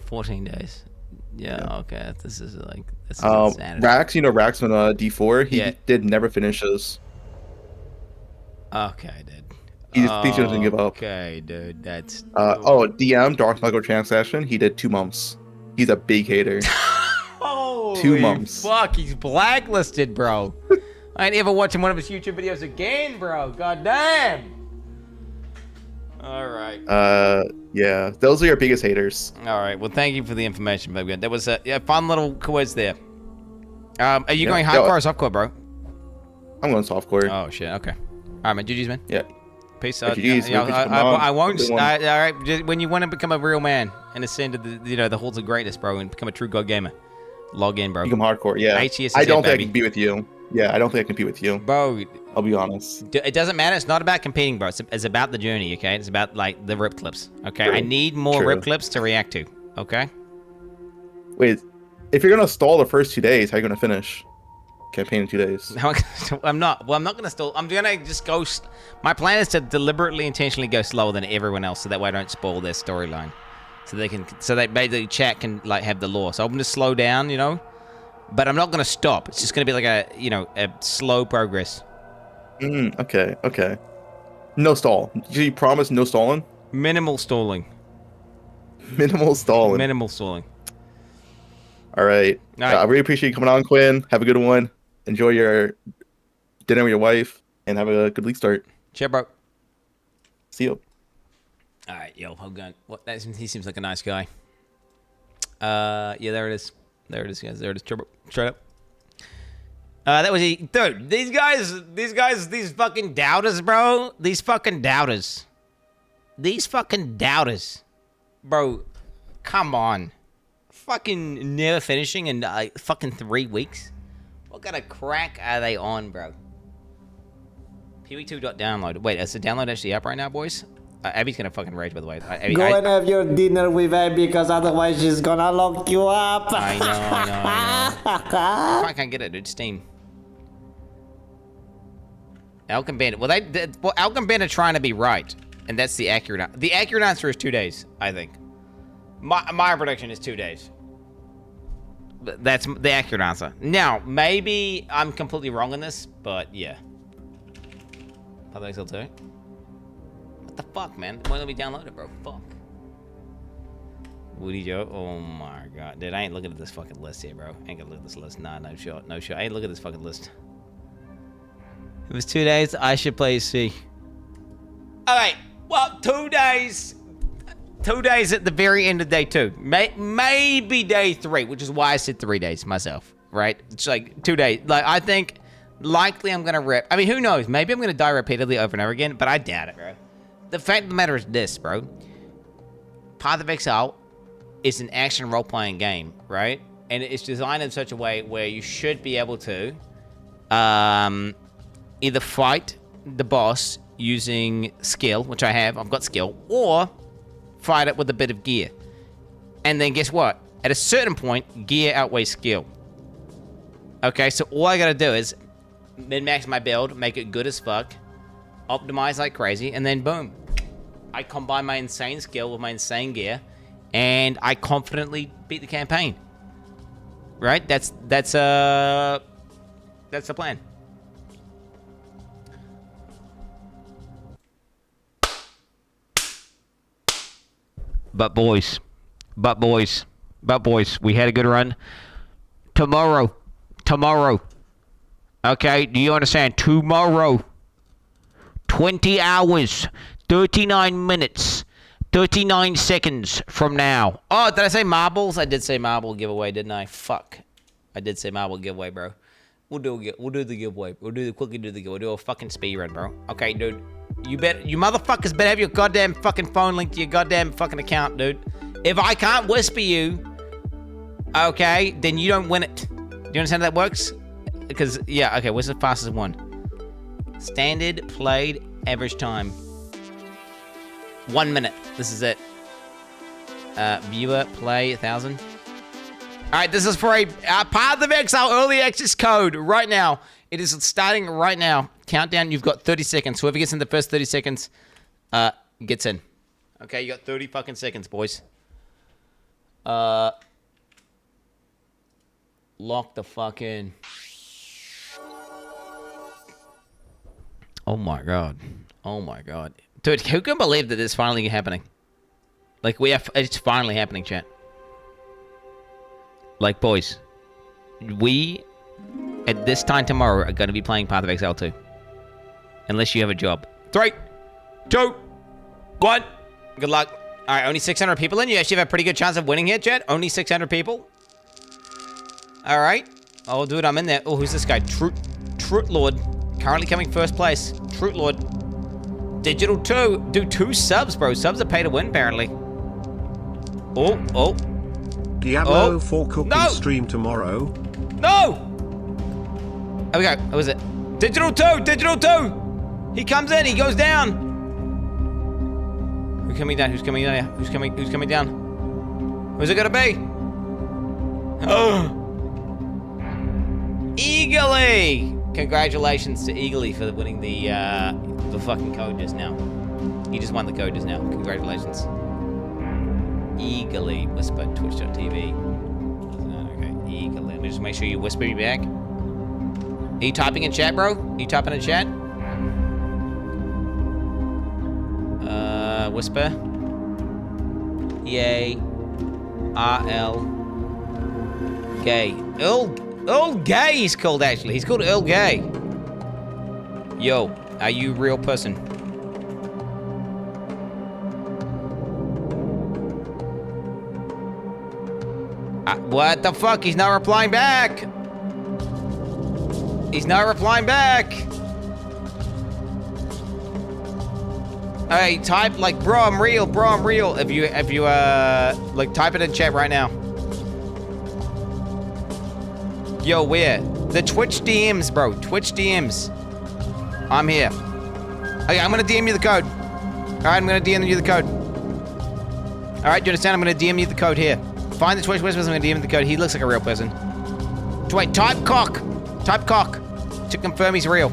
14 days. Yeah. Okay. This is like. This is insanity. Rax, you know Rax on D4. He did never finish those. Okay, dude. He just thinks he doesn't give up. Okay, dude. That's. DM Dark Microtransaction. He did 2 months. He's a big hater. Holy 2 months. Fuck, he's blacklisted, bro. I ain't ever watching one of his YouTube videos again, bro. God damn. All right. Yeah, those are your biggest haters. All right. Well, thank you for the information, baby. That was a fun little quiz there. Are you going hardcore or softcore, bro? I'm going softcore. Oh shit. Okay. All right, man. GG's, man. Yeah. Peace Hey, out. GG's, man. I won't. Good one. All right. Just when you want to become a real man and ascend to the the halls of greatness, bro, and become a true god gamer, log in, bro. Become hardcore. Yeah. HCSS, I don't think baby. I can compete with you. Yeah, I don't think I can compete with you. Bro, I'll be honest. it doesn't matter. It's not about competing, bro. It's about the journey, okay? It's about, like, the rip clips, okay? True. I need more True. rip clips to react to, okay? Wait, if you're gonna stall the first 2 days, how are you gonna finish campaign in 2 days? I'm not. Well, I'm not going to stall. I'm going to just go... My plan is to deliberately, intentionally go slower than everyone else so that way I don't spoil their storyline. So that basically chat can, like, have the lore. So I'm going to slow down, you know? But I'm not going to stop. It's just going to be like a slow progress. Okay. No stall. Do you promise no stalling? Minimal stalling. Minimal stalling. Minimal stalling. All right. I really appreciate you coming on, Quinn. Have a good one. Enjoy your dinner with your wife, and have a good league start. Cheers, bro. See you. All right, yo, Hogan. He seems like a nice guy. Yeah, there it is. There it is, guys. There it is. Straight up. That was dude. These fucking doubters, bro. These fucking doubters, bro. Come on, fucking never finishing in fucking 3 weeks. What kind of crack are they on, bro? PW2.download. Wait, is the download actually up right now, boys? Abby's gonna fucking rage, by the way. Go and have your dinner with Abby, because otherwise she's gonna lock you up. I know. I can't get it, dude. Steam. Alchem Bandit. Well, Alchem Bandit are trying to be right, and that's the accurate. The accurate answer is 2 days, I think. My prediction is 2 days. That's the accurate answer. Now, maybe I'm completely wrong on this, but yeah. Public Exile 2. What the fuck, man? Why don't we download it, bro? Fuck. Woody Joe. Oh my god. Dude, I ain't looking at this fucking list here, bro. I ain't gonna look at this list. Nah, no shot. No shot. I ain't looking at this fucking list. If it was 2 days, I should play C. Alright. Well, 2 days. 2 days at the very end of day 2. Maybe day 3, which is why I said 3 days myself. Right? It's like 2 days. Like, I think likely I'm gonna rip. I mean, who knows? Maybe I'm gonna die repeatedly over and over again, but I doubt it, bro. The fact of the matter is this, bro. Path of Exile is an action role-playing game, right? And it's designed in such a way where you should be able to either fight the boss using skill, which I have, I've got skill, or fight it with a bit of gear. And then guess what? At a certain point, gear outweighs skill. Okay, so all I gotta do is min-max my build, make it good as fuck, optimize like crazy, and then boom. I combine my insane skill with my insane gear, and I confidently beat the campaign. Right? That's the plan. But boys, we had a good run. Tomorrow. Okay, do you understand? Tomorrow. 20 hours, 39 minutes, 39 seconds from now. Oh, did I say marbles? I did say marble giveaway, didn't I? Fuck. I did say marble giveaway, bro. We'll do the giveaway. Quickly do the giveaway. We'll do a fucking speed run, bro. Okay, dude. You motherfuckers better have your goddamn fucking phone linked to your goddamn fucking account, dude. If I can't whisper you, okay, then you don't win it. Do you understand how that works? Because, yeah, okay, what's the fastest one? Standard played average time. 1 minute. This is it. Viewer play 1,000. Alright, this is for a Path of Exile early access code right now. It is starting right now. Countdown, you've got 30 seconds. Whoever gets in the first 30 seconds gets in. Okay, you got 30 fucking seconds, boys. Lock the fuck in. Oh my god. Oh my god. Dude, who can believe that this is finally happening? Like, it's finally happening, chat. Like, boys, we, at this time tomorrow, are going to be playing Path of Exile 2. Unless you have a job. 3, 2, 1. Good luck. Alright, only 600 people in. You actually have a pretty good chance of winning here, chat. Only 600 people. Alright. Oh, dude, I'm in there. Oh, who's this guy? Truth Lord. Currently coming first place. Truth Lord. Digital 2. Dude, 2 subs, bro. Subs are pay to win, apparently. Oh. Diablo 4 cooking stream tomorrow. No! There we go. What was it? Digital 2! Digital 2! He comes in. He goes down. Who's coming down? Who's coming down? Who's coming down? Who's it gonna be? Oh! Eagerly! Congratulations to Eagerly for winning the fucking code just now. He just won the code just now. Congratulations. Eagerly whisper twitch.tv. Okay, eagerly. Let me just make sure you whisper me back. Are you typing in chat, bro? Are you typing in chat? Whisper. Yay. RL. Gay. Earl Gay he's called, actually. He's called Earl Gay. Yo, are you a real person? What the fuck? He's not replying back. He's not replying back. Hey, type like, bro, I'm real, bro, I'm real. If you, like, type it in chat right now. Yo, where? The Twitch DMs, bro. Twitch DMs. I'm here. Okay, I'm gonna DM you the code. All right, I'm gonna DM you the code. All right, do you understand? I'm gonna DM you the code here. Find the Twitch Whispers, I'm gonna DM him the code. He looks like a real person. Wait, type cock. Type cock to confirm he's real.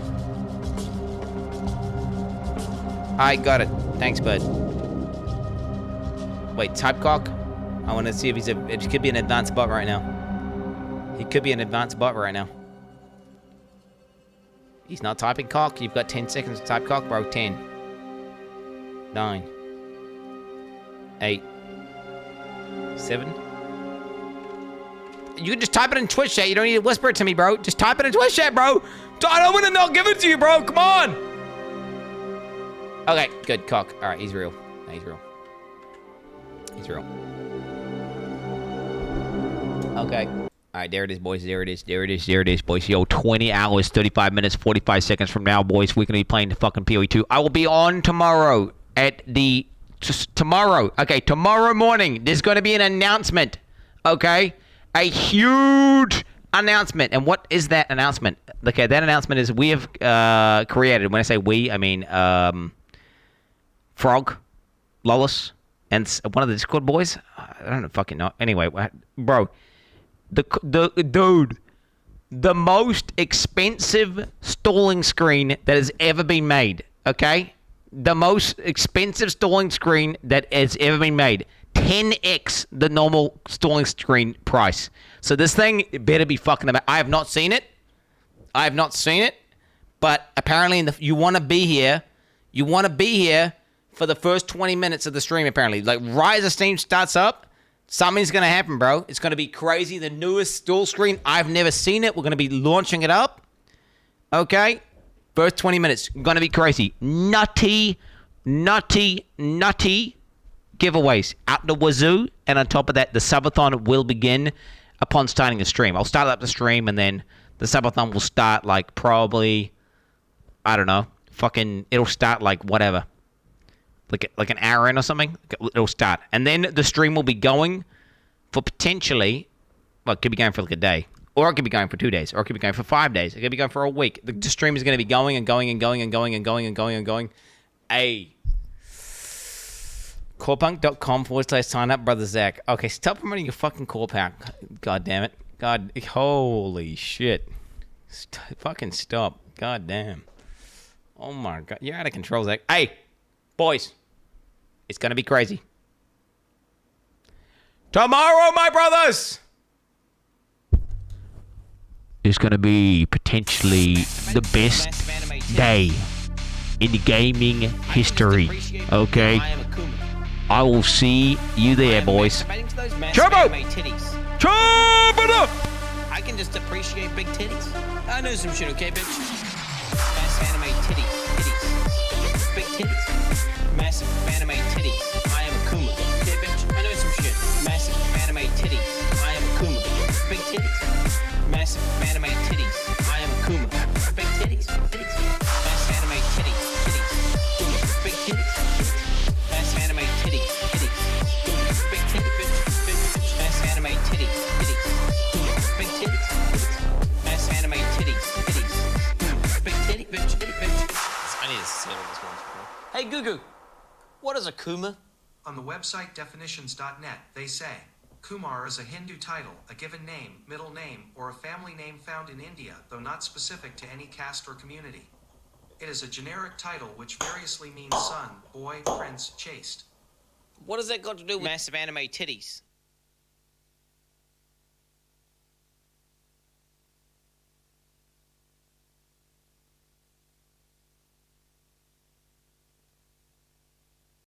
I got it. Thanks, bud. Wait, type cock? I wanna see if it could be an advanced bot right now. He could be an advanced bot right now. He's not typing cock. You've got 10 seconds to type cock, bro. 10. 9. 8. 7. You can just type it in Twitch chat. You don't need to whisper it to me, bro. Just type it in Twitch chat, bro. I don't want to not give it to you, bro. Come on. Okay, good. Cock. All right, he's real. He's real. He's real. Okay. All right, there it is, boys. There it is. There it is. There it is, boys. Yo, 20 hours, 35 minutes, 45 seconds from now, boys. We're going to be playing the fucking PoE2. I will be on tomorrow at the... tomorrow. Okay, tomorrow morning, there's going to be an announcement. Okay? A huge announcement. And what is that announcement? Okay, that announcement is we have created... When I say we, I mean Frog, Lawless, and one of the Discord boys. I don't fucking know. Anyway, bro... Dude, the most expensive stalling screen that has ever been made, okay? The most expensive stalling screen that has ever been made. 10x the normal stalling screen price. So this thing better be fucking amazing. I have not seen it. I have not seen it. But apparently you want to be here. You want to be here for the first 20 minutes of the stream, apparently. Like, right as the stream starts up, something's going to happen, bro. It's going to be crazy. The newest stall screen. I've never seen it. We're going to be launching it up. Okay? First 20 minutes. Going to be crazy. Nutty giveaways out the wazoo. And on top of that, the subathon will begin upon starting the stream. I'll start up the stream and then the subathon will start like probably, I don't know, it'll start like whatever. Like an hour in or something, it'll start. And then the stream will be going for potentially, well, it could be going for like a day. Or it could be going for 2 days. Or it could be going for 5 days. It could be going for a week. The stream is going to be going and going and going and going and going and going and going. Corepunk.com/sign up, brother Zach. Okay, stop promoting your fucking Corepunk. God damn it. God, holy shit. Fucking stop. God damn. Oh my God. You're out of control, Zach. Hey, boys. It's going to be crazy. Tomorrow, my brothers! It's going to be potentially the best day in the gaming history. Okay? I will see you there, boys. Turbo! I can just appreciate big titties. I know some shit, okay, bitch? Massive anime titties. Big titties. Massive anime titties. I am a Kuma. Okay, bitch? I know some shit. Massive anime titties. I am a Kuma. Big titties. Massive anime titties. I am a Kuma. Big titties. Massive anime titties. Big titties. Massive anime titties. Big titties, bitch. Massive anime titties. Big titties. Massive anime titties. Big titty, bitch. I need to settle this one. Hey, Gugu. What is a Kuma? On the website definitions.net, they say, Kumar is a Hindu title, a given name, middle name, or a family name found in India, though not specific to any caste or community. It is a generic title which variously means son, boy, prince, chaste. What has that got to do with massive anime titties?